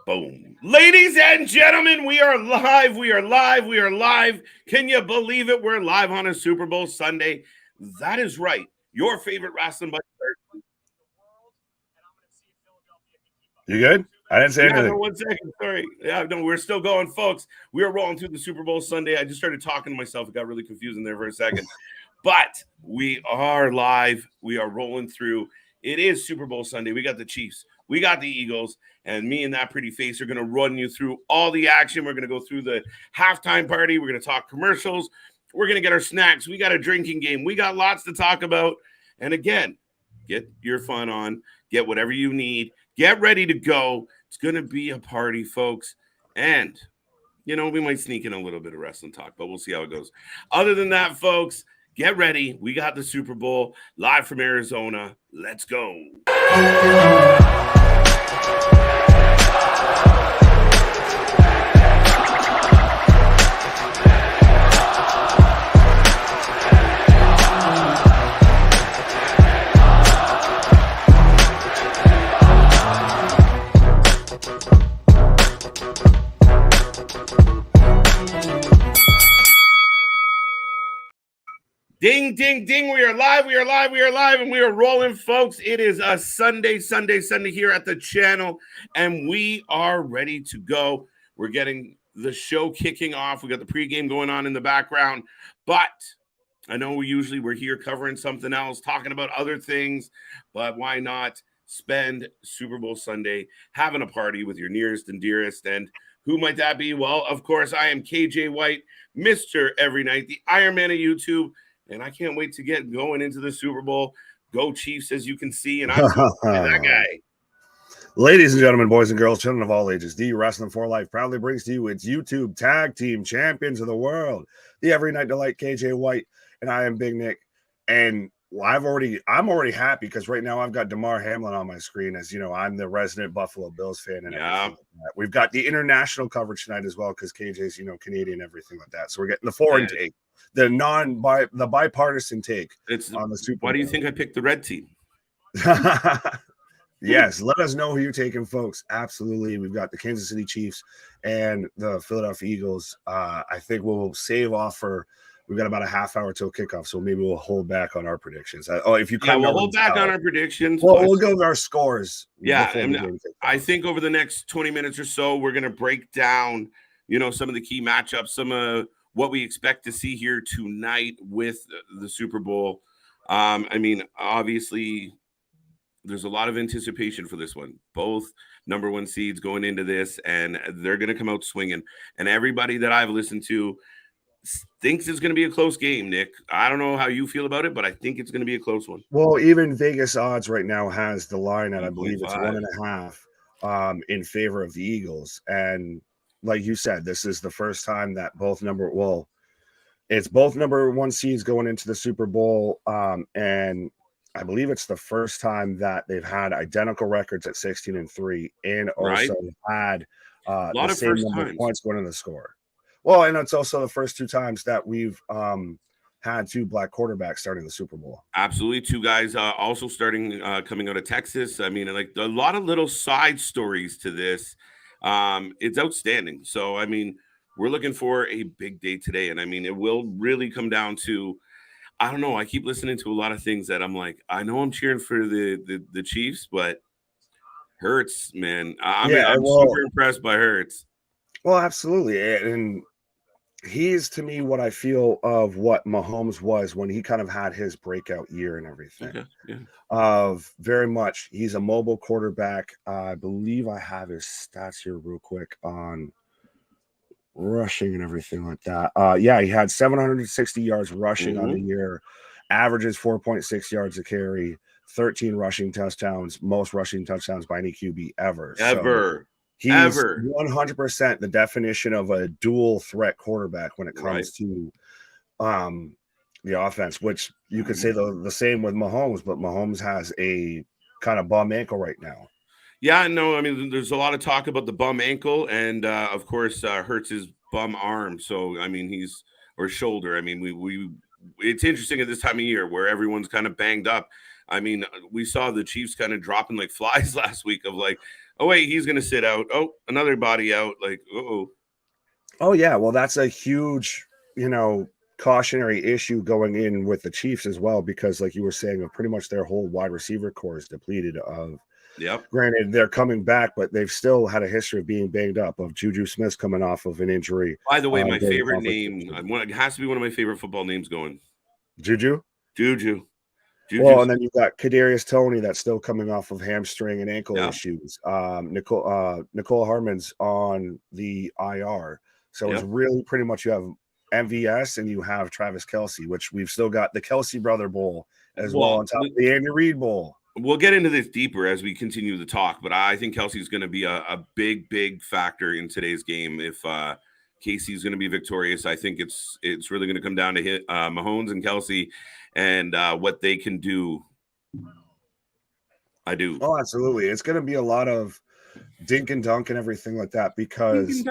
Boom. Ladies and gentlemen, we are live. We are live. We are live. Can you believe it? We're live on a Super Bowl Sunday. That is right. Your favorite wrestling buddy. You good? I didn't say anything. No, 1 second. Sorry. Yeah, no, we're still going, folks. We are rolling through the Super Bowl Sunday. I just started talking to myself. It got really confusing there for a second. But we are live. We are rolling through. It is Super Bowl Sunday. We got the Chiefs. We got the Eagles. And me and that pretty face are going to run you through all the action. We're going to go through the halftime party. We're going to talk commercials. We're going to get our snacks. We got a drinking game. We got lots to talk about. And again, get your fun on. Get whatever you need. Get ready to go. It's going to be a party, folks. And, you know, we might sneak in a little bit of wrestling talk, but we'll see how it goes. Other than that, folks, get ready. We got the Super Bowl live from Arizona. Let's go. Ding, ding, ding. We are live. We are live. We are live. And we are rolling, folks. It is a Sunday here at the channel. And we are ready to go. We're getting the show kicking off. We got the pregame going on in the background. But I know we're here covering something else, talking about other things. But why not spend Super Bowl Sunday having a party with your nearest and dearest? And who might that be? Well, of course, I am KJ White, Mr. Every Night, the Iron Man of YouTube. And I can't wait to get going into the Super Bowl. Go Chiefs, as you can see. And I'm that guy. Ladies and gentlemen, boys and girls, children of all ages, the Wrestling for Life proudly brings to you its YouTube Tag Team Champions of the World, the Every Night Delight, KJ White, and I am Big Nick. And I'm already happy because right now I've got Damar Hamlin on my screen. As you know, I'm the resident Buffalo Bills fan, and like we've got the international coverage tonight as well because KJ's Canadian, everything like that. So we're getting the foreign take. The bipartisan take on the Super Bowl. Why do you think I picked the red team? Yes, let us know who you're taking, folks. Absolutely. We've got the Kansas City Chiefs and the Philadelphia Eagles. I think we'll save off we've got about a half hour till kickoff, so maybe we'll hold back on our predictions. If you we'll hold back on our predictions. Well, we'll go with our scores. I think over the next 20 minutes or so, we're going to break down, some of the key matchups, some of what we expect to see here tonight with the Super Bowl. Obviously, there's a lot of anticipation for this one. Both number one seeds going into this, and they're going to come out swinging. And everybody that I've listened to thinks it's going to be a close game, Nick. I don't know how you feel about it, but I think it's going to be a close one. Well, even Vegas odds right now has the line at, I believe it's 1.5 in favor of the Eagles. And like you said, this is the first time that both number one seeds going into the Super Bowl. And I believe it's the first time that they've had identical records at 16-3 and also had a lot the of same number of points going in the score. Well, and it's also the first two times that we've had two black quarterbacks starting the Super Bowl. Absolutely. Two guys also starting coming out of Texas. I mean, like a lot of little side stories to this. It's outstanding. So, I mean, we're looking for a big day today. And I mean, it will really come down to, I don't know. I keep listening to a lot of things that I'm like, I know I'm cheering for the Chiefs, but Hurts, man. I'm super impressed by Hurts. Well, absolutely. And he's, to me, what I feel of what Mahomes was when he kind of had his breakout year and everything. Of very much, he's a mobile quarterback. I believe I have his stats here real quick on rushing and everything like that. He had 760 yards rushing on the year, averages 4.6 yards a carry, 13 rushing touchdowns, most rushing touchdowns by any QB ever. So he's 100% the definition of a dual threat quarterback when it comes to the offense, which you could say the same with Mahomes, but Mahomes has a kind of bum ankle right now. Yeah, no, I mean, there's a lot of talk about the bum ankle and, of course, Hurts' bum arm. So, I mean, or shoulder. I mean, it's interesting at this time of year where everyone's kind of banged up. I mean, we saw the Chiefs kind of dropping like flies last week of like, Oh wait, he's gonna sit out. Oh, another body out. Like, oh yeah, well that's a huge, cautionary issue going in with the Chiefs as well, because like you were saying, pretty much their whole wide receiver core is depleted of. Yep. Granted, they're coming back, but they've still had a history of being banged up. Of Juju Smith coming off of an injury. By the way, my favorite name, it has to be one of my favorite football names going. Juju. Well, and then you've got Kadarius Toney that's still coming off of hamstring and ankle issues. Nicole Harmon's on the IR. So it's really pretty much you have MVS and you have Travis Kelce, which we've still got the Kelce Brother Bowl as well on top of the Andy Reid Bowl. We'll get into this deeper as we continue the talk, but I think Kelce's going to be a big factor in today's game. If Casey's going to be victorious, I think it's really going to come down to Mahomes and Kelce and what they can do. I do. Oh, absolutely. It's going to be a lot of dink and dunk and everything like that because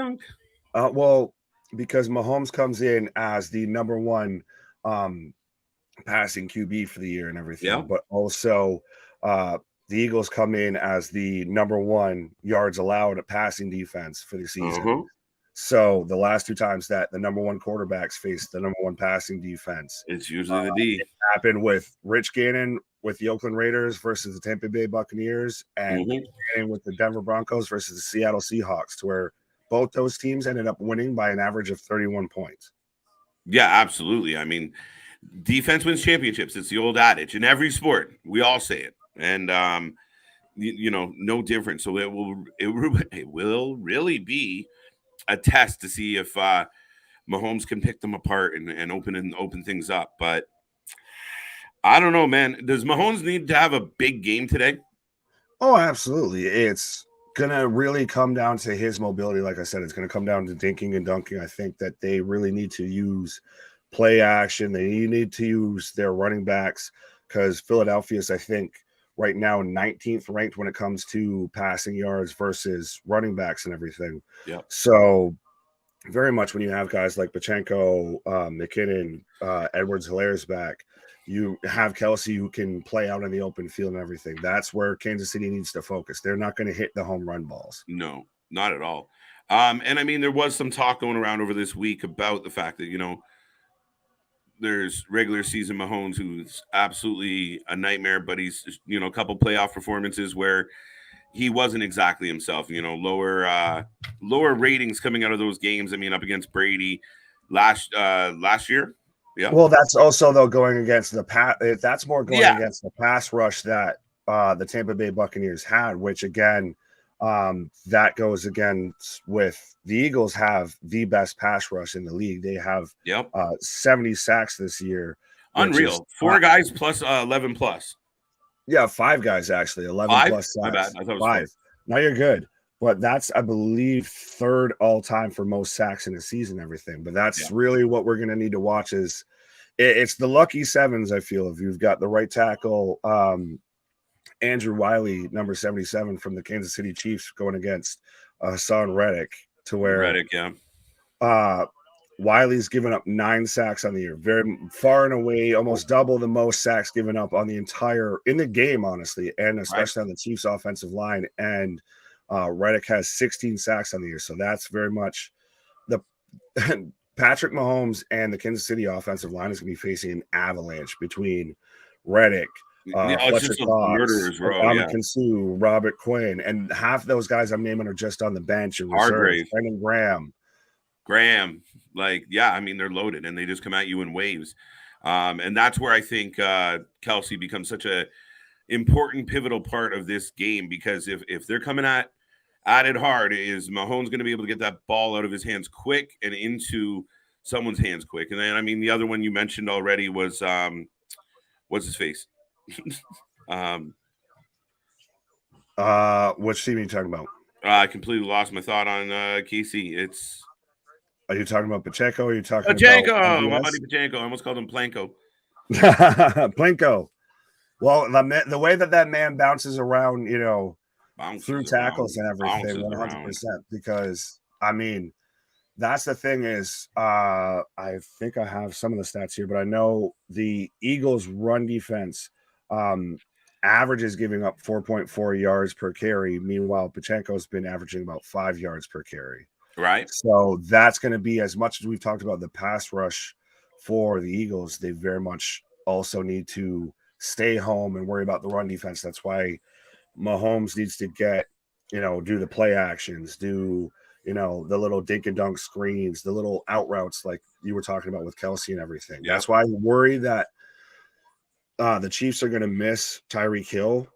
because Mahomes comes in as the number one passing QB for the year and everything, but also the Eagles come in as the number one yards allowed at passing defense for the season. So the last two times that the number one quarterbacks faced the number one passing defense, it's usually the D. It happened with Rich Gannon with the Oakland Raiders versus the Tampa Bay Buccaneers, and with the Denver Broncos versus the Seattle Seahawks, to where both those teams ended up winning by an average of 31 points. Yeah, absolutely. I mean, defense wins championships. It's the old adage in every sport. We all say it, and no different. So it will really be a test to see if Mahomes can pick them apart and open things up. But I don't know, man. Does Mahomes need to have a big game today? Oh, absolutely. It's gonna really come down to his mobility. Like I said, it's gonna come down to dinking and dunking. I think that they really need to use play action. They need to use their running backs, because Philadelphia is, I think, right now 19th ranked when it comes to passing yards versus running backs and everything. Yeah. So very much when you have guys like Pachenko, McKinnon, Edwards-Hilaire's back, you have Kelce who can play out in the open field and everything. That's where Kansas City needs to focus. They're not going to hit the home run balls. No, not at all. And I mean, there was some talk going around over this week about the fact that, there's regular season Mahomes, who's absolutely a nightmare, but he's, a couple playoff performances where he wasn't exactly himself, lower ratings coming out of those games. I mean, up against Brady last year. Yeah. Well, that's also though going against the that's more going against the pass rush that the Tampa Bay Buccaneers had, which again, that goes against with the Eagles have the best pass rush in the league. They have 70 sacks this year. Unreal. 4 guys plus 11 plus. Yeah, 5 guys actually. 11 plus sacks. My bad. I thought it was 5. Now you're good. But that's, I believe, 3rd all time for most sacks in a season, everything. But that's really what we're going to need to watch is it's the lucky sevens, I feel. If you've got the right tackle, Andrew Wiley, number 77 from the Kansas City Chiefs, going against Hassan Reddick, to where Wiley's given up 9 sacks on the year, very far and away, almost double the most sacks given up on the in the game, honestly, and especially on the Chiefs offensive line. And Reddick has 16 sacks on the year. So that's very much the Patrick Mahomes and the Kansas City offensive line is going to be facing an avalanche between Reddick, Fletcher Cox, Kinsu, Robert Quinn, and half those guys I'm naming are just on the bench and reserves. Brendan Graham. I mean, they're loaded and they just come at you in waves. And that's where I think Kelce becomes such a important pivotal part of this game, because if they're coming at it hard, is Mahomes going to be able to get that ball out of his hands quick and into someone's hands quick. And then, I mean, the other one you mentioned already was what's his face? Which team are you talking about? I completely lost my thought on Casey. Are you talking about Pacheco? Or are you talking Pacheco? My buddy Pacheco. I almost called him Planko. Planko. Well, the way that man bounces around, through tackles and everything, 100%. Because I mean, that's the thing is, I think I have some of the stats here, but I know the Eagles' run defense averages giving up 4.4 yards per carry. Meanwhile, Pachenko's been averaging about 5 yards per carry. Right. So that's going to be, as much as we've talked about the pass rush for the Eagles, they very much also need to stay home and worry about the run defense. That's why Mahomes needs to get, do the play actions, do, the little dink and dunk screens, the little out routes like you were talking about with Kelsey and everything. Yep. That's why I worry that the Chiefs are going to miss Tyreek Hill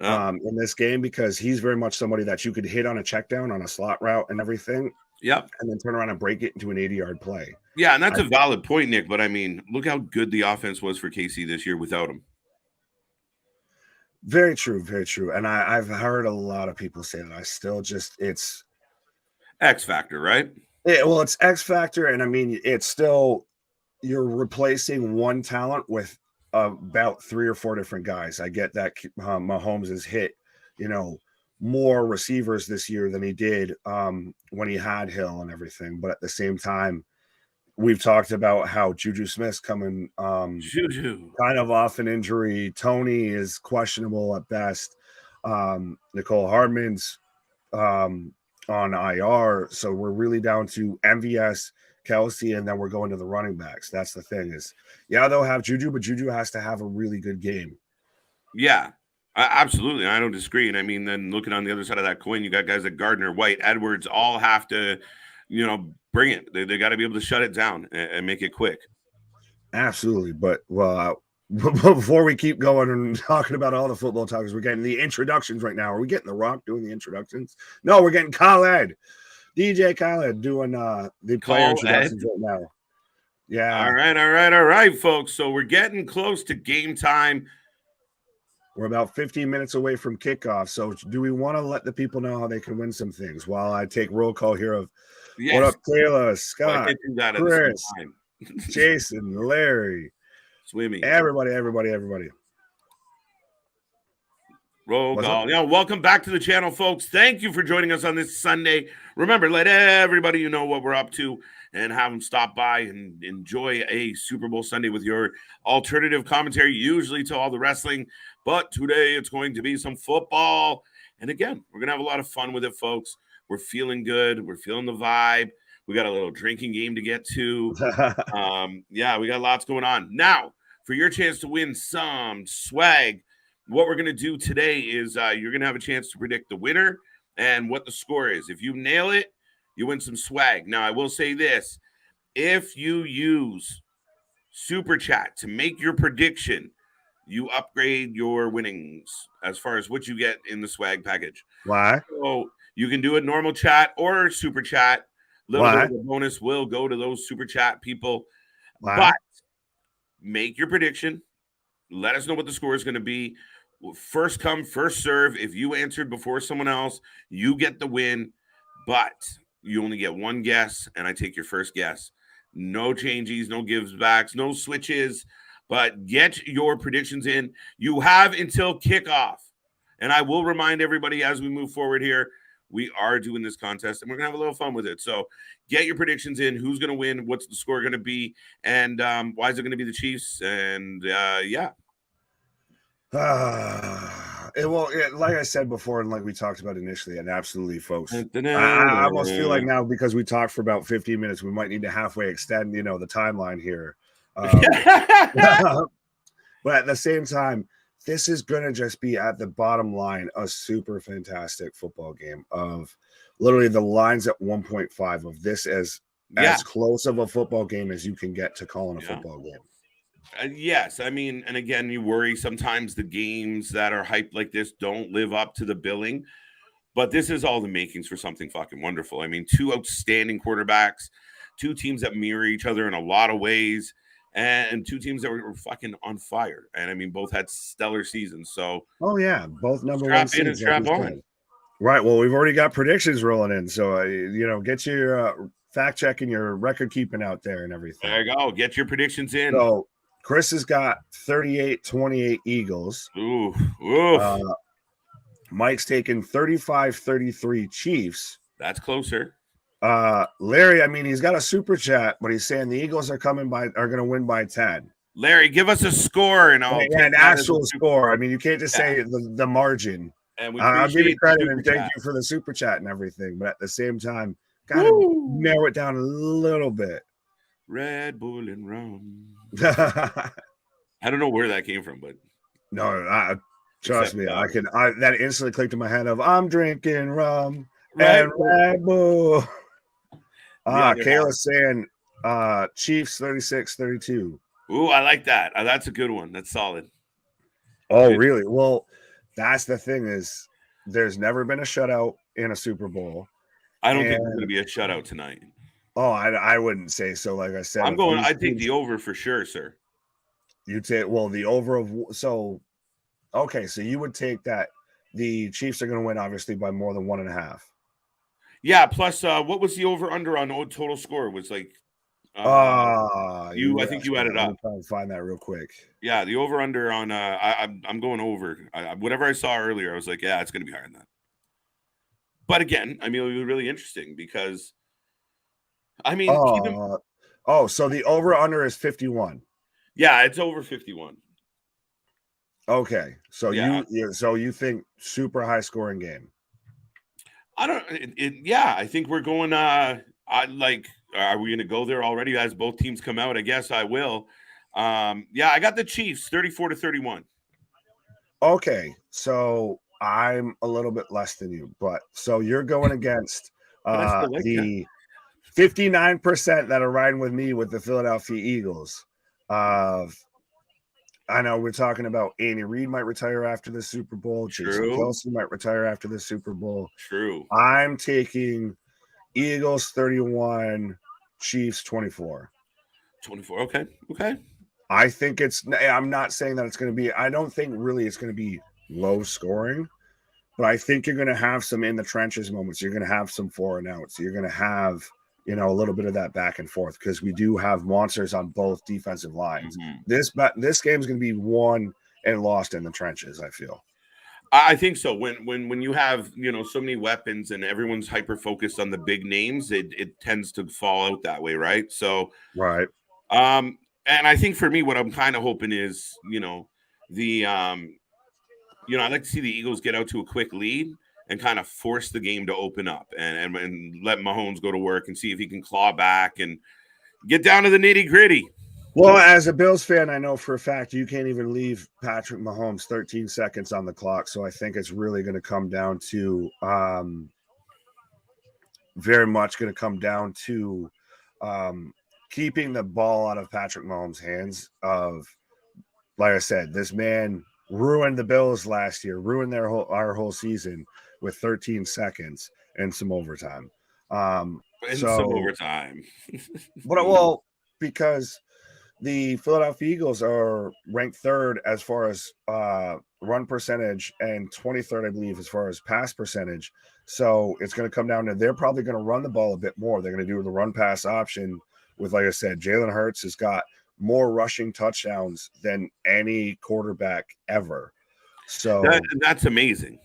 in this game, because he's very much somebody that you could hit on a check down on a slot route and everything. Yep. And then turn around and break it into an 80-yard play. Yeah, and that's a valid point, Nick. But I mean, look how good the offense was for KC this year without him. Very true, very true. And I've heard a lot of people say that. It's X factor, right? Well, it's X factor, and I mean, it's still, you're replacing one talent with about 3 or 4 different guys. I get that Mahomes has hit, more receivers this year than he did when he had Hill and everything. But at the same time, we've talked about how Juju Smith's coming kind of off an injury. Tony is questionable at best. Nicole Hardman's on IR. So we're really down to MVS, Kelsey, and then we're going to the running backs. That's the thing is, they'll have Juju, but Juju has to have a really good game. Yeah, absolutely. I don't disagree. And I mean, then looking on the other side of that coin, you got guys like Gardner, White, Edwards, all have to, bring it. They got to be able to shut it down and make it quick. Absolutely. But, before we keep going and talking about all the football talkers, we're getting the introductions right now. Are we getting The Rock doing the introductions? No, we're getting Khaled. DJ Khaled doing the player introductions right now. Yeah. All right, folks. So we're getting close to game time. We're about 15 minutes away from kickoff. So do we want to let the people know how they can win some things while I take roll call here of what up, Taylor, Scott, Chris, Jason, Larry, Swimmy, everybody. Roll call. Welcome back to the channel, folks. Thank you for joining us on this Sunday. Remember, let everybody know what we're up to and have them stop by and enjoy a Super Bowl Sunday with your alternative commentary, usually to all the wrestling. But today it's going to be some football. And again, we're going to have a lot of fun with it, folks. We're feeling good. We're feeling the vibe. We got a little drinking game to get to. We got lots going on. Now, for your chance to win some swag, what we're going to do today is you're going to have a chance to predict the winner and what the score is. If you nail it, you win some swag. Now, I will say this. If you use Super Chat to make your prediction, you upgrade your winnings as far as what you get in the swag package. Why? So you can do it normal chat or Super Chat. Little bit of the bonus will go to those Super Chat people. Why? But make your prediction. Let us know what the score is going to be. First come, first serve. If you answered before someone else, you get the win. But you only get one guess, and I take your first guess. No changes, no gives backs, no switches. But get your predictions in. You have until kickoff. And I will remind everybody as we move forward here, we are doing this contest, and we're going to have a little fun with it. So get your predictions in. Who's going to win? What's the score going to be? And why is it going to be the Chiefs? And, like I said before, and like we talked about initially, and absolutely, folks, I almost feel like now, because we talked for about 15 minutes, we might need to halfway extend, the timeline here. But at the same time, this is going to just be, at the bottom line, a super fantastic football game of literally the lines at 1.5 of this as close of a football game as you can get to calling a football game. Yes. I mean, and again, you worry sometimes the games that are hyped like this don't live up to the billing, but this is all the makings for something fucking wonderful. I mean, 2 outstanding quarterbacks, 2 teams that mirror each other in a lot of ways, and 2 teams that were fucking on fire. And I mean, both had stellar seasons. So, both number one seeds. And strap on. Right. Well, we've already got predictions rolling in. So, get your fact checking, your record keeping out there and everything. There you go. Get your predictions in. So, Chris has got 38-28 Eagles. Ooh. Mike's taking 35-33 Chiefs. That's closer. Larry, I mean, he's got a super chat, but he's saying the Eagles are going to win by 10. Larry, give us a score, and I'll take an actual score. I mean, you can't just say the margin. And we I'll give you credit and thank chat. you for the super chat and everything, but at the same time, gotta narrow it down a little bit. Red Bull and rum. I don't know where that came from, but no, trust me, I can. That instantly clicked in my head of I'm drinking rum and Red Bull. Kayla's saying Chiefs 36-32. Ooh, I like that. That's a good one. That's solid. Oh, really? Well, that's the thing is there's never been a shutout in a Super Bowl. I don't think there's going to be a shutout tonight. Oh, I wouldn't say so. Like I said, I take the over for sure, sir. You'd say, well, the over of okay, so you would take that the Chiefs are going to win obviously by more than 1.5. Yeah. Plus, what was the over under on total score? It was like. I think you added up. Try and find that real quick. Yeah, the over under on I'm going over. Whatever I saw earlier, I was like, yeah, it's going to be higher than that. But again, I mean, it was really interesting because, I mean, so the over under is 51. Yeah, it's over 51. Okay, so you think super high scoring game? I think we're going. Are we going to go there already? As both teams come out, I guess I will. I got the Chiefs 34-31. Okay, so I'm a little bit less than you, but so you're going against the 59% that are riding with me with the Philadelphia Eagles. I know we're talking about Andy Reid might retire after the Super Bowl. Jason Kelce might retire after the Super Bowl. True. I'm taking Eagles 31, Chiefs 24. 24. Okay. I think I'm not saying that it's going to be, I don't think really it's going to be low scoring, but I think you're going to have some in the trenches moments. You're going to have some 4 and outs. You're going to have, a little bit of that back and forth because we do have monsters on both defensive lines. Mm-hmm. This game is going to be won and lost in the trenches, I feel. I think so. When you have, so many weapons and everyone's hyper focused on the big names, it tends to fall out that way, right? So, right. And I think for me, what I'm kind of hoping is, I'd like to see the Eagles get out to a quick lead and kind of force the game to open up and let Mahomes go to work and see if he can claw back and get down to the nitty gritty. Well, as a Bills fan, I know for a fact you can't even leave Patrick Mahomes 13 seconds on the clock. So I think it's really going to come down to very much going to come down to keeping the ball out of Patrick Mahomes' hands. Like I said, this man ruined the Bills last year, ruined our whole season with 13 seconds and some overtime. Some overtime. Because the Philadelphia Eagles are ranked 3rd as far as run percentage and 23rd, I believe, as far as pass percentage. So it's going to come down to they're probably going to run the ball a bit more. They're going to do the run pass option with, like I said, Jalen Hurts has got more rushing touchdowns than any quarterback ever. So that's amazing.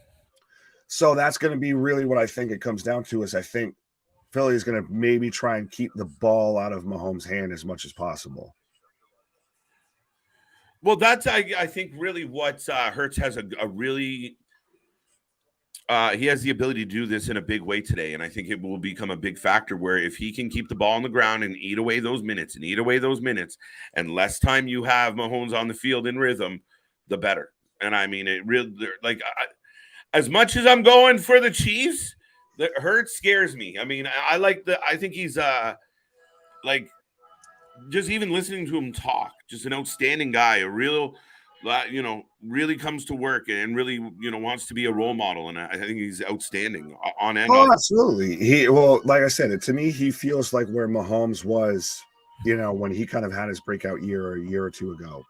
So that's going to be really what I think it comes down to is I think Philly is going to maybe try and keep the ball out of Mahomes' hand as much as possible. Well, that's I think really what Hurts has a really he has the ability to do this in a big way today, and I think it will become a big factor where if he can keep the ball on the ground and eat away those minutes, and less time you have Mahomes on the field in rhythm, the better. And I mean, it really as much as I'm going for the Chiefs, the Hurts scares me. I mean, I think he's just even listening to him talk, just an outstanding guy, a real, really comes to work and really, wants to be a role model. And I think he's outstanding on and off. Absolutely. Like I said, to me, he feels like where Mahomes was, when he kind of had his breakout year a year or two ago.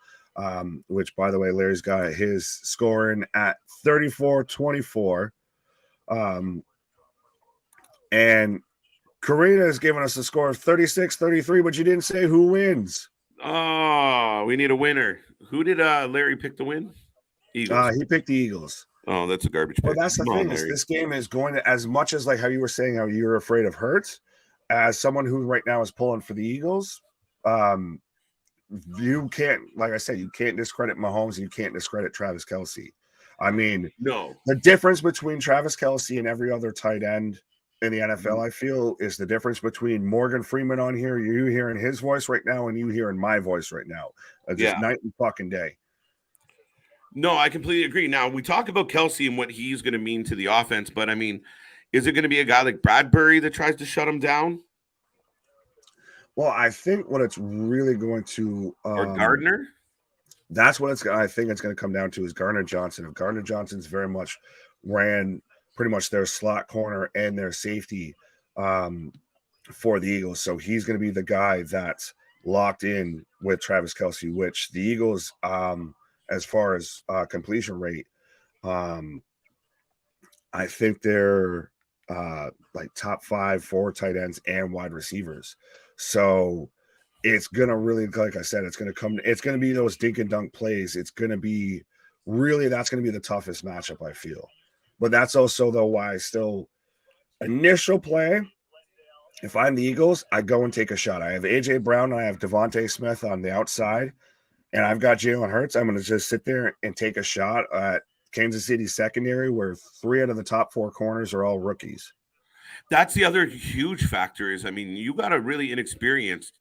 Which, by the way, Larry's got his scoring at 34-24. And Karina has given us a score of 36-33, but you didn't say who wins. Oh, we need a winner. Who did Larry pick to win? Eagles. He picked the Eagles. Oh, that's a garbage pick. Well, that's the thing is this game is going to, as much as like how you were saying how you're afraid of Hurts, as someone who right now is pulling for the Eagles, you can't, like I said, you can't discredit Mahomes and you can't discredit Travis Kelce. I mean, no. The difference between Travis Kelce and every other tight end in the NFL, I feel, is the difference between Morgan Freeman on here, you hearing his voice right now, and you hearing my voice right now. Just night and fucking day. No, I completely agree. Now, we talk about Kelce and what he's going to mean to the offense, but I mean, is it going to be a guy like Bradbury that tries to shut him down? Well, I think what it's really going to or Gardner? That's what I think it's going to come down to is Gardner Johnson. If Gardner Johnson's very much ran pretty much their slot corner and their safety for the Eagles. So he's going to be the guy that's locked in with Travis Kelce, which the Eagles, as far as completion rate, I think they're like top 5 for tight ends and wide receivers. So it's going to really, like I said, it's going to be those dink and dunk plays. It's going to be really, that's going to be the toughest matchup, I feel. But that's also, though, why I still initial play. If I'm the Eagles, I go and take a shot. I have A.J. Brown and I have Devontae Smith on the outside, and I've got Jalen Hurts. I'm going to just sit there and take a shot at Kansas City secondary where 3 out of the top 4 corners are all rookies. That's the other huge factor is, I mean, you got a really inexperienced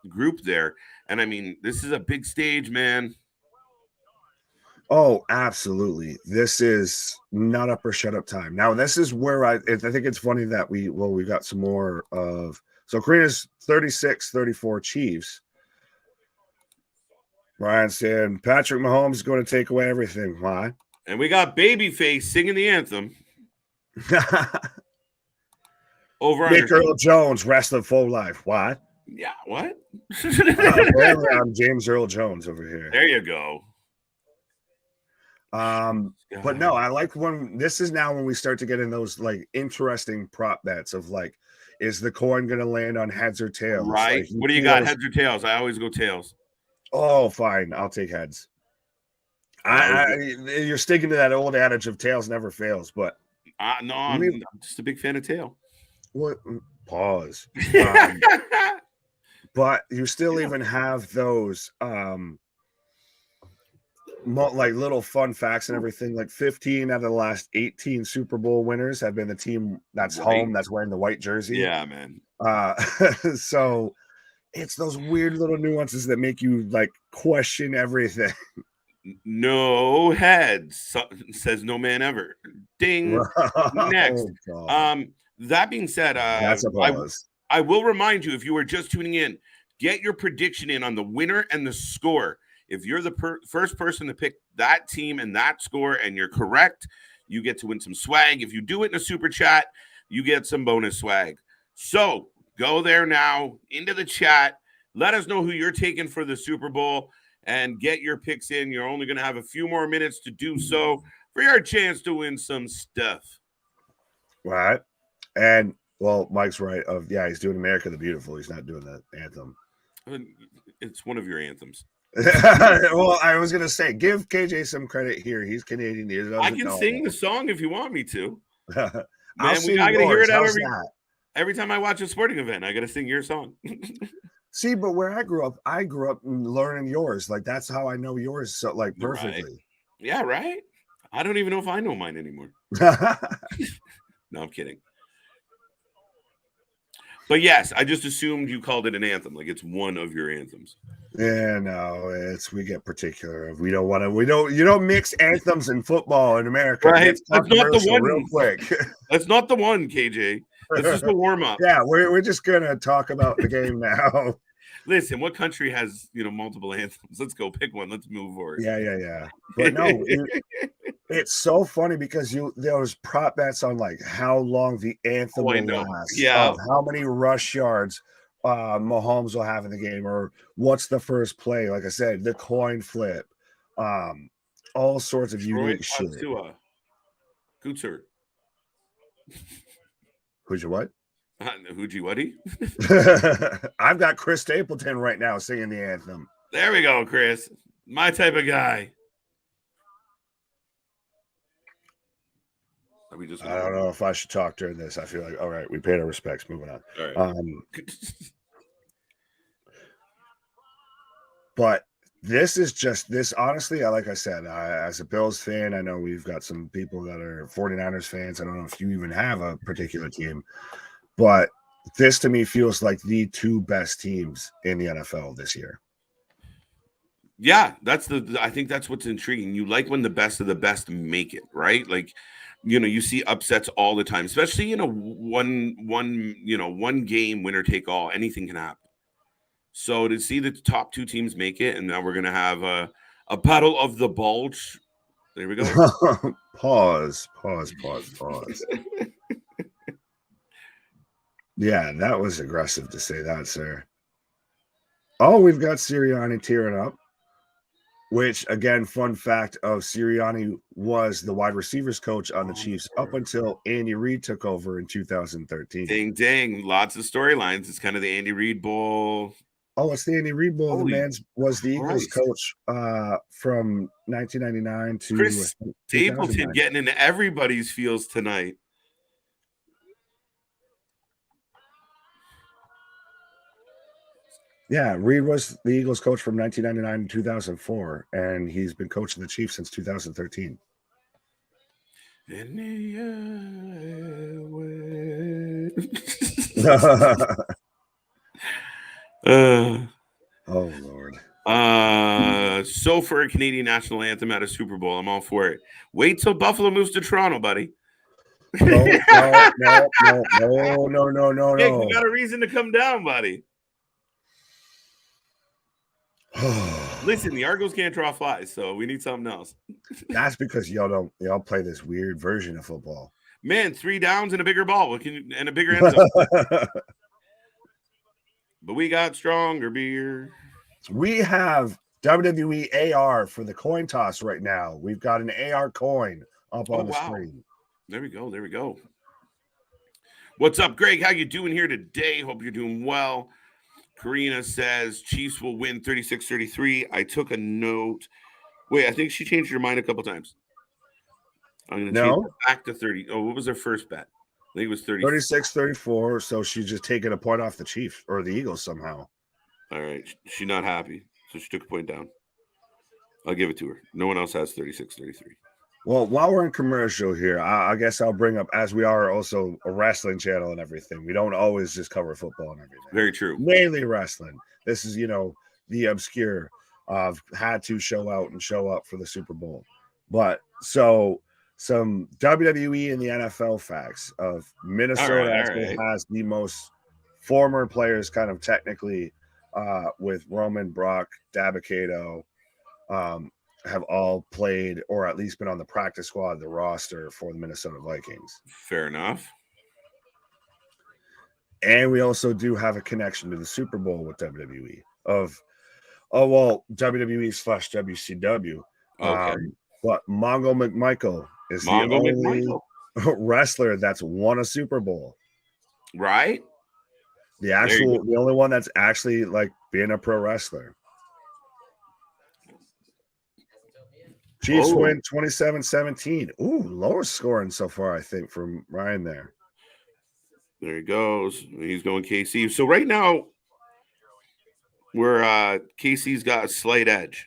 group there. And I mean, this is a big stage, man. Oh, absolutely. This is not up or shut up time. Now, this is where I think it's funny that we got some more of. So Karina's 36-34 Chiefs. Ryan saying Patrick Mahomes is going to take away everything. Why? And we got Babyface singing the anthem. Over Nick Earl Jones, wrestling full life. Why? Yeah, what? I'm James Earl Jones over here. There you go. But no, I like when this is now when we start to get in those like interesting prop bets of like, is the coin going to land on heads or tails? Right. Like, what do you got? Heads or tails? I always go tails. Oh, fine. I'll take heads. You're sticking to that old adage of tails never fails, but no, I'm just a big fan of tail. What? Pause. But you still even have those like little fun facts and everything. Like 15 out of the last 18 Super Bowl winners have been the team that's home, that's wearing the white jersey. Yeah, man. So it's those weird little nuances that make you like question everything. No heads, says no man ever. Ding. Next. That being said, I will remind you, if you are just tuning in, get your prediction in on the winner and the score. If you're the first person to pick that team and that score and you're correct, you get to win some swag. If you do it in a super chat, you get some bonus swag. So go there now into the chat. Let us know who you're taking for the Super Bowl and get your picks in. You're only going to have a few more minutes to do so for your chance to win some stuff. Right. And well, Mike's right. He's doing America the Beautiful. He's not doing the anthem. It's one of your anthems. Well, I was gonna say, give KJ some credit here. He's Canadian. I can sing the song if you want me to. Man, I gotta hear it out every time I watch a sporting event. I gotta sing your song. See, but where I grew up learning yours. Like that's how I know yours so like perfectly. Right. Yeah, right. I don't even know if I know mine anymore. No, I'm kidding. But yes, I just assumed you called it an anthem, like it's one of your anthems. Yeah, no, we get particular. You don't mix anthems and football in America. Right. That's not the one. Real quick. That's not the one, KJ. This is the warm up. Yeah, we're just gonna talk about the game now. Listen, what country has multiple anthems? Let's go pick one. Let's move forward. Yeah. But no, it's so funny because there was prop bets on like how long the anthem will last. Yeah. How many rush yards Mahomes will have in the game, or what's the first play? Like I said, the coin flip, all sorts of unique shit. Kutzer. Who's your what? Hoogie Wuddy? I've got Chris Stapleton right now singing the anthem. There we go, Chris. My type of guy. I don't know if I should talk during this. I feel like, all right, we paid our respects. Moving on. All right. But this is just this. Honestly, like I said, as a Bills fan, I know we've got some people that are 49ers fans. I don't know if you even have a particular team, but this to me feels like the two best teams in the NFL this year. Yeah, I think that's what's intriguing. You like when the best of the best make it, right? Like, you see upsets all the time, especially, one game winner take all, anything can happen. So to see the top two teams make it, and now we're going to have a battle of the bulge. There we go. Pause. Yeah, that was aggressive to say that, sir. Oh, we've got Sirianni tearing up, which, again, fun fact of Sirianni was the wide receivers coach on the Chiefs up until Andy Reid took over in 2013. Ding, ding. Lots of storylines. It's kind of the Andy Reid Bowl. Oh, it's the Andy Reid Bowl. The man was the Eagles coach from 1999 to Chris Stapleton getting into everybody's feels tonight. Yeah, Reid was the Eagles coach from 1999 to 2004, and he's been coaching the Chiefs since 2013. Oh Lord. So for a Canadian national anthem at a Super Bowl, I'm all for it. Wait till Buffalo moves to Toronto, buddy. No. Hey, we got a reason to come down, buddy. Listen, the Argos can't draw flies, so we need something else. That's because y'all play this weird version of football. Man, 3 downs and a bigger ball and a bigger end zone. But we got stronger beer. We have WWE AR for the coin toss right now. We've got an AR coin up on the screen. There we go. What's up, Greg? How you doing here today? Hope you're doing well. Karina says Chiefs will win 36-33. I took a note. Wait, I think she changed her mind a couple times. I'm going to change it back to 30. Oh, what was her first bet? I think it was 36-34. So she's just taking a point off the Chiefs or the Eagles somehow. All right. She's not happy. So she took a point down. I'll give it to her. No one else has 36-33. Well, while we're in commercial here, I guess I'll bring up, as we are also a wrestling channel and everything, we don't always just cover football and everything. Very true. Mainly wrestling. This is, the obscure. Had to show up for the Super Bowl. But so some WWE and the NFL facts of Minnesota has the most former players kind of technically with Roman, Brock, Dabakato, have all played or at least been on the practice squad, the roster for the Minnesota Vikings. Fair enough. And we also do have a connection to the Super Bowl with WWE WWE/WCW. Okay. But Mongo McMichael is the only wrestler that's won a Super Bowl. Right? The only one that's actually like being a pro wrestler. Chiefs win 27-17. Ooh, lowest scoring so far, I think, from Ryan there. There he goes. He's going KC. So right now, KC's got a slight edge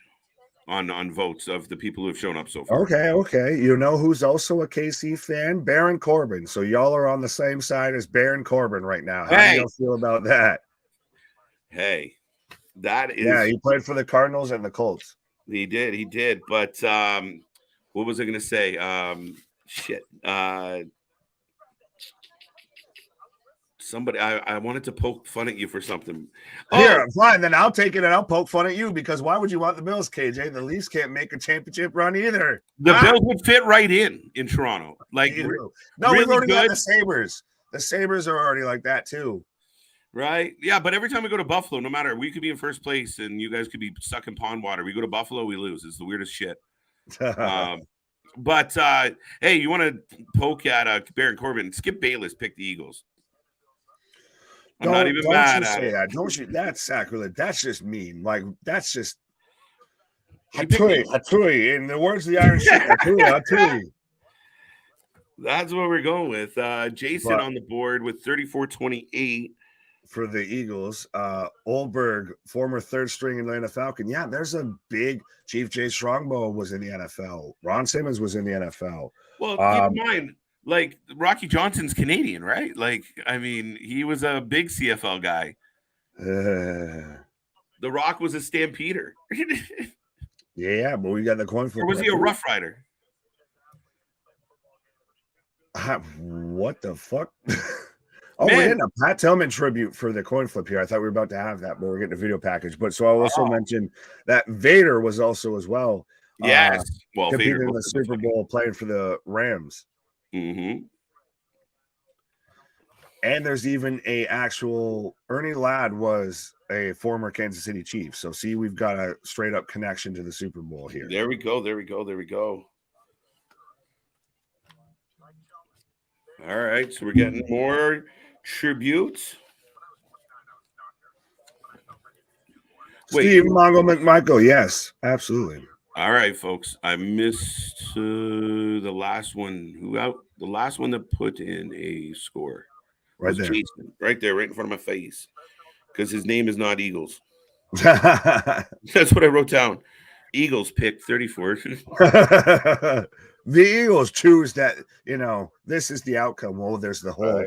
on votes of the people who have shown up so far. Okay. You know who's also a KC fan? Baron Corbin. So y'all are on the same side as Baron Corbin right now. How do y'all feel about that? Hey, that is... Yeah, he played for the Cardinals and the Colts. He did. But what was I going to say? Somebody, I wanted to poke fun at you for something. Here, fine. Then I'll take it and I'll poke fun at you because why would you want the Bills, KJ? The Leafs can't make a championship run either. The Bills would fit right in Toronto. Like, we've really already got the Sabres. The Sabres are already like that too. Right? Yeah, but every time we go to Buffalo, no matter, we could be in first place and you guys could be stuck in pond water. We go to Buffalo, we lose. It's the weirdest shit. But hey, you want to poke at Baron Corbin? Skip Bayless picked the Eagles. I'm not even mad at it. Don't you? That's sacrilege. That's just mean. Like, that's just hatui. In the words of the Iron Sheik, hatui. That's what we're going with. Jason on the board with 34-28. for the Eagles. Olberg, former third string Atlanta Falcon. Yeah, there's a big Chief Jay Strongbow was in the NFL. Ron Simmons was in the NFL. Well, keep in mind, like Rocky Johnson's Canadian, right? Like, I mean, he was a big CFL guy. The Rock was a Stampeder. Yeah, but we got the coin flip. Or was he a Rough Rider? What the fuck? Oh, we're getting a Pat Tillman tribute for the coin flip here. I thought we were about to have that, but we're getting a video package. But so I also mentioned that Vader was also as well. Yes. Well, competing Vader in the Super Bowl, playing for the Rams. Mm-hmm. And there's even a actual Ernie Ladd was a former Kansas City Chief. So see, we've got a straight up connection to the Super Bowl here. There we go. There we go. There we go. All right. So we're getting more tributes. Steve Mongo McMichael. Yes, absolutely. All right, folks. I missed the last one. The last one that put in a score. Right there. Jason, right there, right in front of my face. Because his name is not Eagles. That's what I wrote down. Eagles pick 34. The Eagles choose that, this is the outcome. Well, there's the whole,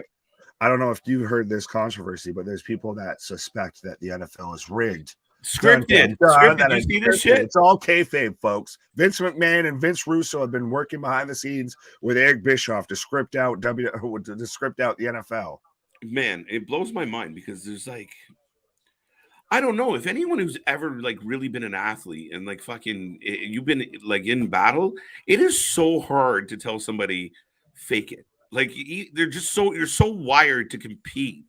I don't know if you heard this controversy, but there's people that suspect that the NFL is rigged. Scripted. Did you see this shit? It's all kayfabe, folks. Vince McMahon and Vince Russo have been working behind the scenes with Eric Bischoff to script out the NFL. Man, it blows my mind because there's I don't know if anyone who's ever really been an athlete and you've been in battle, it is so hard to tell somebody fake it. They're just you're so wired to compete.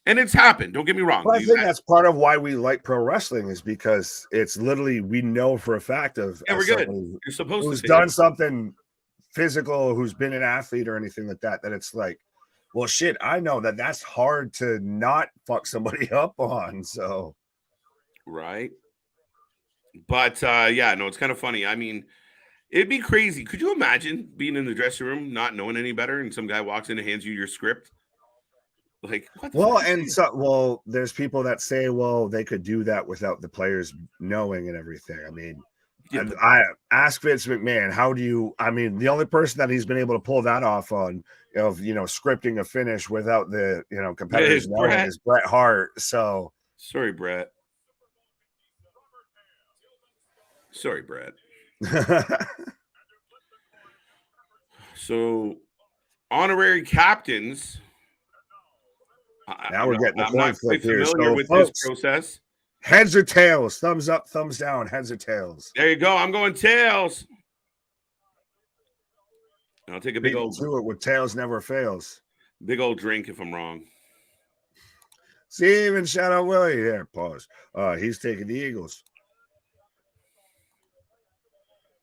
And it's happened. Don't get me wrong. Well, I think that's part of why we like pro wrestling is because it's literally, we know for a fact of we're good. You're supposed to who's done something physical, who's been an athlete or anything like that, that it's well, shit, I know that's hard to not fuck somebody up on. So, right. But yeah, no, it's kind of funny. I mean, it'd be crazy. Could you imagine being in the dressing room, not knowing any better, and some guy walks in and hands you your script? There's people that say, well, they could do that without the players knowing and everything. I mean, I ask Vince McMahon, the only person that he's been able to pull that off on, scripting a finish without the, competitors knowing is Bret Hart. So sorry, Bret. So honorary captains. Now we're getting the coin flip here. Familiar with this process. Heads or tails? Thumbs up, thumbs down. Heads or tails? There you go. I'm going tails. I'll take a big old to it with tails never fails. Big old drink if I'm wrong. See, even shout out Willie there. Pause. He's taking the Eagles.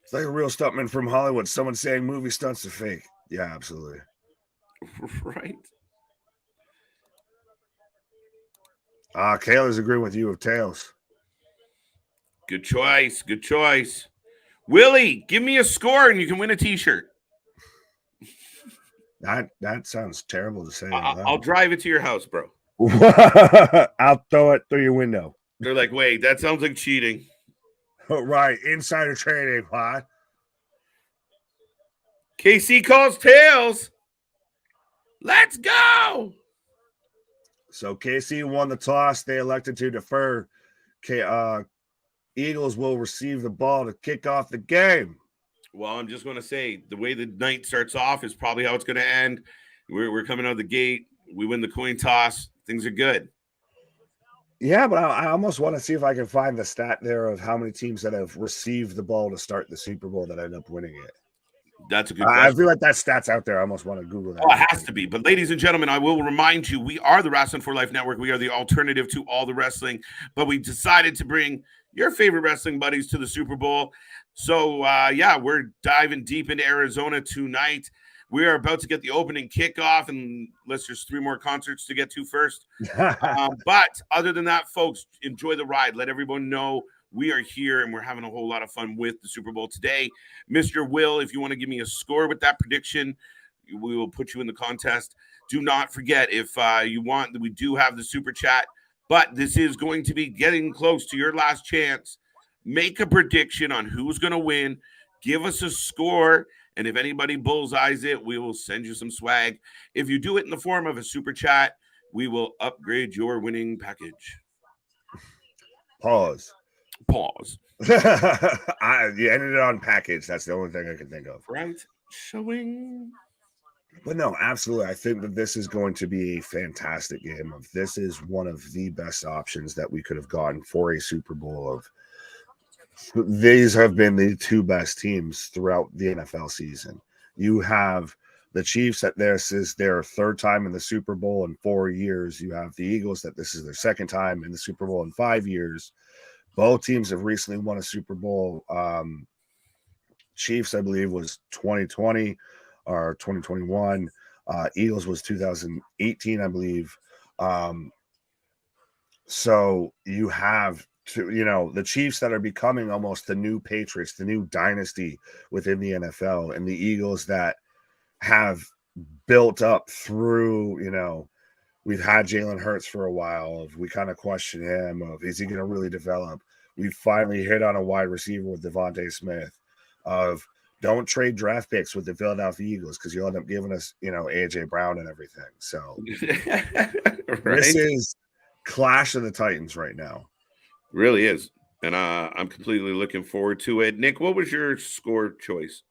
It's like a real stuntman from Hollywood. Someone saying movie stunts are fake. Yeah, absolutely. Right. Kayla's agreeing with you of tails. Good choice. Good choice. Willie, give me a score and you can win a t-shirt. That sounds terrible to say. I'll drive it to your house, bro. I'll throw it through your window. They're like, wait, that sounds like cheating. Oh, right. Insider trading, what? KC calls tails. Let's go. So KC won the toss. They elected to defer. Eagles will receive the ball to kick off the game. Well, I'm just going to say the way the night starts off is probably how it's going to end. We're coming out of the gate. We win the coin toss. Things are good. Yeah, but I almost want to see if I can find the stat there of how many teams that have received the ball to start the Super Bowl that end up winning it. That's a good question. I feel like that stat's out there. I almost want to Google that. Oh, it has to be. But ladies and gentlemen, I will remind you, we are the Wrasslin for Life Network. We are the alternative to all the wrestling. But we decided to bring your favorite wrestling buddies to the Super Bowl. So, we're diving deep into Arizona tonight. We are about to get the opening kickoff, unless there's 3 more concerts to get to first. But other than that, folks, enjoy the ride. Let everyone know we are here, and we're having a whole lot of fun with the Super Bowl today. Mr. Will, if you want to give me a score with that prediction, we will put you in the contest. Do not forget, if you want, we do have the super chat, but this is going to be getting close to your last chance. Make a prediction on who's going to win. Give us a score. And if anybody bullseyes it, we will send you some swag. If you do it in the form of a super chat, we will upgrade your winning package. Pause. You ended it on package. That's the only thing I can think of. Right? Showing. But no, absolutely. I think that this is going to be a fantastic game. This is one of the best options that we could have gotten for a Super Bowl. These have been the two best teams throughout the NFL season. You have the Chiefs that this is their third time in the Super Bowl in 4 years. You have the Eagles that this is their second time in the Super Bowl in 5 years. Both teams have recently won a Super Bowl. Chiefs, I believe, was 2020 or 2021. Eagles was 2018, I believe. So you have the Chiefs that are becoming almost the new Patriots, the new dynasty within the NFL, and the Eagles that have built up through, we've had Jalen Hurts for a while. We kind of question him of, is he going to really develop? We finally hit on a wide receiver with Devontae Smith of, don't trade draft picks with the Philadelphia Eagles because you'll end up giving us, AJ Brown and everything. So right? This is Clash of the Titans right now. Really is. And I'm completely looking forward to it. Nick, what was your score choice?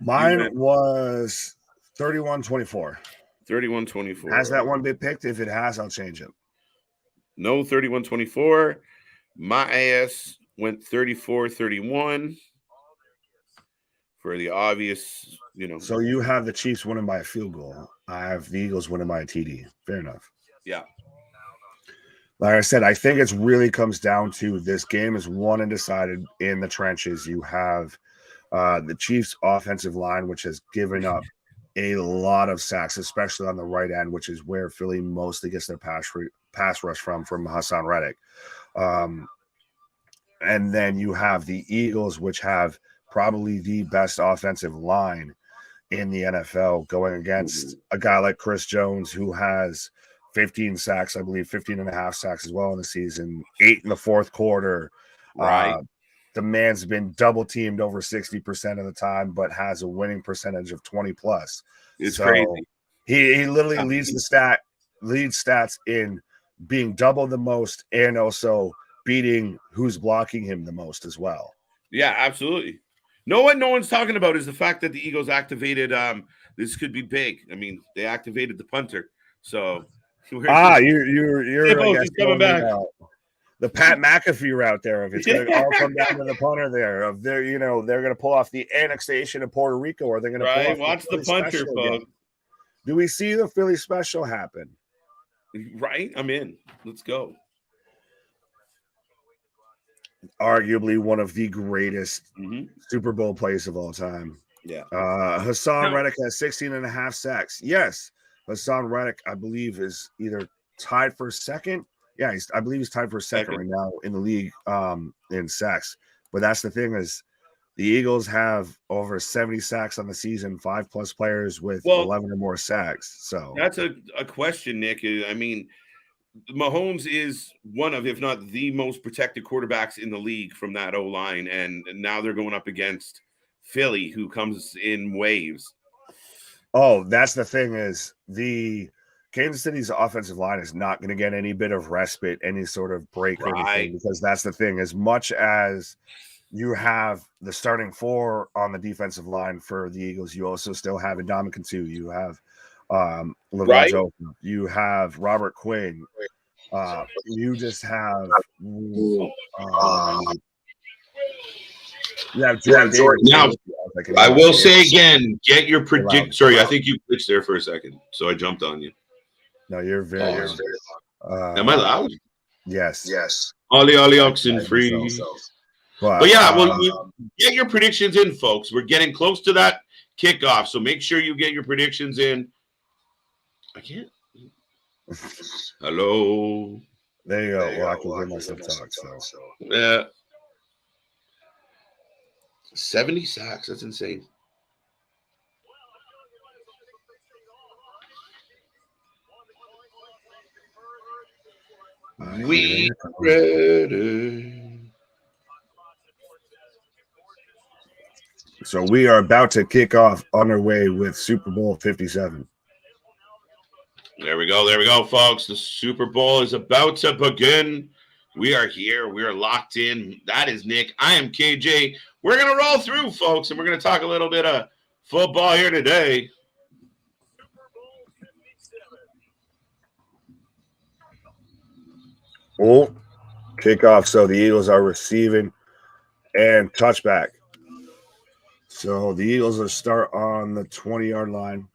Mine was 31-24. 31-24. Has that one been picked? If it has, I'll change it. No, 31-24. My ass went 34-31 for the obvious, So you have the Chiefs winning by a field goal. I have the Eagles winning by a TD. Fair enough. Yeah. Like I said, I think it really comes down to this game is won and decided in the trenches. You have the Chiefs' offensive line, which has given up a lot of sacks, especially on the right end, which is where Philly mostly gets their pass rush from Hassan Reddick. And then you have the Eagles, which have probably the best offensive line in the NFL, going against a guy like Chris Jones, who has 15 sacks, I believe 15 and a half sacks as well in the season, 8 in the fourth quarter. Right. The man's been double teamed over 60% of the time, but has a winning percentage of 20 plus. It's crazy. He literally leads stats in being double the most and also beating who's blocking him the most as well. Yeah, absolutely. What no one's talking about is the fact that the Eagles activated. This could be big. I mean, they activated the punter. So you're I guess, coming back. The Pat McAfee route there. If it's going to all come down to the punter there, of they're going to pull off the annexation of Puerto Rico, or they're going to pull off watch the punter, folks. Do we see the Philly special happen? Right, I'm in. Let's go. Arguably one of the greatest Super Bowl plays of all time. Yeah. Hassan Reddick has 16 and a half sacks. Yes. Hassan Reddick, I believe, is either tied for second. Yeah, I believe he's tied for second right now in the league in sacks. But that's the thing is the Eagles have over 70 sacks on the season, 5+ players with 11 or more sacks. So that's a question, Nick. I mean, Mahomes is one of, if not the most protected quarterbacks in the league from that O-line, and now they're going up against Philly, who comes in waves. Oh, that's the thing is the Kansas City's offensive line is not going to get any bit of respite, any sort of break or anything, because that's the thing. As much as you have the starting 4 on the defensive line for the Eagles, you also still have Ndamukong Suh. You have Lavar you have Robert Quinn. You just have Jordan. Now, I will say again, get your prediction. Sorry, I think you glitched there for a second, so I jumped on you. No, you're very loud. Am I loud? Yes. Ollie oxen free. But yeah, well, get your predictions in, folks. We're getting close to that kickoff, so make sure you get your predictions in. I can't. Hello. There you go. Well, I can hear myself talk. So. Yeah. 70 sacks. That's insane. We ready. So we are about to kick off on our way with Super Bowl 57. There we go, folks. The Super Bowl is about to begin. We are here. We are locked in. That is Nick. I am KJ. We're going to roll through, folks, and we're going to talk a little bit of football here today. Oh, kickoff. So the Eagles are receiving and touchback. So the Eagles will start on the 20-yard line.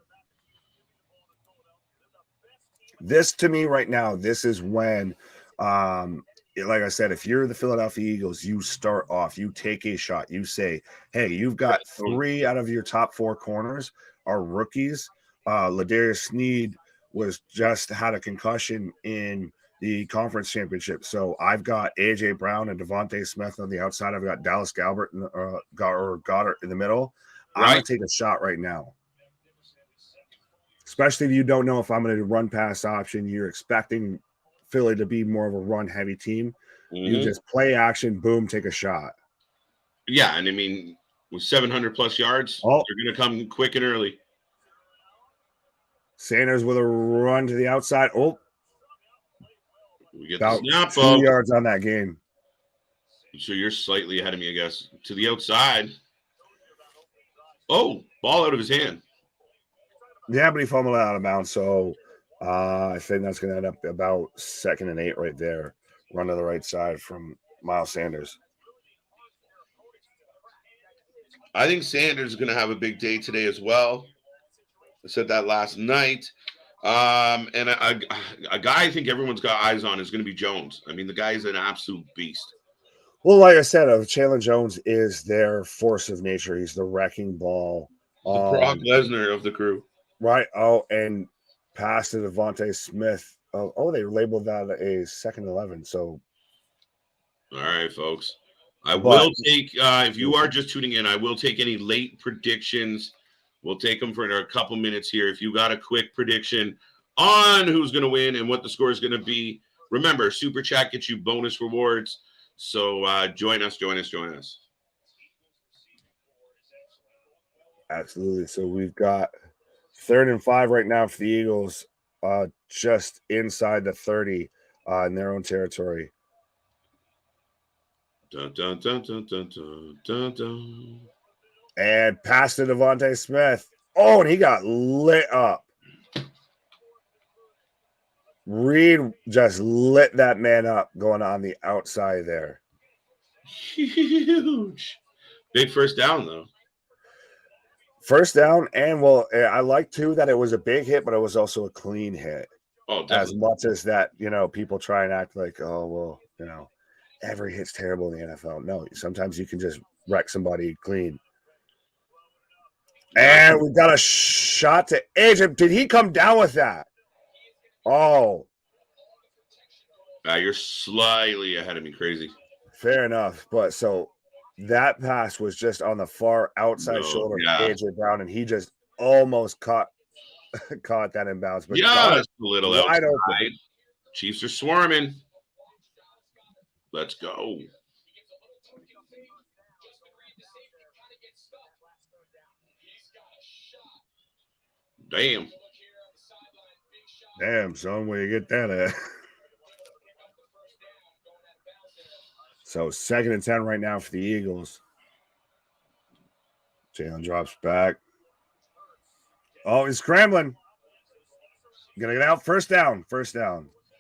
This, to me, right now, this is when, like I said, if you're the Philadelphia Eagles, you start off, you take a shot. You say, hey, you've got 3 out of your top 4 corners are rookies. Ladarius Sneed was just had a concussion in the conference championship. So I've got A.J. Brown and Devontae Smith on the outside. I've got Dallas Goedert in the middle. Right. I'm going to take a shot right now. Especially if you don't know if I'm going to run pass option. You're expecting Philly to be more of a run-heavy team. Mm-hmm. You just play action, boom, take a shot. Yeah, and I mean, with 700-plus yards, they're going to come quick and early. Sanders with a run to the outside. Oh, we get about the snap 2 yards on that game. So you're slightly ahead of me, I guess. To the outside. Oh, ball out of his hand. Yeah, but he fumbled out of bounds. So I think that's going to end up about 2nd and 8 right there. Run to the right side from Miles Sanders. I think Sanders is going to have a big day today as well. I said that last night. And a guy I think everyone's got eyes on is going to be Jones. I mean, the guy is an absolute beast. Well, like I said, Chandler Jones is their force of nature. He's the wrecking ball. The Brock Lesnar of the crew. Right. Oh, and pass to Devontae Smith. Oh, they labeled that a 2nd 11. So, all right, folks. I will take, if you are just tuning in, I will take any late predictions. We'll take them for a couple minutes here. If you got a quick prediction on who's going to win and what the score is going to be, remember, Super Chat gets you bonus rewards. So join us. Absolutely. So we've got 3rd and 5 right now for the Eagles, just inside the 30 in their own territory. Dun, dun, dun, dun, dun, dun, dun, dun. And pass to Devontae Smith. Oh, and he got lit up. Reed just lit that man up going on the outside there. Huge. Big first down, though. First down, and well, I like too that it was a big hit, but it was also a clean hit. Oh, definitely. As much as that, people try and act like, oh, well, every hit's terrible in the NFL. No, sometimes you can just wreck somebody clean. And we got a shot to AJ. Did he come down with that? Oh. You're slightly ahead of me, crazy. Fair enough. But so that pass was just on the far outside shoulder of AJ Brown, and he just almost caught that in bounds. But yeah, it's a little outside. Open. Chiefs are swarming. Let's go. Damn, son, where you get that at? So 2nd and 10 right now for the Eagles. Jalen drops back. Oh, he's scrambling. Gonna get out. First down.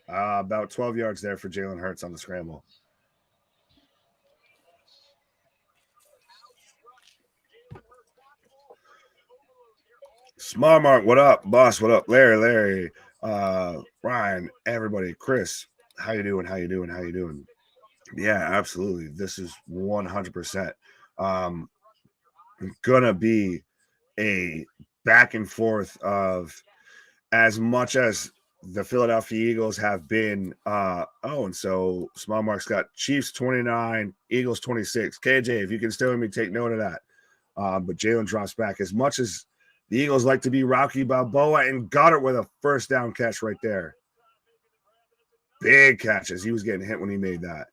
About 12 yards there for Jalen Hurts on the scramble. Smart Mark, what up? Boss, what up? Larry, Ryan, everybody, Chris, how you doing? Yeah, absolutely. This is 100% gonna be a back and forth of as much as the Philadelphia Eagles have been. And so Small Mark's got Chiefs 29, Eagles 26. KJ, if you can still hear me, take note of that. But Jalen drops back. As much as the Eagles like to be Rocky Balboa, and got it with a first down catch right there. big catches. He was getting hit when he made that.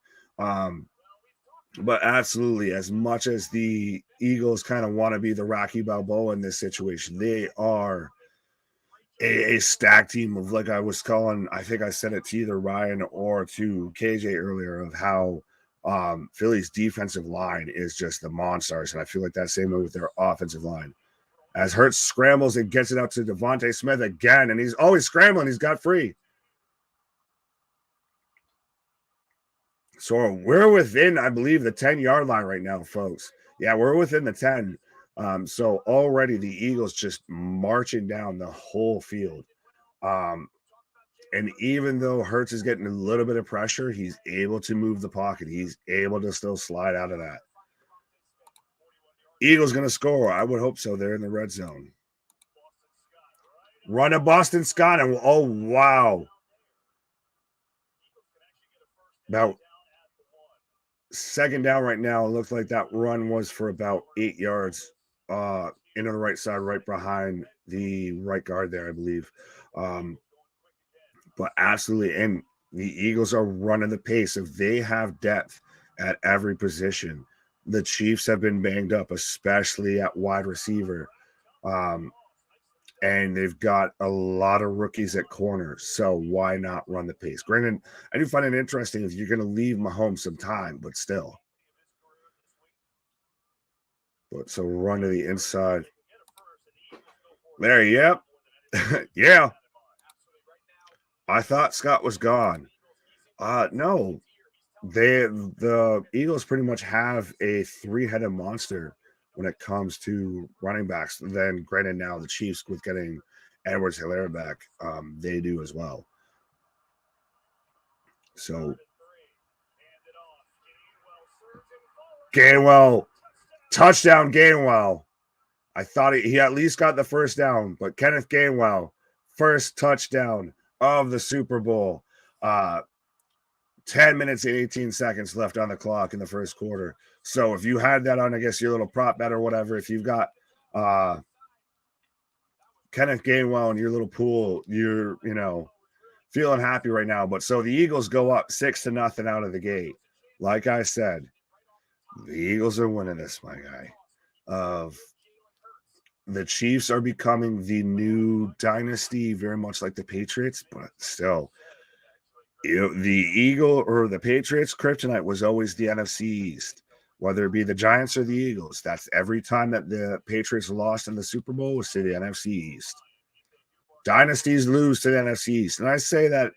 But absolutely, as much as the Eagles kind of want to be the Rocky Balboa in this situation, they are a stack team of, like I was calling, I think I said it to either Ryan or to KJ earlier, of how Philly's defensive line is just the monsters. And I feel like that same way with their offensive line. As Hurts scrambles and gets it out to Devontae Smith again, and he's always scrambling. He's got free. So we're within, I believe, the 10-yard line right now, folks. Yeah, we're within the 10. So already the Eagles just marching down the whole field. And even though Hurts is getting a little bit of pressure, he's able to move the pocket. He's able to still slide out of that. Eagles going to score. I would hope so. They're in the red zone. Run a Boston Scott. And oh, wow. About second down right now. It looks like that run was for about 8 yards into the right side, right behind the right guard there, I believe. But absolutely, and the Eagles are running the pace. If they have depth at every position, the Chiefs have been banged up, especially at wide receiver. And they've got a lot of rookies at corner. So why not run the pace? Granted, I do find it interesting if you're going to leave Mahomes some time, but still. But so run to the inside. There, yep. Yeah. I thought Scott was gone. No. The Eagles pretty much have a three-headed monster when it comes to running backs. Then, granted, now the Chiefs with getting Edwards-Helaire back, they do as well. So, Gainwell, touchdown Gainwell. I thought he at least got the first down, but Kenneth Gainwell, first touchdown of the Super Bowl. 10 minutes and 18 seconds left on the clock in the first quarter. So if you had that on, I guess, your little prop bet or whatever, if you've got Kenneth Gainwell in your little pool, you're, feeling happy right now. But so the Eagles go up 6-0 out of the gate. Like I said, the Eagles are winning this, my guy. The Chiefs are becoming the new dynasty, very much like the Patriots, but still, the Eagle or the Patriots kryptonite was always the NFC East, whether it be the Giants or the Eagles. That's every time that the Patriots lost in the Super Bowl was to the NFC East. Dynasties lose to the NFC East. And I say that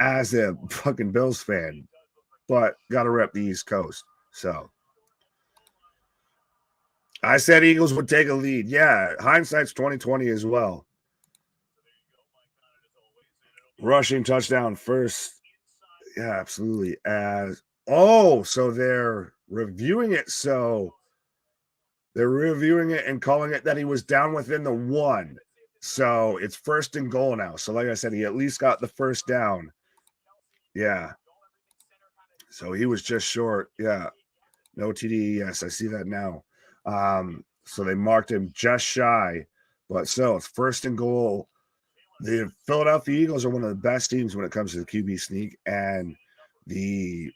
as a fucking Bills fan, but got to rep the East Coast. So I said Eagles would take a lead. Yeah, hindsight's 2020 as well. Rushing touchdown first. Yeah, absolutely. So they're reviewing it. So they're reviewing it and calling it that he was down within the 1. So it's 1st and goal now. So like I said, he at least got the first down. Yeah. So he was just short. Yeah. No TD. Yes, I see that now. So they marked him just shy. But so it's 1st and goal. The Philadelphia Eagles are one of the best teams when it comes to the QB sneak, and the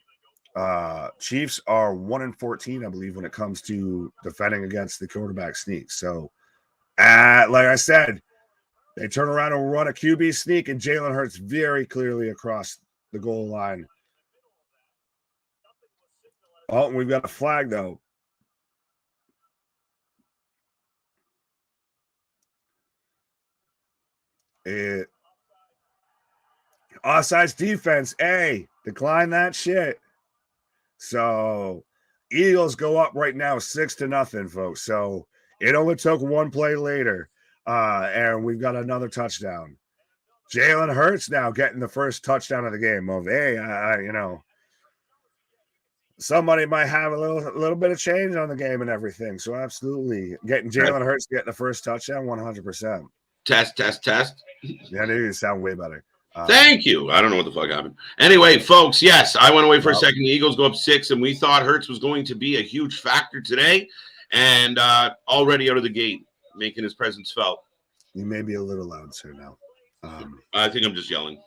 Chiefs are 1-14, I believe, when it comes to defending against the quarterback sneak. So, like I said, they turn around and run a QB sneak, and Jalen Hurts very clearly across the goal line. Oh, we've got a flag, though. Offsides defense, decline that shit. So Eagles go up right now 6-0, folks. So it only took one play later, and we've got another touchdown. Jalen Hurts now getting the first touchdown of the game. Somebody might have a little bit of change on the game and everything. So absolutely, getting Jalen Hurts getting the first touchdown, 100%. Test. Yeah, they sound way better. Thank you. I don't know what the fuck happened. Anyway, folks, yes, I went away for a second. The Eagles go up 6, and we thought Hurts was going to be a huge factor today, and already out of the gate, making his presence felt. You may be a little loud, sir, now. I think I'm just yelling.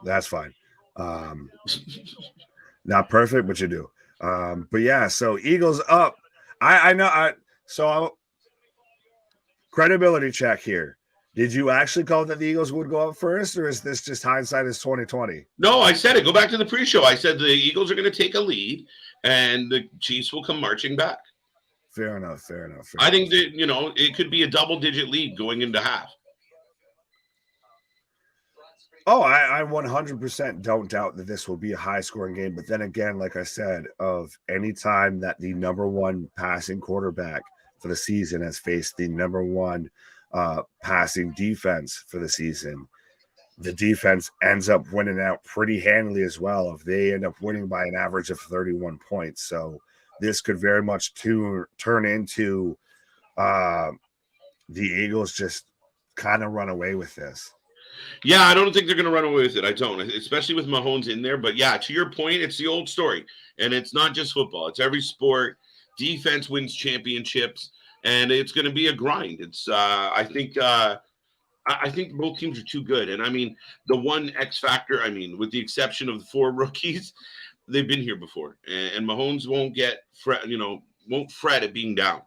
That's fine. Not perfect, but you do. But yeah, so Eagles up. I know. Credibility check here. Did you actually call that the Eagles would go up first, or is this just hindsight is 2020? No, I said it. Go back to the pre-show. I said the Eagles are going to take a lead, and the Chiefs will come marching back. Fair enough. I think that it could be a double-digit lead going into half. Oh, I 100% don't doubt that this will be a high-scoring game. But then again, like I said, of any time that the number one passing quarterback for the season has faced the number one passing defense for the season, the defense ends up winning out pretty handily as well. If they end up winning by an average of 31 points, so this could very much turn into the Eagles just kind of run away with this. Yeah, I don't think they're going to run away with it. I don't, especially with Mahomes in there. But yeah, to your point, it's the old story, and it's not just football. It's every sport. Defense wins championships, and it's going to be a grind. It's I think both teams are too good. And I mean, the one X factor, with the exception of the 4 rookies, they've been here before, and Mahomes won't fret at being down.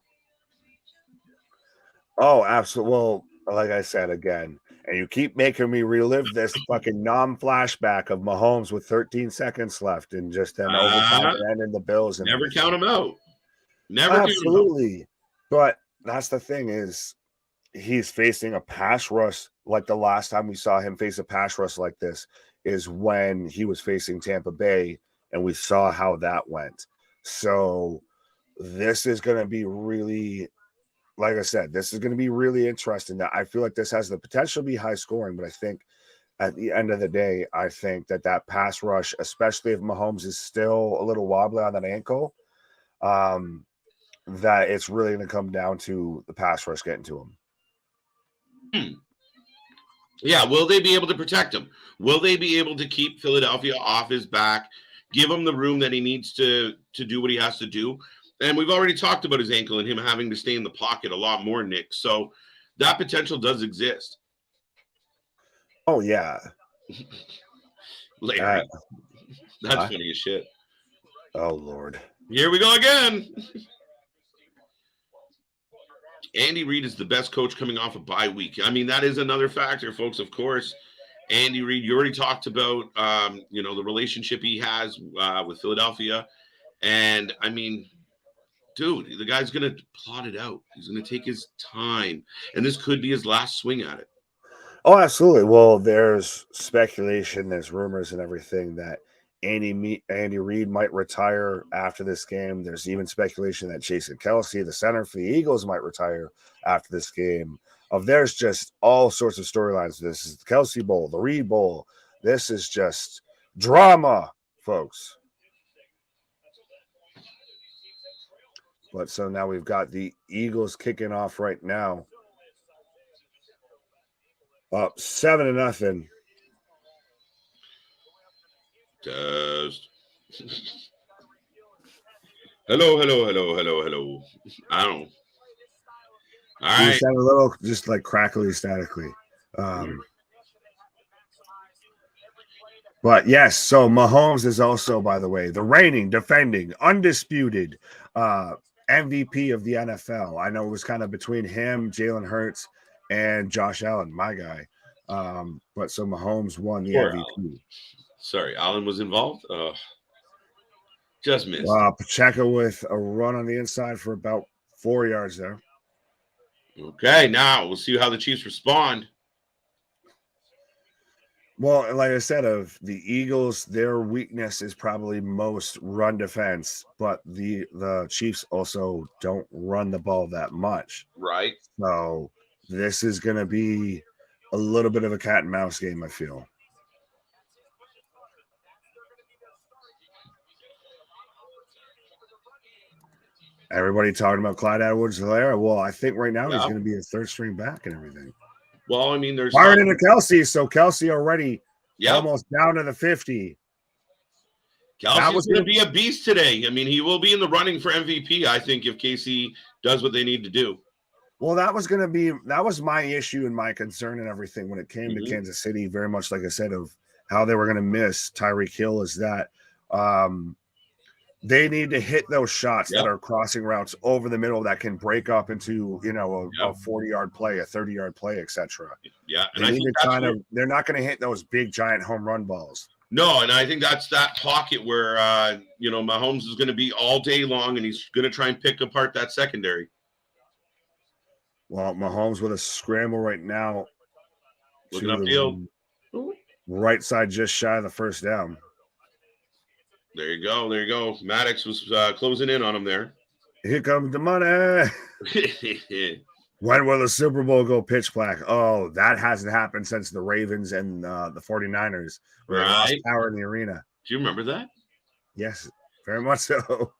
Oh, absolutely. Well, like I said again, and you keep making me relive this fucking flashback of Mahomes with 13 seconds left and just an overtime and in the Bills. And never count him out. Absolutely. But that's the thing is he's facing a pass rush. Like the last time we saw him face a pass rush like this is when he was facing Tampa Bay, and we saw how that went. So this is going to be really, like I said, this is going to be really interesting. I feel like this has the potential to be high scoring, but I think at the end of the day, I think that pass rush, especially if Mahomes is still a little wobbly on that ankle, that it's really going to come down to the pass rush getting to him. Yeah, will they be able to protect him? Will they be able to keep Philadelphia off his back, give him the room that he needs to do what he has to do? And we've already talked about his ankle and him having to stay in the pocket a lot more, Nick. So that potential does exist. Oh, yeah. Larry. That's funny as shit. Oh, Lord. Here we go again. Andy Reid is the best coach coming off a bye week. That is another factor, folks, of course. Andy Reid, you already talked about, the relationship he has with Philadelphia. And, dude, the guy's going to plot it out. He's going to take his time. And this could be his last swing at it. Oh, absolutely. Well, there's speculation, there's rumors and everything that Andy Reid might retire after this game. There's even speculation that Jason Kelce, the center for the Eagles, might retire after this game. There's just all sorts of storylines. This is the Kelce Bowl, the Reid Bowl. This is just drama, folks. But so now we've got the Eagles kicking off right now. Up 7-0. Test. Hello. I don't. All right. You sound a little just like crackly, statically. But yes, so Mahomes is also, by the way, the reigning, defending, undisputed MVP of the NFL. I know it was kind of between him, Jalen Hurts, and Josh Allen, my guy. But so Mahomes won the MVP. Allen. Sorry, Allen was involved. Just missed. Pacheco with a run on the inside for about 4 yards there. Okay, now we'll see how the Chiefs respond. Well, like I said, of the Eagles, their weakness is probably most run defense, but the Chiefs also don't run the ball that much. Right. So this is going to be a little bit of a cat and mouse game, I feel. Everybody talking about Clyde Edwards-Helaire. Well, I think right now he's going to be a third string back and everything. Well, there's fired into Kelce, so Kelce already almost down to the 50. Kelce's going to be a beast today. He will be in the running for MVP, I think, if KC does what they need to do. Well, that was my issue and my concern and everything when it came to Kansas City, very much like I said, of how they were going to miss Tyreek Hill is that they need to hit those shots that are crossing routes over the middle that can break up into, you know, a 40-yard play, a 30-yard play, etc. Yeah, and they need to kind of. They're not going to hit those big giant home run balls. No, and I think that's that pocket where you know, Mahomes is going to be all day long, and he's going to try and pick apart that secondary. Well, Mahomes with a scramble right now. Looking upfield. Right side, just shy of the first down. There you go. There you go. Maddox was closing in on him there. Here comes the money. When will the Super Bowl go pitch black? Oh, that hasn't happened since the Ravens and the 49ers. Where they lost power in the arena. Do you remember that? Yes, very much so.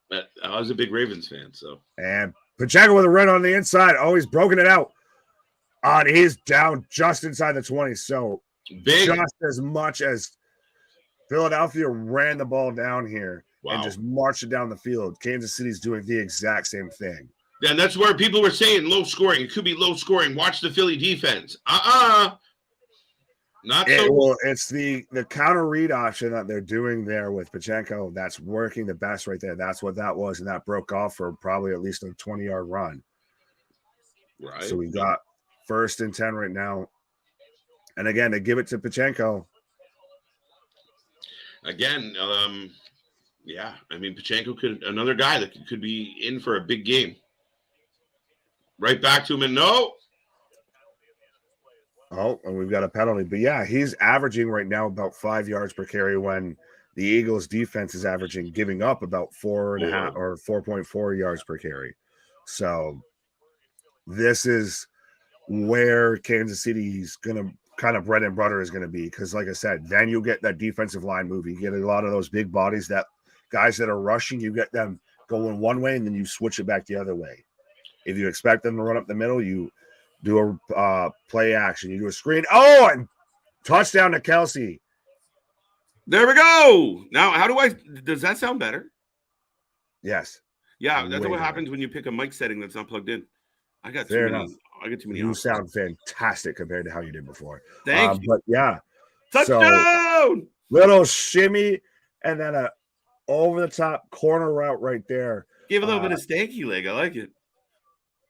I was a big Ravens fan, so. And Pacheco with a run on the inside. Oh, he's broken it out. He's down just inside the 20. So big. Just as much as Philadelphia ran the ball down here and just marched it down the field, Kansas City's doing the exact same thing. Yeah, and that's where people were saying low scoring. It could be low scoring. Watch the Philly defense. Not so. Well, it's the counter read option that they're doing there with Pacheco that's working the best right there. That's what that was, and that broke off for probably at least a 20-yard run. Right. So we got 1st and 10 right now. And again, they give it to Pacheco. Again, yeah, I mean, Pacheco another guy that could be in for a big game. Right back to him, and no. Oh, and we've got a penalty. But yeah, he's averaging right now about 5 yards per carry when the Eagles defense is averaging giving up about 4.5 or 4.4 yards per carry. So this is where Kansas City's going to kind of bread and butter is going to be. Because like I said, then you'll get that defensive line moving. You get a lot of those big bodies, that guys that are rushing, you get them going one way and then you switch it back the other way. If you expect them to run up the middle, you do a play action. You do a screen. Oh, and touchdown to Kelsey. There we go. Now, does that sound better? Yes. Yeah, that's what happens when you pick a mic setting that's not plugged in. I got too many. You sound fantastic compared to how you did before. Thank you. But yeah. Touchdown! So, little shimmy and then a over-the-top corner route right there. Give a little bit of stanky leg. I like it.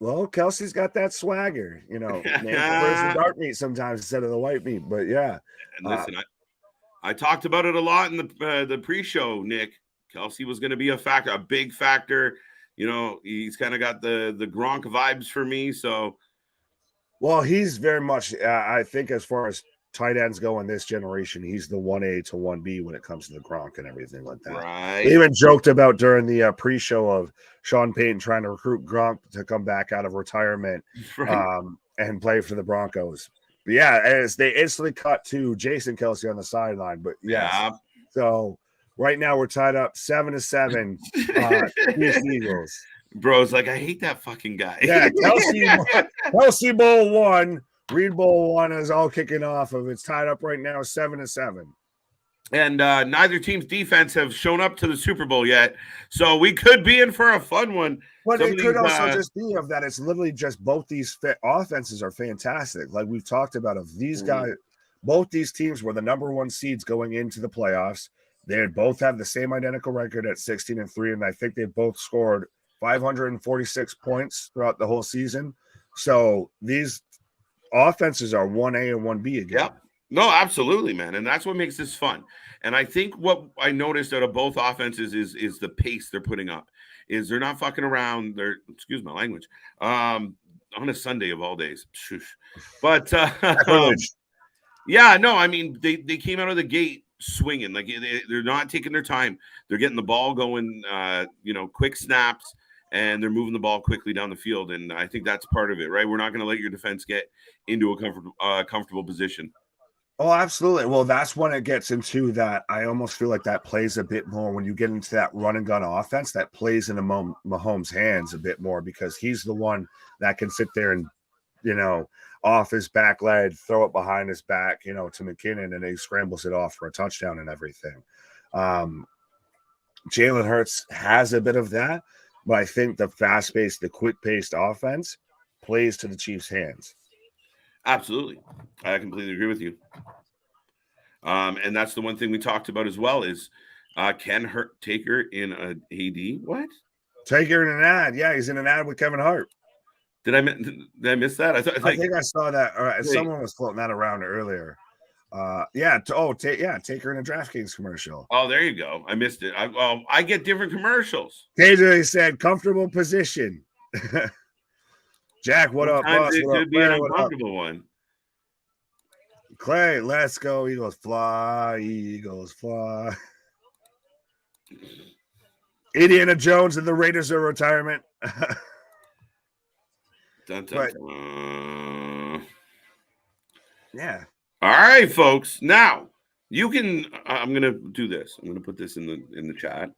Well, Kelsey's got that swagger, you know. Where's the dark meat sometimes instead of the white meat? But yeah. And listen, I talked about it a lot in the pre-show, Nick. Kelsey was going to be a big factor. You know, he's kind of got the Gronk vibes for me. So, well, he's very much. I think as far as tight ends go in this generation, he's the 1A to 1B when it comes to the Gronk and everything like that. Right. They even joked about during the pre-show of Sean Payton trying to recruit Gronk to come back out of retirement and play for the Broncos. But yeah, as they instantly cut to Jason Kelsey on the sideline. But yeah, so right now we're tied up 7-7. Eagles. Bro's like, I hate that fucking guy. Yeah, Kelsey Bowl 1. Reed Bowl 1 is all kicking off of. It's tied up right now 7-7. And neither team's defense have shown up to the Super Bowl yet. So we could be in for a fun one. But it could also just be of that it's literally just both these offenses are fantastic. Like we've talked about, of these guys, both these teams were the number 1 seeds going into the playoffs. They both have the same identical record at 16-3, and I think they both scored 546 points throughout the whole season. So these offenses are 1A and 1B again. Yep. No, absolutely, man. And that's what makes this fun. And I think what I noticed out of both offenses is the pace they're putting up. Is they're not fucking around. They're, excuse my language, on a Sunday of all days. But yeah, no, I mean, they came out of the gate swinging. Like they're not taking their time. They're getting the ball going, quick snaps. And they're moving the ball quickly down the field. And I think that's part of it, right? We're not going to let your defense get into a comfortable position. Oh, absolutely. Well, that's when it gets into that. I almost feel like that plays a bit more when you get into that run and gun offense. That plays into Mahomes' hands a bit more because he's the one that can sit there and, off his back leg, throw it behind his back, to McKinnon, and he scrambles it off for a touchdown and everything. Jalen Hurts has a bit of that. But I think the fast-paced, the quick-paced offense plays to the Chiefs' hands. Absolutely. I completely agree with you. And that's the one thing we talked about as well is can Hurt Taker in an AD? What? Taker in an ad. Yeah, he's in an ad with Kevin Hart. Did I miss that? I think I saw that. All right, someone was floating that around earlier. Taker in a DraftKings commercial. Oh, there you go. I missed it. I get different commercials. KJ said comfortable position. Jack, what up, boss? It what could up, be Clay, an uncomfortable one. Clay, let's go. Eagles fly. Eagles fly. Indiana Jones and the Raiders are retirement. Dun, dun, dun. Yeah. All right, folks. Now you can. I'm gonna do this. I'm gonna put this in the chat,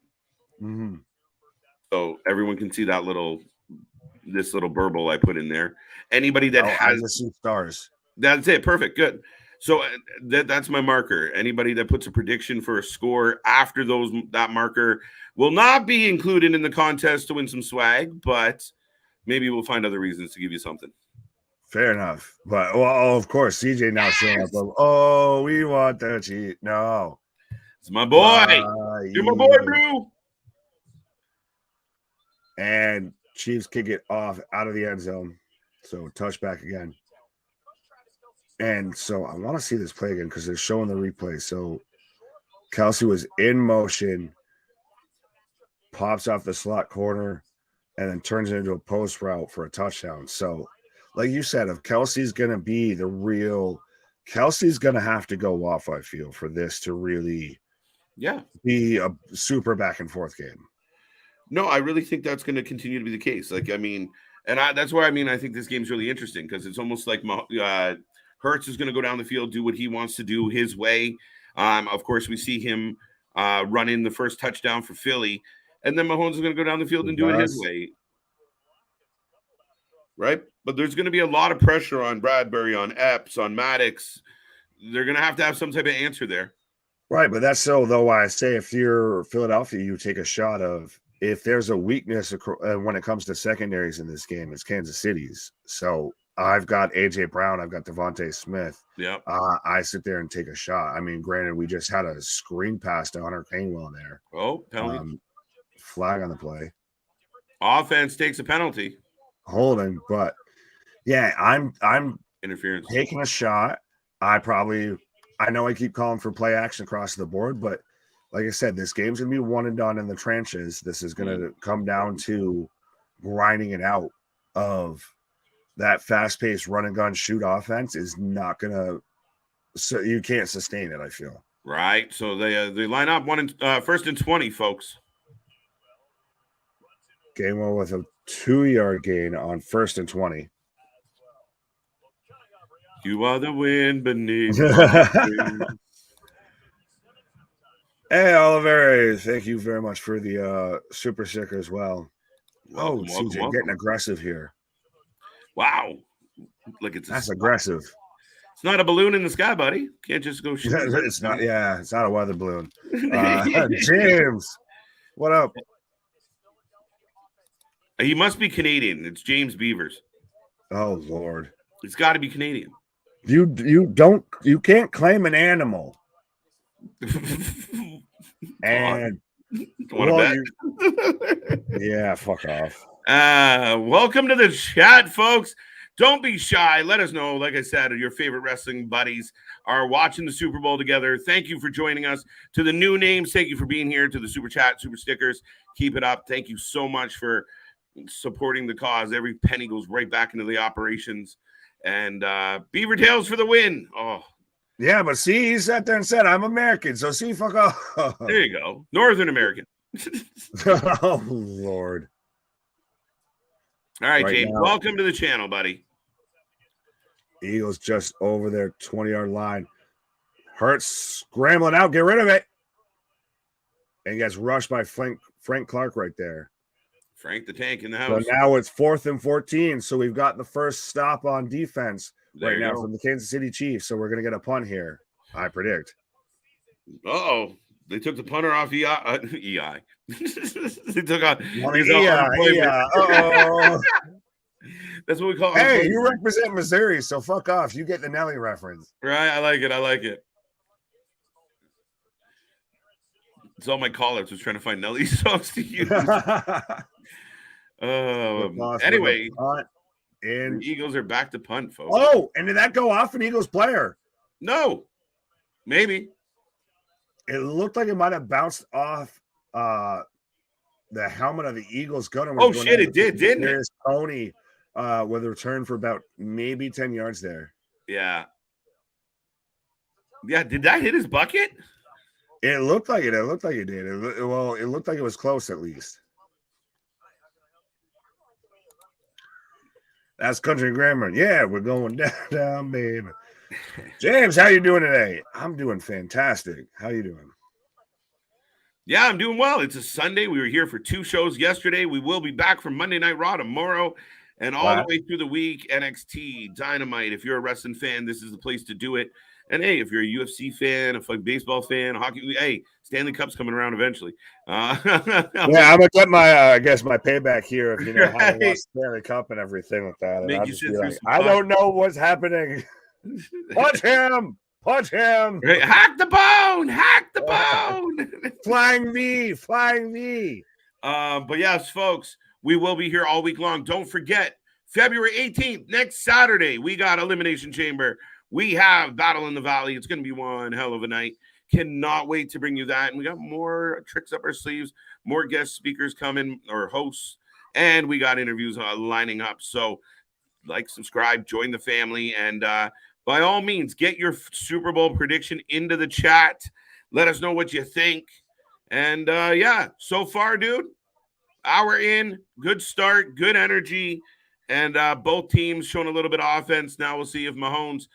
so everyone can see that this little burble I put in there. Anybody that has the stars. That's it. Perfect. Good. So that's my marker. Anybody that puts a prediction for a score after that marker will not be included in the contest to win some swag, but maybe we'll find other reasons to give you something. Fair enough. But, well, of course, CJ now showing up. Oh, we want the cheat. No. It's my boy. You're my boy, Drew. And Chiefs kick it off out of the end zone. So, touchback again. And so, I want to see this play again because they're showing the replay. So, Kelsey was in motion, pops off the slot corner, and then turns it into a post route for a touchdown. So, like you said, if Kelsey's going to be Kelsey's going to have to go off, I feel, for this to really be a super back and forth game. No, I really think that's going to continue to be the case. Like, I mean, that's why I think this game's really interesting because it's almost like Hurts is going to go down the field, do what he wants to do his way. Of course, we see him run in the first touchdown for Philly, and then Mahomes is going to go down the field and do it his way. Right? But there's going to be a lot of pressure on Bradbury, on Epps, on Maddox. They're going to have some type of answer there. Right, but that's though why I say if you're Philadelphia, you take a shot of if there's a weakness when it comes to secondaries in this game, it's Kansas City's. So I've got A.J. Brown. I've got Devontae Smith. Yeah. I sit there and take a shot. I mean, granted, we just had a screen pass to Hunter Gainwell there. Oh, penalty. Flag on the play. Offense takes a penalty. Holding, but yeah, I'm interference taking a shot. I know I keep calling for play action across the board, but like I said, this game's gonna be one and done in the trenches. This is gonna come down to grinding it out of that fast-paced run and gun shoot offense is not gonna, so you can't sustain it, I feel. Right. So they line up first and 20, folks. Gainwell with a 2-yard gain on first and 20. You are the wind beneath. Hey, Oliver, thank you very much for the super sticker as well. Welcome, CJ getting aggressive here. Wow. That's aggressive. It's not a balloon in the sky, buddy. Can't just go shoot. It's not a weather balloon. James, what up? He must be Canadian. It's James Beavers. Oh Lord. It's got to be Canadian. You can't claim an animal. And yeah, fuck off. Welcome to the chat, folks. Don't be shy. Let us know, like I said, your favorite wrestling buddies are watching the Super Bowl together. Thank you for joining us. To the new names, thank you for being here. To the super chat, super stickers, keep it up. Thank you so much for supporting the cause. Every penny goes right back into the operations. And Beaver Tails for the win. Oh, yeah, but see, he sat there and said, I'm American, so see, fuck off. There you go. Northern American. Oh, Lord. All right, James, welcome to the channel, buddy. Eagles just over their 20-yard line. Hurts scrambling out. Get rid of it. And gets rushed by Frank Clark right there. Frank the Tank in the house. So now it's 4th and 14. So we've got the first stop on defense right now from the Kansas City Chiefs. So we're going to get a punt here, I predict. Uh-oh. They took the punter off EI. They took out EI. Uh-oh. That's what we call. Hey, you represent Missouri, so fuck off. You get the Nelly reference. Right, I like it. It's all my call-outs was trying to find Nelly songs to use. Anyway, the Eagles are back to punt, folks. Oh, and did that go off an Eagles player? No, maybe. It looked like it might have bounced off the helmet of the Eagles gunner. Oh shit, it did, didn't it? Tony with a return for about maybe 10 yards there. Yeah. Yeah, did that hit his bucket? It looked like it. It looked like it did. It looked like it was close at least. That's country grammar. Yeah, we're going down, baby. James, how you doing today? I'm doing fantastic. How you doing? Yeah, I'm doing well. It's a Sunday. We were here for 2 shows yesterday. We will be back for Monday Night Raw tomorrow and all the way through the week. NXT, Dynamite. If you're a wrestling fan, this is the place to do it. And hey, if you're a UFC fan, a baseball fan, hockey, hey, Stanley Cup's coming around eventually. Yeah, I'm gonna get my, I guess my payback here. If you know how to watch Stanley Cup and everything like that. And I'll just be like, I don't know what's happening. Punch him! Punch him! Right. Hack the bone! Hack the bone! Flying V! Flying V! But yes, folks, we will be here all week long. Don't forget, February 18th, next Saturday, we got Elimination Chamber. We have Battle in the Valley. It's going to be one hell of a night. Cannot wait to bring you that. And we got more tricks up our sleeves, more guest speakers coming or hosts, and we got interviews lining up. So like, subscribe, join the family, and by all means, get your Super Bowl prediction into the chat. Let us know what you think. And yeah, so far, dude, hour in, good start, good energy, and both teams showing a little bit of offense. Now we'll see if Mahomes,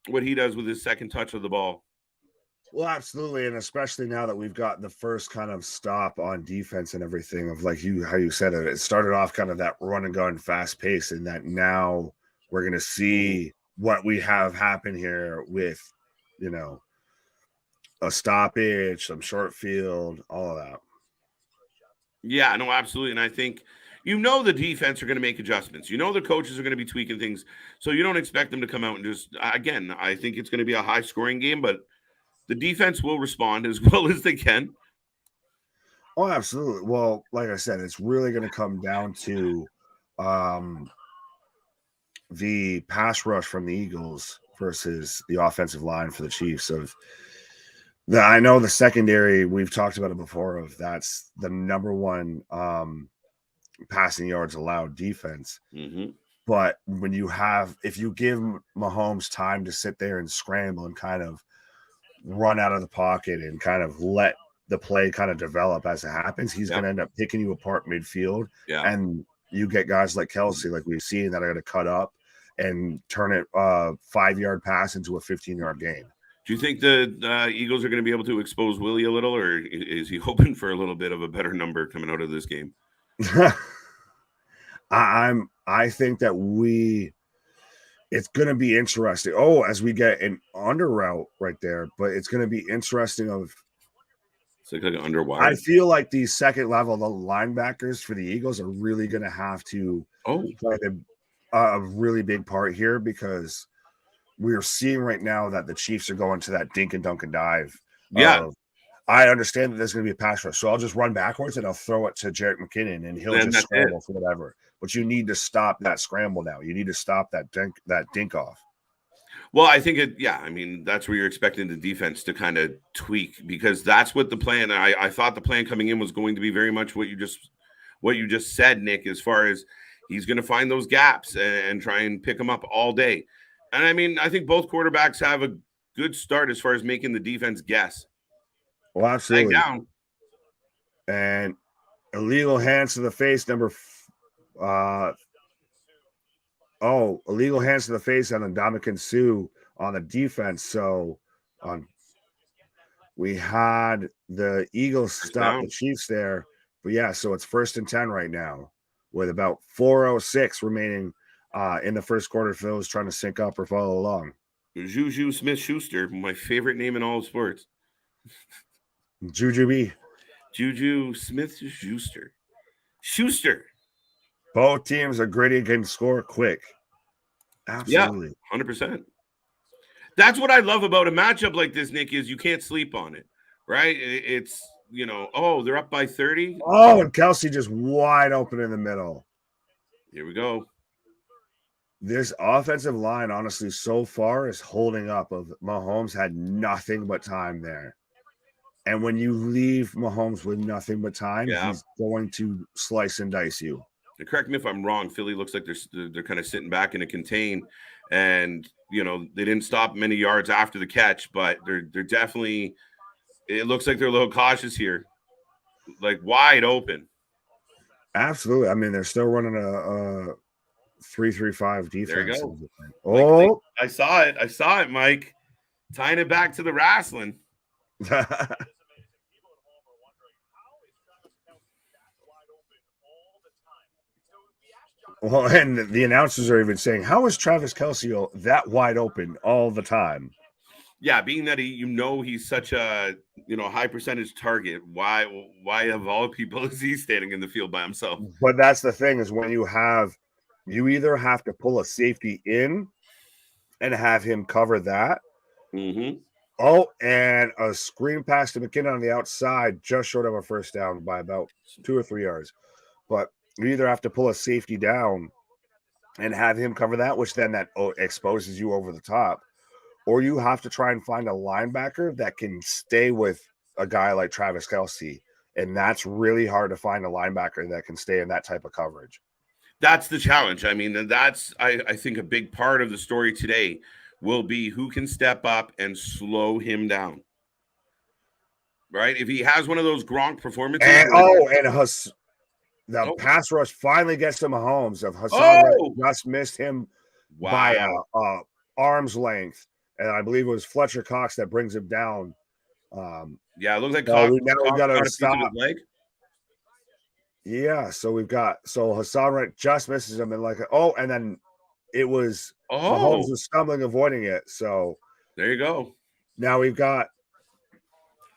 what he does with his second touch of the ball. Well, absolutely, and especially now that we've got the first kind of stop on defense and everything of like how you said it. It started off kind of that run and gun fast pace, and that now we're going to see what we have happen here with, you know, a stoppage, some short field, all of that. Yeah, no, absolutely. And I think, the defense are going to make adjustments. The coaches are going to be tweaking things. So you don't expect them to come out and just, again, I think it's going to be a high scoring game, but the defense will respond as well as they can. Oh, absolutely. Well, like I said, it's really going to come down to the pass rush from the Eagles versus the offensive line for the Chiefs. I know the secondary, we've talked about it before, that's the number one passing yards allowed defense. Mm-hmm. But if you give Mahomes time to sit there and scramble and kind of run out of the pocket and kind of let the play kind of develop as it happens, he's going to end up picking you apart midfield. Yeah. And you get guys like Kelsey, like we've seen, that are going to cut up and turn it 5-yard pass into a 15-yard gain. Do you think the Eagles are going to be able to expose Willie a little, or is he hoping for a little bit of a better number coming out of this game? I think that it's going to be interesting. Oh, as we get an under route right there, but it's going to be interesting it's like an underwire. I feel like the second level, the linebackers for the Eagles are really going to have to play a really big part here, because we're seeing right now that the Chiefs are going to that dink and dunk and dive. Yeah. I understand that there's going to be a pass rush, so I'll just run backwards and I'll throw it to Jerick McKinnon, and he'll just scramble for whatever. But you need to stop that scramble now. You need to stop that dink off. Well, I think that's where you're expecting the defense to kind of tweak, because that's what the plan. I thought the plan coming in was going to be very much what you just said, Nick, as far as he's going to find those gaps and try and pick them up all day. And I think both quarterbacks have a good start as far as making the defense guess. Well, absolutely. And illegal hands to the face, illegal hands to the face on Ndamukong Suh on the defense. So we had the Eagles stop the Chiefs there. But yeah, so it's 1st and 10 right now with about 4:06 remaining in the first quarter for those trying to sync up or follow along. Juju Smith-Schuster, my favorite name in all of sports. Juju Smith-Schuster. Schuster. Both teams are gritty, can score quick. Absolutely. Yeah, 100%. That's what I love about a matchup like this, Nick, is you can't sleep on it, right? It's you know, oh, they're up by 30. Oh, and Kelce just wide open in the middle. Here we go. This offensive line, honestly, so far is holding up. Of Mahomes had nothing but time there. And when you leave Mahomes with nothing but time, he's going to slice and dice you. And correct me if I'm wrong. Philly looks like they're kind of sitting back in a contain, and you know they didn't stop many yards after the catch, but they're definitely. It looks like they're a little cautious here, like wide open. Absolutely. I mean, they're still running a 3-3-5 defense. There you go. Oh, Mike, I saw it. I saw it, Mike. Tying it back to the Wrasslin. Well, and the announcers are even saying, "How is Travis Kelce that wide open all the time?" Yeah, being that he's such a high percentage target. Why of all people is he standing in the field by himself? But that's the thing is when you either have to pull a safety in and have him cover that. Mm-hmm. Oh, and a screen pass to McKinnon on the outside, just short of a first down by about 2 or 3 yards. But you either have to pull a safety down and have him cover that, which then that exposes you over the top, or you have to try and find a linebacker that can stay with a guy like Travis Kelce. And that's really hard to find a linebacker that can stay in that type of coverage. That's the challenge. I mean, that's, I think, a big part of the story today will be who can step up and slow him down. Right? If he has one of those Gronk performances. And pass rush finally gets to Mahomes. Of Hassan just missed him by a arm's length. And I believe it was Fletcher Cox that brings him down. It looks like Cox got to stop. His leg. Yeah, so Hassan Wright just misses him, and and then it was Mahomes was stumbling, avoiding it. So there you go. Now we've got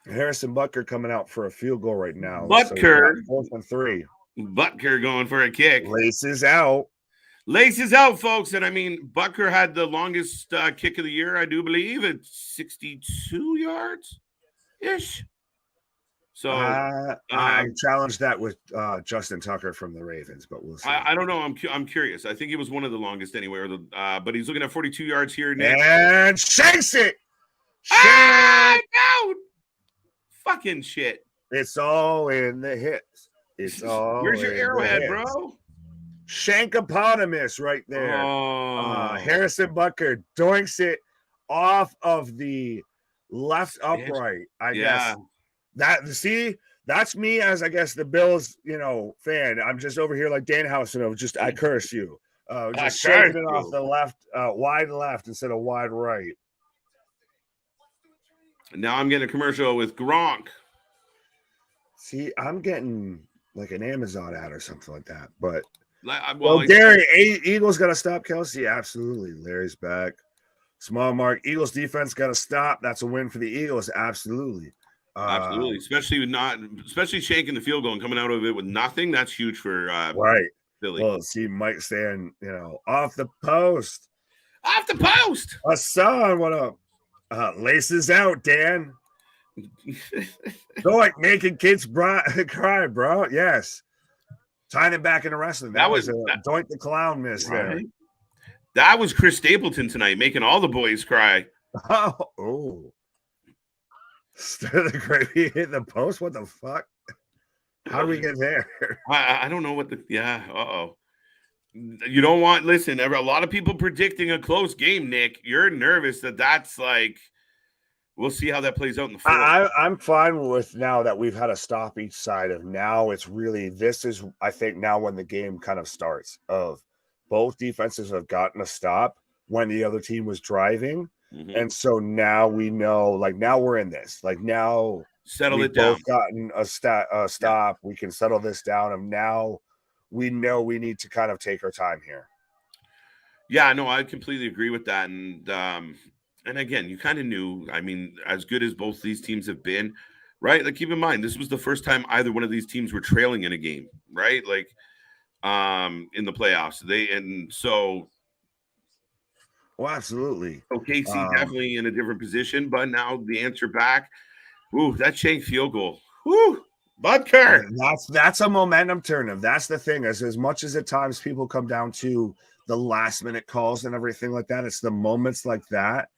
Harrison Butker coming out for a field goal right now. Butker, so 4th and 3. Butker going for a kick. Laces out, folks. And I mean, Butker had the longest kick of the year, I do believe, at 62 yards ish. So I challenged that with Justin Tucker from the Ravens, but we'll see. I don't know. I'm curious. I think it was one of the longest anywhere. But he's looking at 42 yards here, Nick. And shanks it. No! Fucking shit. It's all in the hips. It's all. Where's your arrowhead, bro? Shankopotamus right there. Harrison Butker doinks it off of the left upright. I guess. That's me as I guess the Bills, fan. I'm just over here like Danhausen I curse you. Just shaking it off the left, wide left instead of wide right. Now I'm getting a commercial with Gronk. See, I'm getting like an Amazon ad or something like that. But Gary, Eagles got to stop Kelce. Absolutely. Larry's back. Small mark. Eagles defense got to stop. That's a win for the Eagles. Absolutely. Absolutely, especially shaking the field goal and coming out of it with nothing. That's huge for right. Philly. Well, see Mike stand, off the post. Off the post. Hassan, what up? Laces out, Dan. Go like making kids cry, bro. Yes. Tying it back into wrestling. That was a Doink the Clown miss there. That was Chris Stapleton tonight, making all the boys cry. Oh. Stir the gravy hit the post. What the fuck? How do we get there? I don't know what you don't want. Listen, a lot of people predicting a close game. Nick, you're nervous that's like. We'll see how that plays out in the fourth. I'm fine with now that we've had a stop each side of now. It's really this is I think now when the game kind of starts of both defenses have gotten a stop when the other team was driving. Mm-hmm. And so now we know, now we're in this. Now settle it down. Both gotten a stop. Yeah. We can settle this down. And now we know we need to kind of take our time here. Yeah, no, I completely agree with that. And again, you kind of knew. I mean, as good as both these teams have been, right? Keep in mind, this was the first time either one of these teams were trailing in a game, right? In the playoffs. Well, absolutely. So KC definitely in a different position, but now the answer back. Ooh, that Shank field goal. Whew. Butker. That's a momentum turner. That's the thing. As much as at times people come down to the last minute calls and everything like that, it's the moments like that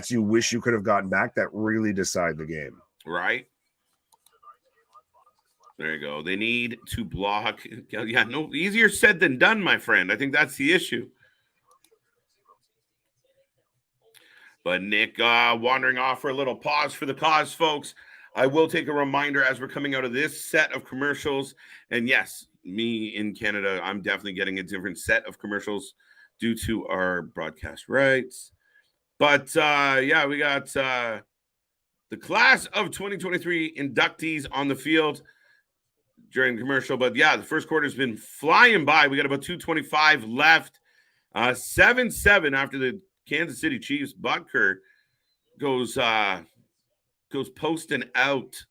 you wish you could have gotten back that really decide the game. Right. There you go. They need to block. Yeah, no, easier said than done, my friend. I think that's the issue. But Nick wandering off for a little pause for the cause, folks. I will take a reminder as we're coming out of this set of commercials. And yes, me in Canada, I'm definitely getting a different set of commercials due to our broadcast rights. But yeah, we got the class of 2023 inductees on the field during the commercial. But yeah, the first quarter's been flying by. We got about 2:25 left. 7-7 after the Kansas City Chiefs. Butker goes posting out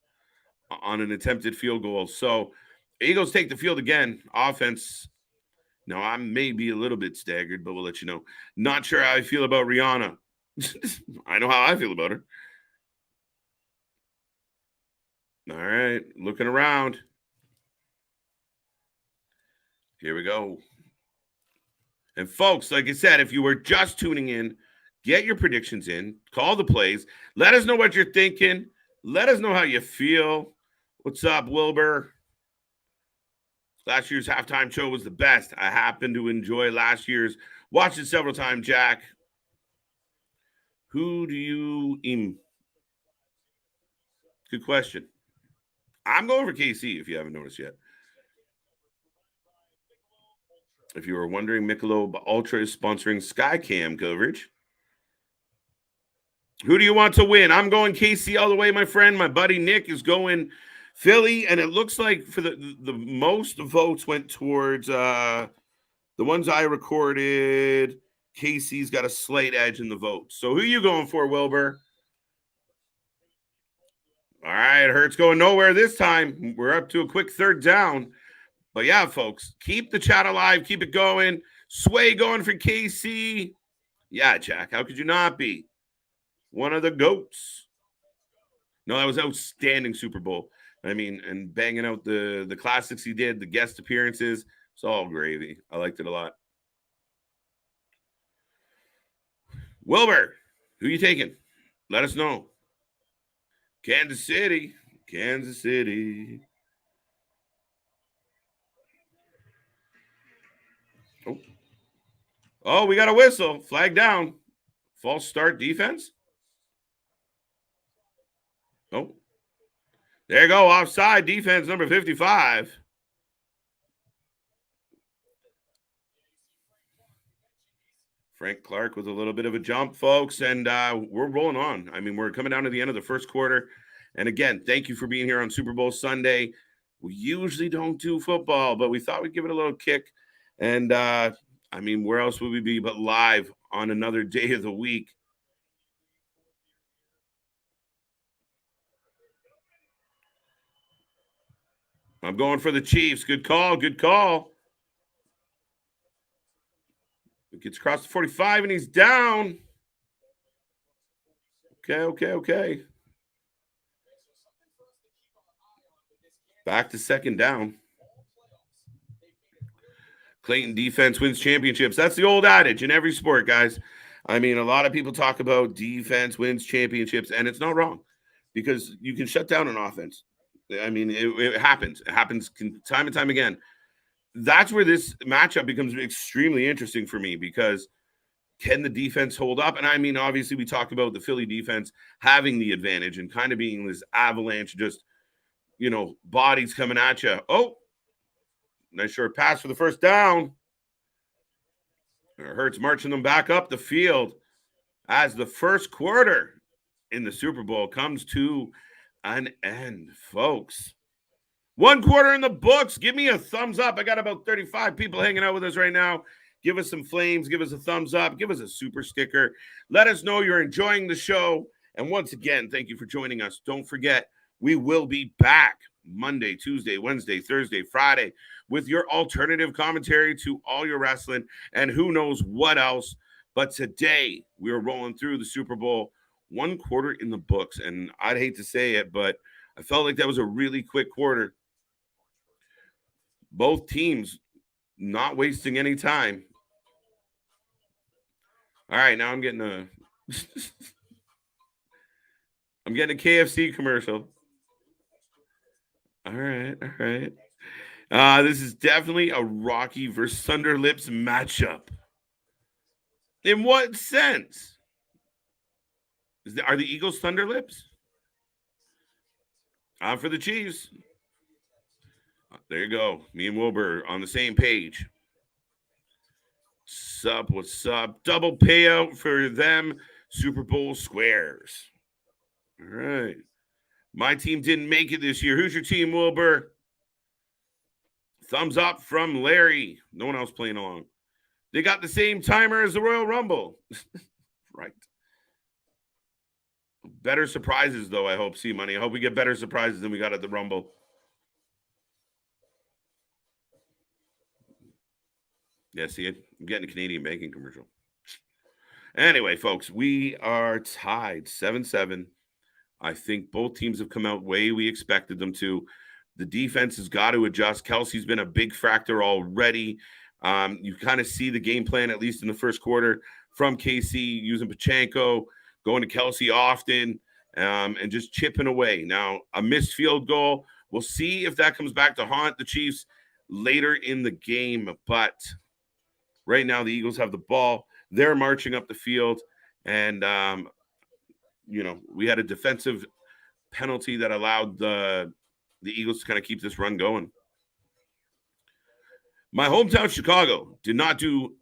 on an attempted field goal. So Eagles take the field again. Offense. Now, I may be a little bit staggered, but we'll let you know. Not sure how I feel about Rihanna. I know how I feel about her. All right, looking around. Here we go. And folks, like I said, if you were just tuning in, get your predictions in, call the plays. Let us know what you're thinking. Let us know how you feel. What's up, Wilbur? Last year's halftime show was the best. I happened to enjoy last year's. Watched it several times, Jack. Who do you aim? Good question. I'm going for KC if you haven't noticed yet. If you were wondering, Michelob Ultra is sponsoring Skycam coverage. Who do you want to win? I'm going KC all the way, my friend. My buddy Nick is going Philly, and it looks like for the most votes went towards the ones I recorded. KC's got a slight edge in the vote. So who are you going for, Wilbur? All right, Hurts going nowhere this time. We're up to a quick third down. But yeah, folks, keep the chat alive. Keep it going. Sway going for KC. Yeah, Jack, how could you not be? One of the GOATs. No, that was outstanding Super Bowl. I mean, and banging out the classics he did, the guest appearances. It's all gravy. I liked it a lot. Wilbur, who you taking? Let us know. Kansas City. Kansas City. Oh, we got a whistle. Flag down. False start defense. Oh. There you go. Offside defense number 55. Frank Clark with a little bit of a jump, folks, and we're rolling on. I mean, we're coming down to the end of the first quarter. And again, thank you for being here on Super Bowl Sunday. We usually don't do football, but we thought we'd give it a little kick. And, I mean, where else would we be but live on another day of the week? I'm going for the Chiefs. Good call. Good call. It gets across the 45, and he's down. Okay. Back to second down. Clayton defense wins championships. That's the old adage in every sport, guys. I mean, a lot of people talk about defense wins championships, and it's not wrong because you can shut down an offense. I mean, it happens. It happens time and time again. That's where this matchup becomes extremely interesting for me because can the defense hold up? And I mean, obviously, we talked about the Philly defense having the advantage and kind of being this avalanche, just, bodies coming at you. Oh, nice short pass for the first down. Hurts marching them back up the field as the first quarter in the Super Bowl comes to an end, folks. One quarter in the books. Give me a thumbs up. I got about 35 people hanging out with us right now. Give us some flames. Give us a thumbs up. Give us a super sticker. Let us know you're enjoying the show. And once again, thank you for joining us. Don't forget, we will be back Monday, Tuesday, Wednesday, Thursday, Friday with your alternative commentary to all your wrestling and who knows what else. But today, we're rolling through the Super Bowl. One quarter in the books. And I'd hate to say it, but I felt like that was a really quick quarter. Both teams not wasting any time. All right, now I'm getting a I'm getting a KFC commercial. All right. This is definitely a Rocky versus Thunder Lips matchup. In what sense? Are the Eagles Thunder Lips? For the Chiefs. There you go. Me and Wilbur on the same page. What's up? Double payout for them. Super Bowl squares. All right. My team didn't make it this year. Who's your team, Wilbur? Thumbs up from Larry. No one else playing along. They got the same timer as the Royal Rumble. Right. Better surprises, though, I hope. C-Money. I hope we get better surprises than we got at the Rumble. Yeah, see it? I'm getting a Canadian banking commercial. Anyway, folks, we are tied 7-7. I think both teams have come out way we expected them to. The defense has got to adjust. Kelsey's been a big factor already. You kind of see the game plan, at least in the first quarter, from KC using Pachenko, going to Kelsey often, and just chipping away. Now, a missed field goal. We'll see if that comes back to haunt the Chiefs later in the game. But right now, the Eagles have the ball. They're marching up the field. And, we had a defensive penalty that allowed the Eagles to kind of keep this run going. My hometown, Chicago, did not do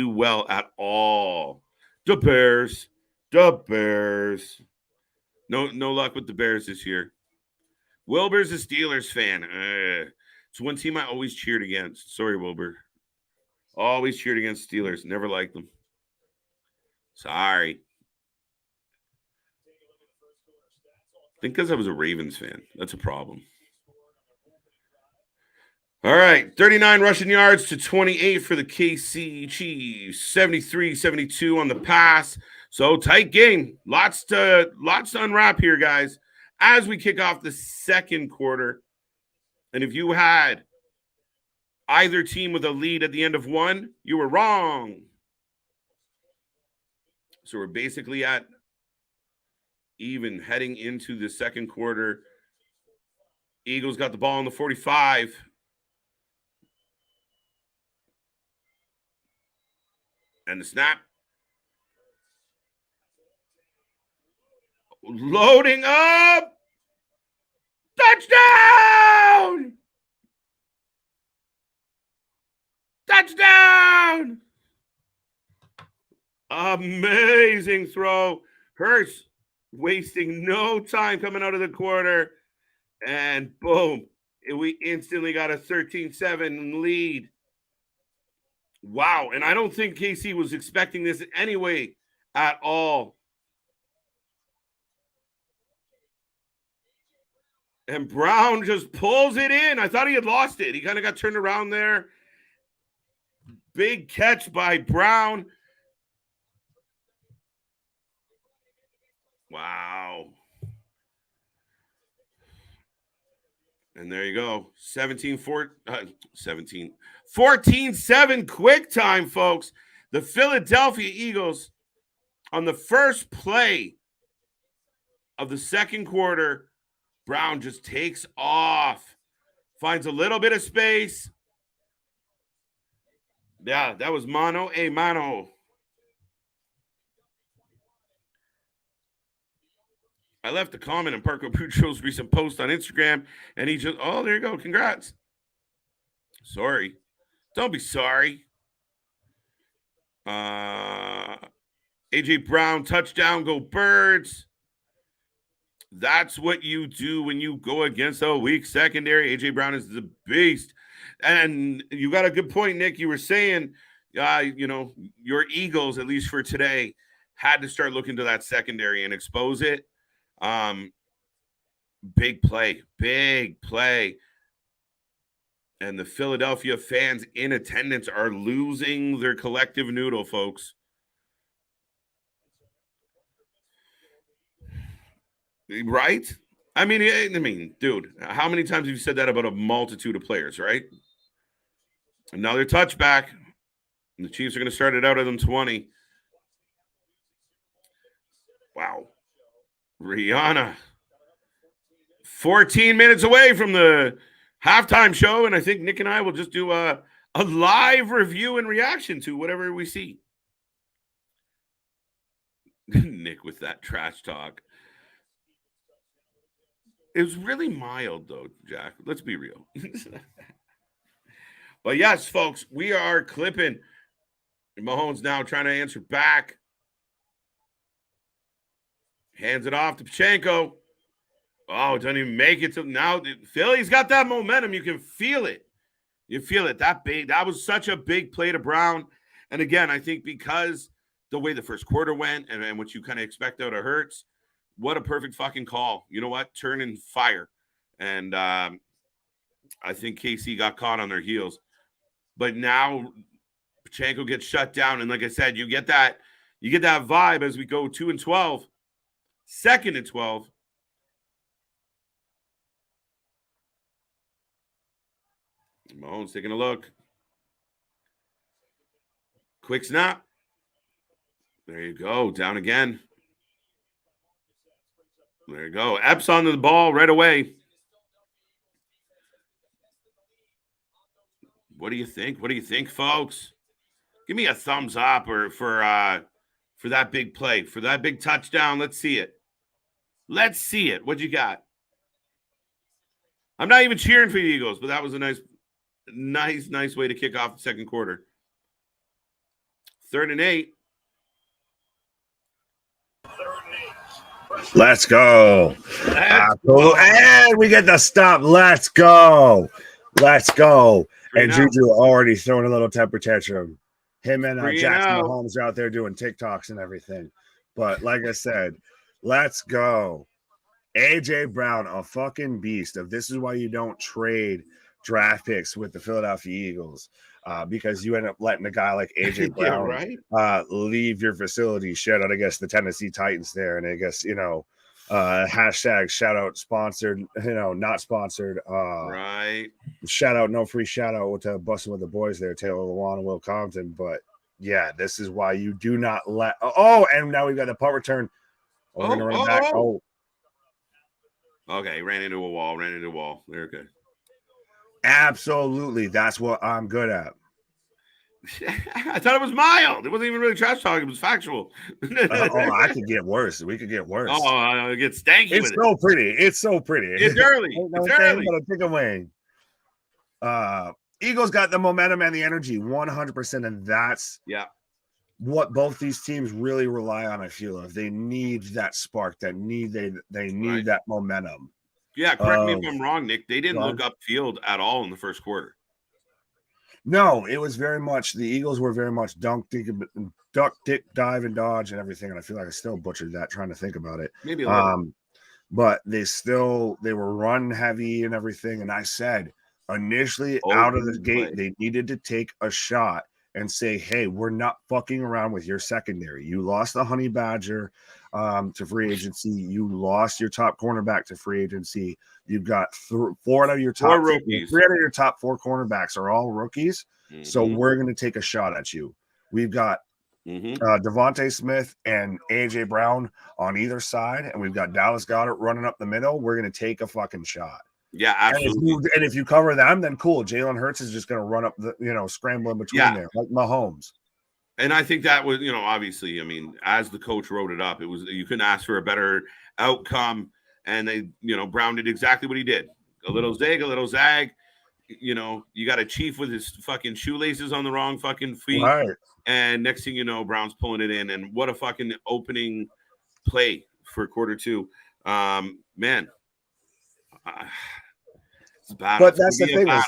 well at all. The Bears. No luck with the Bears this year. Wilbur's a Steelers fan. It's one team I always cheered against. Sorry, Wilbur. Always cheered against Steelers. Never liked them. Sorry. I think because I was a Ravens fan. That's a problem. All right, 39 rushing yards to 28 for the KC Chiefs. 73-72 on the pass. So tight game. Lots to unwrap here, guys, as we kick off the second quarter. And if you had either team with a lead at the end of one, you were wrong. So we're basically at even heading into the second quarter. Eagles got the ball on the 45. And the snap. Loading up. Touchdown! Touchdown! Amazing throw. Hurst wasting no time coming out of the quarter. And boom, we instantly got a 13-7 lead. Wow, and I don't think KC was expecting this anyway at all. And Brown just pulls it in. I thought he had lost it. He kind of got turned around there. Big catch by Brown. Wow. And there you go. 14-7 quick time, folks. The Philadelphia Eagles on the first play of the second quarter. Brown just takes off. Finds a little bit of space. Yeah, that was mano a mano. I left a comment on Parco Putro's recent post on Instagram, and he just, oh, there you go. Congrats. Sorry. Don't be sorry. AJ Brown, touchdown, go Birds. That's what you do when you go against a weak secondary. AJ Brown is the beast. And you got a good point, Nick. You were saying, your Eagles, at least for today, had to start looking to that secondary and expose it. Big play. And the Philadelphia fans in attendance are losing their collective noodle, folks. Right? I mean, dude, how many times have you said that about a multitude of players, right? Another touchback. And the Chiefs are going to start it out at them 20. Wow. Rihanna. 14 minutes away from the halftime show, and I think Nick and I will just do a live review and reaction to whatever we see. Nick with that trash talk. It was really mild, though, Jack. Let's be real. But yes, folks, we are clipping. Mahomes now trying to answer back. Hands it off to Pacheco. Oh, it doesn't even make it to now. Philly's got that momentum. You can feel it. You feel it. That was such a big play to Brown. And again, I think because the way the first quarter went and what you kind of expect out of Hurts, what a perfect fucking call. You know what? Turn and fire. And I think KC got caught on their heels. But now Pacheco gets shut down. And like I said, you get that vibe as we go 2-12, 2nd and 12. Mahomes taking a look. Quick snap. There you go. Down again. There you go. Epps on the ball right away. What do you think? What do you think, folks? Give me a thumbs up or for that big play, for that big touchdown. Let's see it. Let's see it. What you got? I'm not even cheering for the Eagles, but that was a nice way to kick off the second quarter. 3rd and 8. Let's go. And we get the stop. Let's go. Let's go. And Juju already throwing a little temper tantrum. Him and Jackson Mahomes are out there doing TikToks and everything. But like I said, let's go. AJ Brown, a fucking beast. This is why you don't trade draft picks with the Philadelphia Eagles, because you end up letting a guy like AJ Brown leave your facility. Shout out, I guess, the Tennessee Titans there, and I guess hashtag shout out sponsored, not sponsored. Right. Shout out, no free shout out to Busting with the Boys there, Taylor Lewan and Will Compton. But yeah, this is why you do not let. Oh, and now we've got the punt return. We're gonna run it back. Okay, ran into a wall. They're okay. Absolutely. That's what I'm good at. I thought it was mild. It wasn't even really trash talk. It was factual. I could get worse. We could get worse. Oh, it gets stanky. It's so pretty. It's so pretty. It's early. It's early. Take away. Eagles got the momentum and the energy 100%. And that's what both these teams really rely on. I feel if they need that spark, they need that momentum. Yeah, correct me if I'm wrong, Nick. They didn't look upfield at all in the first quarter. No, it was very much the Eagles were very much duck, dick, dive, and dodge and everything. And I feel like I still butchered that trying to think about it. Maybe a little. But they were run heavy and everything. And I said initially out of the gate, they needed to take a shot and say, hey, we're not fucking around with your secondary. You lost the Honey Badger to free agency. You lost your top cornerback to free agency. You've got 4 out of your top 3 out of your top 4 cornerbacks are all rookies. Mm-hmm. So we're going to take a shot at you. We've got Devontae Smith and AJ Brown on either side, and we've got Dallas Goedert running up the middle. We're going to take a fucking shot. Yeah, absolutely. And if you cover them, then cool. Jalen Hurts is just going to run up the, scrambling between there like Mahomes. And I think that was, obviously, as the coach wrote it up, it was, you couldn't ask for a better outcome. And they, Brown did exactly what he did. A little zig, a little zag. You got a Chief with his fucking shoelaces on the wrong fucking feet. Right. And next thing you know, Brown's pulling it in. And what a fucking opening play for quarter 2. Man. But that's the thing is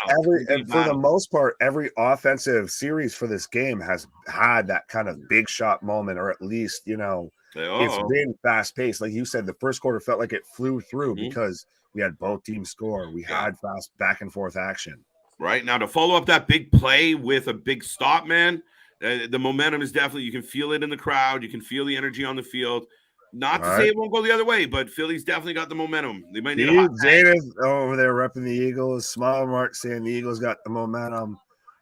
for the most part, every offensive series for this game has had that kind of big shot moment, or at least, it's been fast paced. Like you said, the first quarter felt like it flew through because we had both teams score. We had fast back and forth action. Right now to follow up that big play with a big stop, man, the momentum is definitely, you can feel it in the crowd. You can feel the energy on the field. Not to say it won't go the other way, but Philly's definitely got the momentum. They might need a hot Zenith over there repping the Eagles. Smile Mark saying the Eagles got the momentum.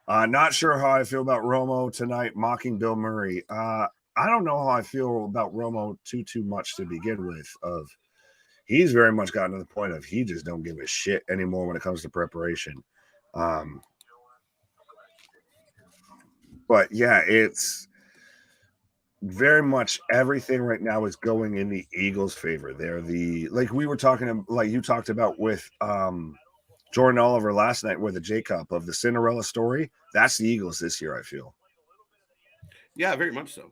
Not sure how I feel about Romo tonight mocking Bill Murray. I don't know how I feel about Romo too much to begin with. He's very much gotten to the point of he just don't give a shit anymore when it comes to preparation. But yeah, it's very much everything right now is going in the Eagles' favor. They're like we were talking, like you talked about with Jordan Oliver last night with the J-Cup of the Cinderella story. That's the Eagles this year, I feel. Yeah, very much so.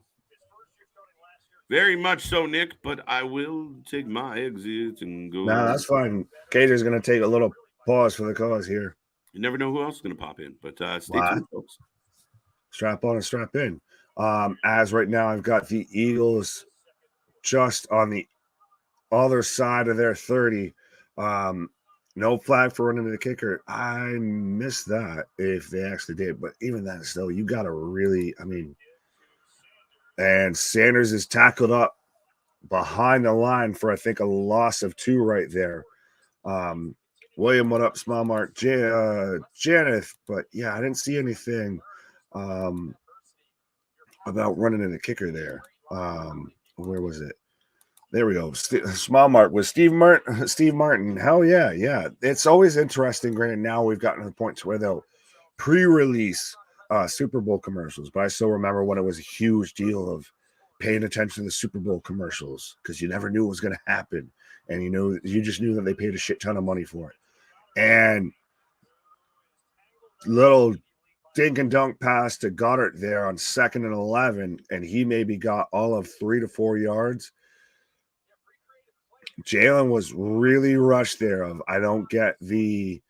Very much so, Nick, but I will take my exit and go. No, that's fine. Cater's going to take a little pause for the cause here. You never know who else is going to pop in, but stay tuned, folks. Strap on and strap in. As right now, I've got the Eagles just on the other side of their 30. No flag for running the kicker. I missed that if they actually did, but even that still, you got to really, and Sanders is tackled up behind the line for, I think, a loss of 2 right there. William, what up, small mark? Janeth, but yeah, I didn't see anything about running in the kicker there. Where was it? There we go. Small mark was Steve Martin. Hell yeah, yeah. It's always interesting. Granted, now we've gotten to the point where they'll pre-release Super Bowl commercials, but I still remember when it was a huge deal of paying attention to the Super Bowl commercials because you never knew what was going to happen, and you just knew that they paid a shit ton of money for it. And little dink and dunk pass to Goddard there on 2nd and 11, and he maybe got all of 3 to 4 yards. Jalen was really rushed there of I don't get the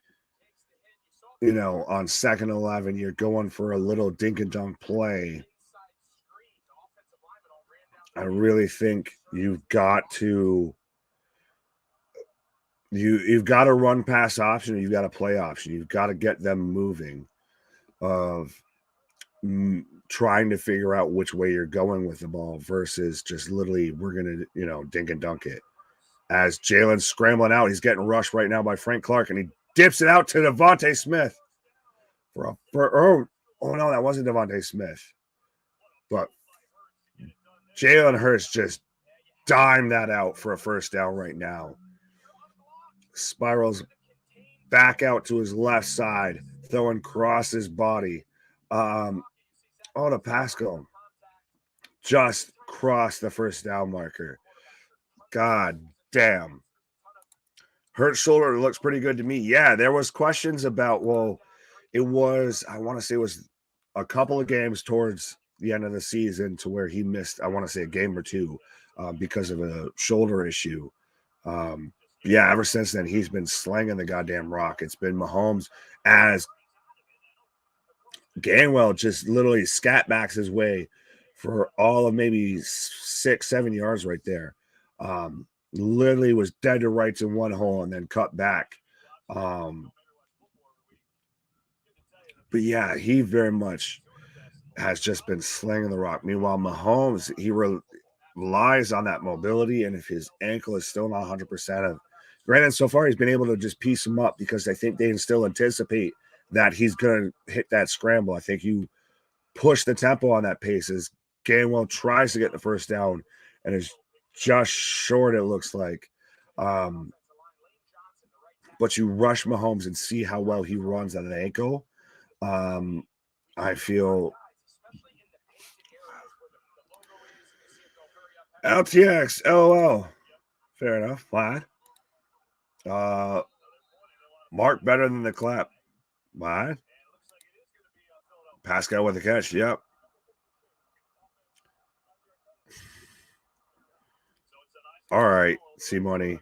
on 2nd 11 you're going for a little dink and dunk play. I really think you've got to run pass option, you've got a play option. You've got to get them moving of trying to figure out which way you're going with the ball versus just literally we're going to dink and dunk it. As Jalen's scrambling out, he's getting rushed right now by Frank Clark, and he dips it out to Devontae Smith. Oh no, that wasn't Devontae Smith. But Jalen Hurts just dimed that out for a first down right now. Spirals back out to his left side, throwing across his body. The Pascal just crossed the first down marker. God damn. Hurts shoulder looks pretty good to me. Yeah, there was questions about, I want to say it was a couple of games towards the end of the season to where he missed, I want to say a game or 2 because of a shoulder issue. Ever since then, he's been slinging the goddamn rock. It's been Mahomes as Gainwell just literally scat backs his way for all of maybe 6-7 yards right there. Literally was dead to rights in one hole and then cut back. But yeah, he very much has just been slinging the rock. Meanwhile, Mahomes, he relies on that mobility, and if his ankle is still not 100%, granted, so far he's been able to just piece him up because I think they still anticipate that he's going to hit that scramble. I think you push the tempo on that pace as Gainwell tries to get the first down and is just short, it looks like. But you rush Mahomes and see how well he runs at an ankle. I feel LTX, LOL. Fair enough. Flat. Mark better than the clap. What? Pascal with the catch. Yep. All right, C-Money.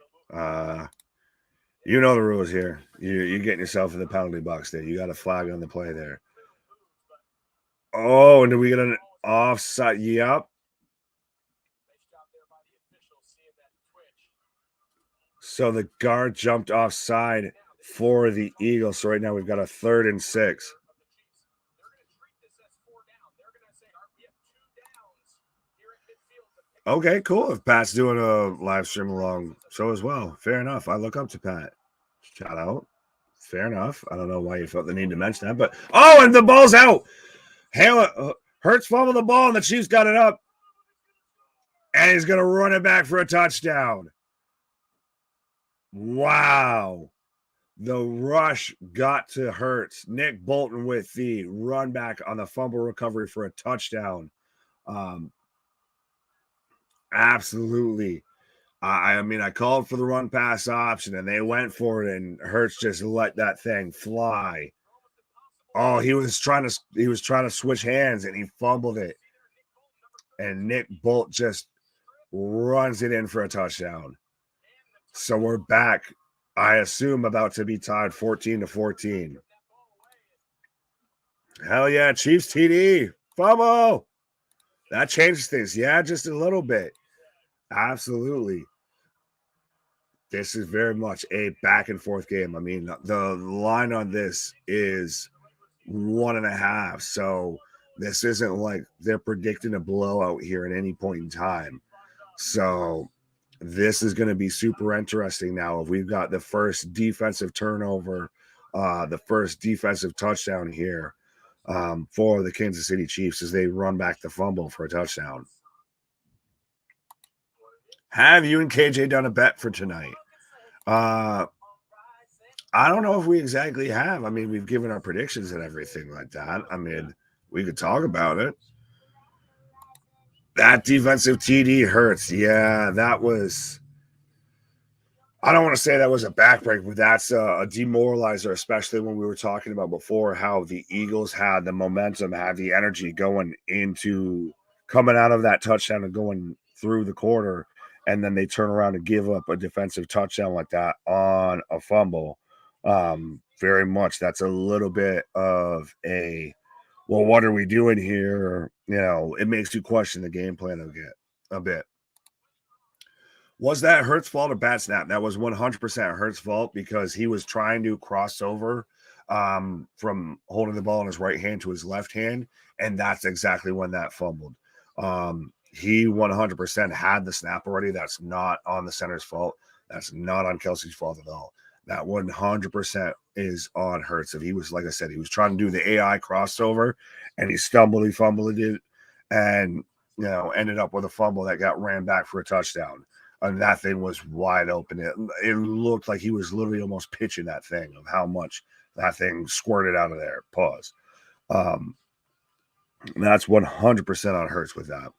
You know the rules here. You're getting yourself in the penalty box there. You got a flag on the play there. Oh, and did we get an offside? Yep. So the guard jumped offside for the Eagles. So right now we've got a 3rd and 6. Okay, cool. If Pat's doing a live stream along show as well, fair enough. I look up to Pat. Shout out. Fair enough. I don't know why you felt the need to mention that, but and the ball's out. Hurts fumbled the ball, and the Chiefs got it up, and he's gonna run it back for a touchdown. Wow. The rush got to Hurts. Nick Bolton with the run back on the fumble recovery for a touchdown. Absolutely. I mean, I called for the run pass option and they went for it, and Hurts just let that thing fly. Oh, he was trying to switch hands and he fumbled it. And Nick Bolt just runs it in for a touchdown. So we're back, I assume, about to be tied 14-14. Hell yeah, Chiefs TD. Fumble. That changes things. Yeah, just a little bit. Absolutely. This is very much a back and forth game. I mean, the line on this is 1.5. So this isn't like they're predicting a blowout here at any point in time. So this is going to be super interesting now. If we've got the first defensive turnover, the first defensive touchdown here for the Kansas City Chiefs as they run back the fumble for a touchdown. Have you and KJ done a bet for tonight? I don't know if we exactly have. I mean, we've given our predictions and everything like that. I mean, we could talk about it. That defensive TD hurts. Yeah, that was. I don't want to say that was a backbreak, but that's a demoralizer, especially when we were talking about before how the Eagles had the momentum, had the energy coming out of that touchdown and going through the quarter. And then they turn around and give up a defensive touchdown like that on a fumble. Very much that's a little bit of a, well, what are we doing here? It makes you question the game plan a bit. Was that Hurts' fault or bad snap? That was 100% Hurts' fault because he was trying to cross over from holding the ball in his right hand to his left hand, and that's exactly when that fumbled. He 100% had the snap already. That's not on the center's fault. That's not on Kelsey's fault at all. That 100% is on Hurts. If he was, like I said, he was trying to do the AI crossover, and he fumbled it, and ended up with a fumble that got ran back for a touchdown. And that thing was wide open. It looked like he was literally almost pitching that thing of how much that thing squirted out of there. Pause. That's 100% on Hurts with that.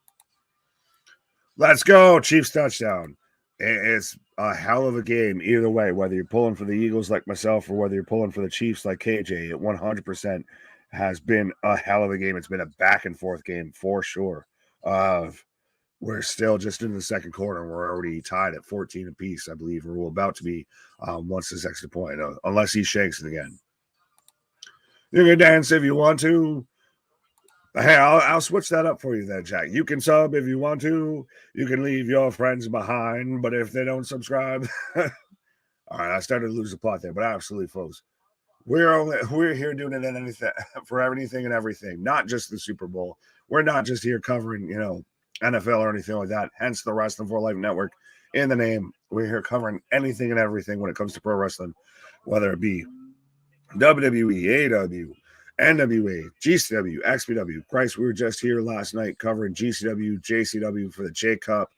Let's go. Chiefs touchdown. It's a hell of a game either way, whether you're pulling for the Eagles like myself or whether you're pulling for the Chiefs like KJ. It 100% has been a hell of a game. It's been a back and forth game for sure. We're still just in the second quarter, and we're already tied at 14 apiece, I believe, or we're about to be once this extra point, unless he shakes it again. You can dance if you want to. Hey, I'll switch that up for you there, Jack. You can sub if you want to. You can leave your friends behind, but if they don't subscribe, all right. I started to lose the plot there, but absolutely, folks, we're here doing it in anything for anything and everything, not just the Super Bowl. We're not just here covering, NFL or anything like that. Hence the Wrasslin for Life Network in the name. We're here covering anything and everything when it comes to pro wrestling, whether it be WWE, AEW, NWA, GCW, XPW. Christ, we were just here last night covering GCW, JCW for the J Cup.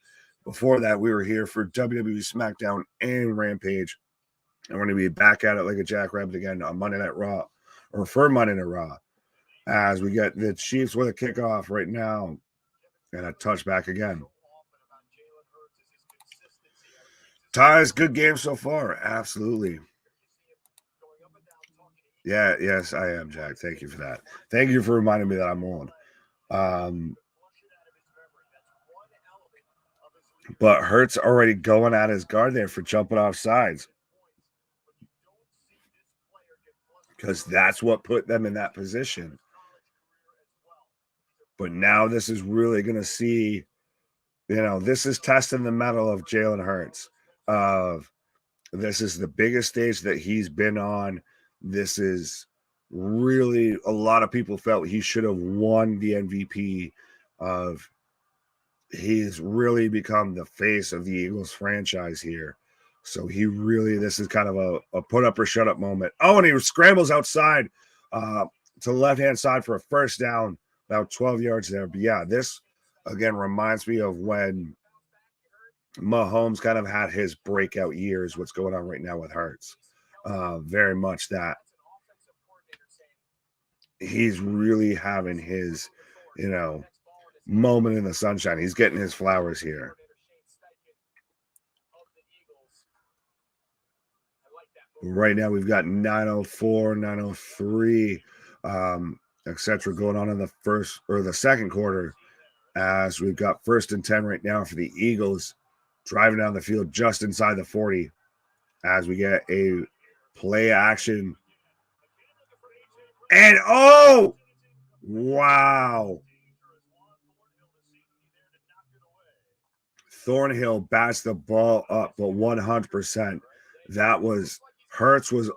Before that, we were here for WWE SmackDown and Rampage. And we're going to be back at it like a jackrabbit again on Monday Night Raw, or for Monday Night Raw, as we get the Chiefs with a kickoff right now and a touchback again. Ties, good game so far. Absolutely. Yeah, yes, I am, Jack. Thank you for that. Thank you for reminding me that I'm on. But Hurts already going at his guard there for jumping off sides, because that's what put them in that position. But now this is really going to see, this is testing the mettle of Jalen Hurts. This is the biggest stage that he's been on. This is really, a lot of people felt he should have won the MVP of he's really become the face of the Eagles franchise here. So this is kind of a put up or shut up moment. Oh, and he scrambles outside to the left-hand side for a first down, about 12 yards there. But yeah, this again reminds me of when Mahomes kind of had his breakout years, what's going on right now with Hurts. Very much that he's really having his, moment in the sunshine. He's getting his flowers here. Right now, we've got 9:04, 9:03, etc. going on in the first or the second quarter, as we've got 1st and 10 right now for the Eagles, driving down the field just inside the 40, as we get a play action. And oh, wow. Thornhill bats the ball up, but 100%. That was Hurts was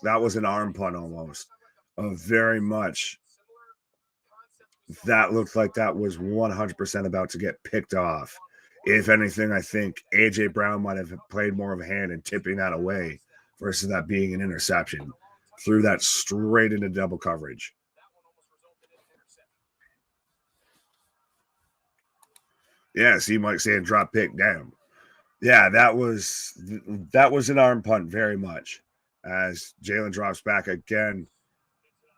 that was an arm punt almost. Very much. That looked like that was 100% about to get picked off. If anything, I think A.J. Brown might have played more of a hand in tipping that away versus that being an interception. Threw that straight into double coverage. Yeah, see Mike saying drop pick, damn. Yeah, that was an arm punt very much. As Jalen drops back again,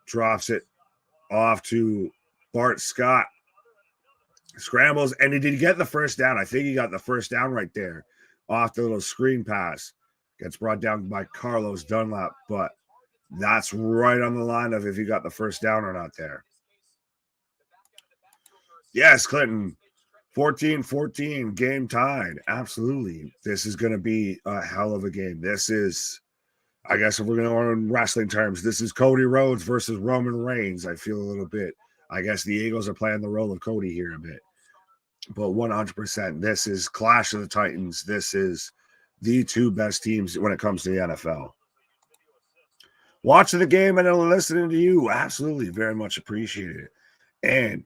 drops it off to Bart Scott. Scrambles, and did he get the first down? I think he got the first down right there off the little screen pass. Gets brought down by Carlos Dunlap, but that's right on the line of if he got the first down or not there. Yes, Clinton. 14-14, game tied. Absolutely. This is going to be a hell of a game. This is, I guess if we're going to go in wrestling terms, this is Cody Rhodes versus Roman Reigns. I feel a little bit. I guess the Eagles are playing the role of Cody here a bit. But 100%, this is Clash of the Titans. This is the two best teams when it comes to the NFL. Watching the game and listening to you, absolutely, very much appreciated. And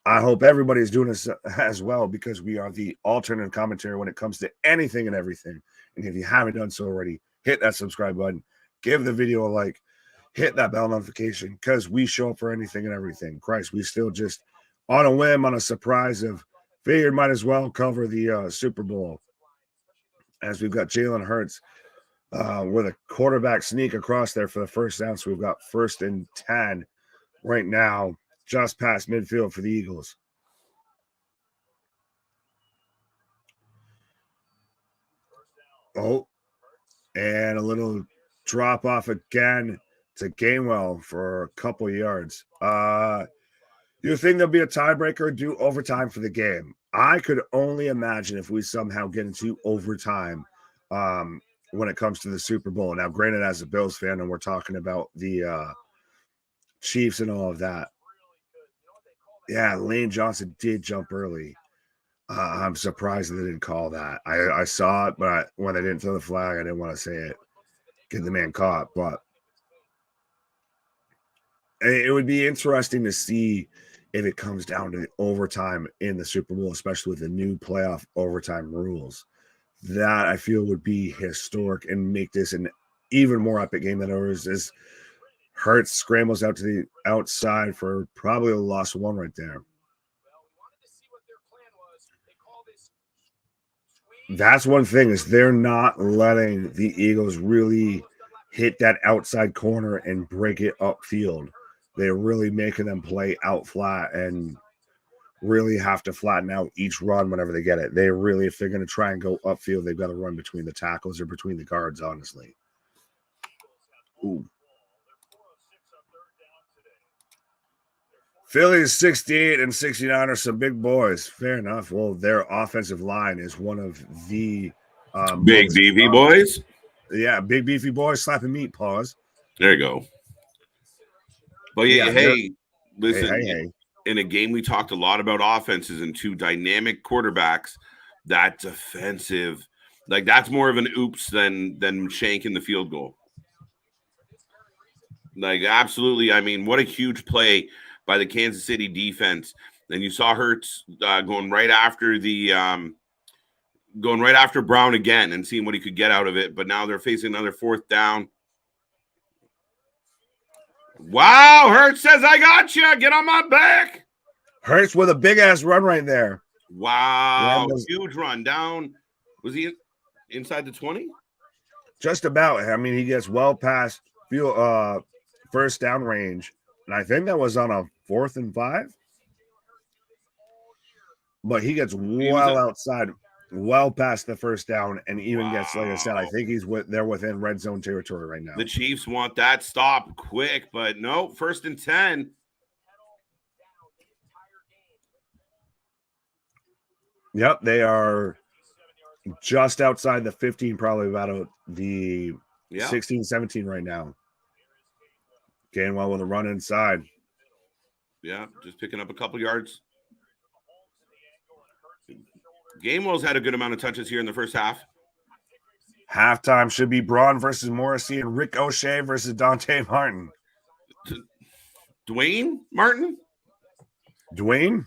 I hope everybody's doing this as well, because we are the alternative commentary when it comes to anything and everything. And if you haven't done so already, hit that subscribe button, give the video a like, hit that bell notification, because we show up for anything and everything. Christ, we still just on a whim, on a surprise of figured might as well cover the Super Bowl, as we've got Jalen Hurts with a quarterback sneak across there for the first down. So we've got 1st and 10 right now, just past midfield for the Eagles. Oh, and a little drop off again to Gainwell for a couple yards. You think there'll be a tiebreaker, do overtime for the game? I could only imagine if we somehow get into overtime when it comes to the Super Bowl. Now, granted, as a Bills fan, and we're talking about the Chiefs and all of that. Yeah, Lane Johnson did jump early. I'm surprised that they didn't call that. I saw it, but when they didn't throw the flag, I didn't want to say it. Get the man caught. But it would be interesting to see if it comes down to overtime in the Super Bowl, especially with the new playoff overtime rules. That I feel would be historic and make this an even more epic game than ours. As Hurts scrambles out to the outside for probably a lost one right there. That's one thing, is they're not letting the Eagles really hit that outside corner and break it upfield. They're really making them play out flat and really have to flatten out each run whenever they get it. They really, if they're going to try and go upfield, they've got to run between the tackles or between the guards, honestly. Ooh. Phillies 68 and 69 are some big boys. Fair enough. Well, their offensive line is one of the big beefy boys. Yeah, big beefy boys slapping meat. Pause. There you go. But yeah, hey, listen. Hey. In a game, we talked a lot about offenses and two dynamic quarterbacks. That's offensive. Like, that's more of an oops than shanking the field goal. Like, absolutely. I mean, what a huge play by the Kansas City defense Then you saw Hurts going right after Brown again and seeing what he could get out of it. But now they're facing another 4th down. Wow, Hurts says, I got you. Get on my back. Hurts with a big-ass run right there. Wow, huge run down. Was he inside the 20? Just about. I mean, he gets well past first down range. And I think that was on a 4th and 5. But he gets outside, well past the first down, and even gets, like I said, I think they're within red zone territory right now. The Chiefs want that stop quick, but no, 1st and 10. Yep, they are just outside the 15, probably about the 16, 17 right now. Gainwell with a run inside. Yeah, just picking up a couple yards. Gainwell's had a good amount of touches here in the first half. Halftime should be Braun versus Morrissey and Rick O'Shea versus Dante Martin. Dwayne Martin? Dwayne?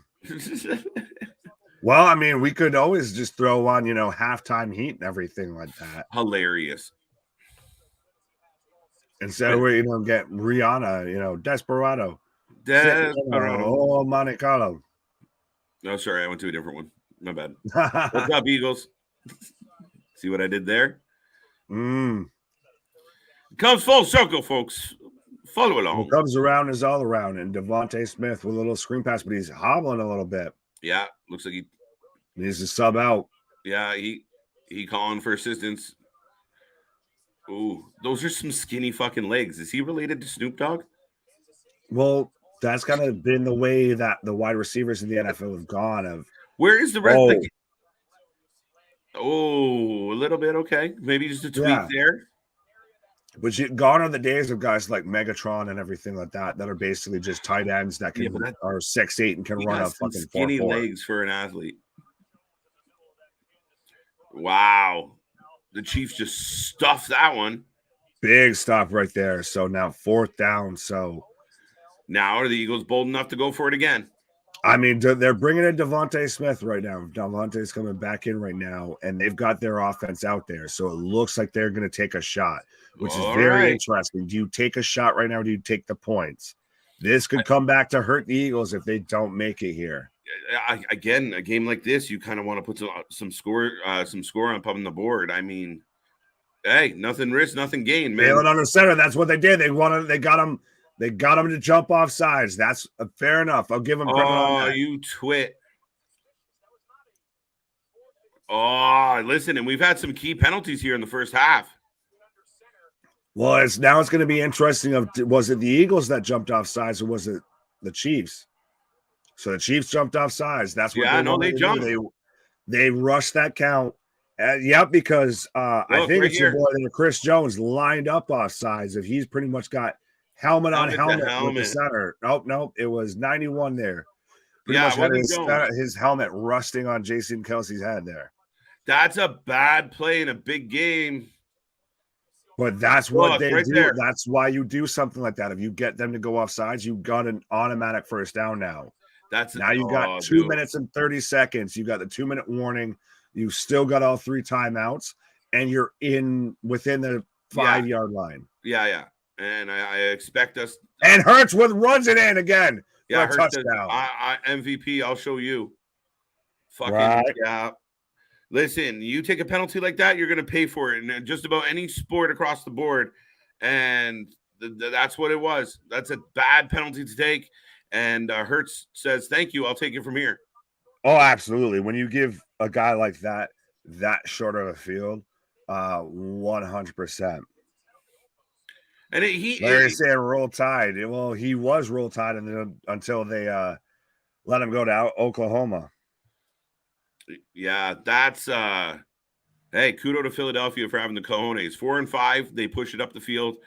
Well, I mean, we could always just throw on, halftime heat and everything like that. Hilarious. Instead, we get Rihanna, Desperado. Oh, Monte Carlo. Oh, sorry, I went to a different one. My bad. What's up, Eagles? See what I did there? It comes full circle, folks. Follow along. What comes around is all around. And Devontae Smith with a little screen pass, but he's hobbling a little bit. Yeah, looks like he needs to sub out. Yeah, he calling for assistance. Ooh, those are some skinny fucking legs. Is he related to Snoop Dogg? Well, that's kind of been the way that the wide receivers in the NFL have gone. Where is the rest of the... Oh, a little bit. Okay. Maybe just a tweak there. But gone are the days of guys like Megatron and everything like that are basically just tight ends that are 6'8" and can run a fucking skinny 4'4". legs for an athlete. Wow. The Chiefs just stuffed that one. Big stop right there. So now 4th down. So now are the Eagles bold enough to go for it again? I mean, they're bringing in Devontae Smith right now. Devontae's coming back in right now, and they've got their offense out there. So it looks like they're going to take a shot, which is very interesting. Do you take a shot right now, or do you take the points? This could come back to hurt the Eagles if they don't make it here. Again, a game like this, you kind of want to put some score up on the board. I mean, hey, nothing risk, nothing gain, man. Failing under center. That's what they did. They got him. They got him to jump off sides. That's fair enough. I'll give him credit on that. Oh, you twit. Oh, listen, and we've had some key penalties here in the first half. Well, it's going to be interesting. Was it the Eagles that jumped off sides, or was it the Chiefs? So the Chiefs jumped off sides. That's what they jumped. They rushed that count. Because I think it's your boy Chris Jones lined up off sides. If he's pretty much got helmet on helmet with the center. Nope. It was 91 there. Pretty much had his helmet rusting on Jason Kelsey's head there. That's a bad play in a big game. But that's what they do. There. That's why you do something like that. If you get them to go off sides, you've got an automatic first down now. You got 2 minutes and 30 seconds. You got the 2-minute warning. You still got all 3 timeouts, and you're within the 5-yard line. Yeah. And I expect us. And Hurts runs it in again. Yeah, for a touchdown. MVP, I'll show you. Fucking right. Yeah. Listen, you take a penalty like that, you're going to pay for it in just about any sport across the board. And that's what it was. That's a bad penalty to take. And Hurts says, thank you. I'll take it from here. Oh, absolutely. When you give a guy like that short of a field, 100%. And Larry said roll tide. Well, he was roll tide until they let him go to Oklahoma. Yeah, that's hey, kudos to Philadelphia for having the cojones. 4-5, they push it up the field,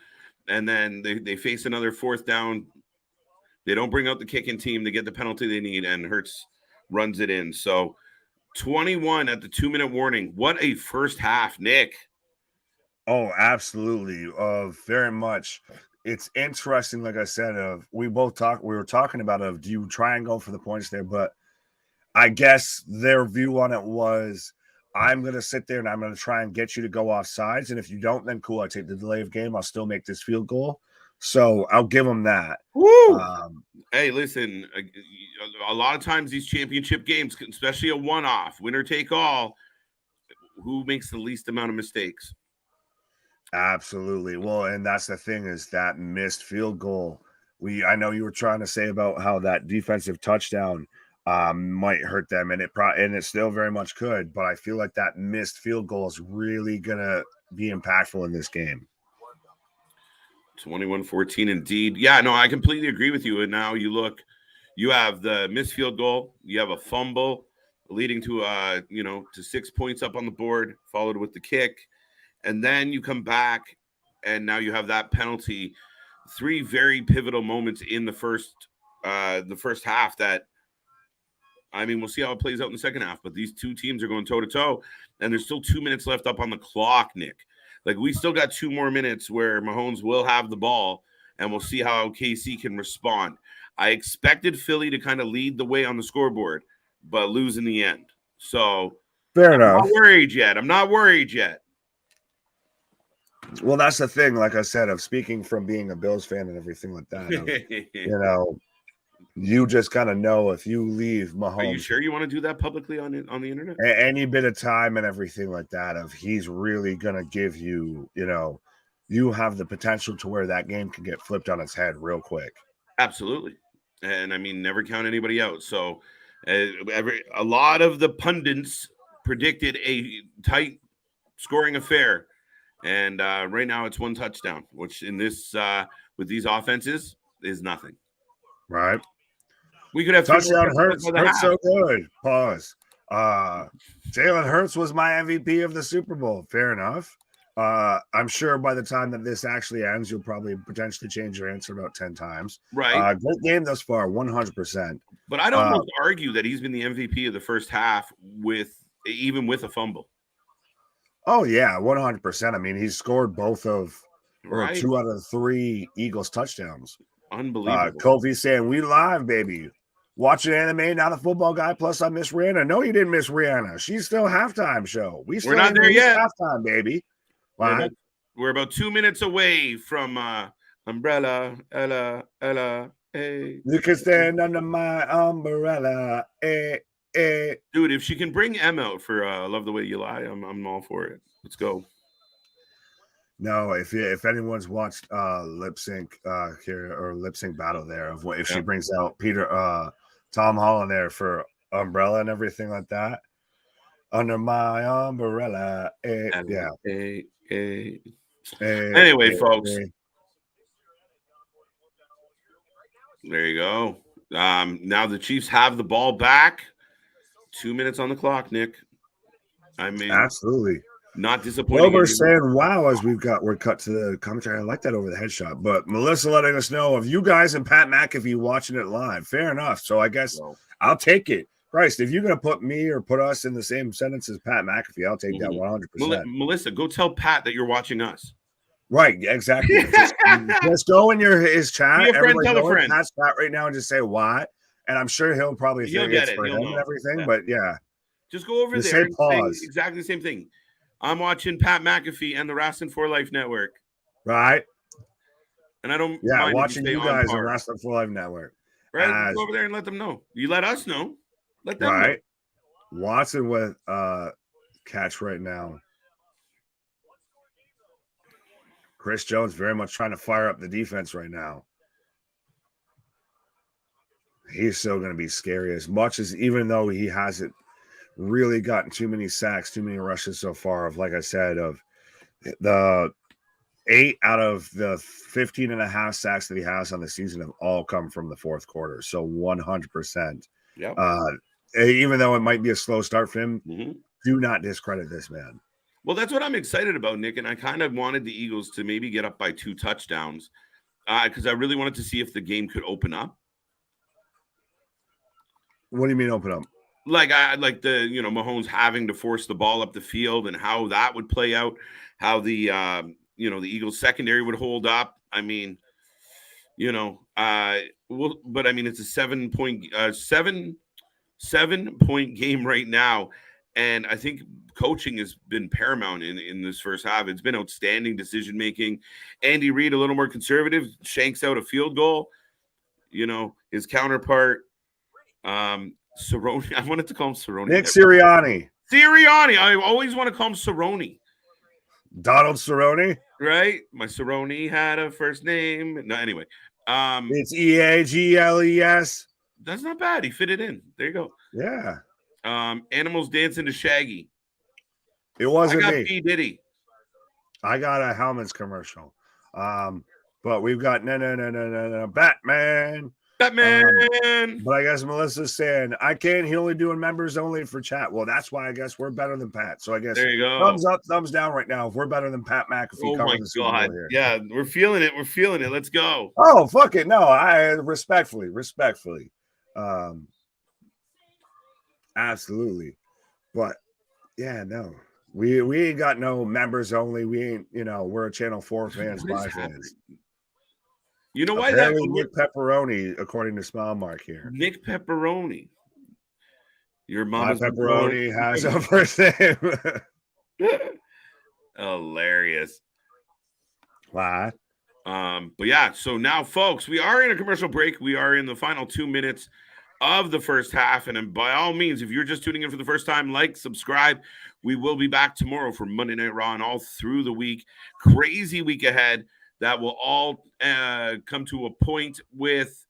and then they face another 4th down. They don't bring out the kicking team. They get the penalty they need, and Hurts runs it in. So 21 at the 2-minute warning. What a first half, Nick. Oh, absolutely. Very much. it's interesting, like I said, we were talking about do you try and go for the points there, but I guess their view on it was, I'm going to sit there and I'm going to try and get you to go off sides. And if you don't, then cool, I take the delay of game. I'll still make this field goal. So I'll give them that. Woo! Hey, listen, a lot of times these championship games, especially a one-off, winner take all, who makes the least amount of mistakes? Absolutely. Well, and that's the thing, is that missed field goal. I know you were trying to say about how that defensive touchdown might hurt them, and it still very much could, but I feel like that missed field goal is really gonna be impactful in this game. 21-14 indeed. Yeah, no, I completely agree with you. And now you have the missed field goal, you have a fumble leading to to 6 points up on the board, followed with the kick, and then you come back and now you have that penalty. 3 very pivotal moments in the first half that, I mean, we'll see how it plays out in the second half, but these two teams are going toe to toe, and there's still 2 minutes left up on the clock, Nick. Like, we still got 2 more minutes where Mahomes will have the ball, and we'll see how KC can respond. I expected Philly to kind of lead the way on the scoreboard, but lose in the end. So fair enough. I'm not worried yet. Well, that's the thing, like I said, of speaking from being a Bills fan and everything like that. You just kind of know if you leave Mahomes. Are you sure you want to do that publicly on the internet? Any bit of time and everything like that, of he's really going to give you, you have the potential to where that game can get flipped on its head real quick. Absolutely. And I mean, never count anybody out. So a lot of the pundits predicted a tight scoring affair. And right now it's 1 touchdown, which in this with these offenses is nothing. Right. We could have touchdown. Hurts so good. Pause. Jalen Hurts was my MVP of the Super Bowl. Fair enough. I'm sure by the time that this actually ends, you'll probably potentially change your answer about 10 times. Right. Great game thus far, 100%. But I'd almost argue that he's been the MVP of the first half even with a fumble. Oh, yeah, 100%. I mean, he's scored both of or 2 out of 3 Eagles touchdowns. Unbelievable. Kofi saying, we live, baby. Watching anime, not a football guy. Plus, I miss Rihanna. No, you didn't miss Rihanna. She's still halftime show. We're not there yet. Halftime, baby. We're about 2 minutes away from Umbrella, Ella, hey. You can stand under my umbrella, eh. Dude, if she can bring M out for Love the Way You Lie, I'm all for it. Let's go. No, if anyone's watched lip sync here or lip sync battle there of what if she brings out Tom Holland there for Umbrella and everything like that. Under my umbrella, Anyway, folks, there you go. Now the Chiefs have the ball back. 2 minutes on the clock, Nick. I mean, absolutely. Not disappointing. Well, we're saying wow as we're cut to the commentary. I like that over the headshot. But Melissa letting us know of you guys and Pat McAfee watching it live. Fair enough. So I guess I'll take it. Christ, if you're going to put me or put us in the same sentence as Pat McAfee, I'll take that 100%. Melissa, go tell Pat that you're watching us. Right, exactly. just go in his chat. Be a friend, tell a friend. Pat's chat right now and just say what. And I'm sure he'll probably think it's for him and everything. Yeah. But yeah. Just go over there and say exactly the same thing. I'm watching Pat McAfee and the Wrasslin for Life Network. Right. And I don't watching you guys on Wrasslin for Life Network. Right. Go over there and let them know. You let us know. Let them know. Watson with catch right now. Chris Jones very much trying to fire up the defense right now. He's still going to be scary as much as even though he hasn't really gotten too many sacks, too many rushes so far of, like I said, of the 8 out of the 15 and a half sacks that he has on the season have all come from the fourth quarter. So 100%. Yeah. Even though it might be a slow start for him, do not discredit this man. Well, that's what I'm excited about, Nick. And I kind of wanted the Eagles to maybe get up by 2 touchdowns because I really wanted to see if the game could open up. What do you mean open up? Like Mahomes having to force the ball up the field and how that would play out, how the the Eagles secondary would hold up. I mean, you know, but I mean, it's a 7-point game right now. And I think coaching has been paramount in this first half. It's been outstanding decision making. Andy Reid, a little more conservative, shanks out a field goal. You know, his counterpart, Cerrone. I wanted to call him Cerrone. Nick Sirianni. Sirianni. I always want to call him Cerrone. Donald Cerrone. Right? My Cerrone had a first name. No, anyway. It's Eagles. That's not bad. He fit it in. There you go. Yeah. Animals dancing to Shaggy. It wasn't I got me. P. Diddy. I got a Hellman's commercial. But we've got no, Batman. Batman. But I guess Melissa's saying I can't. He only doing members only for chat. Well, that's why I guess we're better than Pat. So I guess there you go. Thumbs up, thumbs down right now. If we're better than Pat McAfee. Oh my God! Here. Yeah, we're feeling it. We're feeling it. Let's go. Oh fuck it! No, I respectfully. Absolutely, but yeah, no. We ain't got no members only. We ain't, we're a Channel 4 fans, 5 fans. You know why apparently Nick Pepperoni, according to Smile Mark here. Nick Pepperoni. Your mom Pepperoni has a first name. Hilarious. Why? But yeah, so now folks, we are in a commercial break. We are in the final 2 minutes of the first half. And by all means, if you're just tuning in for the first time, like, subscribe. We will be back tomorrow for Monday Night Raw and all through the week. Crazy week ahead that will all come to a point with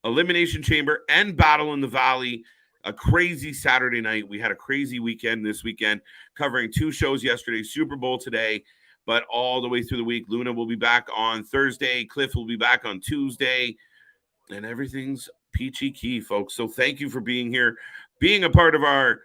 Elimination Chamber and Battle in the Valley. A crazy Saturday night. We had a crazy weekend this weekend, covering 2 shows yesterday, Super Bowl today, but all the way through the week. Luna will be back on Thursday. Cliff will be back on Tuesday. And everything's peachy key, folks. So thank you for being here, being a part of our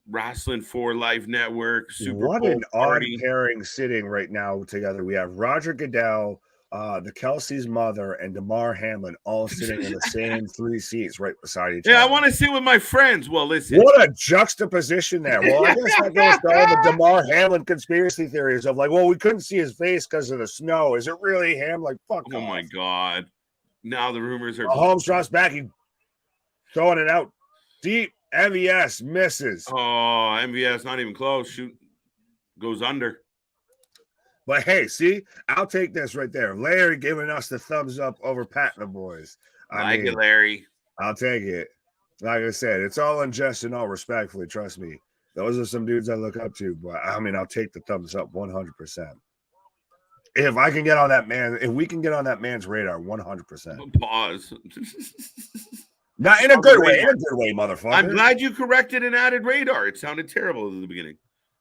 Wrasslin for Life Network. Super what Bowl an party. Odd pairing sitting right now together. We have Roger Goodell, the Kelsey's mother, and Damar Hamlin all sitting in the same 3 seats right beside each other. Yeah, I want to sit with my friends. Well, listen. What a juxtaposition there. Well, I guess that goes to all the Damar Hamlin conspiracy theories of like, well, we couldn't see his face because of the snow. Is it really him? Like, fuck off. My God. Now the rumors are Holmes drops back. He throwing it out deep. MVS misses. Oh, MVS not even close. Shoot, goes under. But hey, see, I'll take this right there. Larry giving us the thumbs up over Pat and the boys. I like it, Larry. I'll take it. Like I said, it's all in jest and all respectfully. Trust me. Those are some dudes I look up to. But I mean, I'll take the thumbs up 100%. If I can get on that man, if we can get on that man's radar, 100%. Pause. Not in a good way. In a good way, motherfucker. I'm glad you corrected and added radar. It sounded terrible at the beginning.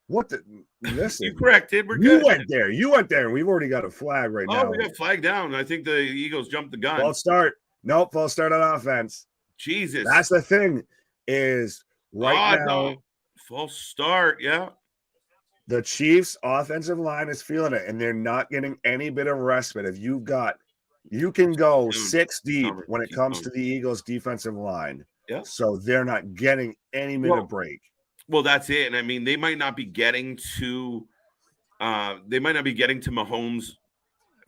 What the? Listen. You corrected. We're good. You went there. We've already got a flag right now. Oh, we got flag down. I think the Eagles jumped the gun. False start. Nope, false start on offense. Jesus. That's the thing is right now. No. False start. Yeah. The Chiefs' offensive line is feeling it, and they're not getting any bit of respite. If you can go 6 deep when it comes to the Eagles' defensive line. Yeah. So they're not getting any minute of break. Well, that's it. And I mean, they might not be getting to Mahomes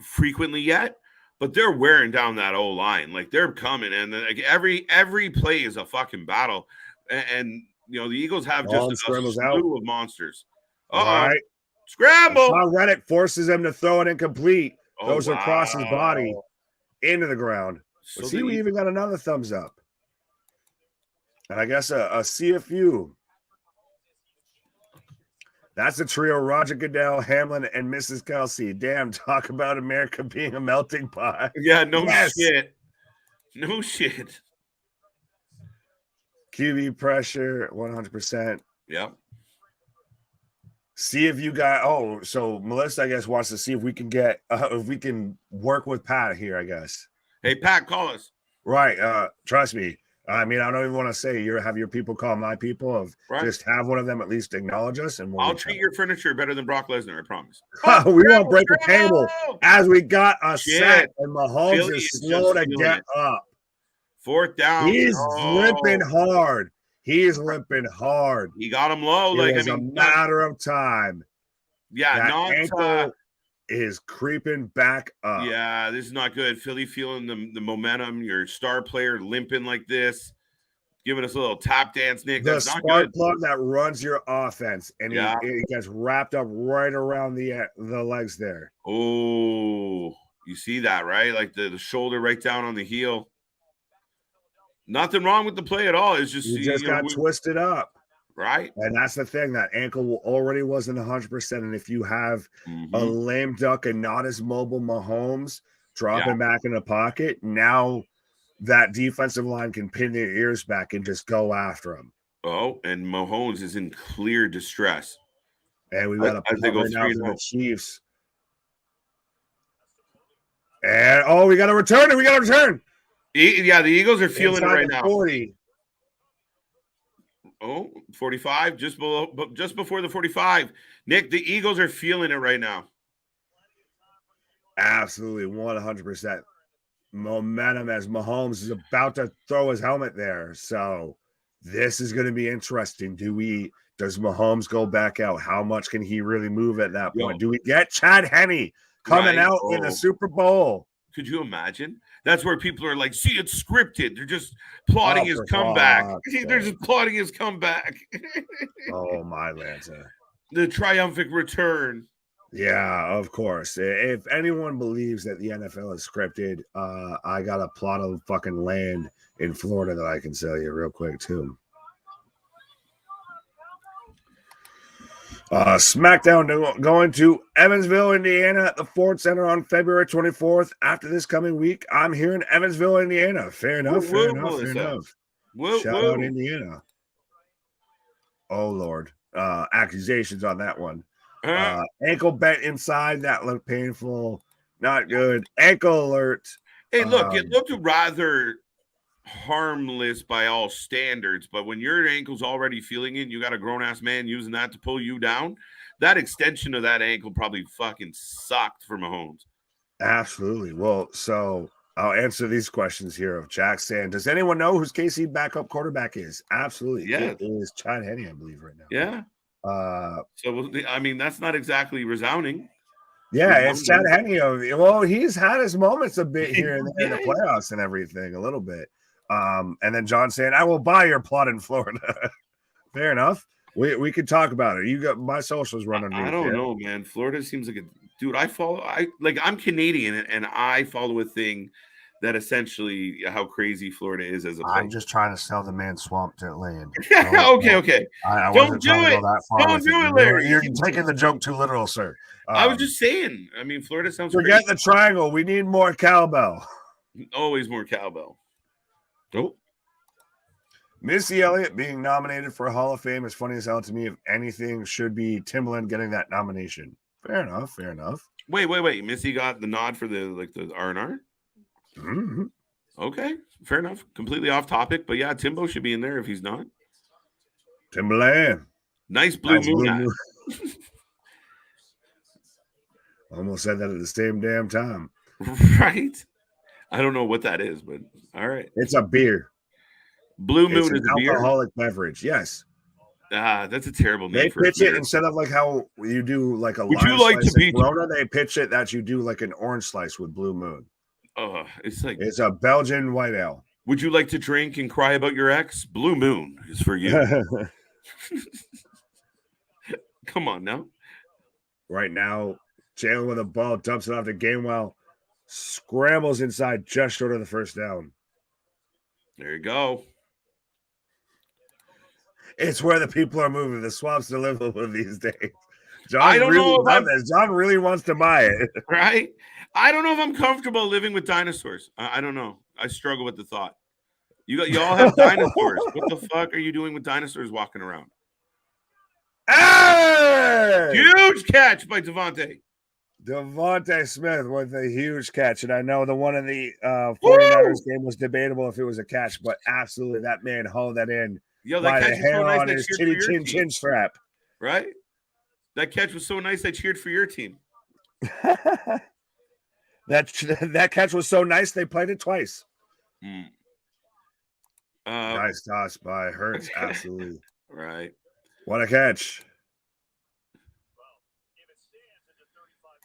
frequently yet, but they're wearing down that O line. Like they're coming, and like every play is a fucking battle. And the Eagles have just a slew of monsters. All right. Scramble. Sean Reddick forces him to throw it incomplete. Those are across his body into the ground. So see, we even got another thumbs up. And I guess a CFU. That's the trio: Roger Goodell, Hamlin, and Mrs. Kelsey. Damn, talk about America being a melting pot. Yeah, shit. No shit. QB pressure, 100%. Yeah. See if you got. So Melissa, I guess, wants to see if we can get if we can work with Pat here. I guess. Hey, Pat, call us. Right. Trust me. I mean, I don't even want to say have your people call my people. Just have one of them at least acknowledge us, and I'll treat your furniture better than Brock Lesnar. I promise. We won't break a table as we got a sack, and Mahomes is slow to get up. 4th down. He's limping hard. He's limping hard. He got him low. It's a matter of time. Yeah, that ankle is creeping back up. Yeah, this is not good. Philly feeling the momentum. Your star player limping like this, giving us a little tap dance, Nick. The That's not good. spark plug that runs your offense, and Yeah. he gets wrapped up right around the legs there. Oh, you see that, right? Like the shoulder right down on the heel. Nothing wrong with the play at all. It's just you just got twisted up. Right. And that's the thing. That ankle already wasn't 100%. And if you have a lame duck and not as mobile Mahomes dropping back in the pocket, now that defensive line can pin their ears back and just go after him. Oh, and Mahomes is in clear distress. And we got a punt right now for the Chiefs. And we got to return it. We got to return. Yeah, the Eagles are feeling it right now. 40. Oh, 45, just before the 45. Nick, the Eagles are feeling it right now. Absolutely, 100% momentum as Mahomes is about to throw his helmet there. So this is going to be interesting. Does Mahomes go back out? How much can he really move at that point? Do we get Chad Henne coming out in the Super Bowl? Could you imagine? That's where people are like, see, it's scripted. They're just plotting his comeback. They're just plotting his comeback. Oh, my Lanta. The triumphant return. Yeah, of course. If anyone believes that the NFL is scripted, I got a plot of fucking land in Florida that I can sell you real quick, too. SmackDown going to Evansville, Indiana at the Ford Center on February 24th. After this coming week, I'm here in Evansville, Indiana. Fair enough. Shout out Indiana. Oh, Lord. Accusations on that one. Ankle bent inside. That looked painful. Not good. Ankle alert. Hey, look, it looked rather harmless by all standards, but when your ankle's already feeling it, you got a grown-ass man using that to pull you down, that extension of that ankle probably fucking sucked for Mahomes. Absolutely. Well, so I'll answer these questions here of Jack saying, does anyone know who's KC backup quarterback is? Absolutely. Yeah. It is Chad Henne, I believe, right now. Yeah. So, I mean, that's not exactly resounding. Yeah, it's Chad Henne. Well, he's had his moments a bit here and there in the playoffs and everything, a little bit. And then John saying, I will buy your plot in Florida. Fair enough. We could talk about it. You got my socials running. I don't know, man. Florida seems like dude. I'm Canadian and I follow a thing that essentially how crazy Florida is as a place. I'm just trying to sell the man swamped land. Okay. Don't do it. Don't do it, Larry. You're taking the joke too literal, sir. I was just saying. I mean, Florida sounds Forget the triangle. We need more cowbell. Always more cowbell. Nope. Missy Elliott being nominated for a Hall of Fame is funny as hell to me. If anything, should be Timbaland getting that nomination. Fair enough. Wait. Missy got the nod for the R&R? Mm-hmm. Okay, fair enough. Completely off topic, but yeah, Timbo should be in there if he's not. Timbaland. Nice blue moon. Almost said that at the same damn time. Right? I don't know what that is, but all right. It's a beer. Blue Moon is an alcoholic beverage. Yes. That's a terrible name. They pitch it instead of like how you do like a. Would you like to be Corona? They pitch it that you do like an orange slice with Blue Moon. It's a Belgian white ale. Would you like to drink and cry about your ex? Blue Moon is for you. Come on now. Right now, Jalen with a ball dumps it off to Gainwell. Scrambles inside just short of the first down. There you go. It's where the people are moving. The swamps to live with these days. John really wants to buy it. Right? I don't know if I'm comfortable living with dinosaurs. I don't know. I struggle with the thought. You all have dinosaurs. What the fuck are you doing with dinosaurs walking around? Hey! Huge catch by Devontae Smith with a huge catch. And I know the one in the 49ers game was debatable if it was a catch, but absolutely that man hauled that in. Yo, that catch was so nice. On his chin strap. Right? That catch was so nice. I cheered for your team. That catch was so nice. They played it twice. Nice toss by Hurts. Absolutely. Right. What a catch.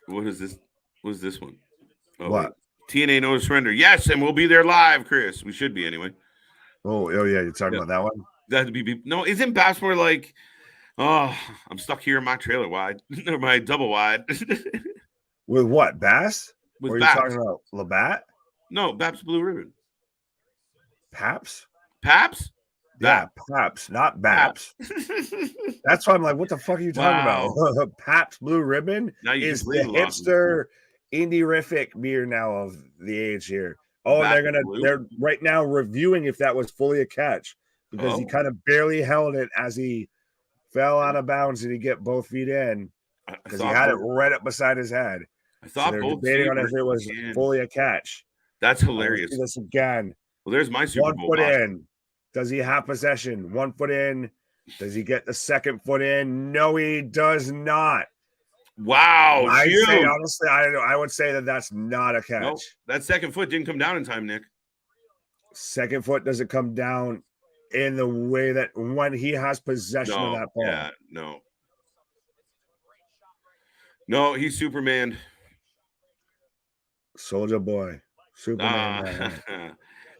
What is this? What is this one? Oh, What? wait. TNA No Surrender. Yes, and we'll be there live, Chris. We should be anyway. Oh yeah, you're talking about that one? That'd be no. Isn't Baps more like? Oh, I'm stuck here in my trailer wide, or my double wide. With what? Bass? With or are you Baps. talking about Labatt? No, Baps Blue Ribbon. Paps? Paps? Yeah, Paps, not Baps. That's why I'm like, what the fuck are you talking about? Paps Blue Ribbon is the hipster indie-rific beer now of the age here. Oh, and they're right now reviewing if that was fully a catch because he kind of barely held it as he fell out of bounds and he get both feet in because he had it right up beside his head. I thought they're both debating on if it was fully a catch. That's hilarious. See this again. Well, there's my Super Bowl. 1 foot in. Does he have possession? 1 foot in. Does he get the second foot in? No, he does not. Wow. Honestly, I would say that that's not a catch. Nope. That second foot didn't come down in time, Nick. Second foot doesn't come down in the way that when he has possession of that ball. Yeah, no. No, he's Superman. Soldier boy. Superman.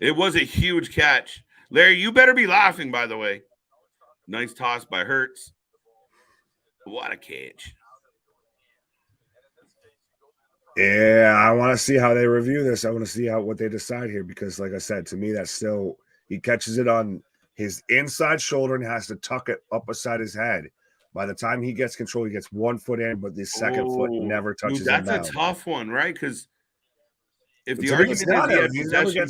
It was a huge catch. Larry, you better be laughing, by the way. Nice toss by Hurts. What a catch. Yeah, I want to see how they review this. I want to see what they decide here because, like I said, to me, that's still he catches it on his inside shoulder and has to tuck it up beside his head. By the time he gets control, he gets 1 foot in, but the second foot never touches him. That's a tough one, right? Because if the argument is he has possession,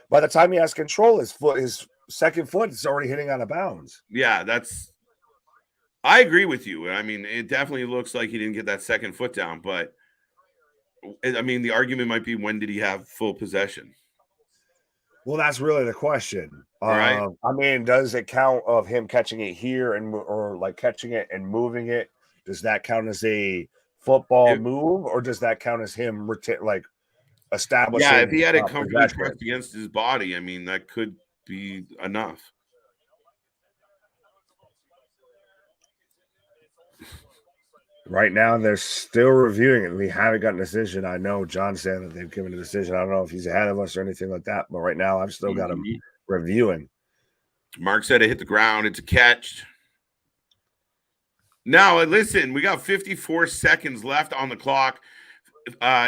by the time he has control, his second foot is already hitting out of bounds. Yeah, I agree with you. I mean, it definitely looks like he didn't get that second foot down, but I mean, the argument might be when did he have full possession? Well, that's really the question. Right. I mean, does it count of him catching it here or like catching it and moving it? Does that count as a football move, or does that count as him like establishing? Yeah, if he had it comfortably pressed against his body, I mean, that could be enough. Right now, they're still reviewing it. We haven't gotten a decision. I know John said that they've given a decision. I don't know if he's ahead of us or anything like that, but right now I've still got him reviewing. Mark said it hit the ground. It's a catch. Now, listen, we got 54 seconds left on the clock.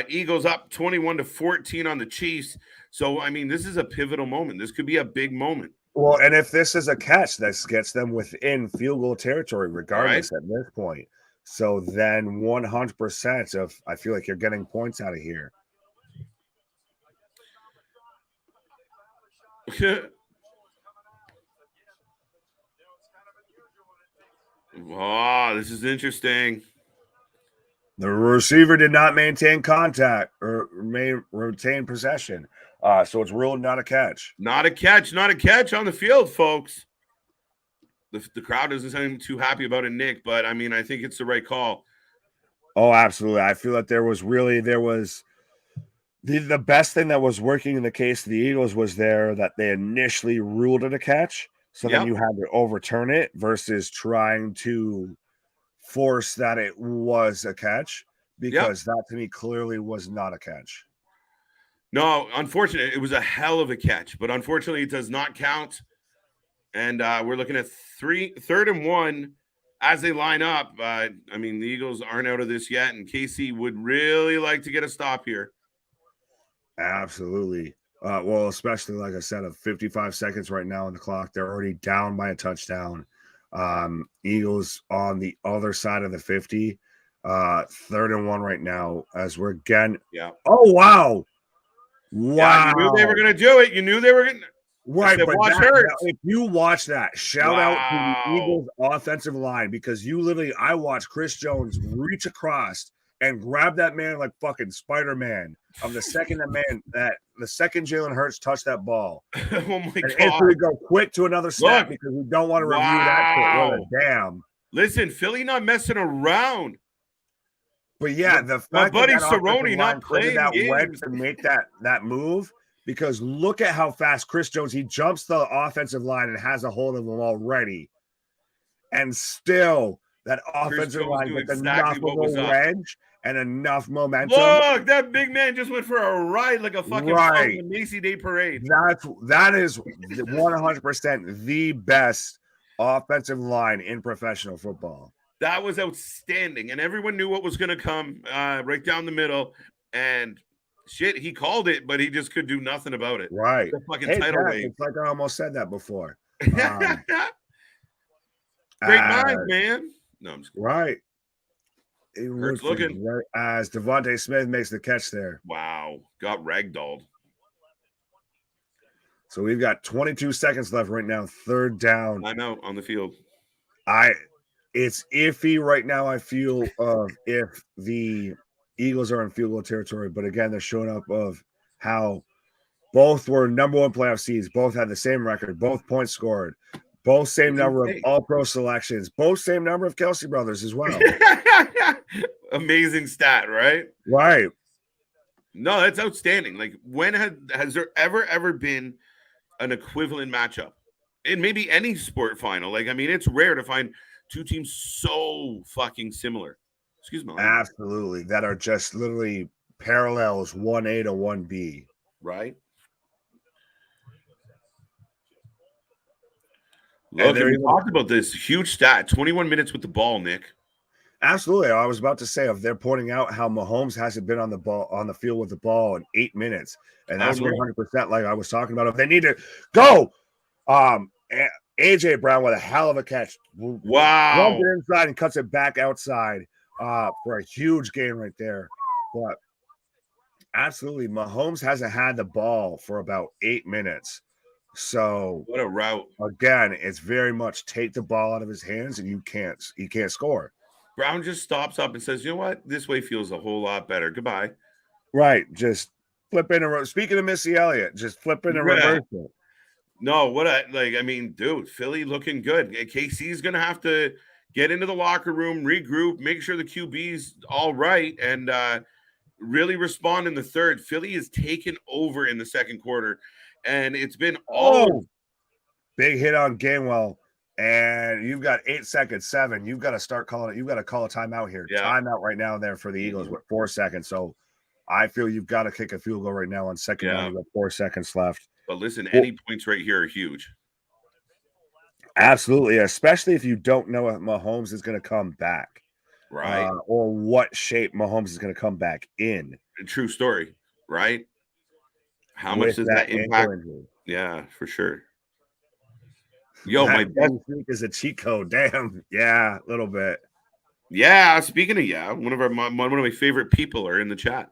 Eagles up 21-14 on the Chiefs. So, I mean, this is a pivotal moment. This could be a big moment. Well, and if this is a catch, this gets them within field goal territory, regardless at this point. So then 100% of I feel like you're getting points out of here. Oh, this is interesting. The receiver did not maintain contact or retain possession. So it's ruled not a catch. Not a catch on the field, folks. The crowd doesn't seem too happy about it, Nick, but I mean, I think it's the right call. Oh, absolutely. I feel that there was the best thing that was working in the case of the Eagles was that they initially ruled it a catch. So then you had to overturn it versus trying to force that it was a catch, because that to me clearly was not a catch. No, unfortunately, it was a hell of a catch, but unfortunately it does not count. And we're looking at 3rd and 1 as they line up. I mean, the Eagles aren't out of this yet, and KC would really like to get a stop here. Absolutely. Well, especially, like I said, of 55 seconds right now on the clock. They're already down by a touchdown. Eagles on the other side of the 50. 3rd and 1 right now as we're again. Yeah. Oh, wow. Wow. Yeah, you knew they were going to do it. You knew they were going to. Right, but if you watch that, shout out to the Eagles offensive line, because I watched Chris Jones reach across and grab that man like fucking Spider-Man of the second the second Jalen Hurts touched that ball. Oh my God. And we go quick to another snap because we don't want to review that shit. What a damn. Listen, Philly not messing around. But yeah, the fact my buddy that Cerrone not playing that games. wedge to make that move. Because look at how fast Chris Jones, he jumps the offensive line and has a hold of them already. And still, that offensive line gets enough of a wedge and enough momentum. Look, that big man just went for a ride like a fucking right. Macy Day parade. That is 100% the best offensive line in professional football. That was outstanding, and everyone knew what was going to come right down the middle. And shit, he called it, but he just could do nothing about it. Right. The fucking tidal wave. It's like I almost said that before. Great mind, man. No, I'm just kidding. Right. Hurts looking. Right as Devontae Smith makes the catch there. Wow. Got ragdolled. So we've got 22 seconds left right now. Third down. I'm out on the field. It's iffy right now, I feel, if the Eagles are in field goal territory. But again, they're showing up of how both were number one playoff seeds. Both had the same record. Both points scored. Both same number of all-pro selections. Both same number of Kelsey brothers as well. Amazing stat, right? Right. No, that's outstanding. Like, when has there ever been an equivalent matchup in maybe any sport final? Like, I mean, it's rare to find two teams so fucking similar. Excuse me. Absolutely. That are just literally parallels 1A to 1B. Right. Look, we talked about this huge stat, 21 minutes with the ball, Nick. Absolutely. I was about to say, if they're pointing out how Mahomes hasn't been on the field with the ball in 8 minutes. And that's 100% like I was talking about. If they need to go, AJ Brown with a hell of a catch. Wow. Runs it inside and cuts it back outside for a huge gain right there. But absolutely, Mahomes hasn't had the ball for about 8 minutes. So what a route. Again, it's very much take the ball out of his hands and he can't score. Brown just stops up and says, you know what? This way feels a whole lot better. Goodbye. Right. Just flip in a speaking of Missy Elliott, just flip in a reversal. No, dude, Philly looking good. KC's gonna have to get into the locker room, regroup, make sure the QB's all right, and really respond in the third. Philly is taken over in the second quarter, and it's been all big hit on Gainwell. And you've got 8 seconds, 7. You've got to start calling it. You've got to call a timeout here. Yeah. Timeout right now there for the Eagles with 4 seconds. So I feel you've got to kick a field goal right now on second down with 4 seconds left. But listen, any points right here are huge. Absolutely, especially if you don't know if Mahomes is going to come back. Right. Or what shape Mahomes is going to come back in. True story, right? How much does that impact? Yeah, for sure. Yo, my best week is a cheat code. Damn. Yeah, a little bit. Yeah. Speaking of one of my favorite people are in the chat.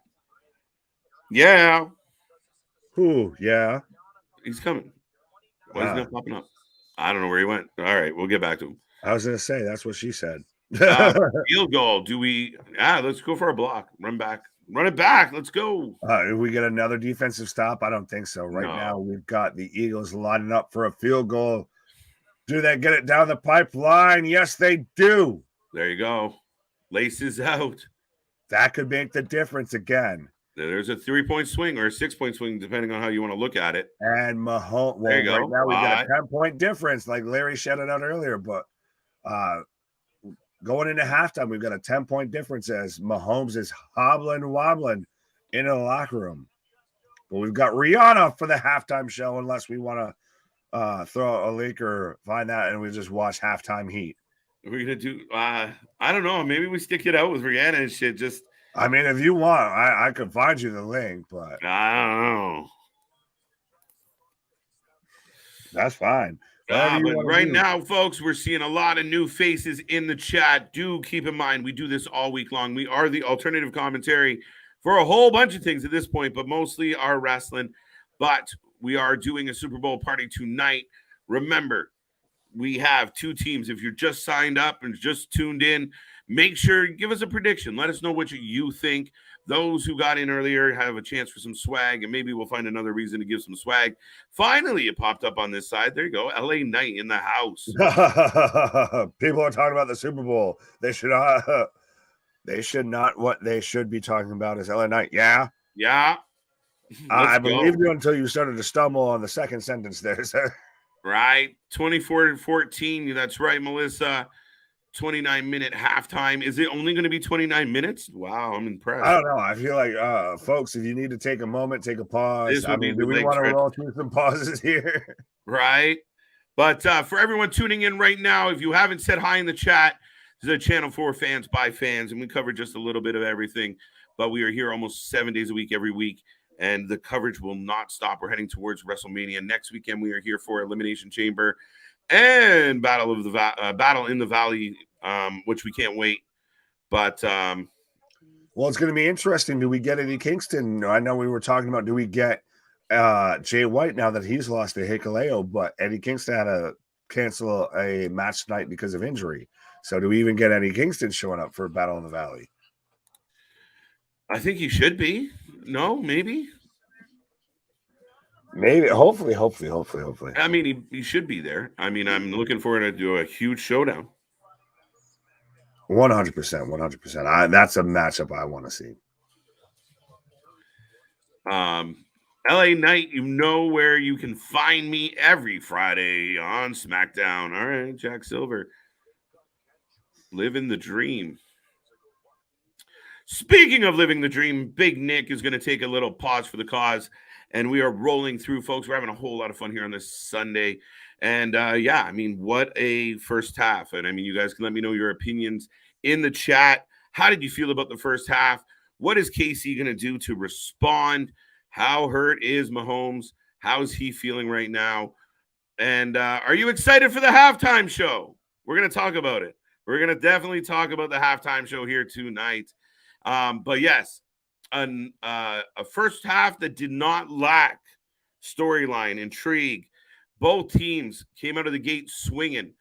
Yeah. Who? Yeah. He's coming. Why is he not popping up? I don't know where he went. All right, we'll get back to him. I was gonna say that's what she said. Field goal. Do we? Let's go for a block. Run it back. Let's go. If we get another defensive stop, I don't think so. Right now, we've got the Eagles lining up for a field goal. Do they get it down the pipeline? Yes, they do. There you go. Laces out. That could make the difference again. There's a 3-point swing or a 6-point swing, depending on how you want to look at it. And Mahomes, right now we got a 10-point difference, like Larry shouted out earlier. But going into halftime, we've got a 10-point difference as Mahomes is hobbling and wobbling into the locker room. But we've got Rihanna for the halftime show, unless we want to throw a link or find that and we just watch halftime heat. We're gonna do I don't know, maybe we stick it out with Rihanna and shit. Just if you want, I could find you the link, but I don't know. That's fine. But right now, folks, we're seeing a lot of new faces in the chat. Do keep in mind we do this all week long. We are the alternative commentary for a whole bunch of things at this point, but mostly our wrestling. But we are doing a Super Bowl party tonight. Remember, we have 2 teams. If you're just signed up and just tuned in, make sure, give us a prediction. Let us know what you think. Those who got in earlier have a chance for some swag, and maybe we'll find another reason to give some swag. Finally, it popped up on this side. There you go. LA Knight in the house. People are talking about the Super Bowl. They should not. What they should be talking about is LA Knight. Yeah. Yeah. I believed you until you started to stumble on the second sentence there, sir. Right. 24-14. That's right, Melissa. 29-minute halftime. Is it only going to be 29 minutes? Wow, I'm impressed. I don't know. I feel like, folks, if you need to take a moment, take a pause. I mean, do we want to roll through some pauses here? Right. But for everyone tuning in right now, if you haven't said hi in the chat, this is a channel for fans by fans, and we cover just a little bit of everything. But we are here almost 7 days a week, every week, and the coverage will not stop. We're heading towards WrestleMania. Next weekend, we are here for Elimination Chamber and Battle in the Valley, which we can't wait. But well, it's going to be interesting. Do we get Eddie Kingston? I know we were talking about, do we get Jay White now that he's lost to Hikuleo, but Eddie Kingston had to cancel a match tonight because of injury. So do we even get Eddie Kingston showing up for Battle in the Valley? I think he should be. No, maybe. Maybe, hopefully. I mean, he should be there. I mean, I'm looking forward to do a huge showdown. 100%. That's a matchup I want to see. LA Knight, you know where you can find me every Friday on SmackDown. All right, Jack Silver. Living the dream. Speaking of living the dream, Big Nick is going to take a little pause for the cause, and we are rolling through, folks. We're having a whole lot of fun here on this Sunday. And yeah, I mean, what a first half. And I mean, you guys can let me know your opinions in the chat. How did you feel about the first half? What is KC going to do to respond? How hurt is Mahomes? How is he feeling right now? And are you excited for the halftime show? We're going to talk about it. We're going to definitely talk about the halftime show here tonight. But yes, a first half that did not lack storyline, intrigue. Both teams came out of the gate swinging.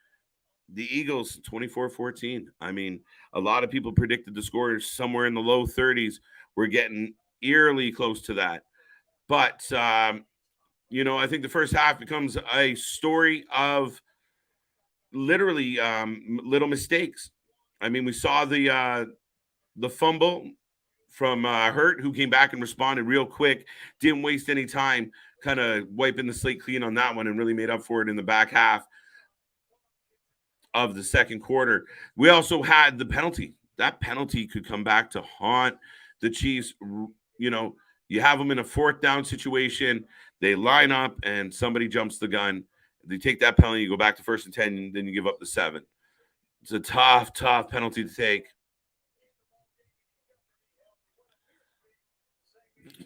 The Eagles, 24-14. I mean, a lot of people predicted the score somewhere in the low 30s. We're getting eerily close to that. But, you know, I think the first half becomes a story of literally little mistakes. I mean, we saw the fumble from Hurt, who came back and responded real quick, didn't waste any time, kind of wiping the slate clean on that one and really made up for it in the back half of the second quarter. We also had the penalty. That penalty could come back to haunt the Chiefs. You know, you have them in a fourth down situation. They line up and somebody jumps the gun. They take that penalty, you go back to 1st and 10, and then you give up the 7. It's a tough penalty to take.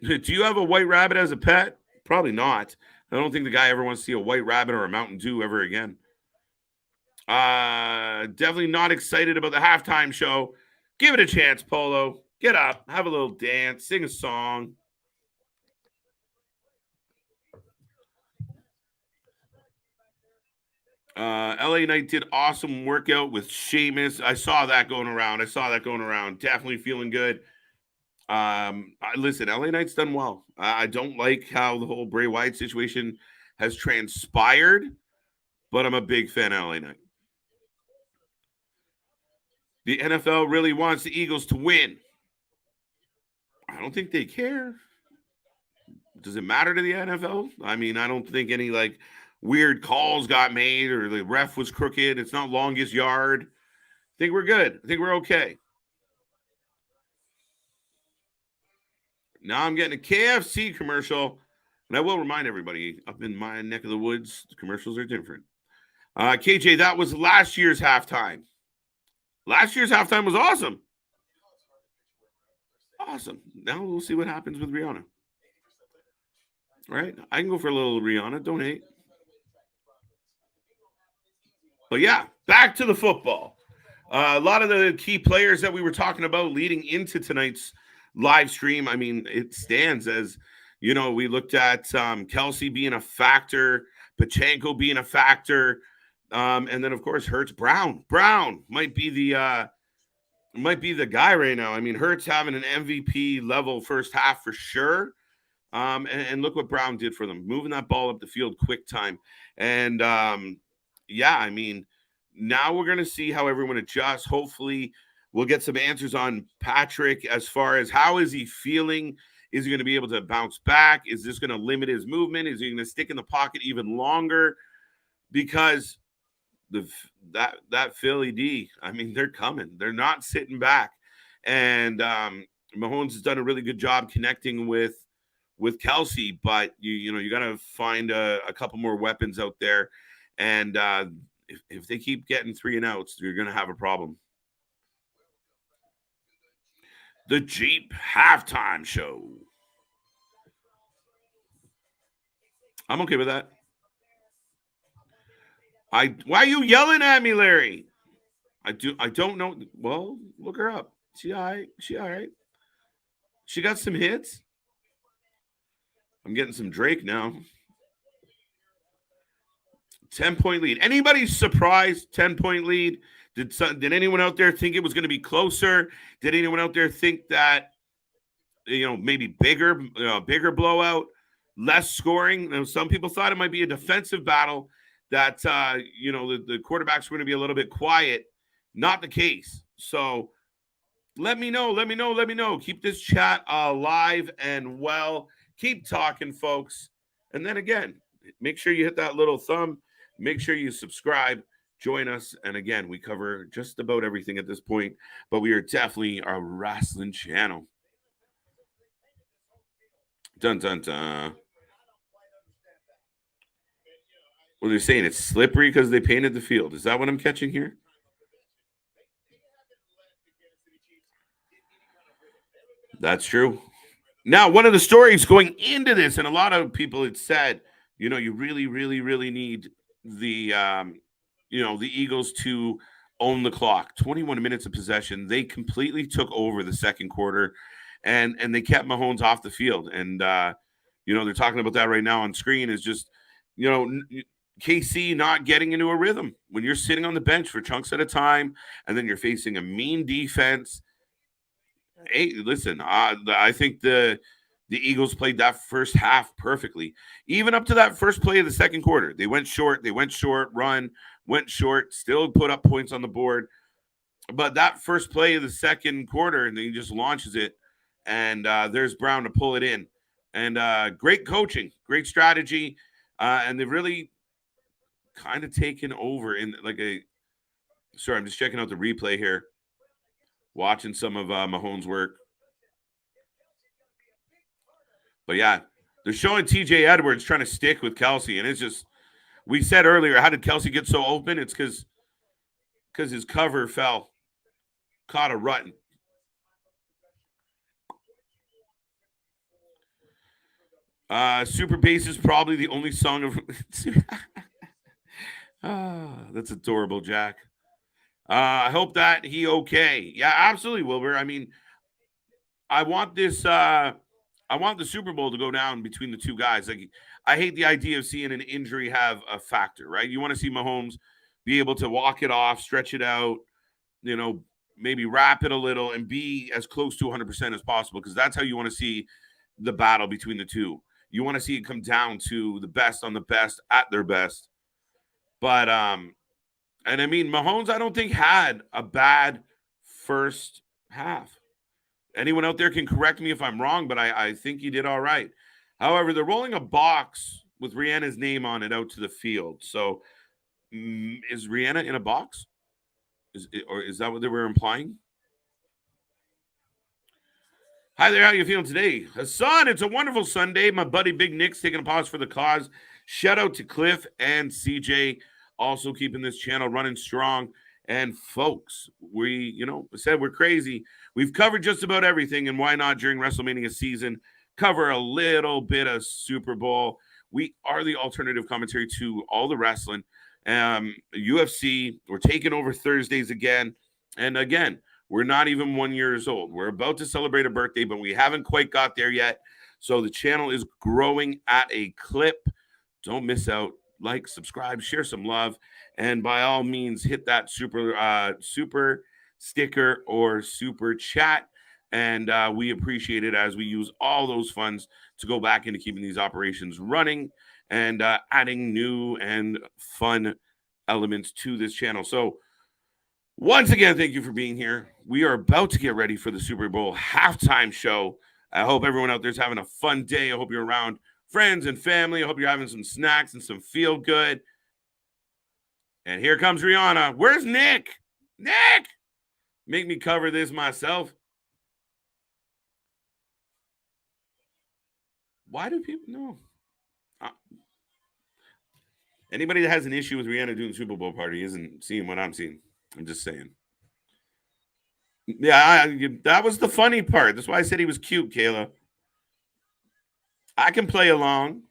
Do you have a white rabbit as a pet? Probably not. I don't think the guy ever wants to see a white rabbit or a Mountain Dew ever again. Definitely not excited about the halftime show. Give it a chance, Polo. Get up, have a little dance, sing a song. LA Knight did awesome workout with Sheamus. I saw that going around. Definitely feeling good. Listen, LA Knight's done well. I don't like how the whole Bray Wyatt situation has transpired, but I'm a big fan of LA Knight. The NFL really wants the Eagles to win. I don't think they care. Does it matter to the NFL? I mean, I don't think any like weird calls got made or the ref was crooked. It's not longest yard. I think we're good. I think we're okay. Now I'm getting a KFC commercial. And I will remind everybody, up in my neck of the woods, the commercials are different. KJ, that was last year's halftime. Last year's halftime was awesome. Awesome. Now we'll see what happens with Rihanna. Right? I can go for a little Rihanna. Don't hate. But yeah, back to the football. A lot of the key players that we were talking about leading into tonight's live stream, I mean, it stands as, you know, we looked at Kelsey being a factor, Pachenko being a factor, and then, of course, Hurts. Brown might be the guy right now. I mean, Hurts having an MVP level first half for sure. And look what Brown did for them, moving that ball up the field quick time. And, yeah, I mean, now we're going to see how everyone adjusts. Hopefully we'll get some answers on Patrick as far as how is he feeling? Is he going to be able to bounce back? Is this going to limit his movement? Is he going to stick in the pocket even longer? Because that Philly D, I mean, they're coming. They're not sitting back. And Mahomes has done a really good job connecting with Kelsey, but you got to find a couple more weapons out there. And if they keep getting 3 and outs, you're going to have a problem. The Jeep halftime show. I'm okay with that. Why are you yelling at me, Larry? I don't know. Well, look her up. She all right. She got some hits. I'm getting some Drake now. 10-point lead. Anybody surprised? 10-point lead. Did anyone out there think it was going to be closer? Did anyone out there think that maybe bigger blowout, less scoring? Some people thought it might be a defensive battle, that the quarterbacks were going to be a little bit quiet. Not the case. So let me know. Keep this chat alive and well. Keep talking, folks. And then again, make sure you hit that little thumb. Make sure you subscribe. Join us. And again, we cover just about everything at this point, but we are definitely a wrestling channel. Dun, dun, dun. Well, they're saying it's slippery because they painted the field. Is that what I'm catching here? That's true. Now, one of the stories going into this, and a lot of people had said, you really, really, really need the Eagles to own the clock. 21 minutes of possession. They completely took over the second quarter, and they kept Mahomes off the field. And they're talking about that right now on screen. Is just KC not getting into a rhythm when you're sitting on the bench for chunks at a time, and then you're facing a mean defense. Hey, listen, I think the Eagles played that first half perfectly. Even up to that first play of the second quarter, they went short, run, went short, still put up points on the board. But that first play of the second quarter, and then he just launches it, and there's Brown to pull it in. And great coaching, great strategy, and they've really kind of taken over in sorry, I'm just checking out the replay here. Watching some of Mahomes' work. But yeah, they're showing TJ Edwards trying to stick with Kelsey. And it's just, we said earlier, how did Kelsey get so open? It's because his cover fell. Caught a rut. Super Bass is probably the only song of... that's adorable, Jack. I hope that he okay. Yeah, absolutely, Wilbur. I mean, I want the Super Bowl to go down between the two guys. Like, I hate the idea of seeing an injury have a factor, right? You want to see Mahomes be able to walk it off, stretch it out, maybe wrap it a little and be as close to 100% as possible, because that's how you want to see the battle between the two. You want to see it come down to the best on the best at their best. But and I mean, Mahomes, I don't think had a bad first half. Anyone out there can correct me if I'm wrong, but I think he did all right. However, they're rolling a box with Rihanna's name on it out to the field. So is Rihanna in a box? Is that what they were implying? Hi there, how you feeling today? Hassan, it's a wonderful Sunday. My buddy Big Nick's taking a pause for the cause. Shout out to Cliff and CJ. Also keeping this channel running strong. And folks, we, said we're crazy. We've covered just about everything, and why not during WrestleMania season cover a little bit of Super Bowl? We are the alternative commentary to all the wrestling. UFC, we're taking over Thursdays again. And again, we're not even 1 year old. We're about to celebrate a birthday, but we haven't quite got there yet. So the channel is growing at a clip. Don't miss out. Like, subscribe, share some love, and by all means, hit that super sticker or super chat. And we appreciate it as we use all those funds to go back into keeping these operations running and adding new and fun elements to this channel. So once again, thank you for being here. We are about to get ready for the Super Bowl halftime show. I hope everyone out there is having a fun day. I hope you're around friends and family. I hope you're having some snacks and some feel good. And here comes Rihanna. Where's Nick? Nick! Make me cover this myself. Why do people know? Anybody that has an issue with Rihanna doing the Super Bowl party isn't seeing what I'm seeing. I'm just saying. Yeah, that was the funny part. That's why I said he was cute, Kayla. I can play along.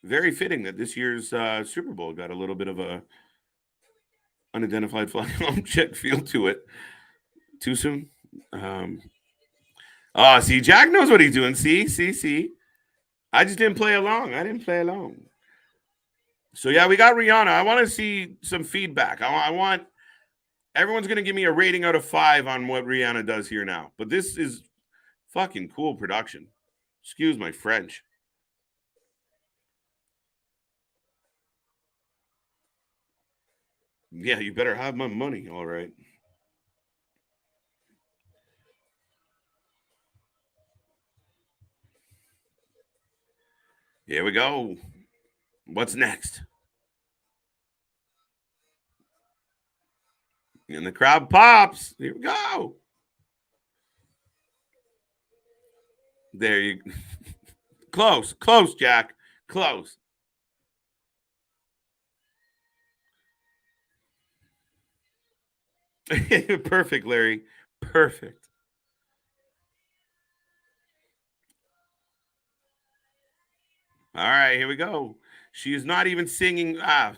Very fitting that this year's Super Bowl got a little bit of a unidentified flying object feel to it. Too soon? See, Jack knows what he's doing. See. I just didn't play along. So, yeah, we got Rihanna. I want to see some feedback. I want everyone's going to give me a rating out of 5 on what Rihanna does here now. But this is fucking cool production. Excuse my French. Yeah, you better have my money. All right. Here we go. What's next? And the crowd pops. Here we go. There you Close, Jack. Close. Perfect, Larry. Perfect. All right, here we go. She is not even singing.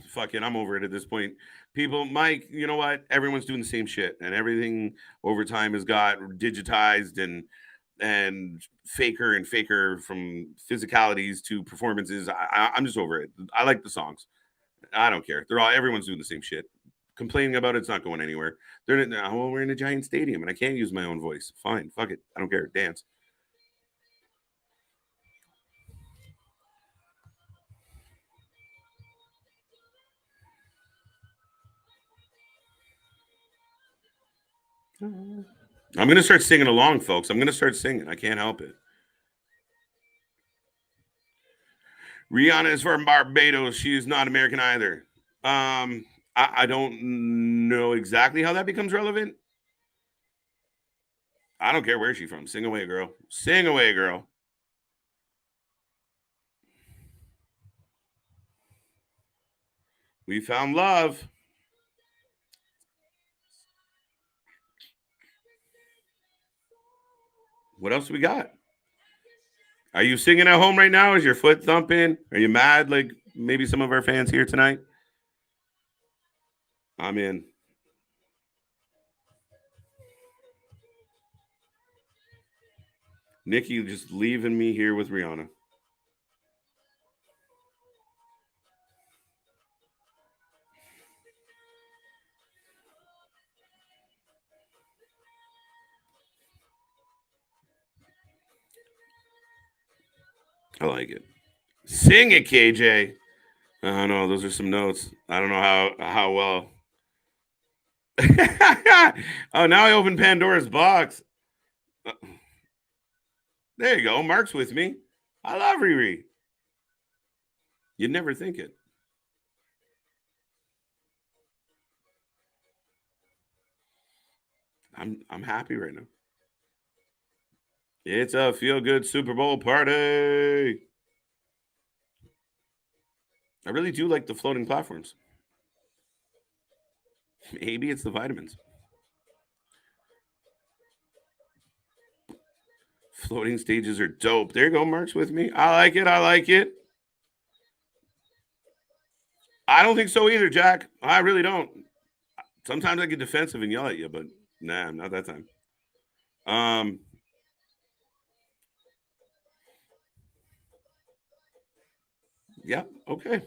Fuck it. I'm over it at this point. People, Mike, you know what? Everyone's doing the same shit, and everything over time has got digitized and faker from physicalities to performances. I'm just over it. I like the songs. I don't care. Everyone's doing the same shit. Complaining about it's not going anywhere. We're in a giant stadium and I can't use my own voice. Fine, fuck it. I don't care. Dance. I'm gonna start singing along, folks. I'm gonna start singing. I can't help it. Rihanna is from Barbados. She is not American either. I don't know exactly how that becomes relevant. I don't care where she's from. Sing away, girl. Sing away, girl. We found love. What else we got? Are you singing at home right now? Is your foot thumping? Are you mad like maybe some of our fans here tonight? I'm in. Nikki just leaving me here with Rihanna. I like it. Sing it, KJ. Oh no, those are some notes. I don't know how well. Oh, now I open Pandora's box. There you go. Mark's with me. I love Riri. You'd never think it. I'm happy right now. It's a feel good Super Bowl party. I really do like the floating platforms. Maybe it's the vitamins. Floating stages are dope. There you go. Mark's with me. I like it. I don't think so either, Jack. I really don't. Sometimes I get defensive and yell at you, but nah, not that time. Yeah, okay.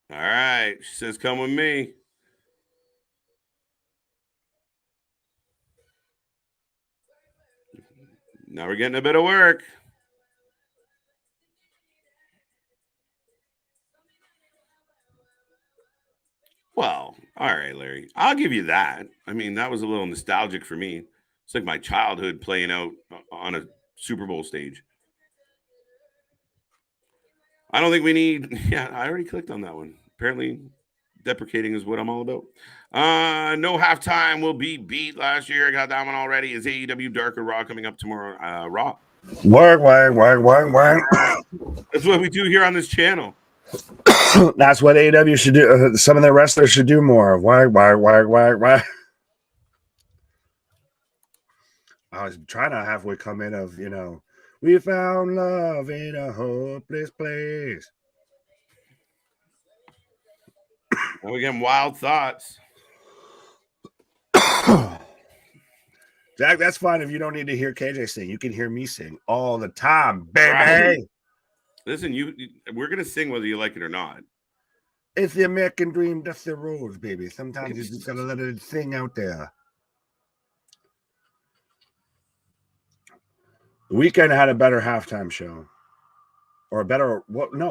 All right. She says, come with me. Now we're getting a bit of work. Well, all right, Larry. I'll give you that. I mean, that was a little nostalgic for me. It's like my childhood playing out on a Super Bowl stage. I don't think we need. Yeah, I already clicked on that one. Apparently, deprecating is what I'm all about. No halftime will be beat last year. I got that one already. Is AEW Dark or Raw coming up tomorrow? Raw. Work. That's what we do here on this channel. That's what AEW should do. Some of their wrestlers should do more of. Why. I was trying to halfway come in of, we found love in a hopeless place. And we get wild thoughts. Jack, that's fine if you don't need to hear KJ sing. You can hear me sing all the time, baby. Right. Listen, we're gonna sing whether you like it or not. It's the American dream, Dusty Rhodes, baby. Sometimes you just gotta let it sing out there. The Weeknd had a better halftime show. Or a better,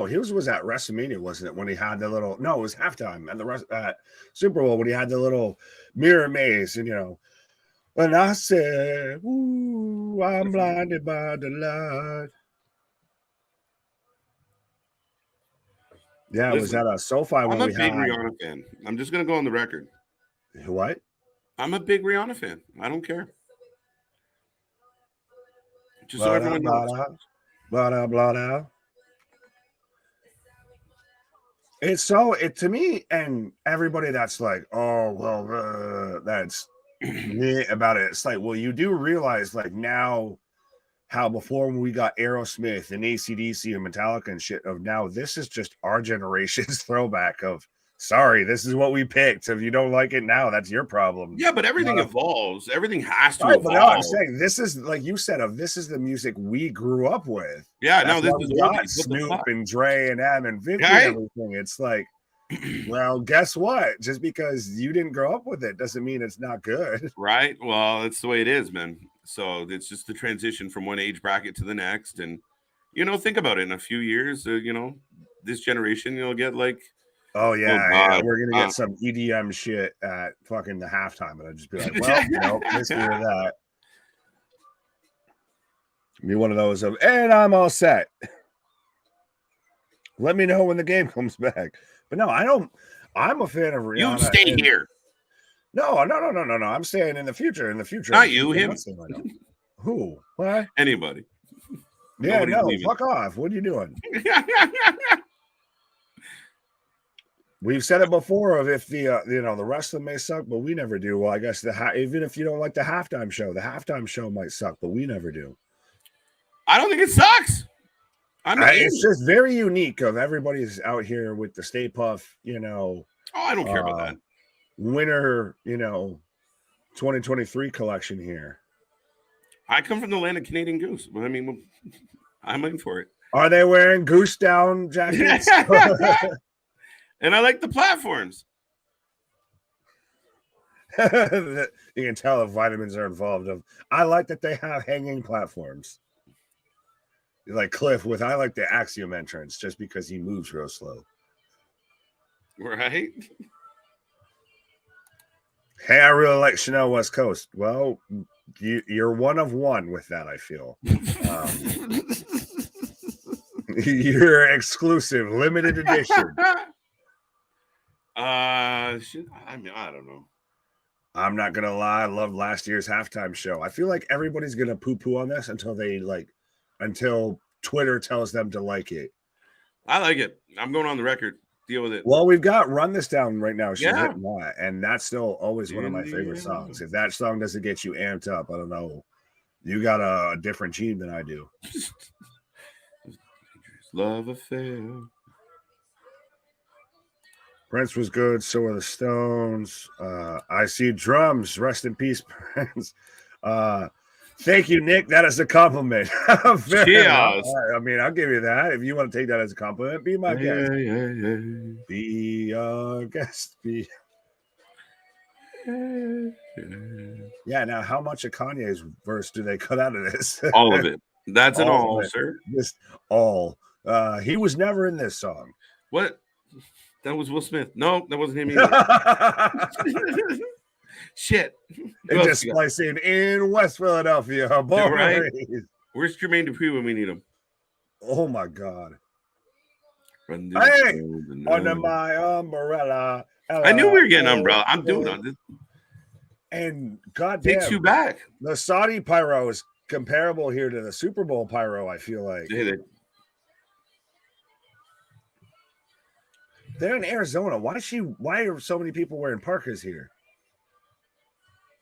his was at WrestleMania, wasn't it? When he had the little, it was halftime at Super Bowl when he had the little mirror maze, and when I said, "Ooh, I'm blinded by the light." Yeah, it was at a SoFi when we had. I'm a big Rihanna fan. I'm just gonna go on the record. What? I'm a big Rihanna fan. I don't care. Just so everyone knows. Blah. It's to me, and everybody that's like, oh, well, that's me about it. It's like, well, you do realize, like, now how before when we got Aerosmith and AC/DC and Metallica and shit, of now this is just our generation's throwback of, sorry, this is what we picked. If you don't like it now, that's your problem. Yeah, but everything evolves. Everything has to evolve. But no, I'm saying this is, like you said, this is the music we grew up with. Yeah, no, this is got Snoop and Dre and M and 50 and everything. It's like, well, guess what? Just because you didn't grow up with it doesn't mean it's not good. Right. Well, that's the way it is, man. So it's just the transition from one age bracket to the next. And, think about it. In a few years, this generation, you'll get like, oh, yeah, we're going to get some EDM shit at fucking the halftime. And I'll just be like, well, nope, let's hear that. Be one of those of, and I'm all set. Let me know when the game comes back. But no, I don't. I'm a fan of Rihanna. You stay here. No. I'm saying in the future. Not you, him. Who? What? Anybody. Yeah, no, fuck off. What are you doing? We've said it before of if the wrestling may suck, but we never do. Well, I guess even if you don't like the halftime show might suck, but we never do. I don't think it sucks. It's just very unique of everybody's out here with the Stay Puft, Oh, I don't care about that. Winter, 2023 collection here. I come from the land of Canadian Goose. But I mean, I'm in for it. Are they wearing goose down jackets? And I like the platforms. You can tell if vitamins are involved. I like that they have hanging platforms. Like Cliff I like the Axiom entrance just because he moves real slow. Right. Hey, I really like Chanel West Coast. Well, you're one of one with that, I feel. You're exclusive, limited edition. I don't know. I'm not gonna lie, I love last year's halftime show. I feel like everybody's gonna poo-poo on this until Twitter tells them to like it. I like it. I'm going on the record. Deal with it. Well, we've got Run This Down right now. She's hitting that, and that's still always one of my favorite songs. If that song doesn't get you amped up, I don't know. You got a different gene than I do. Love affair. Prince was good. So are the Stones. I see drums. Rest in peace, Prince. Thank you, Nick. That is a compliment. Cheers. I mean, I'll give you that. If you want to take that as a compliment, be my guest. Be our guest. Yeah, now how much of Kanye's verse do they cut out of this? All of it. That's all, sir. Just all. He was never in this song. What? That was Will Smith. No, that wasn't him either. Shit. And just splicing in West Philadelphia. Born right? raised. Where's Jermaine Dupri when we need him? Oh my God. Hey, under my umbrella. I knew we were getting umbrella. I'm doing on this. And goddamn, takes you back. The Saudi pyro is comparable here to the Super Bowl pyro, I feel like. They're in Arizona. Why are so many people wearing parkas here?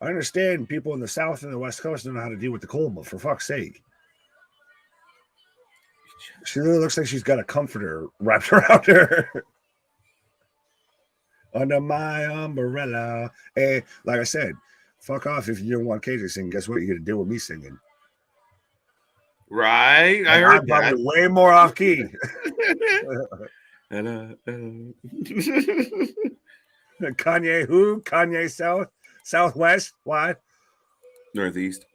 I understand people in the South and the West Coast don't know how to deal with the cold, but for fuck's sake. She really looks like she's got a comforter wrapped around her. Under my umbrella. Hey, like I said, fuck off if you don't want KJ singing. Guess what? You're going to deal with me singing. Right. I heard that. I'm way more off key. Kanye who? Kanye South? Southwest? What? Northeast.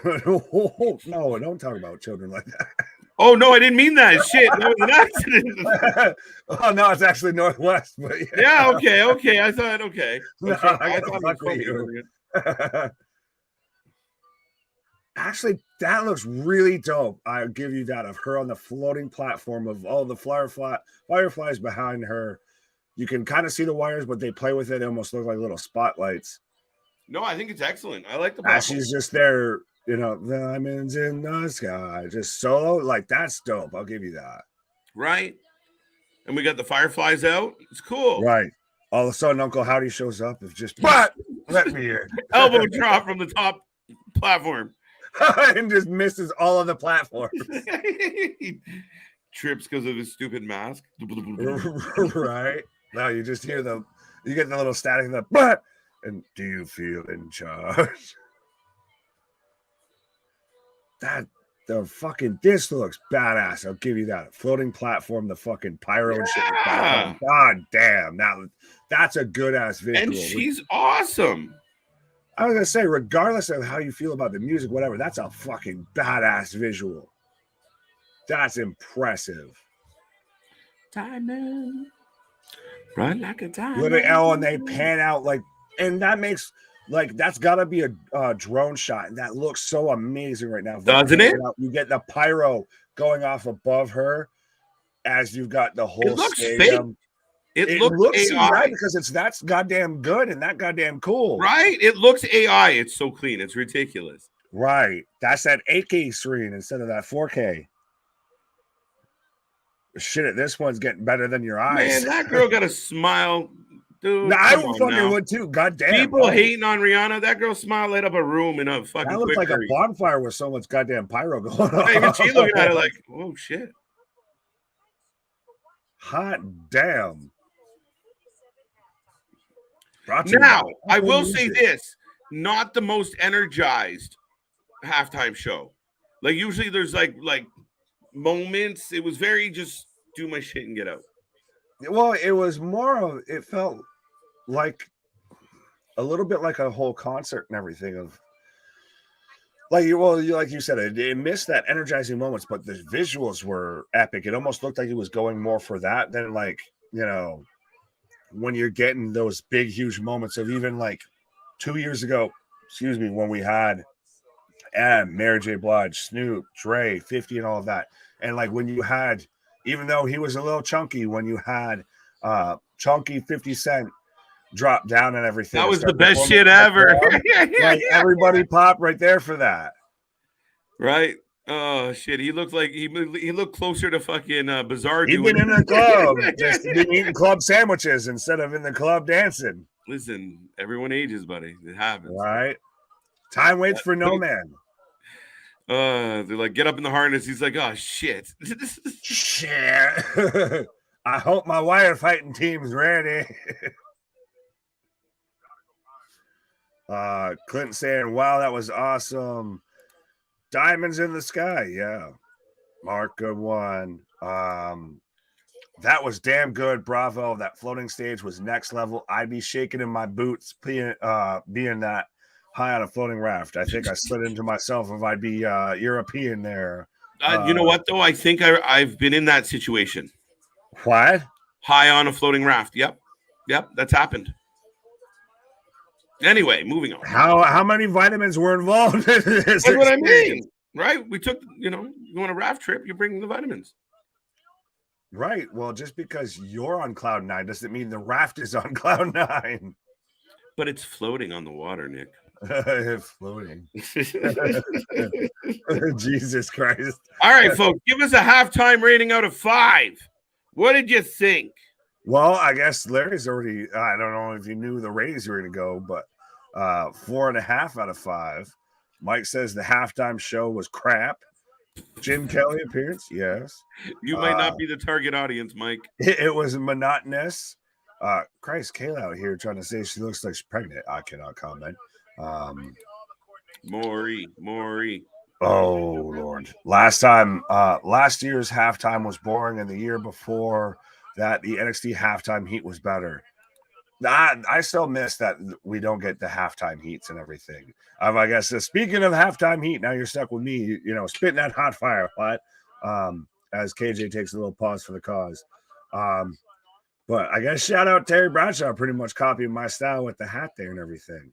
No, don't talk about children like that. Oh, no, I didn't mean that. Shit, that was an accident. Oh, no, it's actually Northwest. But yeah, okay. I thought, okay. No, I thought fuck with you. Actually, that looks really dope. I'll give you that, of her on the floating platform of all the fireflies behind her. You can kind of see the wires, but they play with it. They almost look like little spotlights. No, I think it's excellent. I like the platform. She's just there, diamonds in the sky, just solo. Like, that's dope. I'll give you that. Right. And we got the fireflies out. It's cool. Right. All of a sudden, Uncle Howdy shows up. It's just, but let me in. Elbow drop from the top platform. And just misses all of the platforms. He trips because of his stupid mask. Right. Now you just hear you get the little static, but, and do you feel in charge? This looks badass. I'll give you that. Floating platform, the fucking pyro and shit. God damn. That's a good ass visual. And she's awesome. I was gonna say, regardless of how you feel about the music, whatever, that's a fucking badass visual. That's impressive. Diamond, run like a diamond. Look at and they pan out and that makes that's got to be a drone shot, and that looks so amazing right now. Doesn't it? You get the pyro going off above her as you've got the whole. It looks stadium. fake. It looks AI. Right, because that's goddamn good and that goddamn cool. Right? It looks AI. It's so clean. It's ridiculous. Right. That's that 8K screen instead of that 4K. Shit, this one's getting better than your eyes. Man, that girl got a smile. Dude, I fucking would too. Goddamn. People hating on Rihanna. That girl smile lit up a room in a fucking. That looks like a bonfire with so much goddamn pyro going on. Even she looking at it like, oh shit. Hot damn. Now, I will say this, not the most energized halftime show. Like usually there's like moments. It was very just do my shit and get out. Well, it was more of, it felt like a little bit like a whole concert and everything of like you said, it missed that energizing moments, but the visuals were epic. It almost looked like it was going more for that than when you're getting those big, huge moments of even 2 years ago, when we had Mary J. Blige, Snoop, Dre, 50 and all of that. And when you had, even though he was a little chunky, when you had chunky 50 Cent drop down and everything. That was the best shit ever. Everybody popped right there for that. Right. Oh shit! He looked like he looked closer to fucking Bizarre. He'd been in the club, just been eating club sandwiches instead of in the club dancing. Listen, everyone ages, buddy. It happens. Right. Time waits for no man. They're like, get up in the harness. He's like, oh shit. Shit. I hope my wire fighting team's ready. Clinton saying, wow, that was awesome. Diamonds in the sky, yeah. Mark, good one. That was damn good. Bravo. That floating stage was next level. I'd be shaking in my boots being that high on a floating raft. I think I slid into myself if I'd be European there. You know what, though? I think I've been in that situation. What? high on a floating raft. Yep, that's happened. Anyway, moving on. How many vitamins were involved in this? That's what I mean, right? We took, you go on a raft trip, you bring the vitamins. Right. Well, just because you're on cloud 9 doesn't mean the raft is on cloud 9. But it's floating on the water, Nick. Floating. Jesus Christ. All right, folks, give us a halftime rating out of 5. What did you think? Well, I guess Larry's already, I don't know if you knew the ratings were going to go, but 4.5 out of 5. Mike says the halftime show was crap. Jim Kelly appearance, yes. You might not be the target audience, Mike. It was monotonous. Christ, Kayla out here trying to say she looks like she's pregnant. I cannot comment. Maury. Oh Lord! Last year's halftime was boring, and the year before that, the NXT halftime heat was better. I still miss that we don't get the halftime heats and everything. I guess speaking of halftime heat, now you're stuck with me, spitting that hot fire. What? As KJ takes a little pause for the cause. But I guess shout out Terry Bradshaw, pretty much copying my style with the hat there and everything.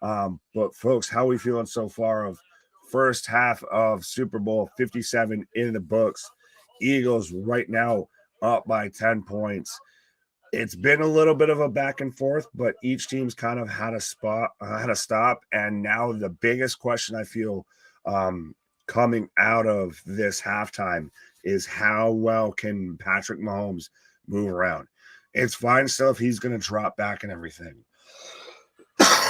But folks, how are we feeling so far of first half of Super Bowl 57 in the books? Eagles right now up by 10 points. It's been a little bit of a back and forth, but each team's kind of had a stop. And now the biggest question I feel coming out of this halftime is how well can Patrick Mahomes move around? It's fine still if he's going to drop back and everything.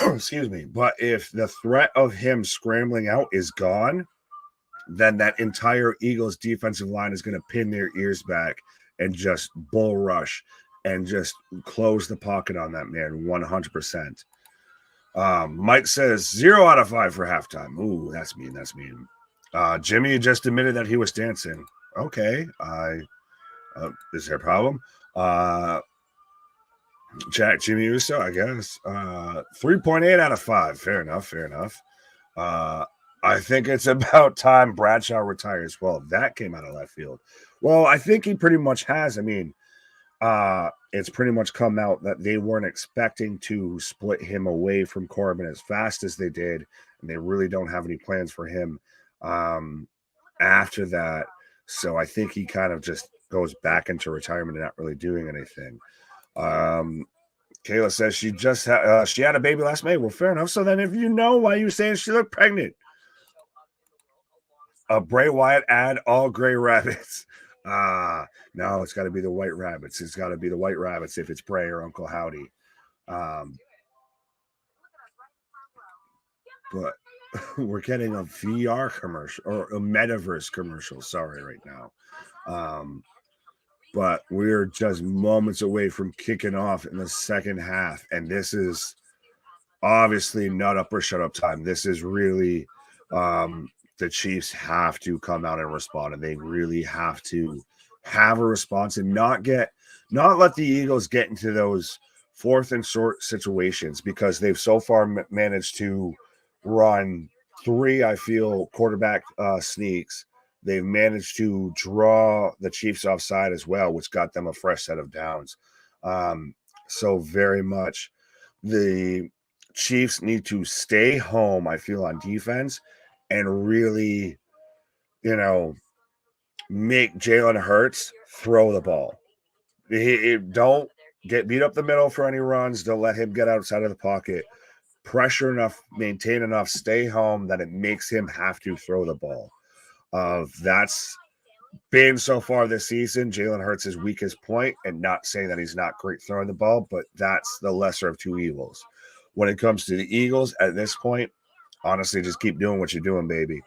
Excuse me. But if the threat of him scrambling out is gone, then that entire Eagles defensive line is going to pin their ears back and just bull rush and just close the pocket on that man 100%. Mike says 0 out of 5 for halftime. Ooh, that's mean. Jimmy just admitted that he was dancing. Okay. Is there a problem? Jack Jimmy Uso, I guess. 3.8 out of 5. Fair enough. I think it's about time Bradshaw retires. Well, that came out of left field. Well, I think he pretty much has. I mean, it's pretty much come out that they weren't expecting to split him away from Corbin as fast as they did, and they really don't have any plans for him after that. So I think he kind of just goes back into retirement and not really doing anything. Kayla says she just she had a baby last May. Well, fair enough. So then if you know why you saying she looked pregnant, a Bray Wyatt ad, all gray rabbits. No, it's got to be the white rabbits. It's got to be the white rabbits if it's Bray or Uncle Howdy. But we're getting a VR commercial or a metaverse commercial. Sorry, right now. But we're just moments away from kicking off in the second half. And this is obviously not up or shut up time. This is really the Chiefs have to come out and respond. And they really have to have a response and not let the Eagles get into those fourth and short situations, because they've so far managed to run 3, I feel, quarterback sneaks. They've managed to draw the Chiefs offside as well, which got them a fresh set of downs. So very much the Chiefs need to stay home, I feel, on defense and really, make Jalen Hurts throw the ball. Don't get beat up the middle for any runs. Don't let him get outside of the pocket. Pressure enough, maintain enough, stay home that it makes him have to throw the ball. That's been so far this season Jalen Hurts' weakest point, and not saying that he's not great throwing the ball, but that's the lesser of two evils. When it comes to the Eagles at this point, honestly, just keep doing what you're doing, baby.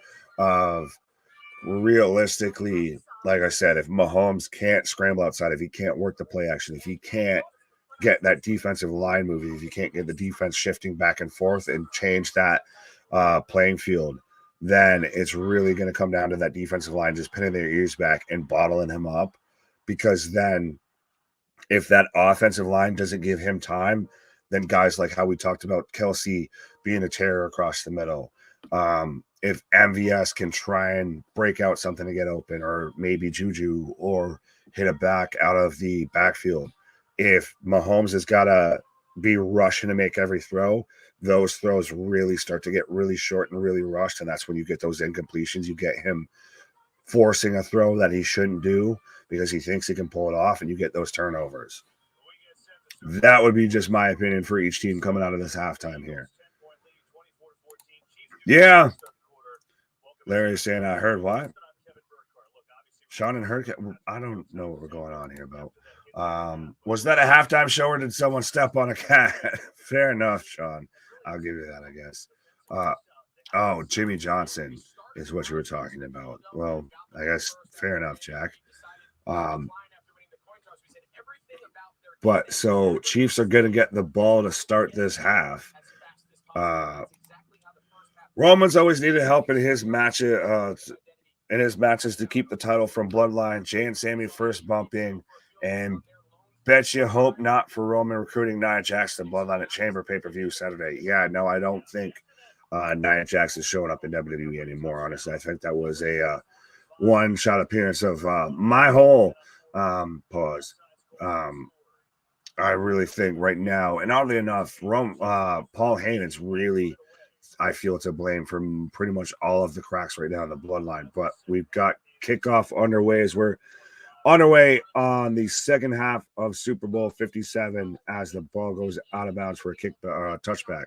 Realistically, like I said, if Mahomes can't scramble outside, if he can't work the play action, if he can't get that defensive line moving, if you can't get the defense shifting back and forth and change that playing field, then it's really going to come down to that defensive line just pinning their ears back and bottling him up. Because then if that offensive line doesn't give him time, then guys like how we talked about Kelsey being a terror across the middle, If MVS can try and break out something to get open, or maybe Juju, or hit a back out of the backfield. If Mahomes has got to be rushing to make every throw, those throws really start to get really short and really rushed, and that's when you get those incompletions. You get him forcing a throw that he shouldn't do because he thinks he can pull it off, and you get those turnovers. That would be just my opinion for each team coming out of this halftime here. Yeah. Larry's saying, I heard what? Sean and Herc, I don't know what we're going on here about. Was that a halftime show, or did someone step on a cat? Fair enough, Sean. I'll give you that, I guess. Oh, Jimmy Johnson is what you were talking about. Well, I guess fair enough, Jack. But so Chiefs are going to get the ball to start this half. Roman's always needed help in his matches to keep the title from Bloodline. Jay and Sammy first bumping, and bet you hope not for Roman recruiting Nia Jax to Bloodline at Chamber pay-per-view Saturday. Yeah, no, I don't think Nia Jax is showing up in WWE anymore, honestly. I think that was a one-shot appearance of my whole pause. I really think right now, and oddly enough, Paul Heyman's really, I feel, to blame for pretty much all of the cracks right now in the Bloodline. But we've got kickoff underway as we're underway on the second half of Super Bowl 57 as the ball goes out of bounds for a touchback.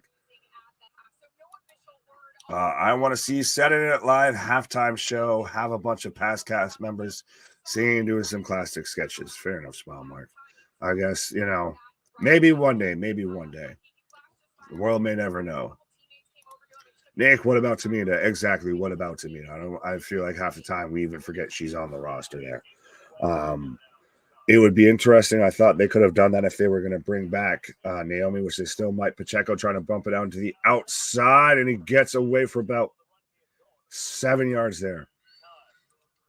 I want to see Saturday Night Live halftime show, have a bunch of past cast members singing, doing some classic sketches. Fair enough, Smile Mark. I guess, maybe one day. The world may never know. Nick, what about Tamina? Exactly, what about Tamina? I feel like half the time we even forget she's on the roster there. It would be interesting. I thought they could have done that if they were going to bring back Naomi, which they still might. Pacheco trying to bump it out to the outside, and he gets away for about 7 yards there.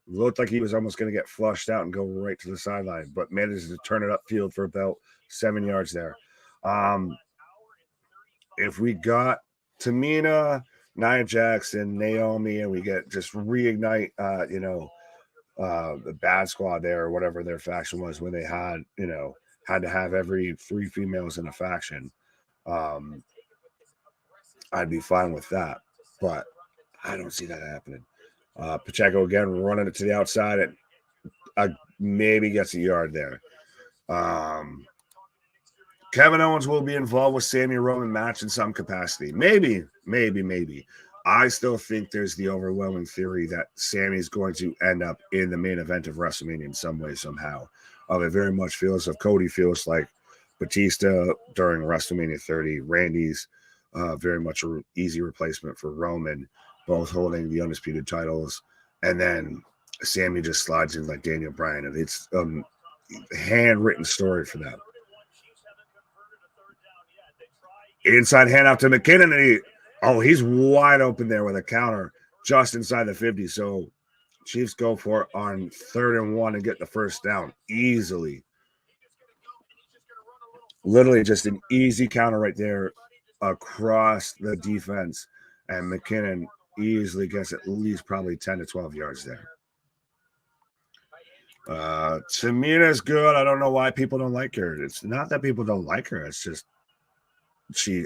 Looked like he was almost going to get flushed out and go right to the sideline, but managed to turn it upfield for about 7 yards there. If we got Tamina, Nia Jax, and Naomi, and we get just reignite, the Bad Squad there, or whatever their faction was when they had to have every 3 females in a faction, I'd be fine with that. But I don't see that happening. Pacheco again running it to the outside, and maybe gets a yard there. Kevin Owens will be involved with Sami Roman match in some capacity. Maybe. I still think there's the overwhelming theory that Sammy's going to end up in the main event of WrestleMania in some way, somehow. It very much feels like Cody feels like Batista during WrestleMania 30. Randy's very much an easy replacement for Roman, both holding the undisputed titles. And then Sammy just slides in like Daniel Bryan. And it's a handwritten story for them. Inside handoff to McKinnon, and he's wide open there with a counter just inside the 50. So Chiefs go for it on 3rd and 1 and get the first down easily. Literally just an easy counter right there across the defense. And McKinnon easily gets at least probably 10 to 12 yards there. Tamina's good. I don't know why people don't like her. It's not that people don't like her. It's just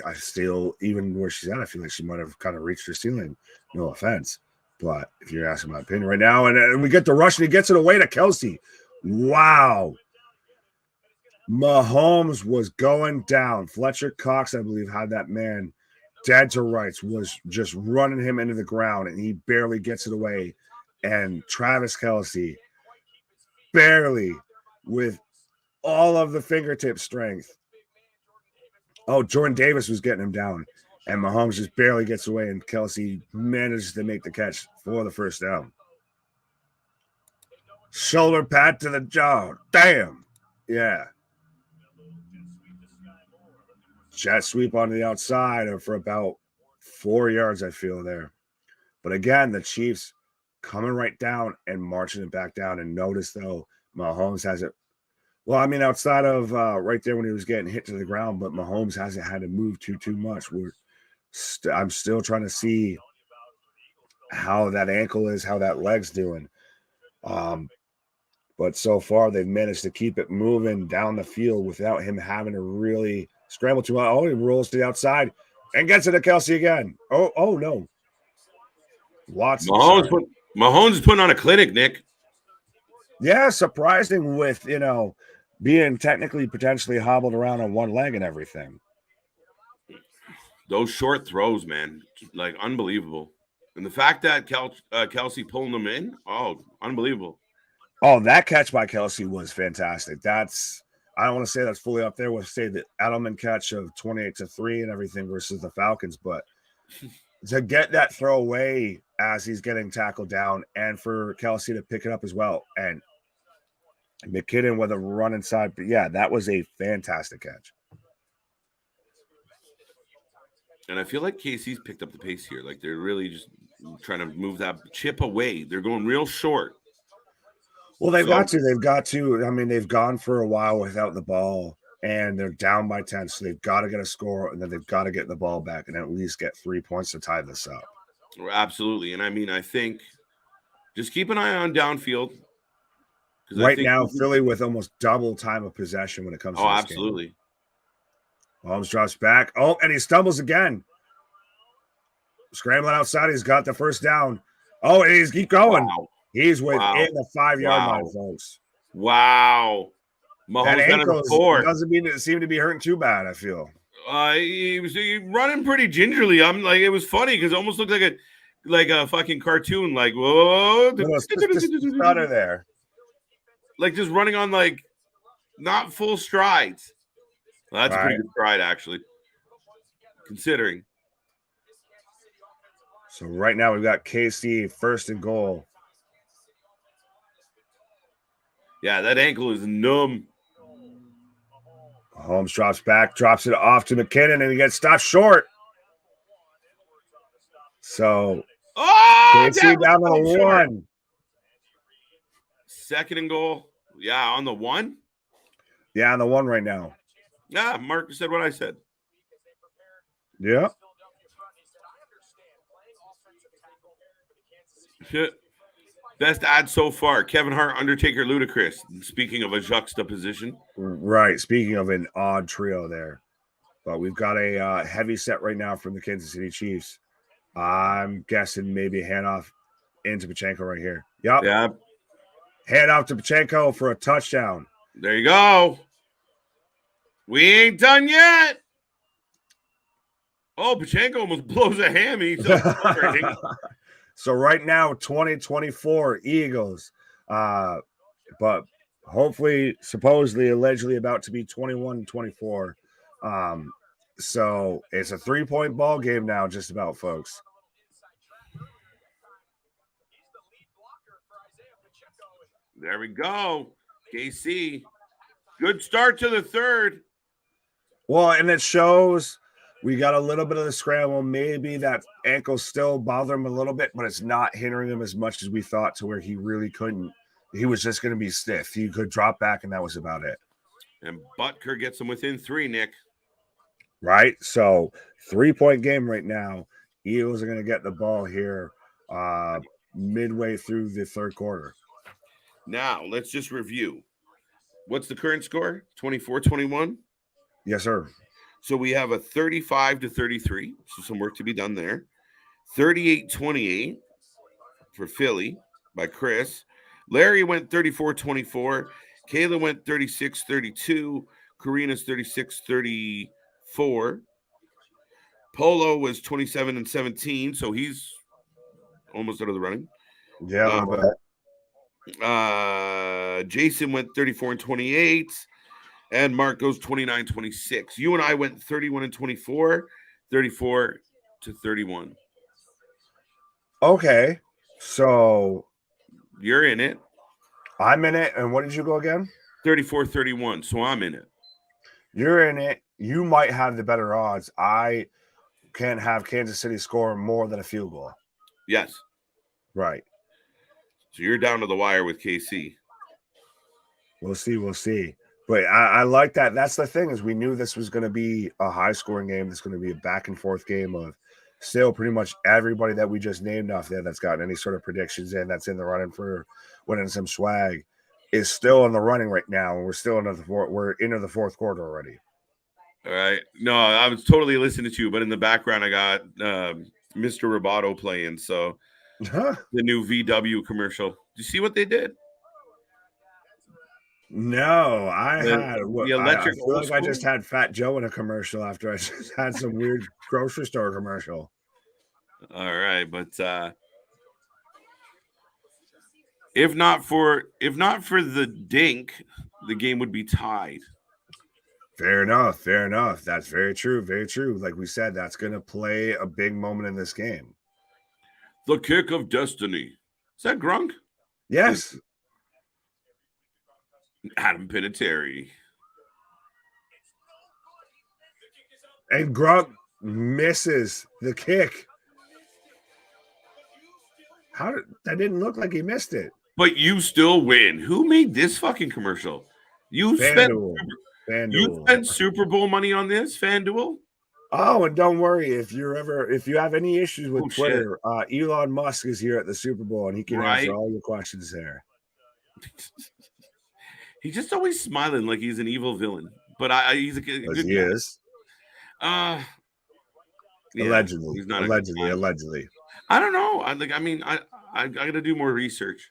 I still, even where she's at, I feel like she might have kind of reached her ceiling. No offense. But if you're asking my opinion right now, and we get the rush, and he gets it away to Kelsey. Wow. Mahomes was going down. Fletcher Cox, I believe, had that man dead to rights, was just running him into the ground, and he barely gets it away. And Travis Kelsey, barely, with all of the fingertip strength. Oh, Jordan Davis was getting him down, and Mahomes just barely gets away, and Kelsey manages to make the catch for the first down. Shoulder pad to the jaw. Damn. Yeah. Jet sweep on the outside for about 4 yards, I feel there. But again, the Chiefs coming right down and marching it back down. And notice, though, Mahomes has it. Well, I mean, outside of right there when he was getting hit to the ground, but Mahomes hasn't had to move too much. I'm still trying to see how that ankle is, how that leg's doing. But so far, they've managed to keep it moving down the field without him having to really scramble too much. Oh, he rolls to the outside and gets it to Kelsey again. Oh no. Watson. Mahomes is putting on a clinic, Nick. Yeah, surprising with, being technically potentially hobbled around on one leg and everything. Those short throws, man, like unbelievable. And the fact that Kelsey pulling them in, unbelievable. Oh, that catch by Kelsey was fantastic. I don't want to say that's fully up there with, say, the Edelman catch of 28-3 and everything versus the Falcons, but to get that throw away as he's getting tackled down and for Kelsey to pick it up as well. And McKinnon with a run inside. But yeah, that was a fantastic catch. And I feel like KC's picked up the pace here. Like they're really just trying to move that chip away. They're going real short. Well, they've got to. I mean, they've gone for a while without the ball, and they're down by 10, so they've got to get a score, and then they've got to get the ball back and at least get 3 points to tie this up. Absolutely. And I mean, I think just keep an eye on downfield. Right now, Philly with almost double time of possession when it comes to this absolutely. Game. Mahomes drops back. Oh, and he stumbles again. Scrambling outside. He's got the first down. Oh, and he's keep going. Wow. He's within the 5-yard line, folks. Wow. Mahomes ankle doesn't seem to be hurting too bad, I feel. He was running pretty gingerly. I'm like, it was funny because it almost looked like a fucking cartoon. Like, whoa. Stutter there. Like just running on like not full strides. Well, that's a pretty good stride, actually, considering. So right now we've got KC first and goal. Yeah, that ankle is numb. Holmes drops back, drops it off to McKinnon, and he gets stopped short. So KC down to the 1. Second and goal. Yeah, on the 1? Yeah, on the 1 right now. Yeah, Mark said what I said. Yeah. Best ad so far. Kevin Hart, Undertaker, Ludacris. Speaking of a juxtaposition. Right. Speaking of an odd trio there. But we've got a heavy set right now from the Kansas City Chiefs. I'm guessing maybe a handoff into Pachenko right here. Yep. Yeah. Hand off to Pachenko for a touchdown. There you go. We ain't done yet. Oh, Pachenko almost blows a hammy. So right now, 2024 Eagles. But hopefully, supposedly, allegedly about to be 21-24. So it's a 3-point ball game now, just about, folks. There we go. KC. Good start to the third. Well, and it shows we got a little bit of the scramble. Maybe that ankle still bother him a little bit, but it's not hindering him as much as we thought to where he really couldn't. He was just going to be stiff. He could drop back, and that was about it. And Butker gets him within 3, Nick. Right? So 3-point game right now. Eagles are going to get the ball here midway through the third quarter. Now, let's just review. What's the current score? 24-21? Yes, sir. So we have a 35-33. So some work to be done there. 38-28 for Philly by Chris. Larry went 34-24. Kayla went 36-32. Karina's 36-34. Polo was 27-17. So he's almost out of the running. Yeah. Jason went 34-28. And Mark goes 29-26. You and I went 31-24, 34-31. Okay. So you're in it. I'm in it. And what did you go again? 34-31. So I'm in it. You're in it. You might have the better odds. I can't have Kansas City score more than a field goal. Yes. Right. So you're down to the wire with KC. We'll see. But I like that. That's the thing, is we knew this was going to be a high-scoring game. This is going to be a back-and-forth game of still pretty much everybody that we just named off there that's gotten any sort of predictions in, that's in the running for winning some swag, is still in the running right now, and we're still into the fourth quarter already. All right. No, I was totally listening to you, but in the background, I got Mr. Roboto playing. So the new VW commercial. Did you see what they did? No, I the electric. I feel like I just had Fat Joe in a commercial after I just had some weird grocery store commercial. All right, but if not for the dink, the game would be tied. Fair enough. Fair enough. That's very true. Very true. Like we said, that's going to play a big moment in this game. The kick of destiny. Is that Grunk? Yes. Adam Vinatieri. And Grunk misses the kick. That didn't look like he missed it. But you still win. Who made this fucking commercial? You spent Super Bowl money on this, FanDuel? Oh, and don't worry, if you have any issues with Twitter, Elon Musk is here at the Super Bowl and he can answer all your questions there. He's just always smiling like he's an evil villain. But he's a good guy. He is. Yeah, allegedly. He's not allegedly. I don't know. I got to do more research.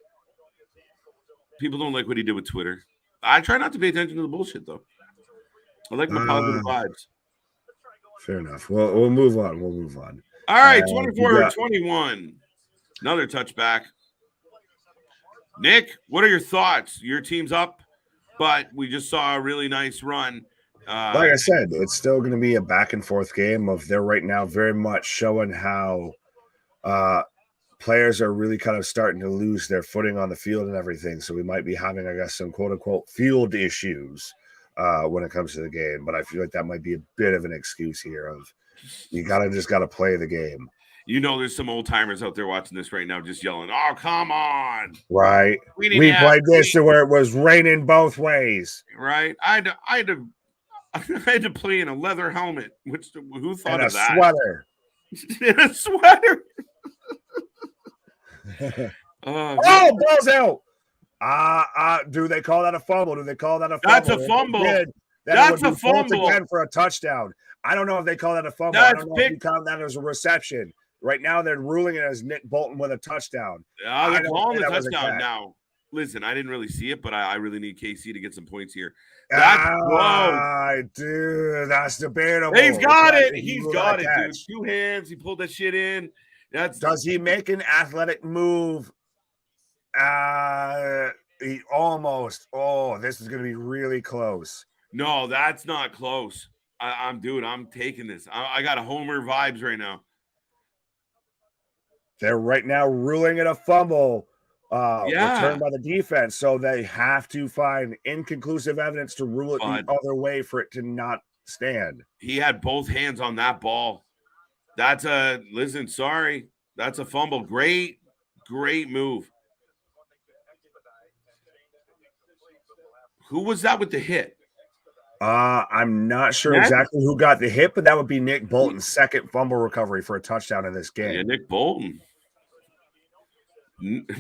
People don't like what he did with Twitter. I try not to pay attention to the bullshit, though. I like my positive vibes. Fair enough. Well, we'll move on. All right, 24-21. Another touchback. Nick, what are your thoughts? Your team's up, but we just saw a really nice run. Like I said, it's still going to be a back and forth game. They're right now very much showing how players are really kind of starting to lose their footing on the field and everything. So we might be having, I guess, some quote unquote field issues when it comes to the game. But I feel like that might be a bit of an excuse here of you just got to play the game. You know, there's some old timers out there watching this right now, just yelling, "Oh, come on!" Right? We played this to where it was raining both ways. Right? I had to play in a leather helmet. Who thought of that? Sweater. In a sweater. Balls out. Do they call that a fumble? That's a fumble. That's a fumble again for a touchdown. I don't know if they call that a fumble. I don't know if you count that as a reception. Right now, they're ruling it as Nick Bolton with a touchdude. They're calling the touchdown now. Listen, I didn't really see it, but I really need KC to get some points here. Dude, that's debatable. He's got it. He's got it, dude. 2 hands. He pulled that shit in. Does he make an athletic move? He almost. Oh, this is going to be really close. No, that's not close. I'm taking this. I got a Homer vibes right now. They're right now ruling it a fumble. Returned by the defense. So they have to find inconclusive evidence to rule it the other way for it to not stand. He had both hands on that ball. That's a fumble. Great move. Who was that with the hit? I'm not sure exactly who got the hit, but that would be Nick Bolton's second fumble recovery for a touchdown in this game. Yeah, Nick Bolton.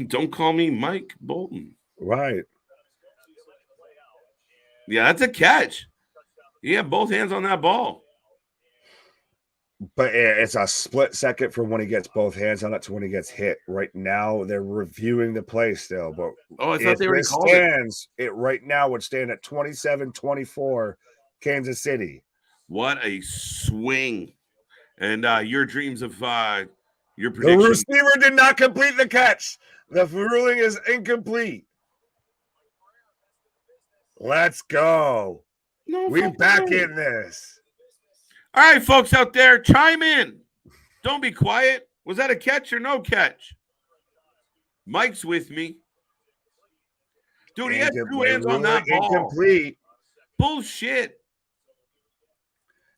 Don't call me Mike Bolton. Right. Yeah, that's a catch. He had both hands on that ball. But it's a split second from when he gets both hands on it to when he gets hit. Right now, they're reviewing the play still. But I thought they already called it right now would stand at 27-24, Kansas City. What a swing. And your dreams of your prediction. The receiver did not complete the catch. The ruling is incomplete. Let's go. We're back in this. All right, folks out there, chime in. Don't be quiet. Was that a catch or no catch? Mike's with me. Dude, he had 2 hands on that ball. Incomplete. Bullshit.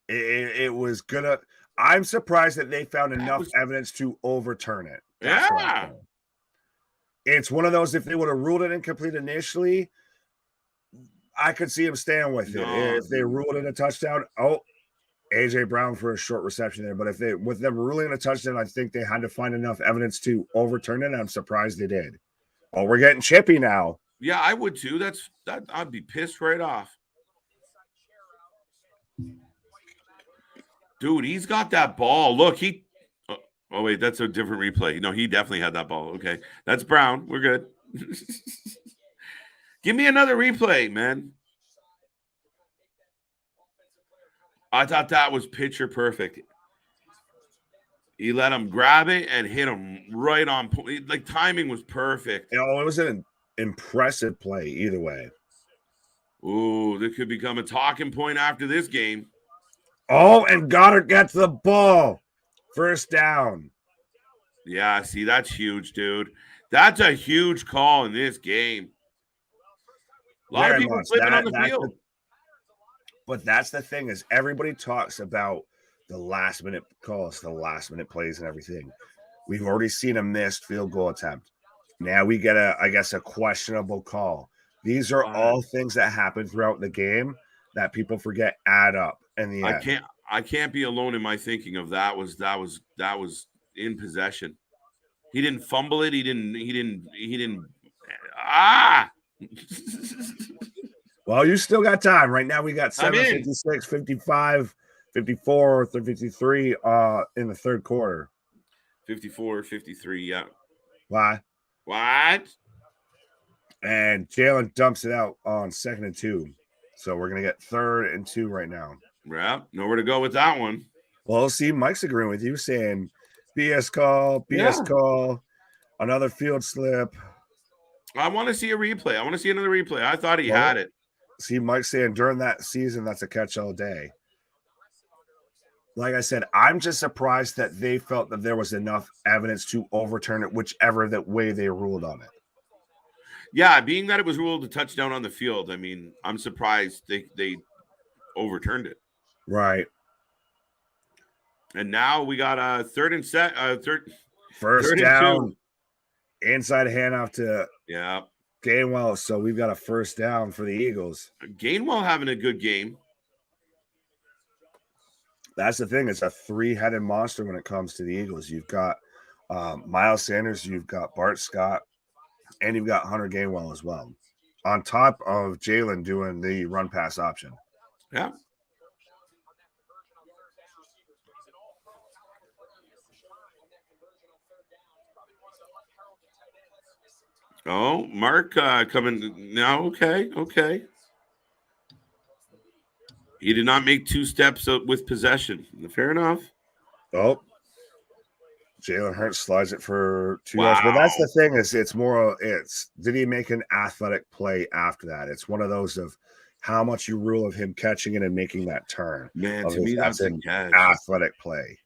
It was gonna. I'm surprised that they found enough evidence to overturn it. It's one of those, if they would have ruled it incomplete initially, I could see him staying with it. If they ruled it a touchdown, AJ Brown for a short reception there. But if they, with them ruling a touchdown, I think they had to find enough evidence to overturn it. And I'm surprised they did. Oh, we're getting chippy now. Yeah, I would too. I'd be pissed right off. Dude, he's got that ball. Look, oh wait, that's a different replay. No, he definitely had that ball. Okay. That's Brown. We're good. Give me another replay, man. I thought that was picture perfect. He let him grab it and hit him right on point. Like, timing was perfect. You know, it was an impressive play either way. Ooh, this could become a talking point after this game. Oh, and Goddard gets the ball. First down. Yeah, see, that's huge, dude. That's a huge call in this game. A lot of people flipping on the field. But that's the thing, is everybody talks about the last-minute calls, the last-minute plays and everything. We've already seen a missed field goal attempt. Now we get a questionable call. These are all things that happen throughout the game that people forget add up in the end. I can't be alone in my thinking of that was in possession. He didn't fumble it. He didn't. Well, you still got time. Right now we got 7:56, 55, 54, 53 in the third quarter. 54, 53, yeah. Why? What? And Jalen dumps it out on 2nd and 2. So we're going to get 3rd and 2 right now. Yeah, nowhere to go with that one. Well, see, Mike's agreeing with you, saying BS call, another field slip. I want to see a replay. I want to see another replay. I thought he had it. See, Mike's saying during that season, that's a catch all day. Like I said, I'm just surprised that they felt that there was enough evidence to overturn it, whichever that way they ruled on it. Yeah, being that it was ruled a touchdown on the field, I mean, I'm surprised they overturned it. Right. And now we got a first down, inside handoff to Gainwell. So we've got a first down for the Eagles. Gainwell having a good game. That's the thing. It's a 3-headed monster when it comes to the Eagles. You've got Miles Sanders, you've got Bart Scott, and you've got Hunter Gainwell as well, on top of Jalen doing the run-pass option. Yeah. Oh, Mark coming now. Okay. He did not make 2 steps with possession. Fair enough. Oh, Jalen Hurts slides it for 2 yards. But that's the thing, is did he make an athletic play after that? It's one of those of how much you rule of him catching it and making that turn. Man, to me, that's an athletic play.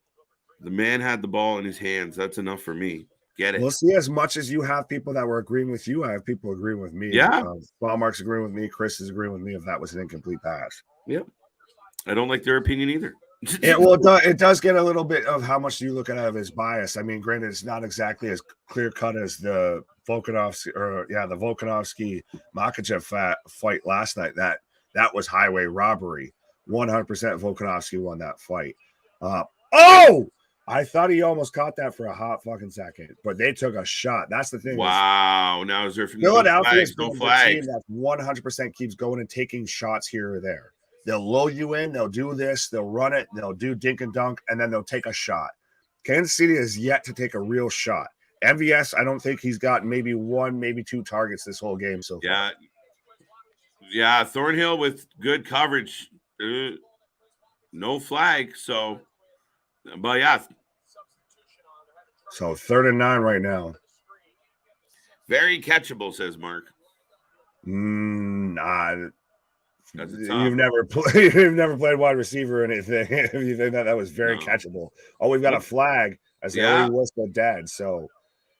The man had the ball in his hands. That's enough for me. Get it. We'll see. As much as you have people that were agreeing with you, I have people agreeing with me. Yeah. Mark's agreeing with me. Chris is agreeing with me if that was an incomplete pass. Yep. I don't like their opinion either. It does get a little bit of how much you look at it of his bias. I mean, granted, it's not exactly as clear cut as the Volkanovski Makachev fight last night. That was highway robbery. 100% Volkanovski won that fight. I thought he almost caught that for a hot fucking second, but they took a shot. That's the thing. Wow. Now is there Philadelphia's no flags? That 100% keeps going and taking shots here or there. They'll lull you in. They'll do this. They'll run it. They'll do dink and dunk, and then they'll take a shot. Kansas City has yet to take a real shot. MVS, I don't think he's got maybe 1, maybe 2 targets this whole game so far. Yeah. Thornhill with good coverage. No flag. So, but yeah. So 3rd and 9 right now. Very catchable, says Mark. Nah. You've never played wide receiver or anything. If you think that was very catchable. Oh, we've got a flag as the early whistle dead. So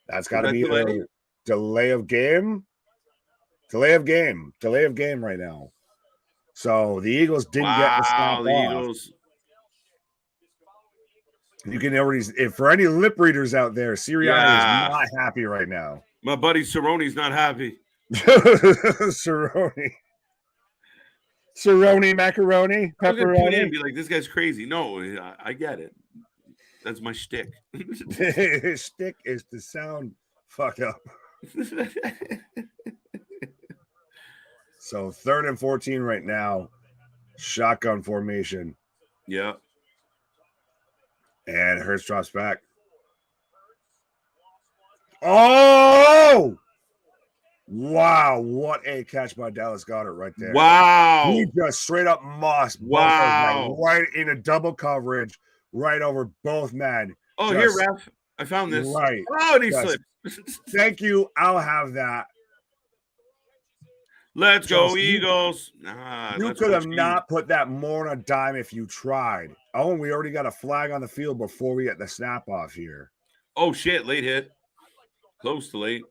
that's got to be a delay of game right now. So the Eagles didn't get the stop off. Eagles. You can already, for any lip readers out there, Sirianni is not happy right now. My buddy Cerrone's not happy. Cerrone. Cerrone, macaroni, I was gonna tune in and pepperoni. be like, this guy's crazy. No, I get it. That's my shtick. His shtick is to sound fuck up. So 3rd and 14 right now. Shotgun formation. Yeah. And Hurts drops back. Oh! Wow, what a catch by Dallas Goedert right there. Wow. He just straight up mossed both of them right in a double coverage, right over both men. Oh, here, ref. I found this. Right. Oh, and he slipped. Thank you. I'll have that. Let's go, Eagles. You could have not put that more on a dime if you tried. Oh, and we already got a flag on the field before we get the snap off here. Oh, shit. Late hit. Close to late.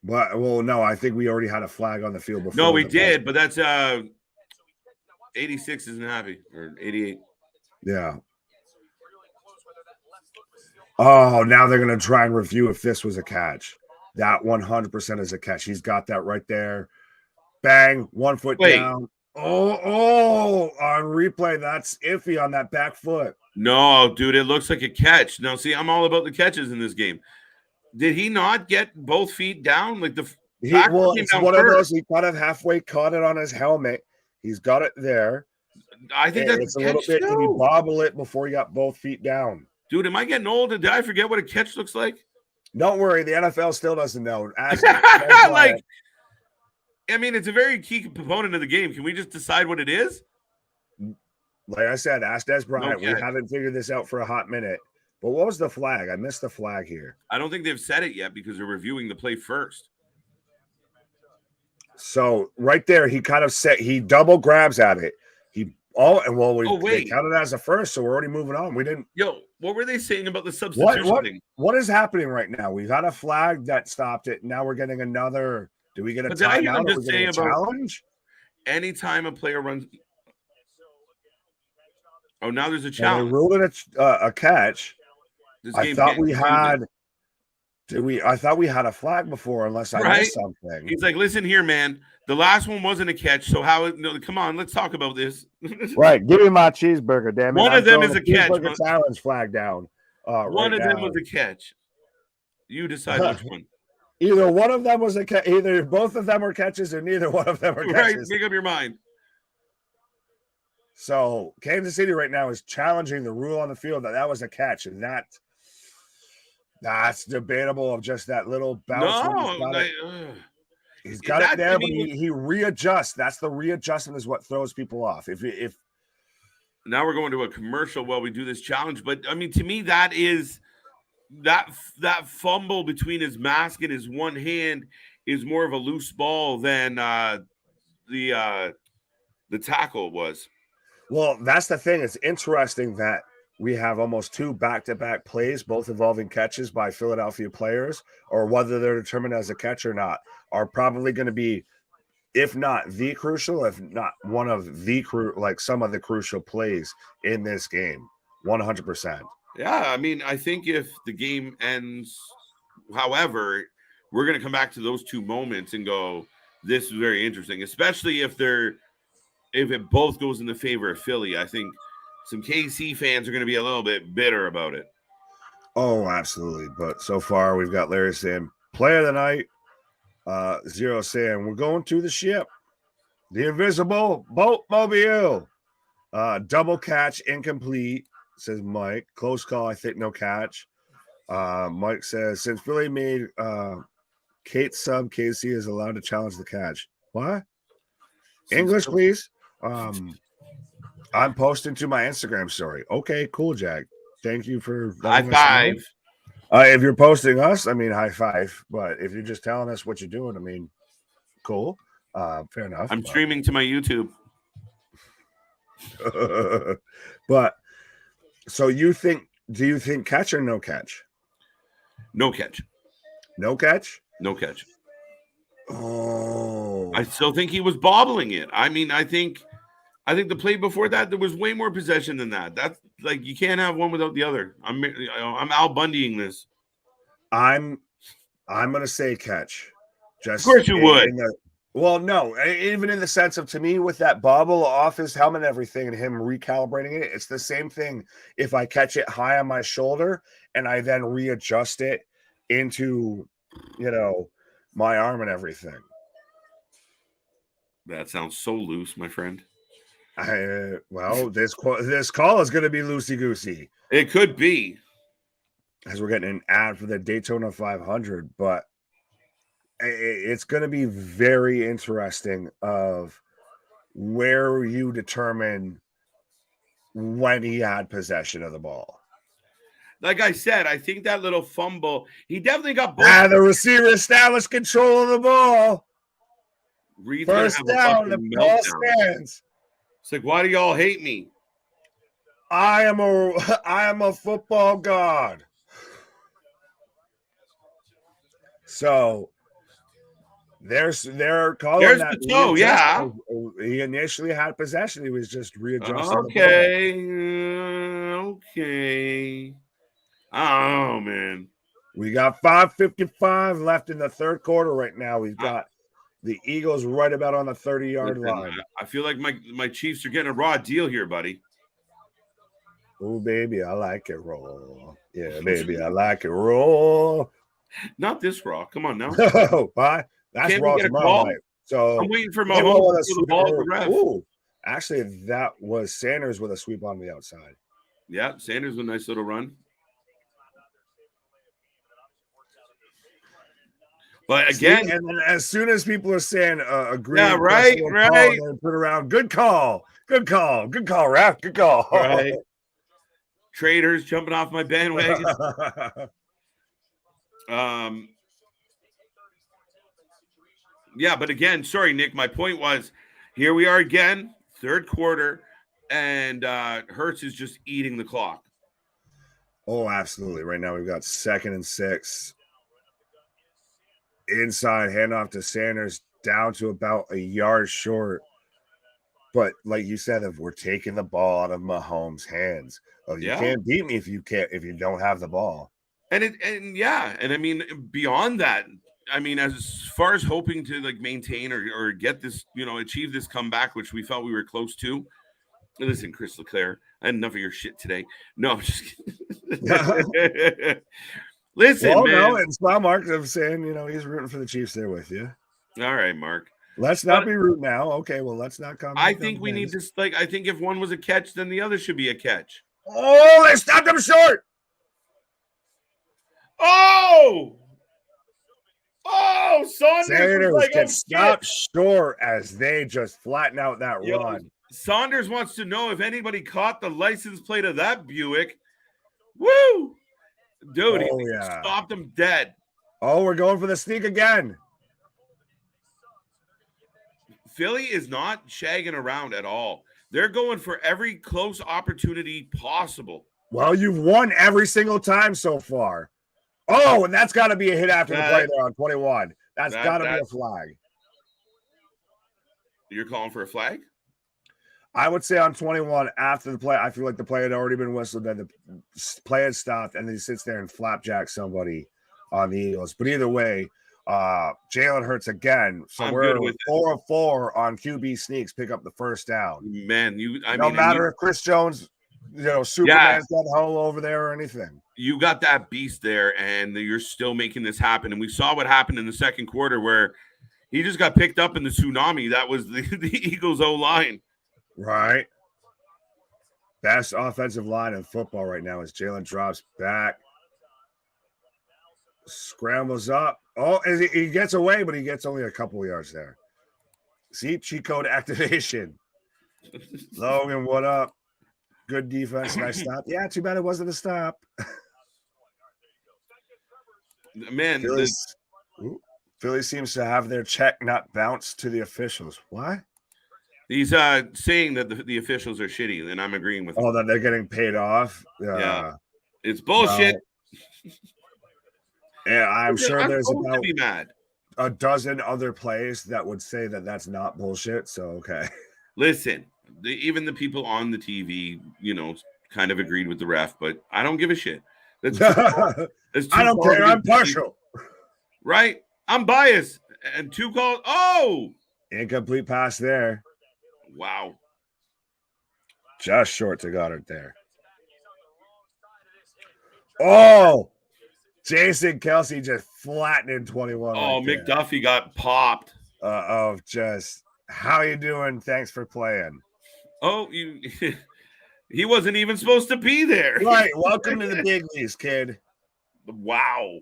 But, well, no, I think we already had a flag on the field before. No, we did, but that's 86 isn't happy, or 88. Yeah. Oh, now they're going to try and review if this was a catch. That 100% is a catch. He's got that right there. Bang, 1 foot down. Oh, on replay, that's iffy on that back foot. No, dude, it looks like a catch. Now, see, I'm all about the catches in this game. Did he not get both feet down? Like it's one of those. He kind of halfway caught it on his helmet. He's got it there. I think that's a little bit. Did he bobble it before he got both feet down? Dude, am I getting old? Did I forget what a catch looks like? Don't worry, the NFL still doesn't know. Like, I mean, it's a very key component of the game. Can we just decide what it is? Like I said, ask Des Bryant. We haven't figured this out for a hot minute. But what was the flag? I missed the flag here. I don't think they've said it yet because they're reviewing the play first. So right there, he kind of he double grabs at it. They counted as a first, so we're already moving on. We didn't. Yo, what were they saying about the substitution thing? What is happening right now? We've had a flag that stopped it. Now we're getting another. Do we get a timeout? Or we get a challenge? Anytime a player runs. Oh, now there's a challenge. They ruled it a catch. I thought we had. I thought we had a flag before, unless I missed something. He's like, listen here, man. The last one wasn't a catch, so come on, let's talk about this. Right, give me my cheeseburger, damn it. One of them is a catch. Challenge flag down. One of them was a catch. You decide which one. Either one of them was a catch. Either both of them were catches, or neither one of them were catches. Right, make up your mind. So Kansas City right now is challenging the rule on the field that was a catch, and that's debatable of just that little bounce. He's got it there, but he readjusts. That's the readjustment is what throws people off. If now we're going to a commercial while we do this challenge, but I mean, to me, that is that fumble between his mask and his one hand is more of a loose ball than the tackle was. Well, that's the thing. It's interesting that we have almost two back-to-back plays, both involving catches by Philadelphia players, or whether they're determined as a catch or not, are probably going to be, if not the crucial, if not one of the some of the crucial plays in this game. 100%. Yeah, I mean, I think if the game ends, however, we're going to come back to those two moments and go, this is very interesting, especially if it both goes in the favor of Philly. I think some KC fans are going to be a little bit bitter about it. Oh, absolutely. But so far, we've got Larry saying, play of the night. Zero saying, we're going to the ship. The invisible boat mobile. Double catch, incomplete, says Mike. Close call, I think no catch. Mike says, since Philly made Kate sub, KC is allowed to challenge the catch. What? English, please. I'm posting to my Instagram story. Okay, cool, Jack. Thank you for high five. If you're posting us, I mean, high five. But if you're just telling us what you're doing, I mean, cool. Fair enough. I'm streaming to my YouTube. But so do you think catch or no catch? No catch. No catch? No catch. Oh. I still think he was bobbling it. I mean, I think the play before that, there was way more possession than that. That's like, you can't have one without the other. I'm Al Bundying this. I'm going to say catch. Just of course you would. Well, no, even in the sense of, to me, with that bubble off his helmet and everything and him recalibrating it, it's the same thing. If I catch it high on my shoulder and I then readjust it into, my arm and everything. That sounds so loose, my friend. Well, this call is going to be loosey-goosey. It could be. As we're getting an ad for the Daytona 500, but it's going to be very interesting of where you determine when he had possession of the ball. Like I said, I think that little fumble, he definitely got both. The receiver established control of the ball. First down, the ball stands. It's like, why do y'all hate me? I am a football god. So they're calling There's that. The toe, yeah. He initially had possession. He was just readjusting. Okay. Oh man. We got 5:55 left in the third quarter right now. We've got the Eagles right about on the 30-yard line. I feel like my Chiefs are getting a raw deal here, buddy. Oh, baby, I like it raw. Yeah, baby, I like it raw. Not this raw. Come on now. No, bye. That's Can't raw we get a call? So I'm waiting for Mahomes to the ball at the ref. Ooh, actually, that was Sanders with a sweep on the outside. Yeah, Sanders with a nice little run. But again, and then as soon as people are saying agree, yeah, right. Put around, good call, ref, good call. Right. Traders jumping off my bandwagon. Yeah, but again, sorry, Nick. My point was, here we are again, third quarter, and Hurts is just eating the clock. Oh, absolutely. Right now we've got 2nd and 6. Inside handoff to Sanders, down to about a yard short. But like you said, if we're taking the ball out of Mahomes' hands, you can't beat me if you don't have the ball. And I mean, beyond that, I mean, as far as hoping to like maintain or get this, achieve this comeback, which we felt we were close to. Listen, Chris Leclerc, I had enough of your shit today. No, I'm just kidding. Listen, man. No, and Smile Mark is saying, he's rooting for the Chiefs there with you. All right, Mark. Let's not be rooting now. Okay, well, let's not come. I think we need to, I think if one was a catch, then the other should be a catch. Oh, they stopped him short. Oh, Sanders gets stopped short as they just flatten out that run. Saunders wants to know if anybody caught the license plate of that Buick. Woo! Dude, he stopped him dead. Oh, we're going for the sneak again. Philly is not shagging around at all. They're going for every close opportunity possible. Well, you've won every single time so far. Oh, and that's got to be a hit after the play there on 21. That's got to be a flag. You're calling for a flag? I would say on 21 after the play, I feel like the play had already been whistled, then the play had stopped, and then he sits there and flapjacks somebody on the Eagles. But either way, Jalen Hurts again. So we're 4 of 4 on QB sneaks, pick up the first down. Man, no matter if Chris Jones, Superman's got hole over there or anything. You got that beast there, and you're still making this happen. And we saw what happened in the second quarter where he just got picked up in the tsunami. That was the Eagles' O-line. Right. Best offensive line in football right now as Jalen drops back. Scrambles up. Oh, he gets away, but he gets only a couple of yards there. See, cheat code activation. Logan, what up? Good defense. Nice stop. Yeah, too bad it wasn't a stop. Man, Philly seems to have their check not bounced to the officials. Why? He's saying that the officials are shitty, and I'm agreeing with him. Oh, that they're getting paid off? Yeah. It's bullshit. Yeah, I'm sure there's about a dozen other plays that would say that that's not bullshit, so okay. Listen, even the people on the TV, kind of agreed with the ref, but I don't give a shit. I don't care. I'm partial. Right? I'm biased. And 2 calls. Oh! Incomplete pass there. Wow. Just short to Goddard there. Oh, Jason Kelsey just flattening 21. Oh, right McDuffie got popped. Of just, how you doing? Thanks for playing. Oh, he wasn't even supposed to be there. Right. Welcome to the big leagues, kid. Wow.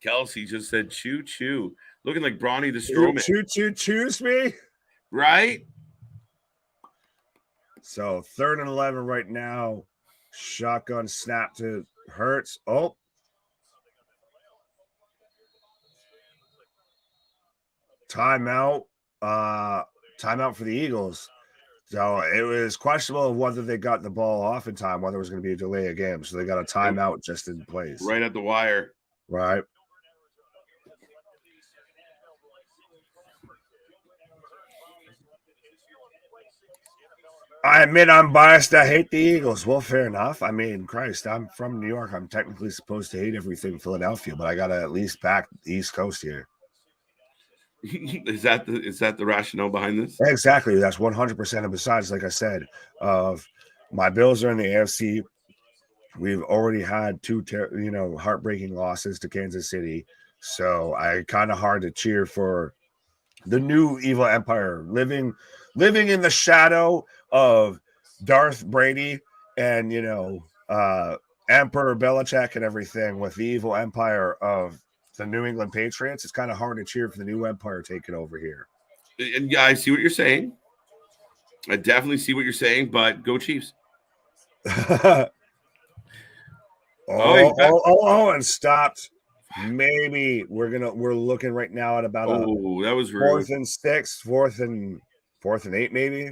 Kelsey just said choo choo. Looking like Bronny the Strowman. Choose me. Right? So 3rd and 11 right now. Shotgun snap to Hurts. Oh. Timeout. Timeout for the Eagles. So it was questionable of whether they got the ball off in time, whether it was going to be a delay of game. So they got a timeout just in place. Right at the wire. Right. I admit I'm biased. I hate the Eagles. Well, fair enough. I mean, Christ, I'm from New York. I'm technically supposed to hate everything Philadelphia, but I got to at least back the East Coast here. Is that the rationale behind this? Exactly. That's 100%. And besides, like I said, my Bills are in the AFC. We've already had 2 heartbreaking losses to Kansas City. So I kind of hard to cheer for the new evil empire living in the shadow of Darth Brady and Emperor Belichick and everything with the evil empire of the New England Patriots. It's kind of hard to cheer for the new empire taking over here. And yeah, I see what you're saying. I definitely see what you're saying, but go Chiefs. And stopped. Maybe we're looking right now at about that was 4th and 6, 4th and 8, maybe.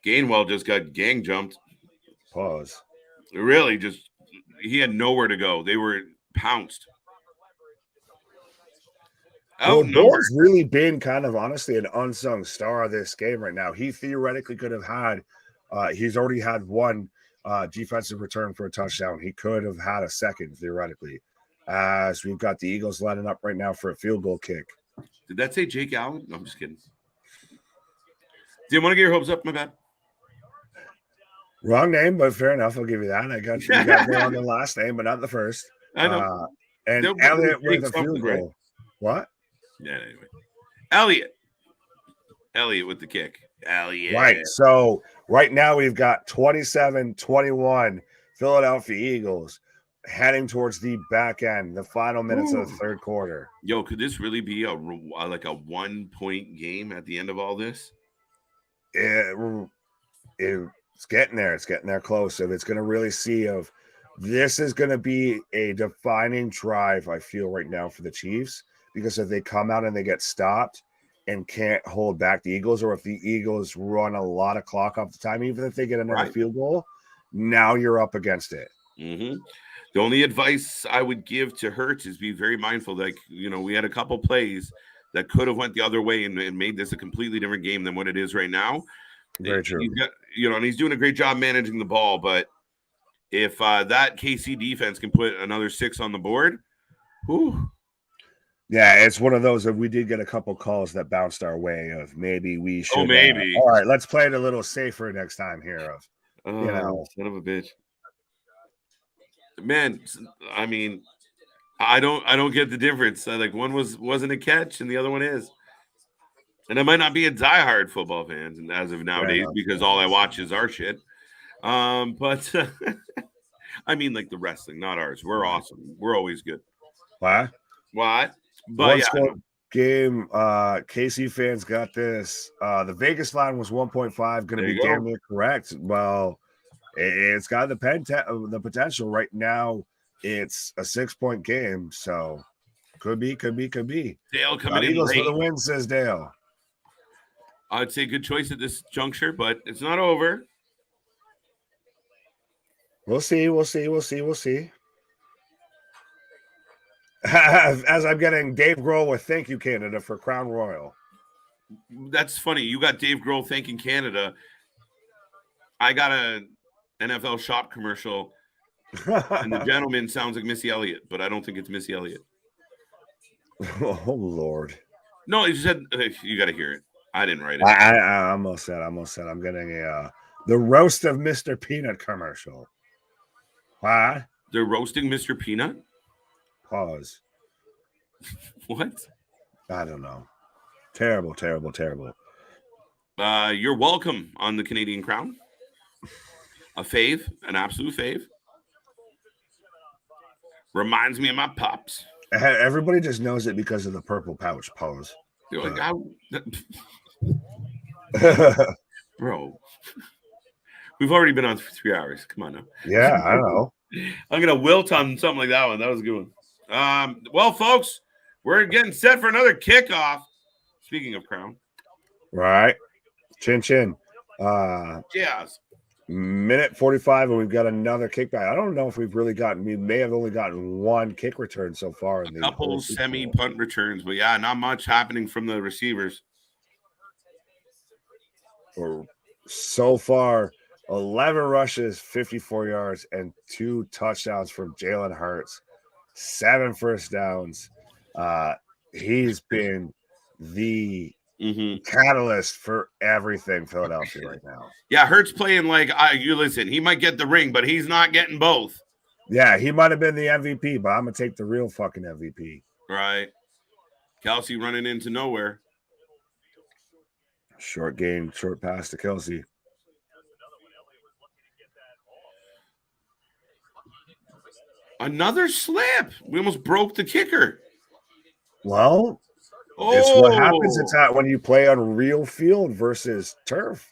Gainwell just got gang jumped. Pause. Really, he had nowhere to go. They were pounced. Ball's really been kind of honestly an unsung star of this game right now. He theoretically could have had. He's already had 1 defensive return for a touchdown. He could have had a second theoretically. As we've got the Eagles lining up right now for a field goal kick. Did that say Jake Allen? No, I'm just kidding. Didn't want to get your hopes up. My bad. Wrong name, but fair enough. I'll give you that. I got you there on the last name, but not the first. I know. And Elliott with a field goal. Right? What? Yeah, anyway. Elliott with the kick. Elliott. Right. So right now we've got 27-21 Philadelphia Eagles heading towards the back end, the final minutes of the 3rd quarter. Yo, could this really be a 1-point game at the end of all this? It's getting there. It's getting there close. So it's going to really see if this is going to be a defining drive, I feel, right now for the Chiefs, because if they come out and they get stopped and can't hold back the Eagles, or if the Eagles run a lot of clock off the time, even if they get another field goal, now you're up against it. Mm-hmm. The only advice I would give to Hurts is be very mindful. Like, we had a couple plays that could have went the other way and made this a completely different game than what it is right now. Very true. And he's doing a great job managing the ball. But if that KC defense can put another 6 on the board, whew. Yeah, it's one of those that we did get a couple calls that bounced our way of maybe we should. Maybe. All right, let's play it a little safer next time here. Son of a bitch. Man, I mean, I don't get the difference. Like, one wasn't a catch and the other one is. And I might not be a diehard football fan as of nowadays because all I watch is our shit. But I mean, like the wrestling, not ours. We're awesome. We're always good. What? But game. KC fans got this. The Vegas line was 1.5. Going to be damn near correct. Well, it's got the potential right now. It's a 6-point game, so could be. Dale coming in Eagles late. For the win, says Dale. I'd say good choice at this juncture, but it's not over. We'll see. As I'm getting Dave Grohl with "Thank you, Canada" for Crown Royal. That's funny. You got Dave Grohl thanking Canada. I got a NFL shop commercial, and the gentleman sounds like Missy Elliott, but I don't think it's Missy Elliott. Oh Lord! No, you said you got to hear it. I didn't write it. I almost said. I'm getting a the roast of Mr. Peanut commercial. What? They're roasting Mr. Peanut? Pause. What? I don't know. Terrible. You're welcome on the Canadian Crown. A fave, an absolute fave. Reminds me of my pops. Everybody just knows it because of the purple pouch. Pause. You're like, bro. We've already been on for 3 hours. Come on now. Yeah, I know. I'm gonna wilt on something like that one. That was a good one. Well, folks, we're getting set for another kickoff. Speaking of Crown, right? Chin. Yes. Minute 45, and we've got another kickback. I don't know if we've really gotten. We may have only gotten one kick return so far. A couple semi punt returns, but yeah, not much happening from the receivers. So far, 11 rushes, 54 yards, and 2 touchdowns from Jalen Hurts. 7 first downs. He's been the catalyst for everything Philadelphia right now. Yeah, Hurts playing like you listen. He might get the ring, but he's not getting both. Yeah, he might have been the MVP, but I'm gonna take the real fucking MVP. Right. Kelsey running into nowhere. Short game, short pass to Kelsey. Another slip. We almost broke the kicker. Well, it's what happens. It's that when you play on real field versus turf.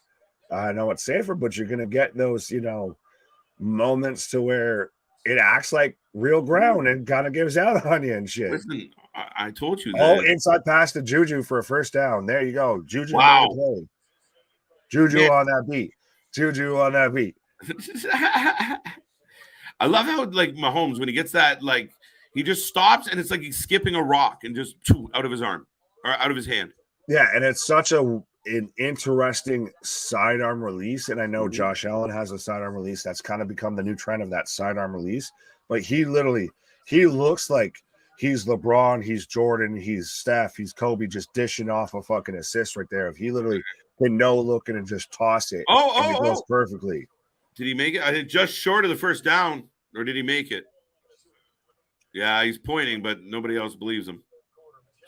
I know it's safer, but you're going to get those, moments to where it acts like real ground and kind of gives out on you and shit. Listen, I told you that. Oh, inside pass to Juju for a first down. There you go. Juju. Wow. Juju on that beat. I love how, like, Mahomes, when he gets that, like, he just stops and it's like he's skipping a rock and just out of his arm or out of his hand. Yeah, and it's such an interesting sidearm release. And I know Josh Allen has a sidearm release. That's kind of become the new trend of that sidearm release. But he looks like he's LeBron, he's Jordan, he's Steph, he's Kobe, just dishing off a fucking assist right there. If he literally can no looking and just toss it. And it goes perfectly. Did he make it? I think just short of the first down, or did he make it? Yeah, he's pointing, but nobody else believes him.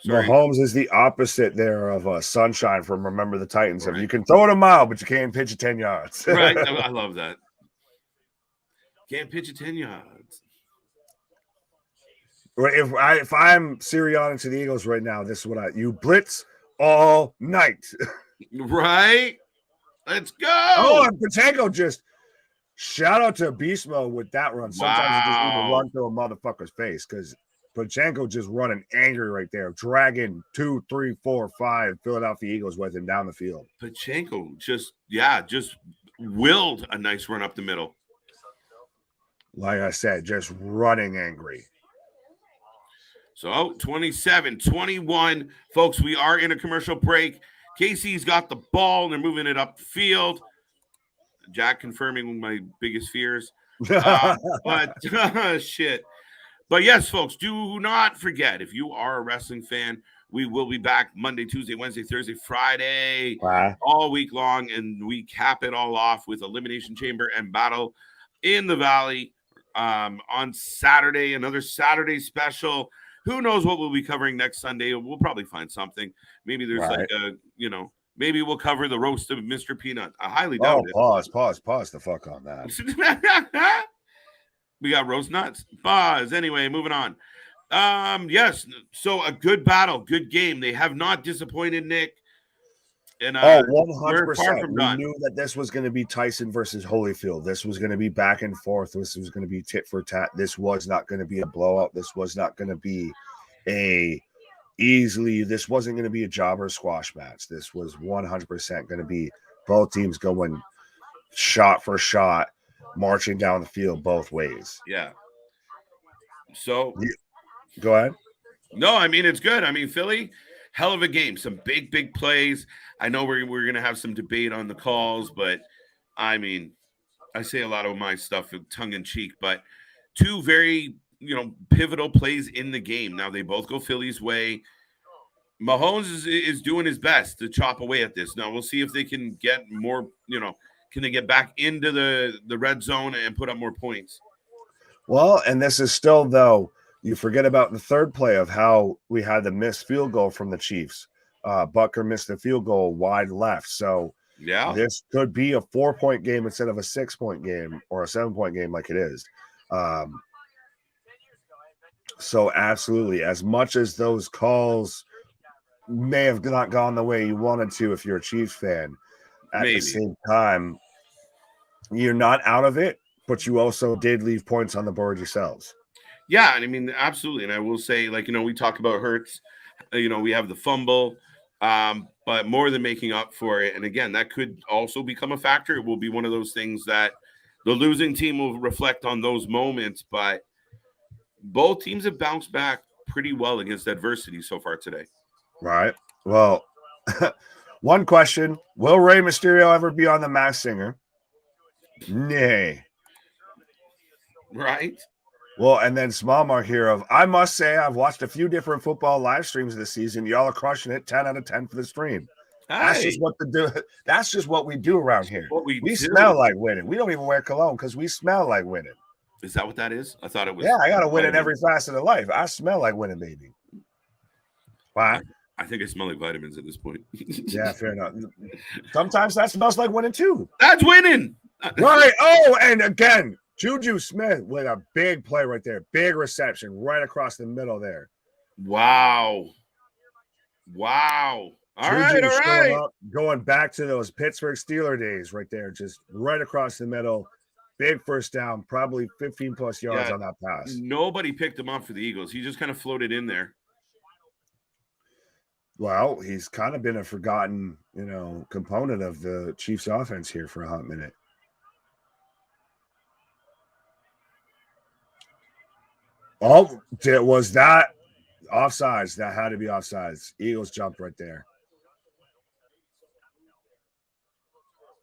Sorry. Mahomes is the opposite there of Sunshine from Remember the Titans. Right. You can throw it a mile, but you can't pitch it 10 yards. Right. I love that. Can't pitch it 10 yards. If I'm Sirianni to the Eagles right now, this is what you blitz all night. Right. Let's go. Oh, and Pacheco just shout out to Beast Mode with that run. Sometimes you just need to run through a motherfucker's face because Pacheco just running angry right there, dragging 2, 3, 4, 5 Philadelphia Eagles with him down the field. Pacheco just willed a nice run up the middle. Like I said, just running angry. So 27-21, folks, we are in a commercial break. Casey's got the ball, and they're moving it up the field. Jack confirming my biggest fears. But shit. But yes, folks, do not forget, if you are a wrestling fan, we will be back Monday, Tuesday, Wednesday, Thursday, Friday, all week long. And we cap it all off with Elimination Chamber and Battle in the Valley on Saturday, another Saturday special. Who knows what we'll be covering next Sunday? We'll probably find something. Maybe there's maybe we'll cover the roast of Mr. Peanut. I highly doubt it. Pause the fuck on that. We got roast nuts. Pause. Anyway, moving on. Yes. So a good battle, good game. They have not disappointed, Nick. And 100%. We knew that this was going to be Tyson versus Holyfield. This was going to be back and forth. This was going to be tit for tat. This was not going to be a blowout. This was not going to be this wasn't going to be a jobber squash match. This was 100% going to be both teams going shot for shot, marching down the field both ways. Yeah. So go ahead. No, I mean, it's good. I mean, Philly, hell of a game. Some big plays. I know we're going to have some debate on the calls, but I mean, I say a lot of my stuff tongue in cheek, but two very, pivotal plays in the game. Now they both go Philly's way. Mahomes is doing his best to chop away at this. Now we'll see if they can get more, can they get back into the red zone and put up more points? Well, and this is still, though, you forget about the third play of how we had the missed field goal from the Chiefs. Butker missed the field goal wide left. So yeah, this could be a 4-point game instead of a 6-point game or a 7-point game like it is. So absolutely, as much as those calls may have not gone the way you wanted to if you're a Chiefs fan, at the same time, you're not out of it, but you also did leave points on the board yourselves. Yeah, and I mean, absolutely. And I will say, we talk about Hurts, we have the fumble, but more than making up for it. And again, that could also become a factor. It will be one of those things that the losing team will reflect on those moments, but both teams have bounced back pretty well against adversity so far today. Right. Well, one question: will Rey Mysterio ever be on The Masked Singer? Nay. Right. Well, and then Small Mark here of, I must say, I've watched a few different football live streams this season. Y'all are crushing it. 10 out of 10 for the stream. That's just what That's just what we do around here. We smell like winning. We don't even wear cologne because we smell like winning. Is that what that is? I thought it was. Yeah, I got to win in every facet of life. I smell like winning, baby. Wow. I think I smell like vitamins at this point. Yeah, fair enough. Sometimes that smells like winning too. That's winning. Right. Oh, and again, Juju Smith with a big play right there. Big reception right across the middle there. Wow. All right. Going back to those Pittsburgh Steelers days right there. Just right across the middle. Big first down. Probably 15 plus yards on that pass. Nobody picked him up for the Eagles. He just kind of floated in there. Well, he's kind of been a forgotten, component of the Chiefs offense here for a hot minute. Oh, was that offsides? That had to be offsides. Eagles jumped right there.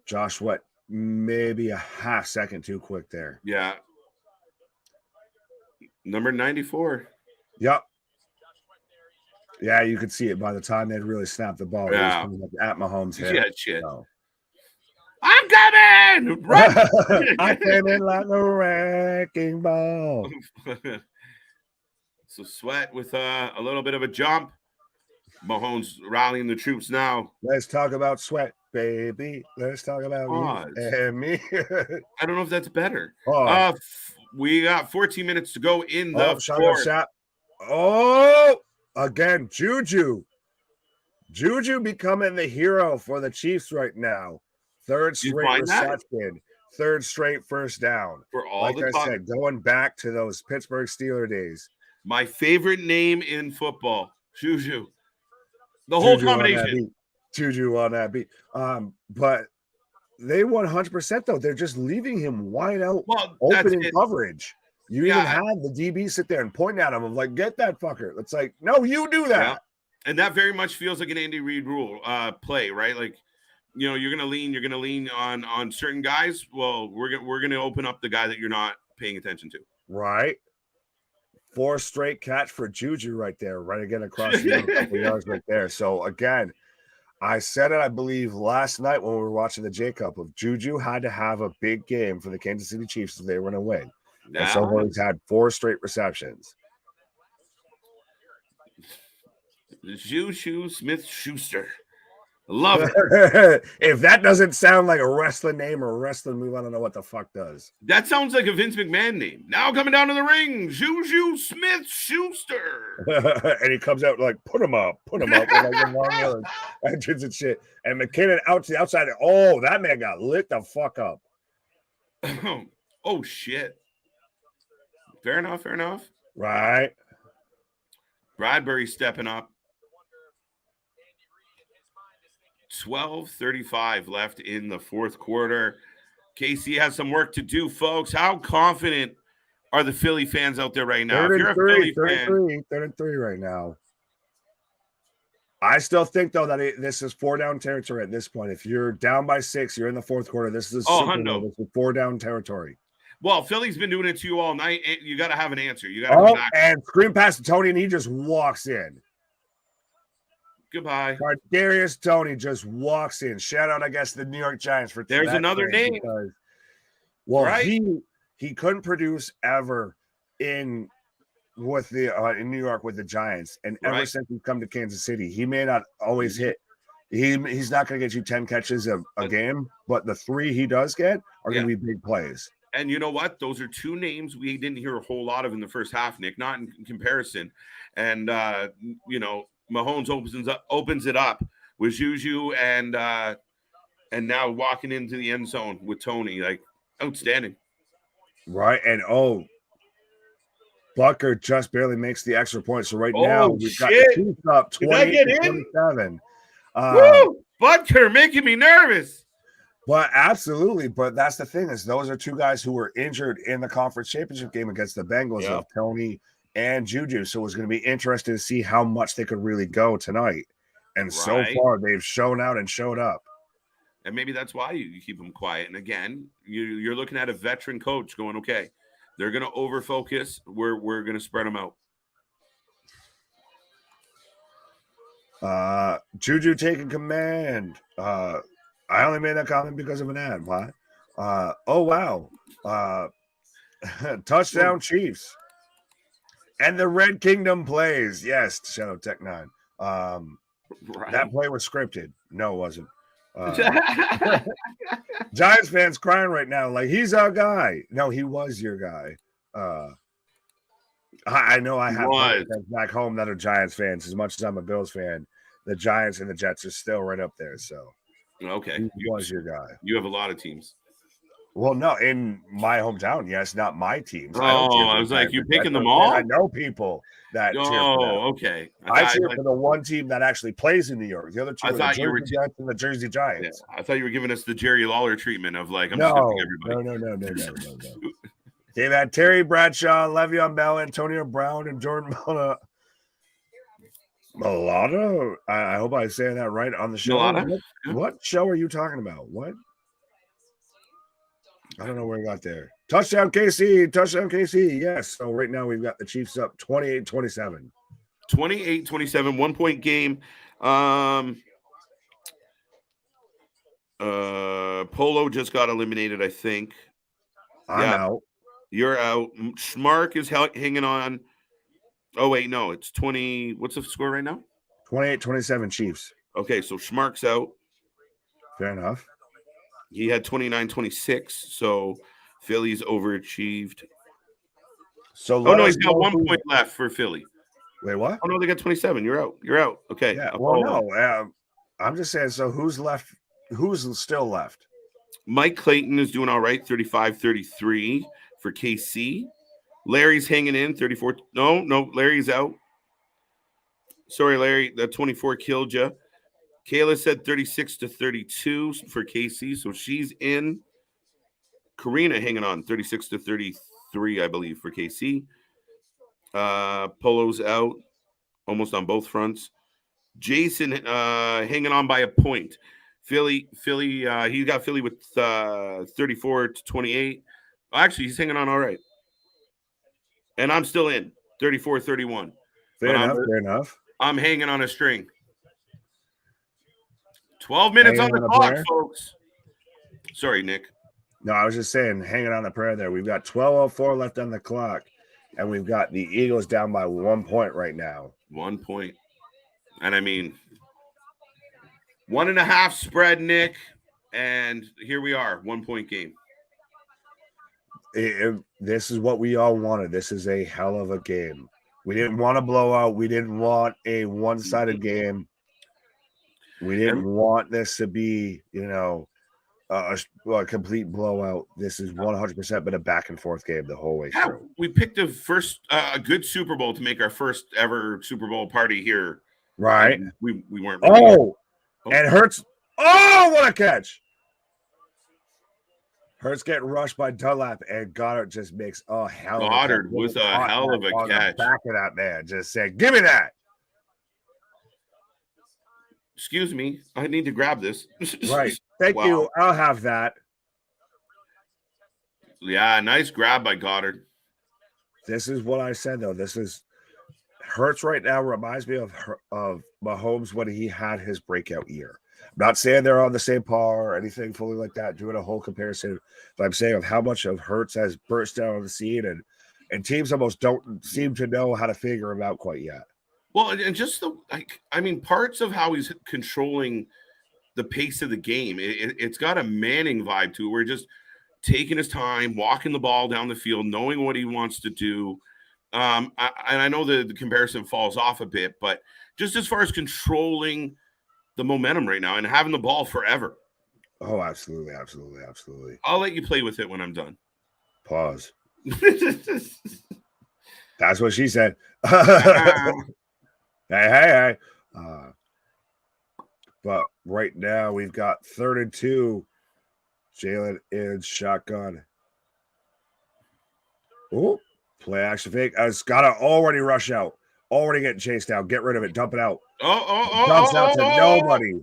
Josh, maybe a half second too quick there. Yeah. Number 94. Yep. Yeah, you could see it by the time they'd really snapped the ball. Yeah. It was at Mahomes' head. Yeah, shit. So. I'm coming! Run! I came in like a wrecking ball. So Sweat with a little bit of a jump. Mahomes rallying the troops now. Let's talk about Sweat, baby. Let's talk about you and me. I don't know if that's better. We got 14 minutes to go in the fourth. Again, Juju becoming the hero for the Chiefs right now. Third straight reception, third straight first down. For all like I said, going back to those Pittsburgh Steelers days. My favorite name in football, Juju. The whole combination. Juju on that beat. But they 100% though. They're just leaving him wide out, open in coverage. You even had the DB sit there and point at him of like, get that fucker. It's like, no, you do that. Yeah. And that very much feels like an Andy Reid rule play, right? Like, you're gonna lean on certain guys. Well, we're gonna open up the guy that you're not paying attention to. Right. 4 straight catch for Juju right there, right again across the couple yards right there. So again, I said it, I believe, last night when we were watching the J Cup of Juju had to have a big game for the Kansas City Chiefs if they were going to win. And so he's had 4 straight receptions. Juju Smith-Schuster. Love it. If that doesn't sound like a wrestling name or a wrestling move, I don't know what the fuck does. That sounds like a Vince McMahon name. Now coming down to the ring, Juju Smith-Schuster. And he comes out like, put him up. With like the long entrance and shit. And McKinnon out to the outside. Oh, that man got lit the fuck up. Oh, shit. Fair enough. Right. Bradbury stepping up. 12:35 left in the fourth quarter. KC has some work to do, folks. How confident are the Philly fans out there right now? If you're a Philly fan, 3 right now. I still think, though, that this is 4-down territory at this point. If you're down by 6, you're in the fourth quarter. This is This is 4-down territory. Well, Philly's been doing it to you all night. You got to have an answer. You got to go back. And screen pass to Tony, and he just walks in. Goodbye. Kadarius Toney just walks in. Shout out, I guess, the New York Giants for there's another name. Because, well, right? he couldn't produce ever in New York with the Giants, and ever since he's come to Kansas City, he may not always hit. He's not going to get you 10 catches a game, but the 3 he does get are going to be big plays. And you know what? Those are 2 names we didn't hear a whole lot of in the first half, Nick, not in comparison. And, you know, Mahomes opens it up with Juju and now walking into the end zone with Toney. Like, outstanding. Right. And, Bucker just barely makes the extra point. So now we've got the Chiefs up 28-27. Woo! Butker making me nervous. But absolutely. But that's the thing is those are 2 guys who were injured in the conference championship game against the Bengals of Toney and Juju. So it was going to be interesting to see how much they could really go tonight. And so far, they've shown out and showed up. And maybe that's why you keep them quiet. And again, you're looking at a veteran coach going, okay, they're going to over-focus. We're going to spread them out. Juju taking command. I only made that comment because of an ad. Why? Oh, wow. Touchdown Chiefs. And the Red Kingdom plays. Yes, Shadow Tech 9. That play was scripted. No, it wasn't. Giants fans crying right now like he's our guy. No, he was your guy. I know I have friends back home that are Giants fans. As much as I'm a Bills fan, the Giants and the Jets are still right up there. So okay, he was your guy. You have a lot of teams. Well, no, in my hometown, yes, not my teams. I was like, you picking them all? I know people that cheer for them. Okay. I cheer for the one team that actually plays in New York. The other two are the Jersey Jets and the Jersey Giants. Yeah, I thought you were giving us the Jerry Lawler treatment of like, I'm everybody. No. They've had Terry Bradshaw, Le'Veon Bell, Antonio Brown, and Jordan Mailata. I hope I'm saying that right on the show. What show are you talking about? What? I don't know where we got there. Touchdown KC. Yes. So right now we've got the Chiefs up 28-27. 28-27, 1-point game. Polo just got eliminated, I think. I'm out. You're out. Schmark is hanging on. Oh, wait, no. It's 20. What's the score right now? 28-27 Chiefs. Okay, so Schmark's out. Fair enough. He had 29-26, so Philly's overachieved. So he's got 1 point left for Philly. Wait, what? Oh, no, they got 27. You're out. Okay. Yeah, well, no. I'm just saying, so who's left? Who's still left? Mike Clayton is doing all right, 35-33 for KC. Larry's hanging in, 34. No, Larry's out. Sorry, Larry, that 24 killed you. Kayla said 36-32 for KC, so she's in. Karina hanging on 36-33, I believe, for KC. Polo's out, almost on both fronts. Jason hanging on by a point. Philly, he got Philly with 34-28. Actually, he's hanging on all right. And I'm still in 34-31. Fair enough. I'm hanging on a string. 12 minutes on the clock, folks. Sorry, Nick. No, I was just saying, hanging on the prayer there. We've got 12:04 left on the clock, and we've got the Eagles down by 1 point right now. 1 point. And I mean, 1.5 spread, Nick. And here we are, 1 point game. This is what we all wanted. This is a hell of a game. We didn't want a blowout. We didn't want a one-sided game. We didn't want this to be, a complete blowout. This is 100% been a back and forth game the whole way through. We picked a good Super Bowl to make our first ever Super Bowl party here. Right. We weren't. Really and Hurts. Oh, what a catch! Hurts getting rushed by Dunlap, and Goddard just makes hell of a catch. Goddard with a hell of a catch. Back of that man, just saying, "Give me that." Excuse me, I need to grab this. Right. Thank you. I'll have that. Yeah, nice grab by Goddard. This is what I said, though. Hurts right now reminds me of Mahomes when he had his breakout year. I'm not saying they're on the same par or anything fully like that, doing a whole comparison, but I'm saying of how much of Hurts has burst down on the scene, and teams almost don't seem to know how to figure him out quite yet. Well, and just parts of how he's controlling the pace of the game, it's got a Manning vibe to it, where just taking his time, walking the ball down the field, knowing what he wants to do. I know the comparison falls off a bit, but just as far as controlling the momentum right now and having the ball forever. Oh, absolutely, absolutely, absolutely. I'll let you play with it when I'm done. Pause. That's what she said. Hey. But right now we've got 3rd and 2. Jalen in shotgun. Oh, play action fake. It's got to already rush out. Already getting chased down. Get rid of it. Dump it out. Dumps out to nobody.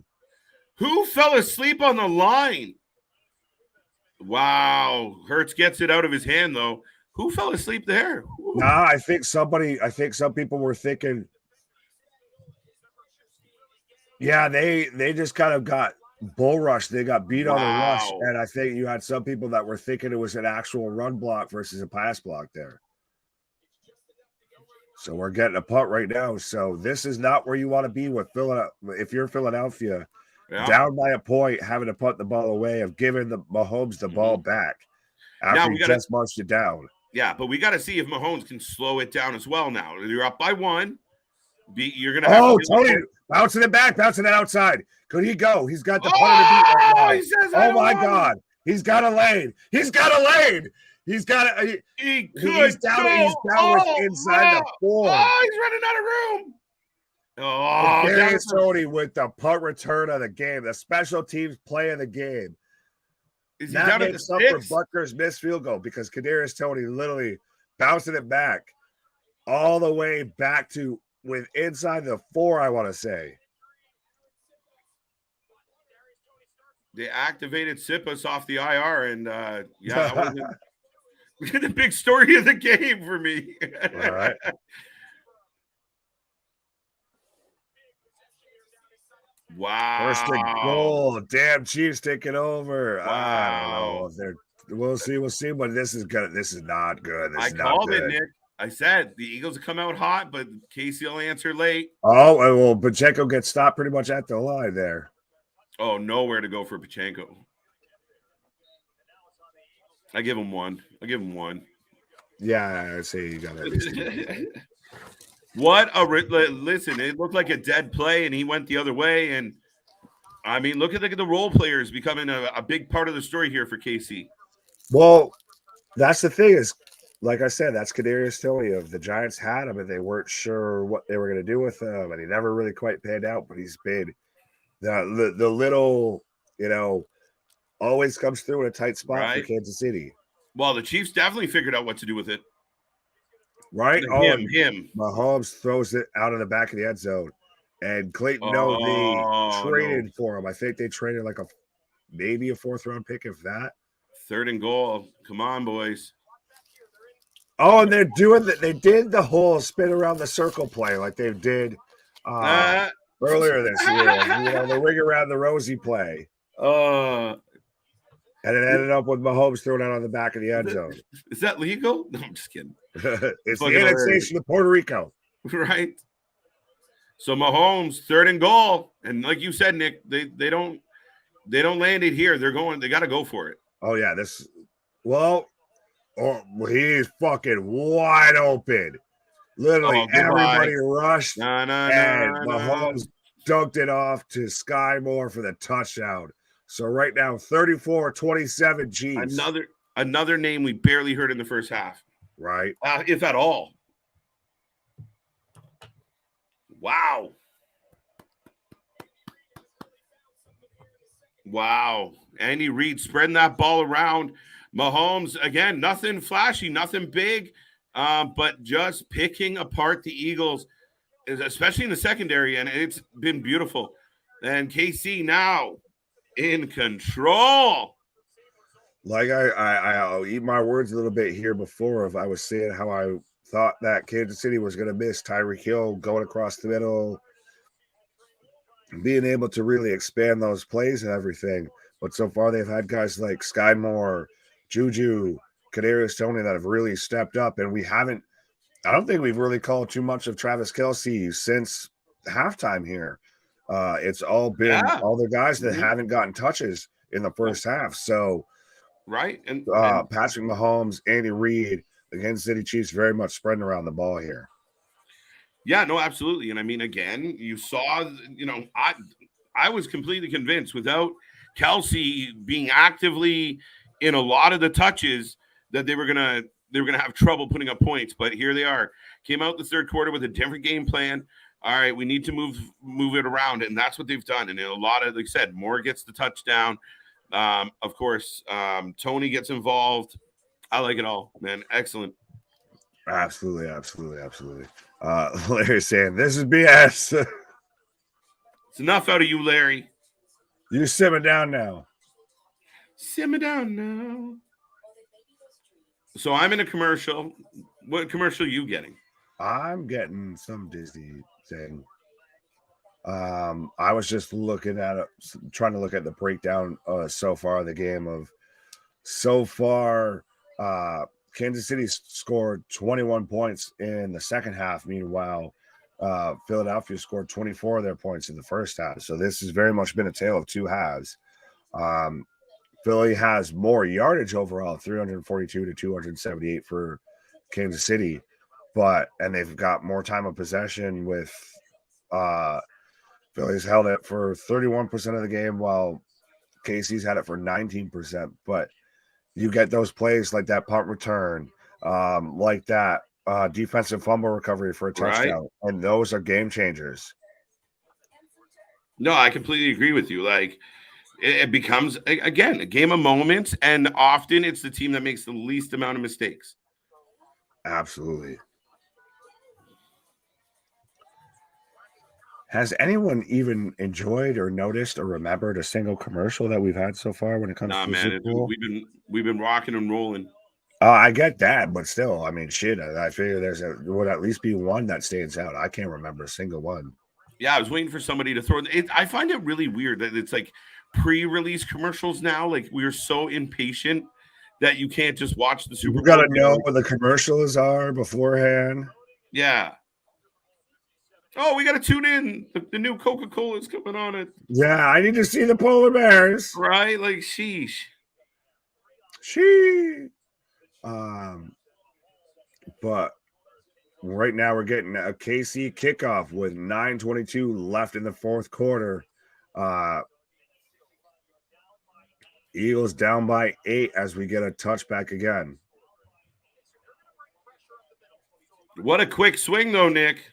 Who fell asleep on the line? Wow. Hurts gets it out of his hand, though. Who fell asleep there? Ooh. Nah, I think some people were thinking. Yeah, they just kind of got bull rushed. They got beat on the rush. And I think you had some people that were thinking it was an actual run block versus a pass block there. So we're getting a punt right now. So this is not where you want to be with Philadelphia. If you're Philadelphia, down by a point, having to punt the ball away, of giving the Mahomes the ball back after he just marched it down. Yeah, but we got to see if Mahomes can slow it down as well now. You're up by 1. You're going to have Tony bouncing it back, bouncing it outside. Could he go? He's got the punter to beat right now. He says, oh, my God. He's got a lane. He's got a lane. He's got a – he's down with inside the 4. Oh, he's running out of room. Kadarius Toney with the punt return of the game, the special teams play of the game. Is he down at the 6? For Butker's missed field goal, because Kadarius Toney literally bouncing it back all the way back to with inside the 4, I want to say. They activated Sipas off the IR, and that was the big story of the game for me. All right. Wow. First and goal. Damn, Chiefs taking over. Wow. I don't know if they're we'll see, but this is not good. I called it, Nick. I said the Eagles come out hot, but Casey will answer late. Oh, well, Pacheco gets stopped pretty much at the line there. Oh, nowhere to go for Pacheco. I give him 1. Yeah, I say you got at least. Listen, it looked like a dead play, and he went the other way. And I mean, look at the role players becoming a big part of the story here for KC. Well, that's the thing is, like I said, that's Kadarius Toney. Of the Giants had him, and they weren't sure what they were going to do with him, and he never really quite panned out. But he's been the little, always comes through in a tight spot for Kansas City. Well, the Chiefs definitely figured out what to do with it. Right? Him. Mahomes throws it out of the back of the end zone, and Clayton they traded for him. I think they traded like maybe a 4th-round pick, if that. 3rd and goal. Come on, boys. Oh, and they're doing that. They did the whole spin around the circle play like they did earlier this year. The ring around the rosy play. And it ended up with Mahomes throwing out on the back of the end zone. Is that legal? No, I'm just kidding. It's the annexation of Puerto Rico. Right. So Mahomes, 3rd and goal. And like you said, Nick, they don't land it here. They got to go for it. Oh, yeah. He's fucking wide open. Literally everybody rushed. And Mahomes dunked it off to Sky Moore for the touchdown. So right now, 34-27 Chiefs. Another name we barely heard in the first half. Right. If at all. Wow. Andy Reid spreading that ball around. Mahomes, again, nothing flashy, nothing big, but just picking apart the Eagles, especially in the secondary, and it's been beautiful. And KC now in control. Like I'll eat my words a little bit here before. If I was saying how I thought that Kansas City was going to miss Tyreek Hill going across the middle, being able to really expand those plays and everything. But so far, they've had guys like Sky Moore, Juju, Kadarius Toney that have really stepped up. And I don't think we've really called too much of Travis Kelce since halftime here. It's all been all the guys that haven't gotten touches in the first half. So, right. And Patrick Mahomes, Andy Reid, the Kansas City Chiefs very much spreading around the ball here. Yeah, no, absolutely. And I mean, again, you saw, I was completely convinced without Kelce being actively in a lot of the touches that they were gonna have trouble putting up points. But here they are. Came out the third quarter with a different game plan. All right, we need to move it around, and that's what they've done. And a lot of, like I said, Moore gets the touchdown. Of course, Tony gets involved. I like it all, man. Excellent. Absolutely. Larry's saying this is BS. It's enough out of you, Larry. You simmer down now. Simmer down now. So I'm in a commercial. What commercial are you getting? I'm getting some Disney thing. I was just looking at it, trying to look at the breakdown so far of the game of so far. Kansas City scored 21 points in the second half. Meanwhile, Philadelphia scored 24 of their points in the first half. So this has very much been a tale of two halves. Philly has more yardage overall, 342 to 278 for Kansas City, and they've got more time of possession with Philly's held it for 31% of the game, while KC's had it for 19%. But you get those plays like that punt return, like that defensive fumble recovery for a touchdown, and those are game changers. No, I completely agree with you. Like, it becomes, again, a game of moments, and often it's the team that makes the least amount of mistakes. Absolutely. Has anyone even enjoyed or noticed or remembered a single commercial that we've had so far when it comes to the Super Bowl? We've been rocking and rolling. I get that, but still, I mean, shit. I figure there would at least be one that stands out. I can't remember a single one. Yeah, I was waiting for somebody to throw it. I find it really weird that it's like pre-release commercials now. Like, we're so impatient that you can't just watch the Super Bowl. You gotta know what the commercials are beforehand. Yeah. Oh, we got to tune in. The new Coca-Cola is coming on it. Yeah, I need to see the polar bears. Right? Like, sheesh. But right now we're getting a KC kickoff with 9:22 left in the fourth quarter. Eagles down by 8 as we get a touchback again. What a quick swing, though, Nick.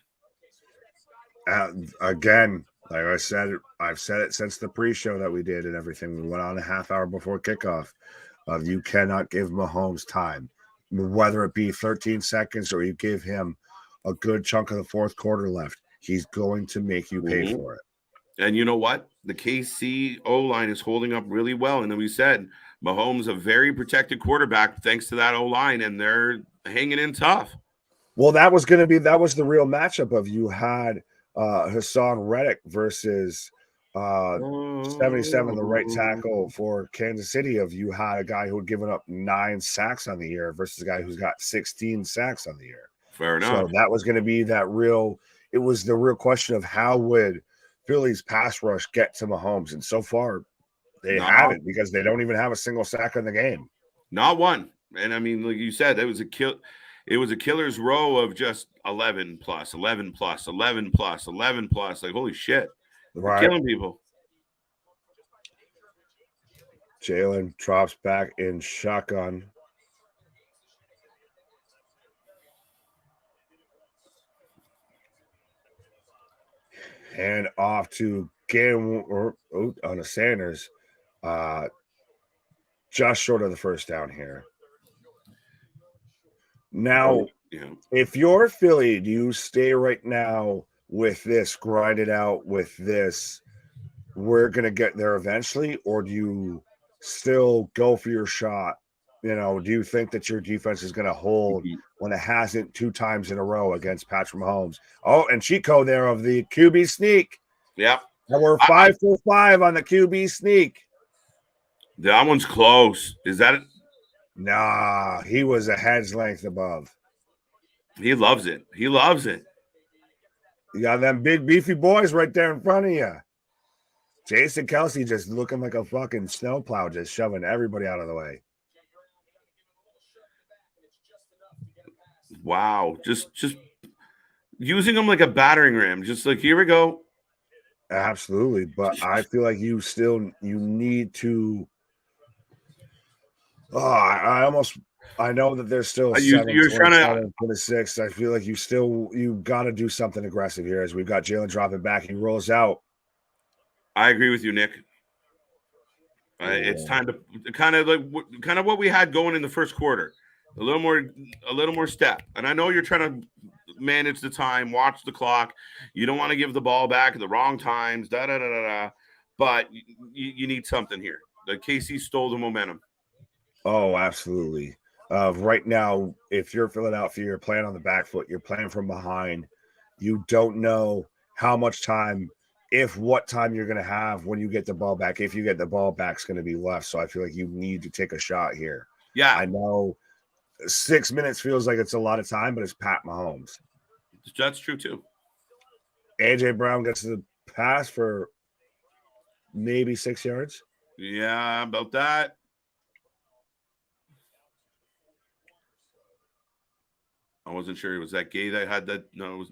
Again, like I said, I've said it since the pre-show that we did and everything. We went on a half hour before kickoff. You cannot give Mahomes time, whether it be 13 seconds or you give him a good chunk of the fourth quarter left. He's going to make you pay for it. And you know what? The KC O-line is holding up really well. And then we said Mahomes a very protected quarterback thanks to that O-line, and they're hanging in tough. Well, that was the real matchup of you had Hassan Reddick versus 77, the right tackle for Kansas City. Of you had a guy who had given up 9 sacks on the year versus a guy who's got 16 sacks on the year. Fair enough. So that was going to be it was the real question of how would Philly's pass rush get to Mahomes, and so far they haven't, because they don't even have a single sack in the game. Not one. And I mean, like you said, it was a killer's row of just 11 plus, 11 plus, 11 plus, 11 plus. Like, holy shit. Right. They're killing people. Jalen drops back in shotgun. And off to on a Sanders. Just short of the first down here. Now, if you're Philly, do you stay right now with this, grind it out with this, we're going to get there eventually, or do you still go for your shot do you think that your defense is going to hold when it hasn't 2 times in a row against Patrick Mahomes? Oh, and cheat code there of the QB sneak. Yep. And we're 5 for 5 on the QB sneak. That one's close. Is that it? Nah, he was a head's length above. He loves it. He loves it. You got them big, beefy boys right there in front of you. Jason Kelsey just looking like a fucking snowplow, just shoving everybody out of the way. Wow. Just using them like a battering ram. Just like, here we go. Absolutely. But I feel like you need to. Oh, I know that there's still you're trying to 26. I feel like you got to do something aggressive here as we've got Jalen dropping back. He rolls out. I agree with you, Nick. It's time to kind of what we had going in the first quarter. A little more step. And I know you're trying to manage the time, watch the clock. You don't want to give the ball back at the wrong times. But you need something here. The KC stole the momentum. Oh, absolutely. Right now, if you're Philadelphia, you're playing on the back foot, you're playing from behind. You don't know how much time, what time you're going to have when you get the ball back. If you get the ball back, it's going to be left. So I feel like you need to take a shot here. Yeah. I know 6 minutes feels like it's a lot of time, but it's Pat Mahomes. That's true, too. AJ Brown gets the pass for maybe 6 yards. Yeah, about that. I wasn't sure. Was that Gay that had that? No, it was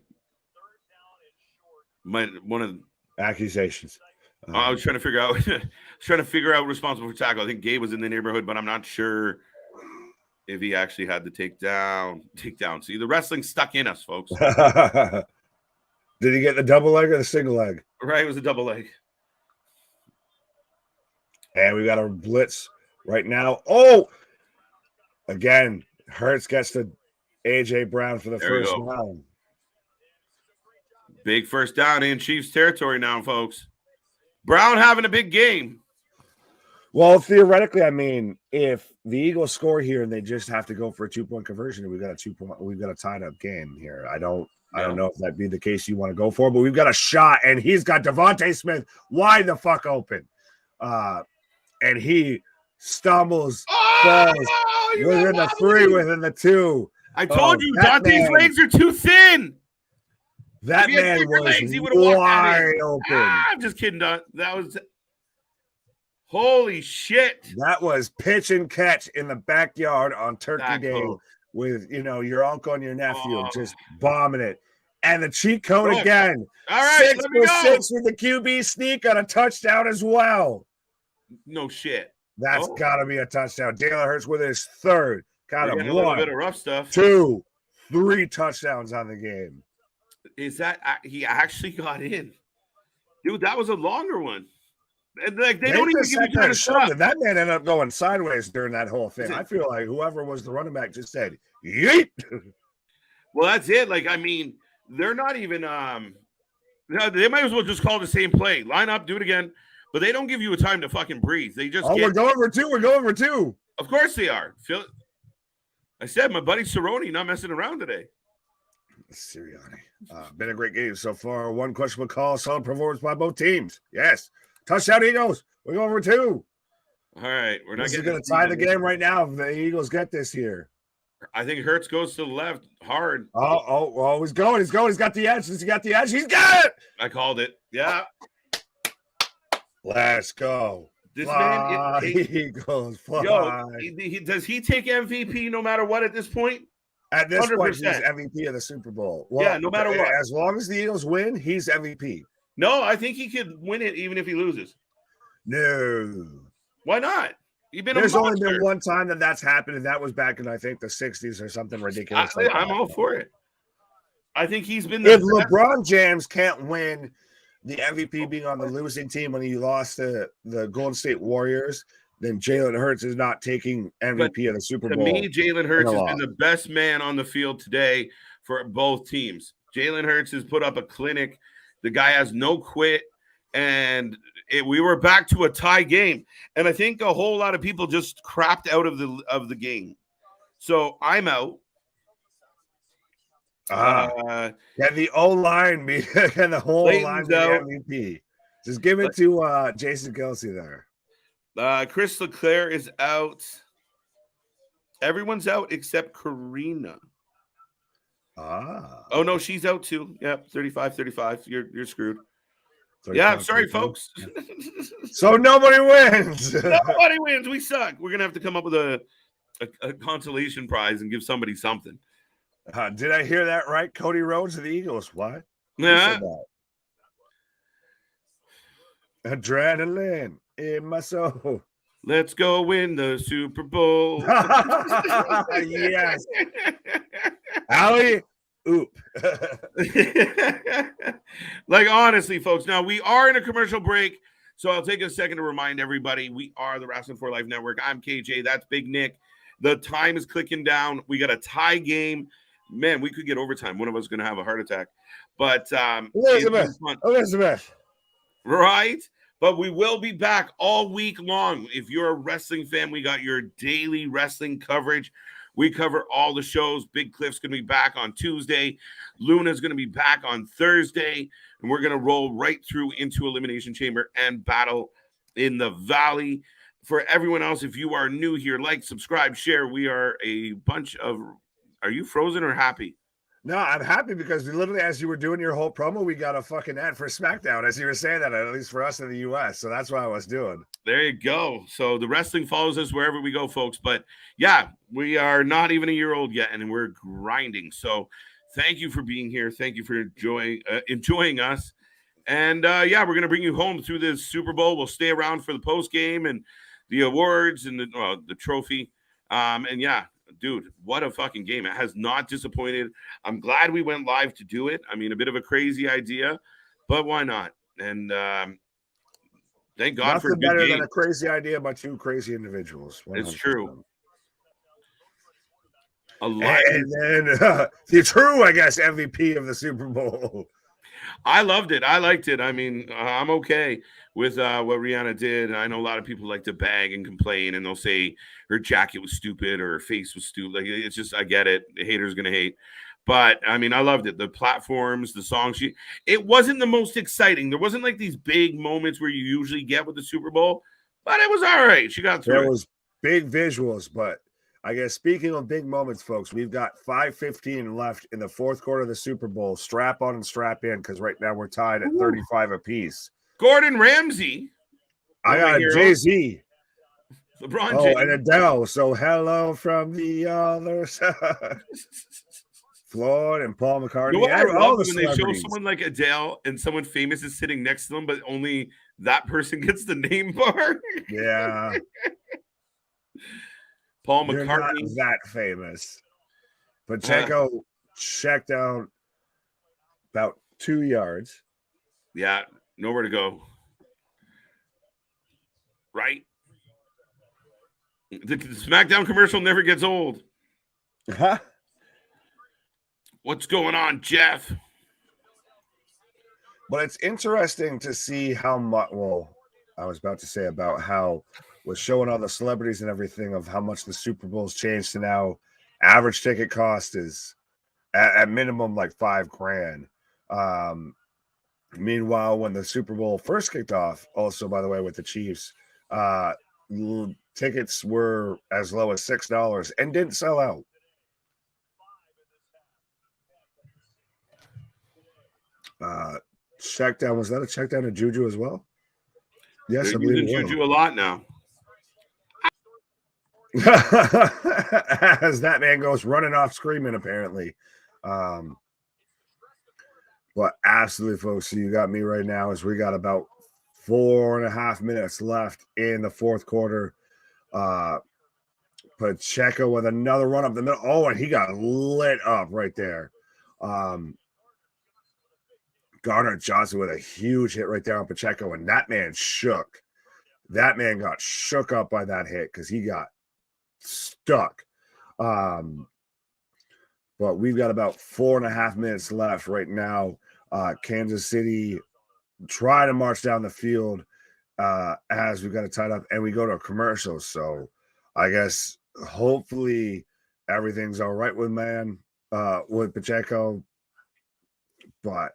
one of the accusations. I was trying to figure out responsible for tackle. I think Gay was in the neighborhood, but I'm not sure if he actually had the takedown. See, the wrestling stuck in us, folks. Did he get the double leg or the single leg? Right, it was a double leg. And we got a blitz right now. Oh, again, Hurts gets the AJ Brown for the first down. Big first down in Chiefs territory now, folks. Brown having a big game. Well, theoretically, I mean, if the Eagles score here and they just have to go for a 2-point conversion, we've got a tied up game here. I don't know if that'd be the case you want to go for, but we've got a shot, and he's got Devontae Smith wide the fuck open. And he stumbles, falls within the 3, within the 2. I told you, Dante's legs are too thin. That man was wide open. I'm just kidding, Don. That was holy shit. That was pitch and catch in the backyard on Turkey Day with your uncle and your nephew just bombing it. And the cheat code again. All right, 6 for 6 with the QB sneak on a touchdown as well. No shit. That's got to be a touchdown. Jalen Hurts with his third. Got him 1, a little bit of rough stuff. 2, 3 touchdowns on the game. Is that he actually got in? Dude, that was a longer one. Like they don't even give you a shot. That man ended up going sideways during that whole thing. I feel like whoever was the running back just said, yeet. Well, that's it. Like, I mean, they're not even they might as well just call the same play. Line up, do it again. But they don't give you a time to fucking breathe. They just we're going for 2. We're going for 2. Of course they are. I said my buddy Cerrone not messing around today. Sirianni. Been a great game so far. 1 questionable call. Solid performance by both teams. Yes. Touchdown Eagles. We're going for 2. All right. We're not going to tie the game right now if the Eagles get this here. I think Hurts goes to the left hard. Oh, he's going. He's got the edge. He's got the edge. He's got it. I called it. Yeah. Let's go. This fly, man, Eagles, fly. Yo, does he take MVP no matter what at this point? At this 100%. Point, he's MVP of the Super Bowl. Well, yeah, no matter what. As long as the Eagles win, he's MVP. No, I think he could win it even if he loses. No. Why not? There's only been one time that's happened, and that was back in, I think, the 60s or something ridiculous. I'm all for it. I think he's been if LeBron James can't win the MVP being on the losing team when he lost to the Golden State Warriors, then Jalen Hurts is not taking MVP of the Super Bowl. To me, Jalen Hurts has been the best man on the field today for both teams. Jalen Hurts has put up a clinic. The guy has no quit. and we were back to a tie game. And I think a whole lot of people just crapped out of the game. So I'm out. Can the O-line be can the whole line be the MVP? Just give it to Jason Kelsey there. Chris LeClaire is out. Everyone's out except Karina. Oh no, she's out too. Yep, 35. You're screwed. Yeah, sorry, folks. So nobody wins. Nobody wins. We suck. We're gonna have to come up with a consolation prize and give somebody something. Did I hear that right? Cody Rhodes of the Eagles. What? Yeah. Adrenaline in my soul. Let's go win the Super Bowl. Yes. Allie. Oop. Like, honestly, folks, now we are in a commercial break, so I'll take a second to remind everybody we are the Wrasslin for Life Network. I'm KJ. That's Big Nick. The time is clicking down. We got a tie game. Man, we could get overtime. One of us is going to have a heart attack. But Elizabeth. Right? But we will be back all week long. If you're a wrestling fan, we got your daily wrestling coverage. We cover all the shows. Big Cliff's going to be back on Tuesday. Luna's going to be back on Thursday. And we're going to roll right through into Elimination Chamber and Battle in the Valley. For everyone else, if you are new here, like, subscribe, share. We are a bunch of... Are you frozen or happy? No, I'm happy because literally as you were doing your whole promo, we got a fucking ad for SmackDown as you were saying that, at least for us in the U.S. So that's what I was doing. There you go. So the wrestling follows us wherever we go, folks. But yeah, we are not even a year old yet, and we're grinding. So thank you for being here. Thank you for enjoying us. And yeah, we're going to bring you home through this Super Bowl. We'll stay around for the post game and the awards and the trophy. And yeah, dude, what a fucking game. It has not disappointed. I'm glad we went live to do it. I mean, a bit of a crazy idea, but why not? And thank God Nothing for a good better game. than a crazy idea by two crazy individuals. 100%. It's true. And then the true, I guess, MVP of the Super Bowl. I loved it. I liked it. I mean, I'm okay with what Rihanna did. I know a lot of people like to bag and complain, and they'll say her jacket was stupid or her face was stupid. Like, it's just, I get it. The haters gonna hate. But I mean, I loved it. The platforms, the songs. It wasn't the most exciting. There wasn't like these big moments where you usually get with the Super Bowl, but it was all right. She got through. There was big visuals, but I guess speaking of big moments, folks, we've got 5:15 left in the fourth quarter of the Super Bowl. Strap on and strap in, because right now we're tied at 35 apiece. Gordon Ramsay. I got Jay-Z. LeBron James. James. And Adele. So hello from the other side. Floyd and Paul McCartney. You know what I love when they show someone like Adele and someone famous is sitting next to them, but only that person gets the name bar. Yeah. Paul McCartney. You're not that famous. Pacheco checked down about 2 yards. Yeah, nowhere to go. Right? The SmackDown commercial never gets old. Huh? What's going on, Jeff? But it's interesting to see how much, well, I was about to say about how was showing all the celebrities and everything of how much the Super Bowl's changed to now average ticket cost is at minimum like $5,000. Meanwhile, when the Super Bowl first kicked off, also by the way with the Chiefs, tickets were as low as $6 and didn't sell out. Check down, was that a check down to Juju as well? Yes, they're I believe using Juju a lot now. As that man goes running off screaming, apparently. But absolutely, folks, so you got me right now as we got about 4.5 minutes left in the fourth quarter. Pacheco with another run up the middle. Oh, and he got lit up right there. Garner Johnson with a huge hit right there on Pacheco, and that man shook. That man got shook up by that hit because he got stuck. But we've got about 4.5 minutes left right now. Kansas City try to march down the field as we got it tied up, and we go to a commercial. So I guess hopefully everything's all right with Pacheco. But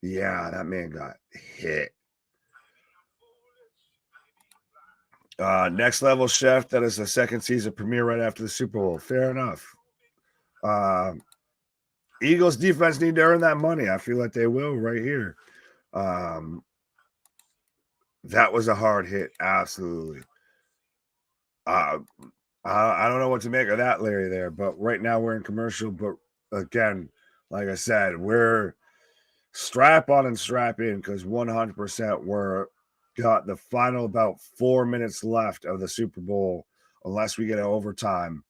yeah, that man got hit. Next Level Chef, that is the second season premiere right after the Super Bowl. Fair enough. Eagles defense need to earn that money. I feel like they will right here. That was a hard hit. Absolutely. I don't know what to make of that, Larry, there. But right now we're in commercial. But again, like I said, we're strap on and strap in because 100% we're got the final about 4 minutes left of the Super Bowl, unless we get an overtime.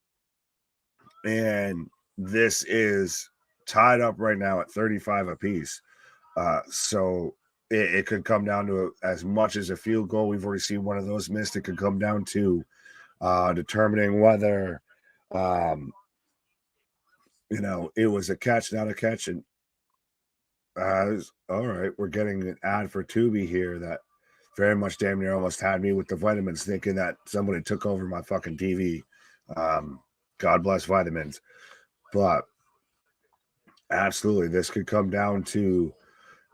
And this is tied up right now at 35 apiece. So it could come down to as much as a field goal. We've already seen one of those missed. It could come down to determining whether, it was a catch, not a catch. And all right, we're getting an ad for Tubi here that very much damn near almost had me with the vitamins, thinking that somebody took over my fucking TV. God bless vitamins. But absolutely, this could come down to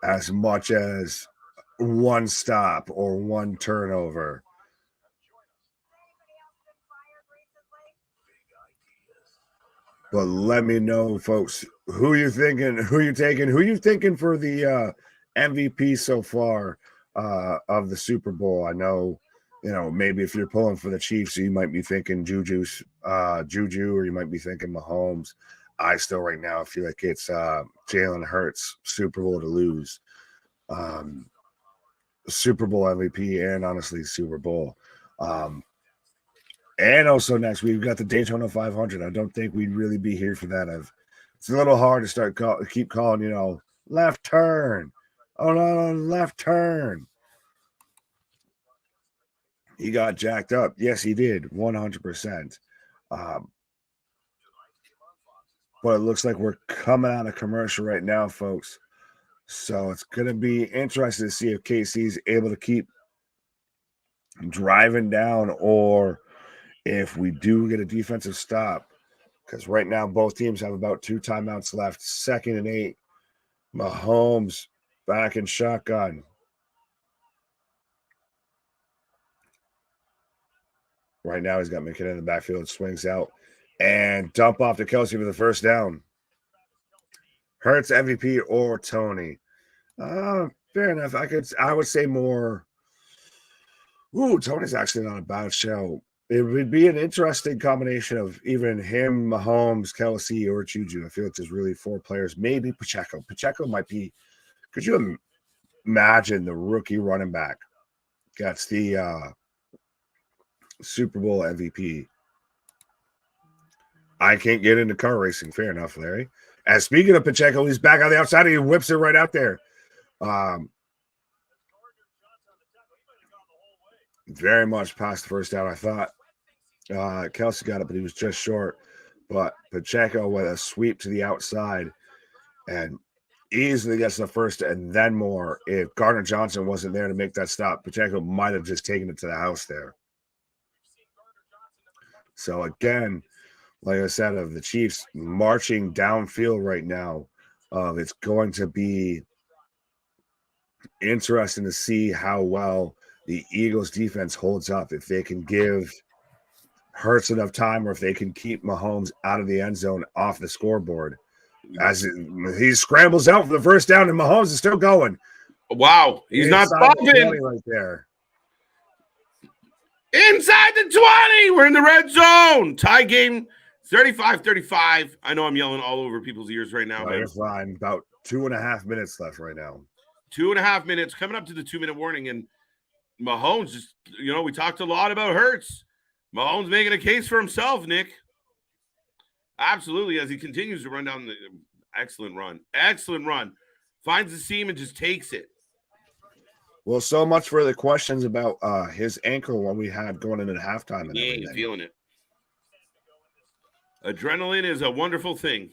as much as one stop or one turnover. But let me know, folks, who you thinking, who you taking, who you thinking for the MVP so far of the Super Bowl. I know, maybe if you're pulling for the Chiefs, you might be thinking Juju, or you might be thinking Mahomes. I still right now feel like it's Jalen Hurts Super Bowl to lose. Super Bowl MVP and honestly Super Bowl. And also next we've got the Daytona 500. I don't think we'd really be here for that. It's a little hard to keep calling, left turn. Oh no, left turn. He got jacked up. Yes, he did, 100%. But it looks like we're coming out of commercial right now, folks. So it's going to be interesting to see if KC's able to keep driving down or if we do get a defensive stop. Because right now both teams have about 2 timeouts left. 2nd and 8. Mahomes back in shotgun. Right now he's got McKinnon in the backfield, swings out, and dump off to Kelsey for the first down. Hurts MVP or Tony? Fair enough. I would say more. Ooh, Tony's actually not a bad show. It would be an interesting combination of even him, Mahomes, Kelsey, or Juju. I feel like there's really 4 players. Maybe Pacheco. Pacheco might be. Could you imagine the rookie running back gets the Super Bowl MVP? I can't get into car racing. Fair enough, Larry. And speaking of Pacheco, he's back on the outside. He whips it right out there. Very much past the first down. I thought Kelsey got it, but he was just short. But Pacheco with a sweep to the outside and easily gets the first and then more. If Gardner Johnson wasn't there to make that stop, Pacheco might have just taken it to the house there. So again, like I said, of the Chiefs marching downfield right now, it's going to be interesting to see how well the Eagles defense holds up. If they can give Hurts enough time or if they can keep Mahomes out of the end zone off the scoreboard. As he scrambles out for the first down and Mahomes is still going. Wow. He's not stopping right there. Inside the 20. We're in the red zone. Tie game 35-35. I know I'm yelling all over people's ears right now. You're fine. About 2.5 minutes left right now. 2.5 minutes coming up to the 2-minute warning. And Mahomes just, we talked a lot about Hurts. Mahomes making a case for himself, Nick. Absolutely, as he continues to run down the excellent run. Finds the seam and just takes it. Well, so much for the questions about his ankle when we had going into halftime. And he ain't feeling it. Adrenaline is a wonderful thing.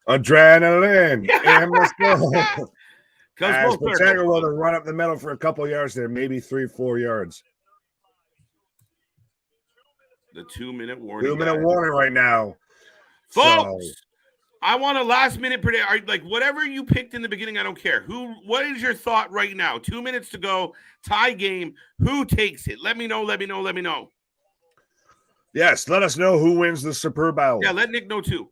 Adrenaline. And let's go. As Patanga will run up the middle for a couple of yards there, maybe 3-4 yards. The 2-minute warning. 2-minute warning right now. Folks, so, I want a last minute prediction. Like whatever you picked in the beginning, I don't care. What is your thought right now? 2 minutes to go, tie game. Who takes it? Let me know. Yes, let us know who wins the Super Bowl. Yeah, let Nick know too.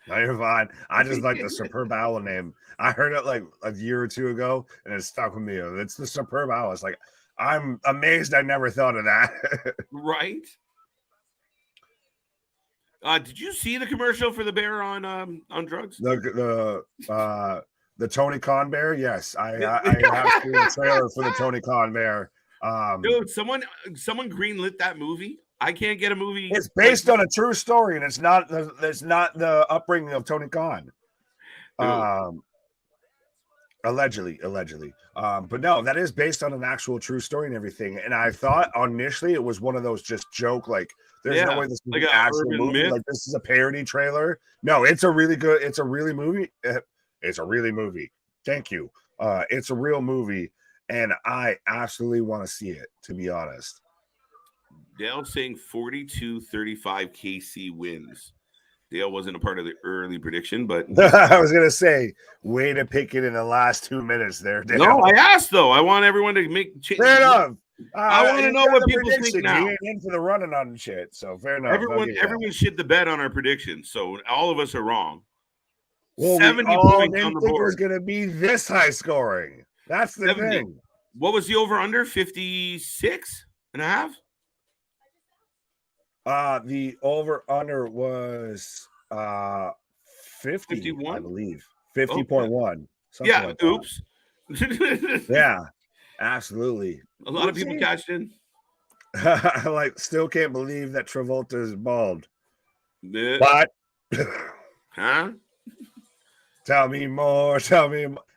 No, you're fine. I just like the Super Bowl name. I heard it like a year or two ago, and it stuck with me. It's the Super Bowl. It's like, I'm amazed I never thought of that. Right? Did you see the commercial for the bear on drugs? The Tony Khan bear? Yes, I have seen a trailer for the Tony Khan bear. Dude, someone greenlit that movie. I can't get a movie. It's based on a true story, and it's not the upbringing of Tony Khan. Allegedly. But no, that is based on an actual true story and everything. And I thought initially it was one of those just joke, like there's no way this is like an actual movie. Myth. Like this is a parody trailer. No, it's a really movie. It's a really movie. Thank you. It's a real movie, and I absolutely want to see it, to be honest. Dale saying 42-35 KC wins. Dale wasn't a part of the early prediction, but I was gonna say, way to pick it in the last 2 minutes there, Dale. No, I asked though. I want everyone to make fair enough. I want to know what people think now. You ain't in for the running on shit, so fair enough. Everyone shit the bed on our predictions, so all of us are wrong. Well, 70 points on the board. It was going to be this high scoring. That's the 70. Thing. What was the over under? 56 and a half? The over under was 50, 51? I believe. 50.1. Yeah, like oops. Yeah, absolutely. A lot of people cashed in. I still can't believe that Travolta is bald. But huh? Tell me more.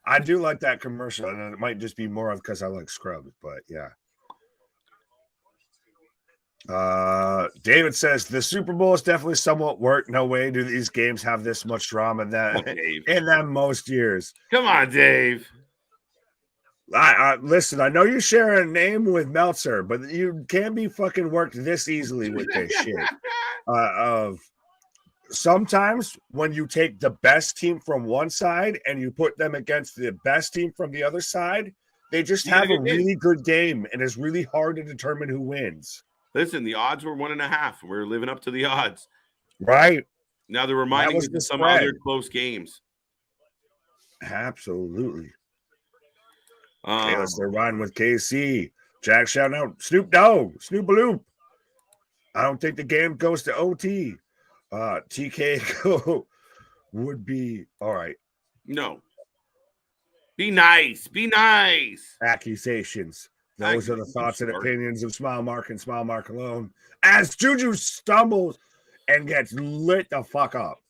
I do like that commercial, and it might just be more of because I like Scrubs, but yeah. David says the Super Bowl is definitely somewhat work. No way do these games have this much drama in them most years. Come on, Dave. I listen, I know you share a name with Meltzer, but you can't be fucking worked this easily with this shit. Of sometimes when you take the best team from one side and you put them against the best team from the other side, they just have a really good game, and it's really hard to determine who wins. Listen, the odds were 1.5. We're living up to the odds. Right. Now they're reminding us of some other close games. Absolutely. They're riding with KC. Jack shouting out, Snoop Dogg, Snoop Loop. I don't think the game goes to OT. TK would be all right. No. Be nice. Accusations. Those are the thoughts and opinions of Smile Mark and Smile Mark alone. As Juju stumbles and gets lit the fuck up.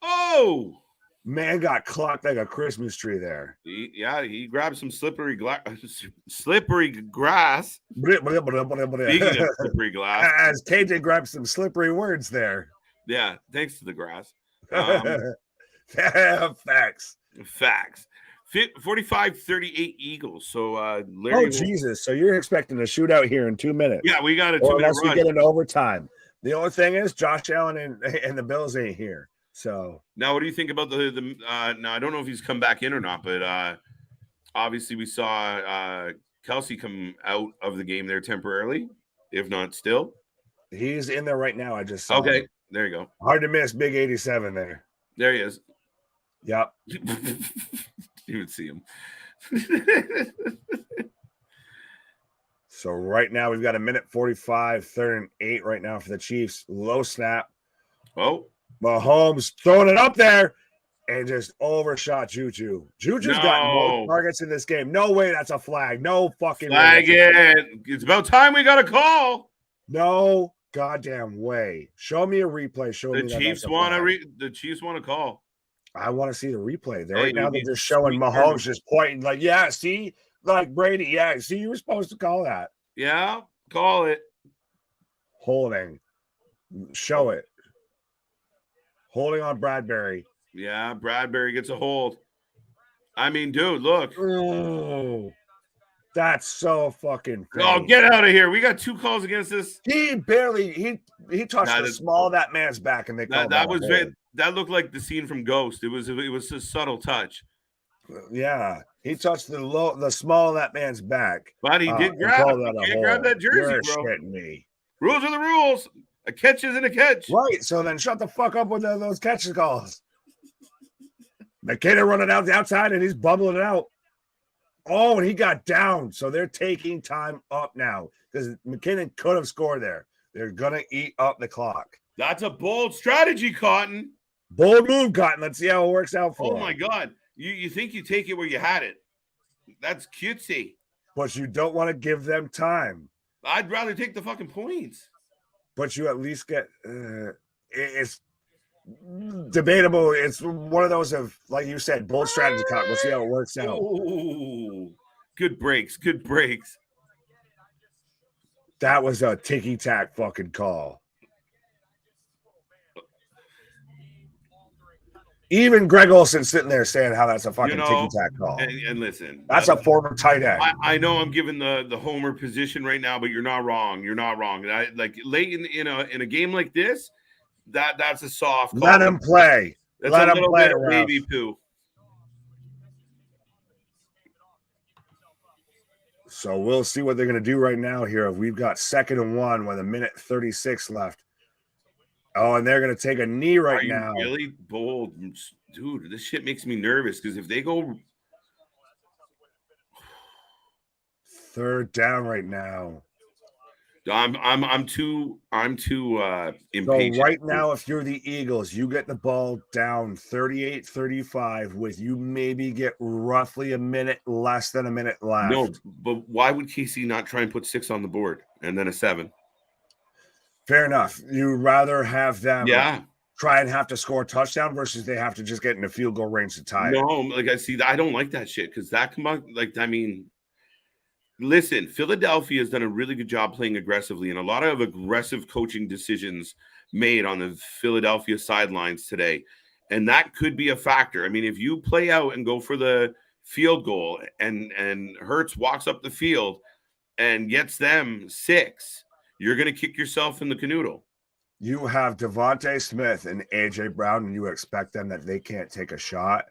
Oh! Man got clocked like a Christmas tree there. He grabbed some slippery grass. Speaking of slippery glass. As KJ grabbed some slippery words there. Yeah, thanks to the grass. Facts. 45-38 Eagles. So Larry. Oh Jesus! So you're expecting a shootout here in 2 minutes? Yeah, we got a 2-minute run. Unless we get into overtime. The only thing is Josh Allen and the Bills ain't here. So now, what do you think about the now I don't know if he's come back in or not, but obviously we saw Kelsey come out of the game there temporarily, if not still. He's in there right now. I just saw okay. Him. There you go. Hard to miss. Big 87 there. There he is. Yep. You would see him. So right now we've got 1:45, 3rd and 8 right now for the Chiefs. Low snap. Oh. Mahomes throwing it up there and just overshot Juju. Juju's got more targets in this game. No way that's a flag. No fucking flag it. It's about time we got a call. No goddamn way. Show me a replay. The Chiefs want to call. I want to see the replay. Right now they're just showing Mahomes just pointing like, yeah, see, like Brady. Yeah, see, you were supposed to call that. Yeah, call it. Holding. Show it. Holding on Bradbury. Yeah, Bradbury gets a hold. I mean, dude, look. Oh, that's so fucking fake. Oh, get out of here. We got 2 calls against this. He barely he touched the small of that man's back, and they called that was that looked like the scene from Ghost. It was a subtle touch. Yeah, he touched the small of that man's back. But he did grab it. You can't grab that jersey, You're bro. shitting me. Rules are the rules. A catch isn't a catch. Right. So then shut the fuck up with those catch calls. McKinnon running out the outside, and he's bubbling it out. Oh, and he got down. So they're taking time up now because McKinnon could have scored there. They're going to eat up the clock. That's a bold strategy, Cotton. Bold move, Cotton. Let's see how it works out for him. Oh, my God. You think you take it where you had it. That's cutesy. But you don't want to give them time. I'd rather take the fucking points. But you at least get it's debatable. It's one of those of, like you said, bold strategy, Cotton. We'll see how it works out. Ooh, good breaks. Good breaks. That was a ticky-tack fucking call. Even Greg Olson sitting there saying how that's a fucking ticky-tack call. And listen. That's a former tight end. I know I'm giving the homer position right now, but you're not wrong. You're not wrong. Like late in a game like this, that's a soft call. Let him play. That's Let a him little play, bit of baby poo. So we'll see what they're going to do right now here. We've got 2nd and 1 with 1:36 left. Oh, and they're going to take a knee right now. Really bold, dude. This shit makes me nervous because if they go 3rd down right now, I'm too impatient. So right now, if you're the Eagles, you get the ball down 38-35 with you maybe get roughly less than a minute left. No, but why would KC not try and put 6 on the board and then a 7? Fair enough. You'd rather have them try and have to score a touchdown versus they have to just get in a field goal range to tie it. No, like I don't like that shit because that listen, Philadelphia has done a really good job playing aggressively and a lot of aggressive coaching decisions made on the Philadelphia sidelines today. And that could be a factor. I mean, if you play out and go for the field goal and Hurts walks up the field and gets them 6, you're going to kick yourself in the canoodle. You have Devontae Smith and AJ Brown, and you expect them that they can't take a shot.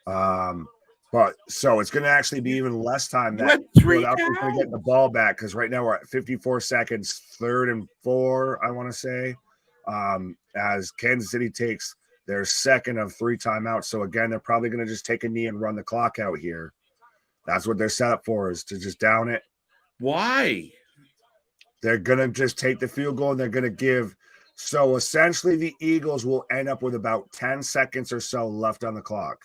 But so it's going to actually be even less time that Philadelphia's going to get the ball back because right now we're at 54 seconds, 3rd and 4, I want to say, as Kansas City takes their 2nd of 3 timeouts. So again, they're probably going to just take a knee and run the clock out here. That's what they're set up for, is to just down it. Why? They're going to just take the field goal and they're going to give. So essentially the Eagles will end up with about 10 seconds or so left on the clock.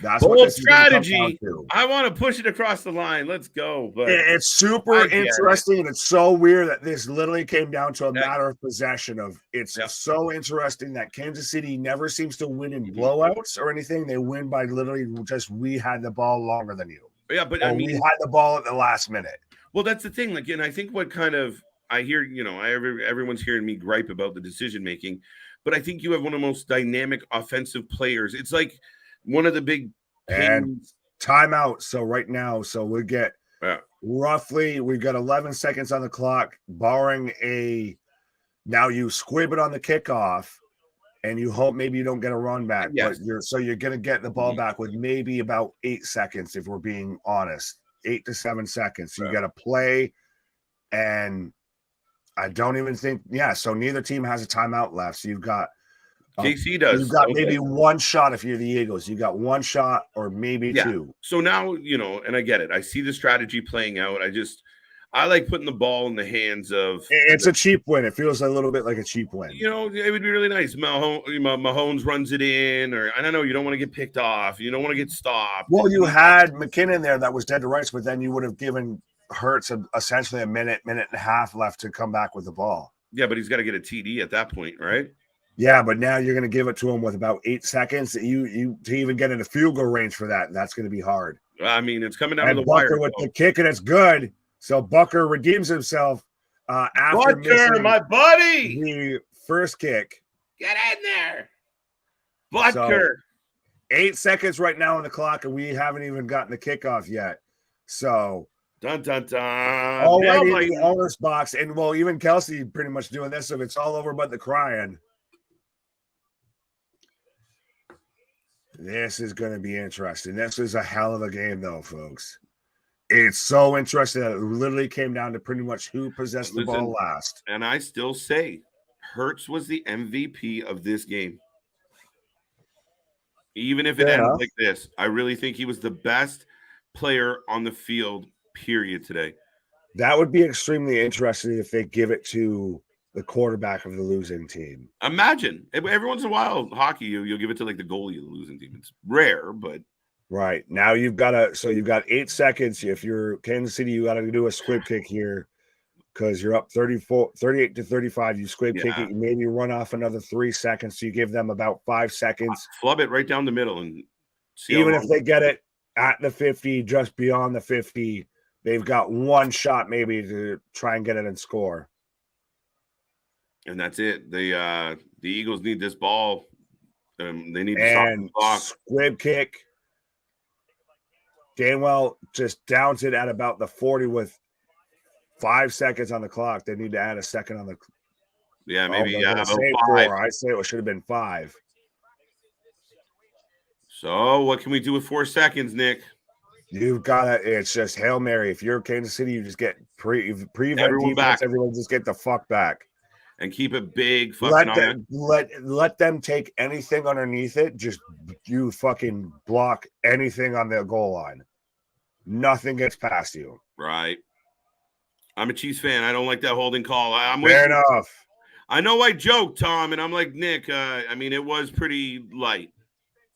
That's bold what this strategy. Is to. I want to push it across the line. Let's go. But it's super interesting, and it's so weird that this literally came down to a matter of possession. It's so interesting that Kansas City never seems to win in blowouts or anything. They win by literally just we had the ball longer than you. Yeah, but I mean, we had the ball at the last minute. Well, that's the thing. Like, and I think what kind of I hear, everyone's hearing me gripe about the decision making, but I think you have one of the most dynamic offensive players. It's like one of the big and timeout. So right now, we get roughly we've got 11 seconds on the clock, barring now you squib it on the kickoff, and you hope maybe you don't get a run back. Yes. But you're going to get the ball back with maybe about 8 seconds, if we're being honest, 8 to 7 seconds. So you got to play, and I don't even think so neither team has a timeout left. So you've got KC does. You've got maybe one shot if you're the Eagles. You got one shot or maybe 2. So now, and I get it. I see the strategy playing out. I like putting the ball in the hands of. It's a cheap win. It feels a little bit like a cheap win. It would be really nice. Mahomes runs it in, or I don't know. You don't want to get picked off. You don't want to get stopped. Well, you had McKinnon there that was dead to rights, but then you would have given Hurts essentially a minute and a half left to come back with the ball. Yeah, but he's got to get a TD at that point, right? Yeah, but now you're going to give it to him with about 8 seconds. You to even get in a field goal range for that, that's going to be hard. I mean, it's coming down to the Bucker wire. With the kick, and it's good. So Bucker redeems himself after Bucker, my buddy. The first kick. Get in there, Bucker. 8 seconds right now on the clock, and we haven't even gotten the kickoff yet. So, dun dun dun. Already in the owner's box, and well, even Kelsey pretty much doing this, so it's all over but the crying. This is going to be interesting. This is a hell of a game, though, folks. It's so interesting that it literally came down to pretty much who possessed the ball last. And I still say Hurts was the MVP of this game. Even if it ends like this, I really think he was the best player on the field, period, today. That would be extremely interesting if they give it to the quarterback of the losing team. Imagine. Every once in a while, hockey, you'll give it to like the goalie of the losing team. It's rare, but. Right. Now you've got 8 seconds. If you're Kansas City, you got to do a squib kick here because you're up 38 to 35. You squib kick it. You maybe run off another 3 seconds. So you give them about 5 seconds. Flub it right down the middle. And even if they get it at the 50, just beyond the 50, they've got one shot maybe to try and get it and score. And that's it. The Eagles need this ball. They need to stop the clock. Squib kick. Gainwell just downs it at about the 40 with 5 seconds on the clock. They need to add a second on the. Yeah, maybe. About 5. I say it should have been 5. So what can we do with 4 seconds, Nick? You've got to. It's just Hail Mary. If you're Kansas City, you just get prevent defense. Everyone just get the fuck back. And keep a big fucking let them take anything underneath it. Just you fucking block anything on the goal line. Nothing gets past you. Right. I'm a Chiefs fan. I don't like that holding call. Fair enough. I know I joked, Tom, and I'm like, Nick, I mean, it was pretty light.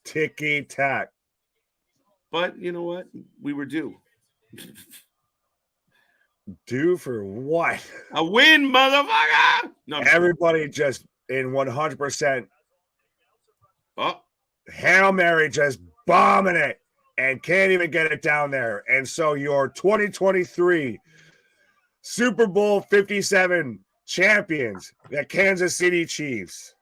Ticky-tack. But you know what? We were due. Due for what? A win, motherfucker! No, everybody just in 100%. Oh, Hail Mary just bombing it and can't even get it down there. And so your 2023 Super Bowl 57 champions, the Kansas City Chiefs.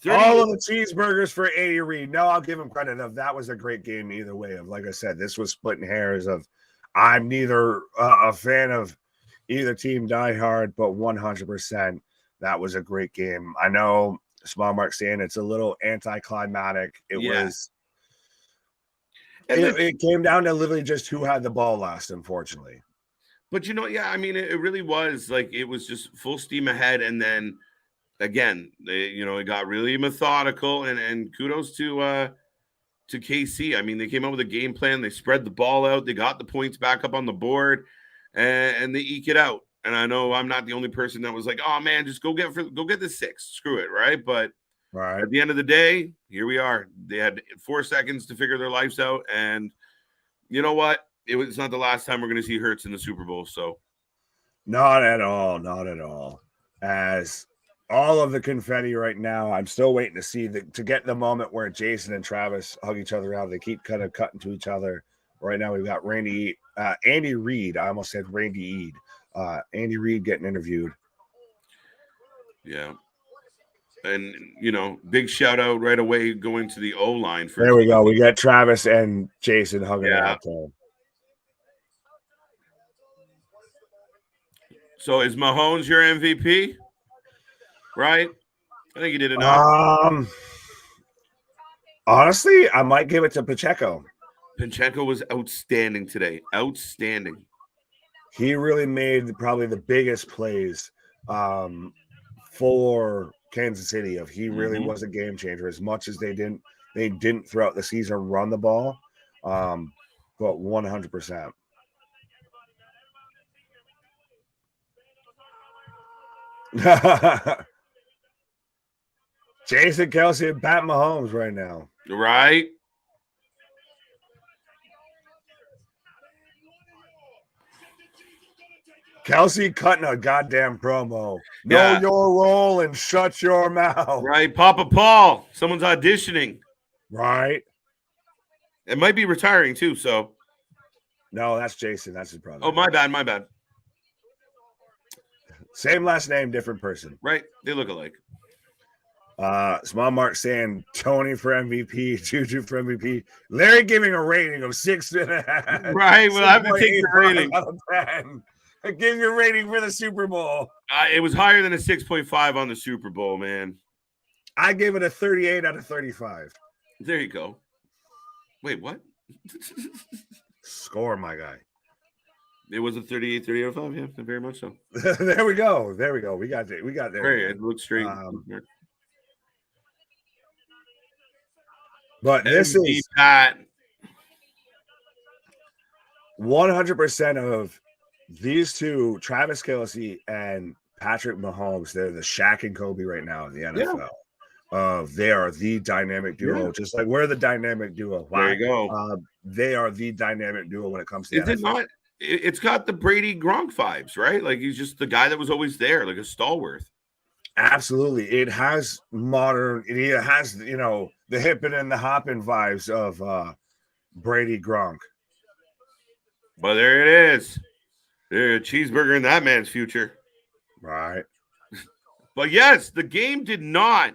All of the cheeseburgers for Andy Reid. No, I'll give him credit of that was a great game either way. Of like I said, this was splitting hairs of I'm neither a fan of either team diehard, but 100% that was a great game. I know Small Mark saying it's a little anticlimactic. It came down to literally just who had the ball last, unfortunately. But you know, yeah, I mean, it really was like it was just full steam ahead, and then. Again, it got really methodical, and kudos to KC. I mean, they came up with a game plan. They spread the ball out. They got the points back up on the board, and they eke it out. And I know I'm not the only person that was like, "Oh man, just go get the 6. Screw it, right?" But at the end of the day, here we are. They had 4 seconds to figure their lives out, and you know what? It's not the last time we're going to see Hurts in the Super Bowl. So, not at all, not at all. As all of the confetti right now, I'm still waiting to see to get the moment where Jason and Travis hug each other out. They keep kind of cutting to each other. Right now, we've got Andy Reid. I almost said Randy Eid. Andy Reid getting interviewed. Yeah. And, big shout out right away going to the O-line. There we go. We got Travis and Jason hugging out there. So is Mahomes your MVP? Right? I think he did enough. Honestly, I might give it to Pacheco. Pacheco was outstanding today. Outstanding. He really made probably the biggest plays for Kansas City. He really was a game changer. As much as they didn't throughout the season run the ball, but 100%. Jason Kelsey and Pat Mahomes right now. Right. Kelsey cutting a goddamn promo. Know your role and shut your mouth. Right. Papa Paul. Someone's auditioning. Right. It might be retiring too, so. No, that's Jason. That's his brother. Oh, my bad. Same last name, different person. Right? They look alike. Small Mark saying Tony for MVP, Juju for MVP. Larry giving a rating of 6.5. Right. Well, I have to take the rating. Out of 10. Give your rating for the Super Bowl. It was higher than a 6.5 on the Super Bowl, man. I gave it a 38 out of 35. There you go. Wait, what? Score, my guy. It was a 38, 30 out of 5. Yeah, very much so. There we go. There we go. We got there. Right, it looks straight. But this is Pat. 100% of these two, Travis Kelce and Patrick Mahomes, they're the Shaq and Kobe right now in the NFL. They are the dynamic duo, just like we're the dynamic duo. Wow. There you go. They are the dynamic duo when it comes to the NFL. It's got the Brady Gronk vibes, right? Like he's just the guy that was always there, like a stalwart. Absolutely. It has it has, the hippin' and the hoppin' vibes of Brady Gronk. But there it is. There's a cheeseburger in that man's future. Right. But yes, the game did not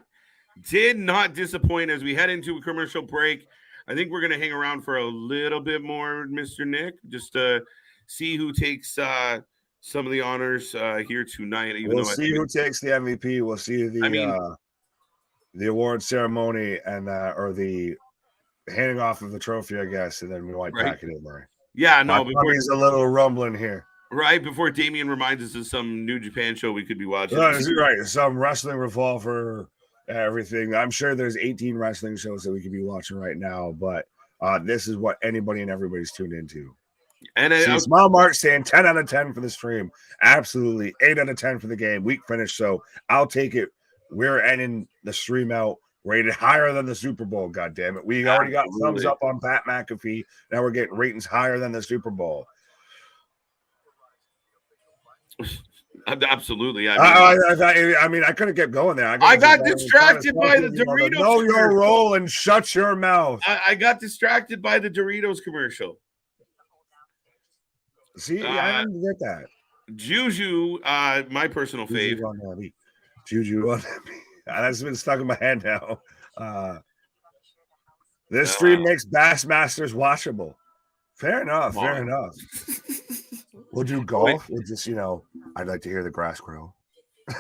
disappoint as we head into a commercial break. I think we're going to hang around for a little bit more, Mr. Nick, just to see who takes some of the honors here tonight. We'll see who takes the MVP. We'll see the award ceremony and or the handing off of the trophy, I guess, and then we might pack it in there. Yeah, no. There's a little rumbling here. Right before Damien reminds us of some New Japan show we could be watching. Right, some wrestling revolver, everything. I'm sure there's 18 wrestling shows that we could be watching right now, but this is what anybody and everybody's tuned into. And Small Mark saying 10 out of 10 for the stream. Absolutely. 8 out of 10 for the game. Week finish. So I'll take it. We're ending the stream out rated higher than the Super Bowl. God damn it. We already got thumbs up on Pat McAfee. Now we're getting ratings higher than the Super Bowl. Absolutely. I mean, I couldn't get going there. I got distracted by the Doritos. Know your role and shut your mouth. I got distracted by the Doritos commercial. See, I didn't get that. Juju, my personal fave. Juju on me. That's been stuck in my head now. This stream makes Bassmasters watchable. Fair enough. Fair enough. We'll do golf. We'll just, I'd like to hear the grass grow.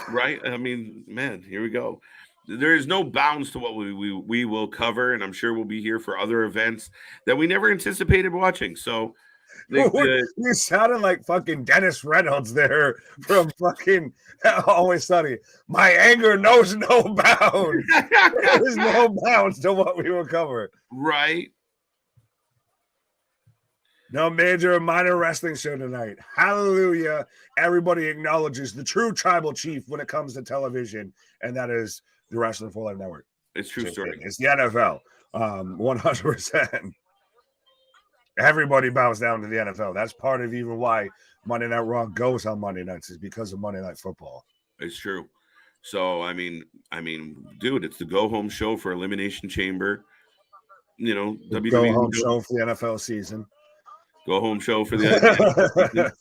Right. I mean, man, here we go. There is no bounds to what we will cover, and I'm sure we'll be here for other events that we never anticipated watching. So you sounded like fucking Dennis Reynolds there from fucking Always Sunny. My anger knows no bounds. There's no bounds to what we will cover. Right. No major or minor wrestling show tonight. Hallelujah. Everybody acknowledges the true tribal chief when it comes to television, and that is the Wrestling for Life Network. It's true story. It's the NFL. 100%. Everybody bows down to the NFL. That's part of even why Monday Night Raw goes on Monday nights, is because of Monday Night Football. It's true. So, I mean, dude, it's the go-home show for Elimination Chamber. WWE go-home show for the NFL season. Go home show for the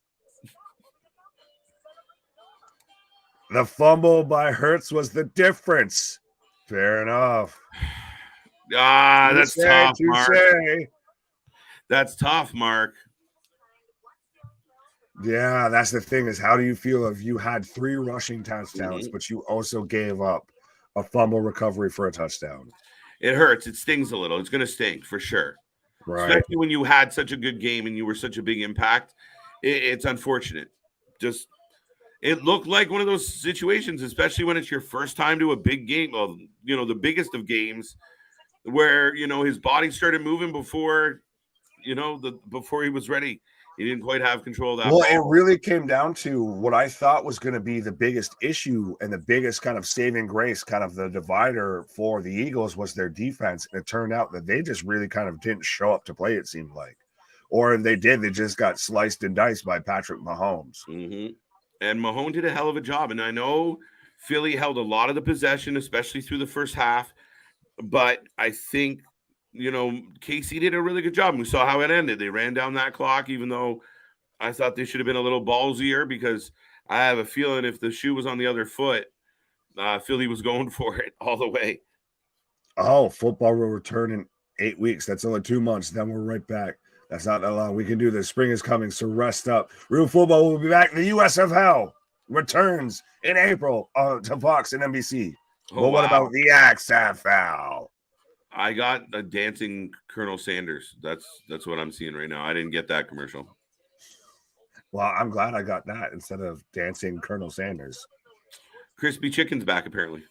The fumble by Hurts was the difference. Fair enough. That's tough, Mark. That's tough, Mark. Yeah, that's the thing, is how do you feel if you had 3 rushing touchdowns, but you also gave up a fumble recovery for a touchdown? It hurts. It stings a little. It's going to stink for sure. Right. Especially when you had such a good game and you were such a big impact. It's unfortunate. Just, it looked like one of those situations, especially when it's your first time to a big game. Well, the biggest of games, where, his body started moving before, before he was ready. He didn't quite have control of that. Well, it really came down to what I thought was going to be the biggest issue and the biggest kind of saving grace, kind of the divider for the Eagles, was their defense. And it turned out that they just really kind of didn't show up to play, it seemed like. Or if they did, they just got sliced and diced by Patrick Mahomes. Mm-hmm. And Mahomes did a hell of a job. And I know Philly held a lot of the possession, especially through the first half. But I think, KC did a really good job. We saw how it ended. They ran down that clock, even though I thought they should have been a little ballsier, because I have a feeling if the shoe was on the other foot, Philly was going for it all the way. Oh, football will return in 8 weeks. That's only 2 months. Then we're right back. That's not that long. We can do this. Spring is coming, so rest up. Real football will be back. The USFL returns in April to Fox and NBC. Oh, But what wow. about the XFL? I got a dancing Colonel Sanders. That's what I'm seeing right now. I didn't get that commercial. Well, I'm glad I got that instead of dancing Colonel Sanders. Crispy Chicken's back, apparently.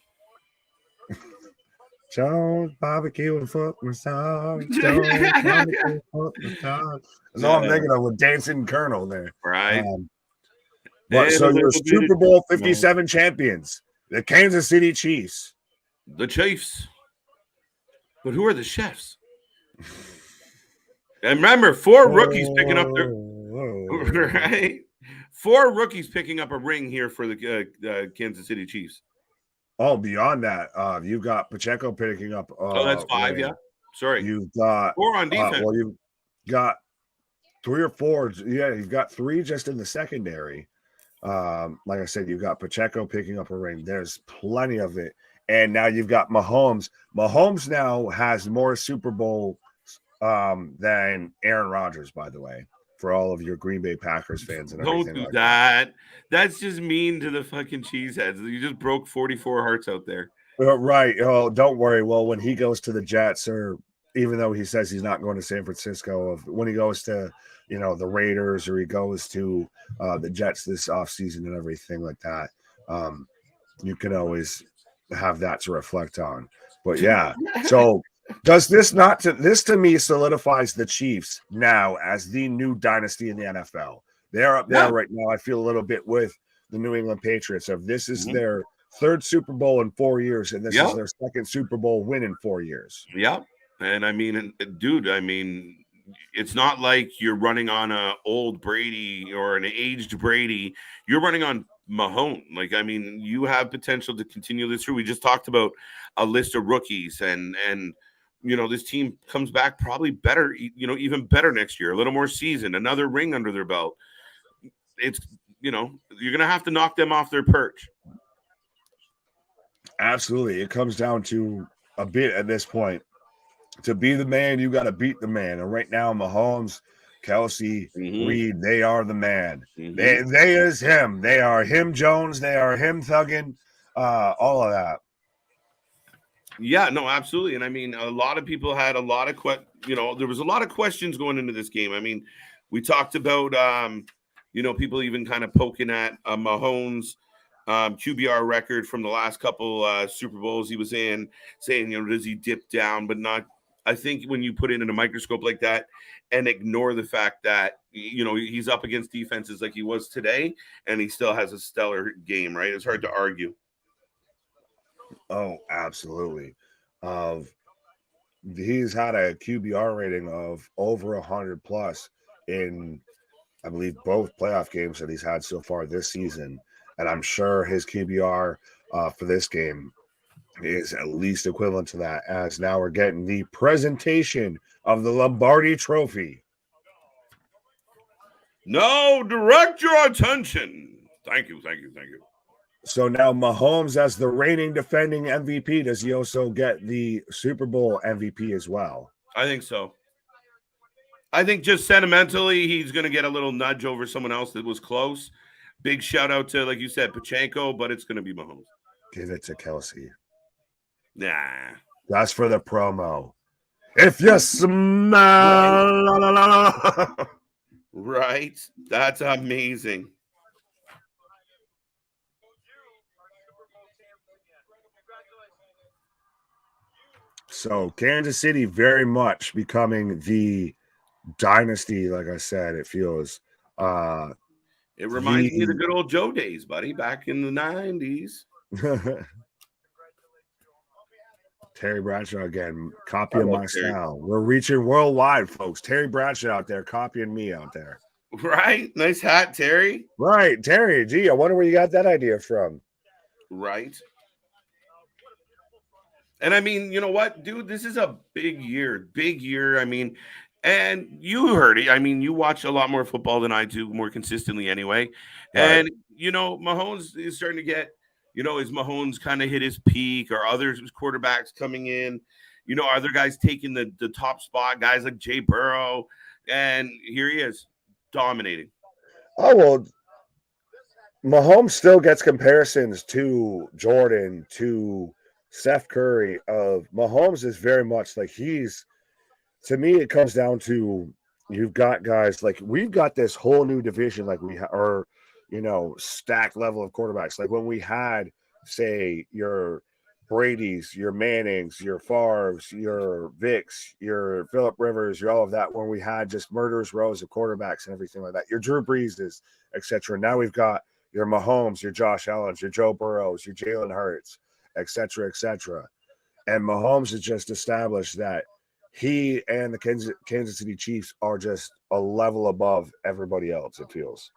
Jones barbecue and foot massage. Jones barbecue and foot massage. That's all I'm thinking of with dancing Colonel there. Right. But so your Super Bowl 57 champions, the Kansas City Chiefs. The Chiefs. But who are the chefs? And remember, 4 rookies picking up their right. 4 rookies picking up a ring here for the Kansas City Chiefs. Oh, beyond that, you've got Pacheco picking up. That's 5, yeah. Sorry, you've got 4 on defense. Well, you've got 3 or 4. Yeah, you've got 3 just in the secondary. Like I said, you've got Pacheco picking up a ring. There's plenty of it, and now you've got Mahomes. Mahomes now has more Super Bowl than Aaron Rodgers, by the way. For all of your Green Bay Packers fans and everything. Don't do like that. That's just mean to the fucking cheeseheads. You just broke 44 hearts out there. Right. Oh, don't worry. Well, when he goes to the Jets, or even though he says he's not going to San Francisco, when he goes to, the Raiders, or he goes to the Jets this offseason and everything like that, you can always have that to reflect on. But yeah, so does this not this to me solidifies the Chiefs now as the new dynasty in the NFL? They're up there right now. I feel a little bit with the New England Patriots of this is their 3rd Super Bowl in 4 years, and this is their 2nd Super Bowl win in 4 years. Yeah. And I mean, dude, it's not like you're running on a old Brady or an aged Brady. You're running on Mahomes. Like, I mean, you have potential to continue this through. We just talked about a list of rookies and this team comes back probably better, even better next year, a little more seasoned, another ring under their belt. It's, you're going to have to knock them off their perch. Absolutely. It comes down to a bit at this point. To be the man, you got to beat the man. And right now, Mahomes, Kelsey, Reed, they are the man. They is him. They are him, Jones. They are him, Thuggin. All of that. Yeah, no, absolutely. And I mean, a lot of people had a lot of there was a lot of questions going into this game. I mean, we talked about, people even kind of poking at Mahomes' QBR record from the last couple Super Bowls he was in, saying, does he dip down, but not. I think when you put it in a microscope like that and ignore the fact that, he's up against defenses like he was today, and he still has a stellar game, right? It's hard to argue. Oh, absolutely. He's had a QBR rating of over 100 plus in, I believe, both playoff games that he's had so far this season. And I'm sure his QBR for this game is at least equivalent to that, as now we're getting the presentation of the Lombardi Trophy. No, direct your attention. Thank you. So now Mahomes, as the reigning defending MVP, does he also get the Super Bowl MVP as well? I think so. I think just sentimentally, he's going to get a little nudge over someone else that was close. Big shout out to, like you said, Pacheco, but it's going to be Mahomes. Give it to Kelsey. Nah. That's for the promo. If you smell. Right. That's amazing. So Kansas City very much becoming the dynasty, like I said, it feels. It reminds me of the good old Joe days, buddy, back in the 90s. Terry Bradshaw again, copying my style. We're reaching worldwide, folks. Terry Bradshaw out there copying me out there. Right. Nice hat, Terry. Right. Terry, gee, I wonder where you got that idea from. Right. And I mean, you know what, dude? This is a big year. Big year. I mean, And you heard it. I mean, you watch a lot more football than I do, more consistently anyway. Right. And, Mahomes is starting to get, is Mahomes kind of hit his peak? Or other quarterbacks coming in? Other guys taking the top spot, guys like Jay Burrow. And here he is, dominating. Oh, well, Mahomes still gets comparisons to Jordan, to Steph Curry. Of Mahomes is very much like to me, it comes down to you've got guys like we've got this whole new division, like are stacked level of quarterbacks. Like when we had, say, your Brady's, your Mannings, your Favre's, your Vicks, your Phillip Rivers, your all of that, when we had just murderous rows of quarterbacks and everything like that. Your Drew Breeses, etc. Now we've got your Mahomes, your Josh Allen's, your Joe Burrows, your Jalen Hurts, etc., etc. And Mahomes has just established that he and the Kansas City Chiefs are just a level above everybody else, it feels.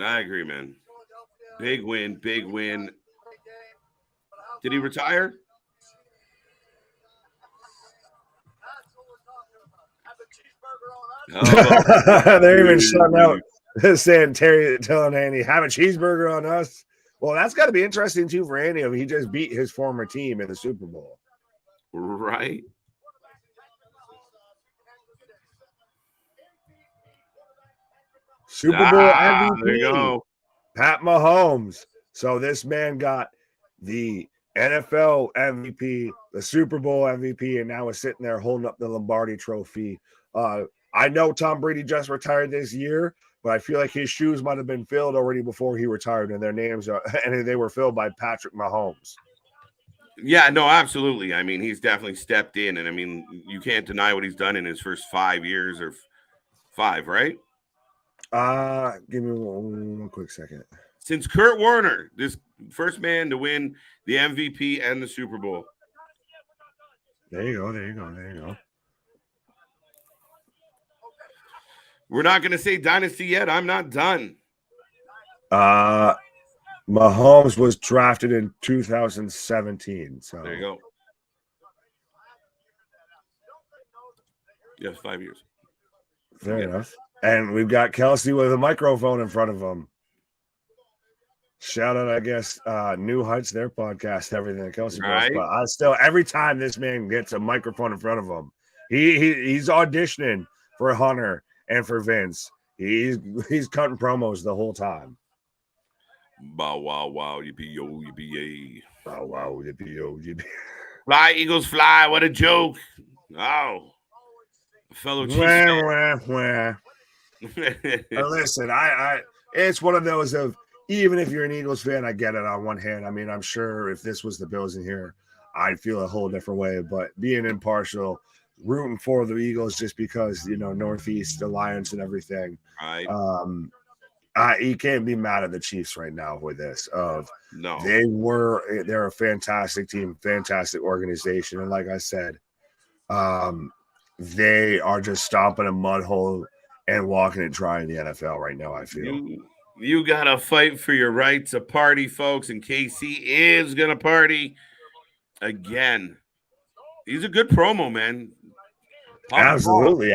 I agree, man. Big win, big win. Did he retire? Oh, they're even shutting out saying telling Andy, have a cheeseburger on us. Well, that's got to be interesting too for Andy. I mean, he just beat his former team in the Super Bowl. Right. Super Bowl MVP. There you go. Pat Mahomes. So this man got the NFL MVP, the Super Bowl MVP, and now is sitting there holding up the Lombardi trophy. I know Tom Brady just retired this year, but I feel like his shoes might have been filled already before he retired, and their names are, and they were filled by Patrick Mahomes. Yeah, no, absolutely. I mean, he's definitely stepped in, and I mean, you can't deny what he's done in his first 5 years or 5, right? Give me one quick second. Since Kurt Warner, this first man to win the MVP and the Super Bowl. There you go. We're not going to say dynasty yet. I'm not done. Mahomes was drafted in 2017. So there you go. Yes, 5 years. Fair enough. And we've got Kelsey with a microphone in front of him. Shout out, I guess, New Heights, their podcast, everything Kelsey right. But I still, every time this man gets a microphone in front of him, he's auditioning for Hunter and for Vince. He's cutting promos the whole time. Bow wow wow yippee yo yippee yay. Bow wow yippee yo yippee. Fly Eagles fly! What a joke! Oh, fellow Chiefs. Listen, I it's one of those of, even if you're an Eagles fan, I get it on one hand. I mean, I'm sure if this was the Bills in here, I'd feel a whole different way. But being impartial, rooting for the Eagles just because, Northeast Alliance and everything. Right. You can't be mad at the Chiefs right now with this. No. They're a fantastic team, fantastic organization. And like I said, they are just stomping a mud hole and walking it dry in the NFL right now, I feel. You got to fight for your right to party, folks, and KC is going to party again. He's a good promo, man. Absolutely.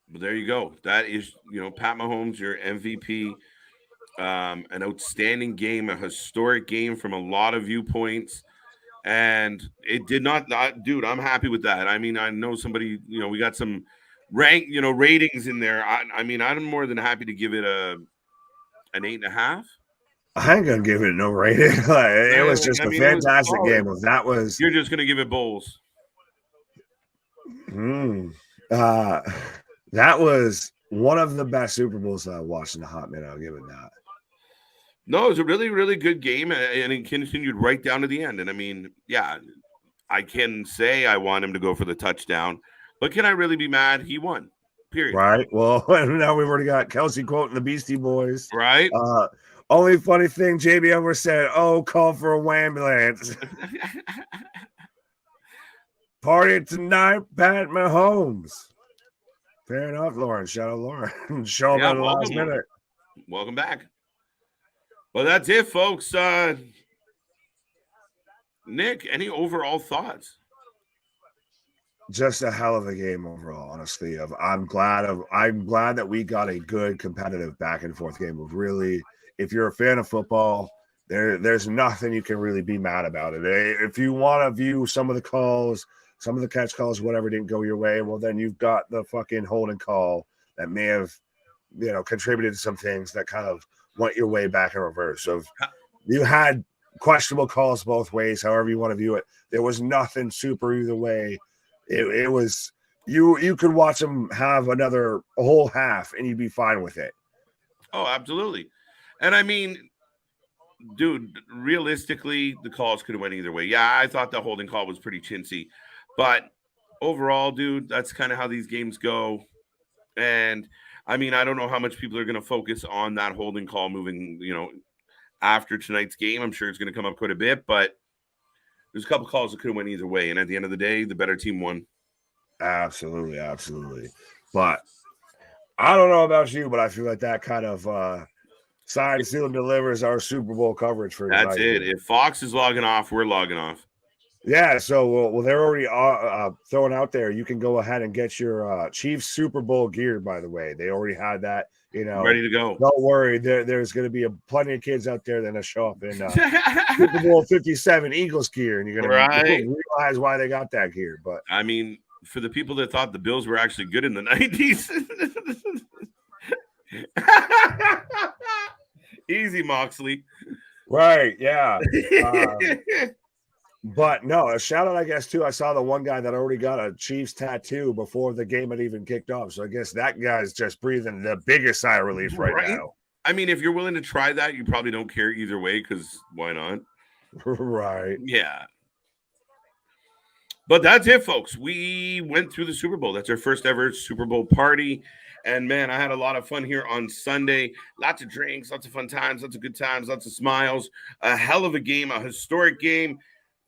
But there you go. That is, Pat Mahomes, your MVP. An outstanding game, a historic game from a lot of viewpoints. And it did not, dude, I'm happy with that. I mean, I know somebody, we got some ratings in there. I mean, I'm more than happy to give it an 8.5. I ain't gonna give it no rating. It was just a fantastic game. You're just gonna give it bowls. That was one of the best Super Bowls I watched in a hot minute. I'll give it that. No, it was a really, really good game, and it continued right down to the end. And I mean, yeah, I can say I want him to go for the touchdown, but can I really be mad? He won. Period. Right. Well, now we've already got Kelsey quoting the Beastie Boys. Right. Only funny thing, JB ever said, "Oh, call for a ambulance." Party tonight, Pat Mahomes. Fair enough, Lauren. Shout out, Lauren. Show up at the last minute. Welcome back. Well, that's it, folks. Nick, any overall thoughts? Just a hell of a game overall, honestly. I'm glad that we got a good competitive back and forth game of really, if you're a fan of football, there's nothing you can really be mad about it. If you want to view some of the calls, some of the catch calls, whatever didn't go your way, well, then you've got the fucking holding call that may have, contributed to some things that kind of went your way back in reverse. So you had questionable calls both ways, however you want to view it. There was nothing super either way. It was you could watch them have a whole half and you'd be fine with it. Oh, absolutely. And I mean, dude, realistically, the calls could have went either way. Yeah, I thought the holding call was pretty chintzy, but overall, dude, that's kind of how these games go. And I mean, I don't know how much people are going to focus on that holding call moving, after tonight's game. I'm sure it's going to come up quite a bit, but there's a couple calls that could have went either way. And at the end of the day, the better team won. Absolutely, absolutely. But I don't know about you, but I feel like that kind of sign, seal, and delivers our Super Bowl coverage for tonight. That's it. If Fox is logging off, we're logging off. Yeah, so well, they're already throwing out there. You can go ahead and get your Chiefs Super Bowl gear. By the way, they already had that. Ready to go. Don't worry, there's going to be plenty of kids out there that will show up in Super Bowl 57 Eagles gear, and you're going to realize why they got that gear. But I mean, for the people that thought the Bills were actually good in the 90s, easy, Moxley. Right? Yeah. But no, a shout out, I guess, too. I saw the one guy that already got a Chiefs tattoo before the game had even kicked off. So I guess that guy's just breathing the biggest sigh of relief right now. I mean, if you're willing to try that, you probably don't care either way because why not? Right. Yeah. But that's it, folks. We went through the Super Bowl. That's our first ever Super Bowl party. And, man, I had a lot of fun here on Sunday. Lots of drinks, lots of fun times, lots of good times, lots of smiles. A hell of a game, a historic game.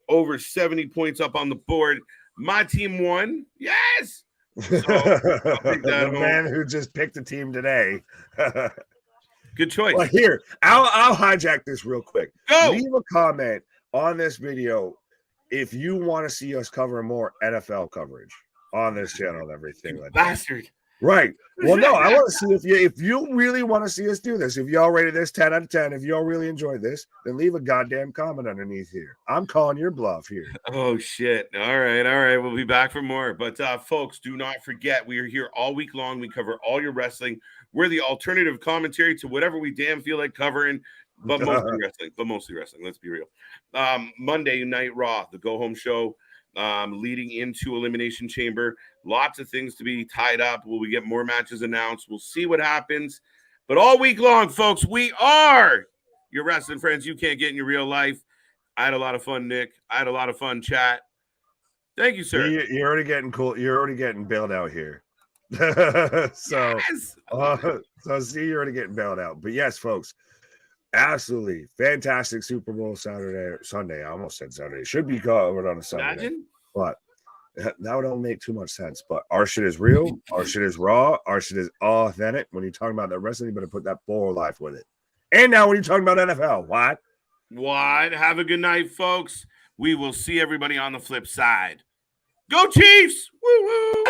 Over 70 points up on the board. My team won. Yes. So, the man who just picked the team today. Good choice. Well, here, I'll hijack this real quick. Go. Leave a comment on this video if you want to see us cover more NFL coverage on this channel and everything like bastard. That. Right. Well, no, I want to see if you really want to see us do this. If y'all rated this 10 out of 10, if y'all really enjoyed this, then leave a goddamn comment underneath here. I'm calling your bluff here. Oh, shit. All right. We'll be back for more. But, folks, do not forget, we are here all week long. We cover all your wrestling. We're the alternative commentary to whatever we damn feel like covering, but mostly wrestling. Let's be real. Monday Night Raw, the go-home show. Leading into Elimination Chamber. Lots of things to be tied up. Will we get more matches announced? We'll see what happens. But all week long, folks, we are your wrestling friends you can't get in your real life. I had a lot of fun, Nick. I had a lot of fun, chat. Thank you, sir. You're already getting cool. You're already getting bailed out here. So see, you're already getting bailed out. But yes, folks, absolutely fantastic Super Bowl Sunday. I almost said Saturday. Should be covered on a Sunday. Imagine. But that would don't make too much sense. But our shit is real. Our shit is raw. Our shit is authentic. When you're talking about that wrestling, you better put that full life with it. And now when you're talking about NFL, what? Have a good night, folks. We will see everybody on the flip side. Go Chiefs! Woo woo!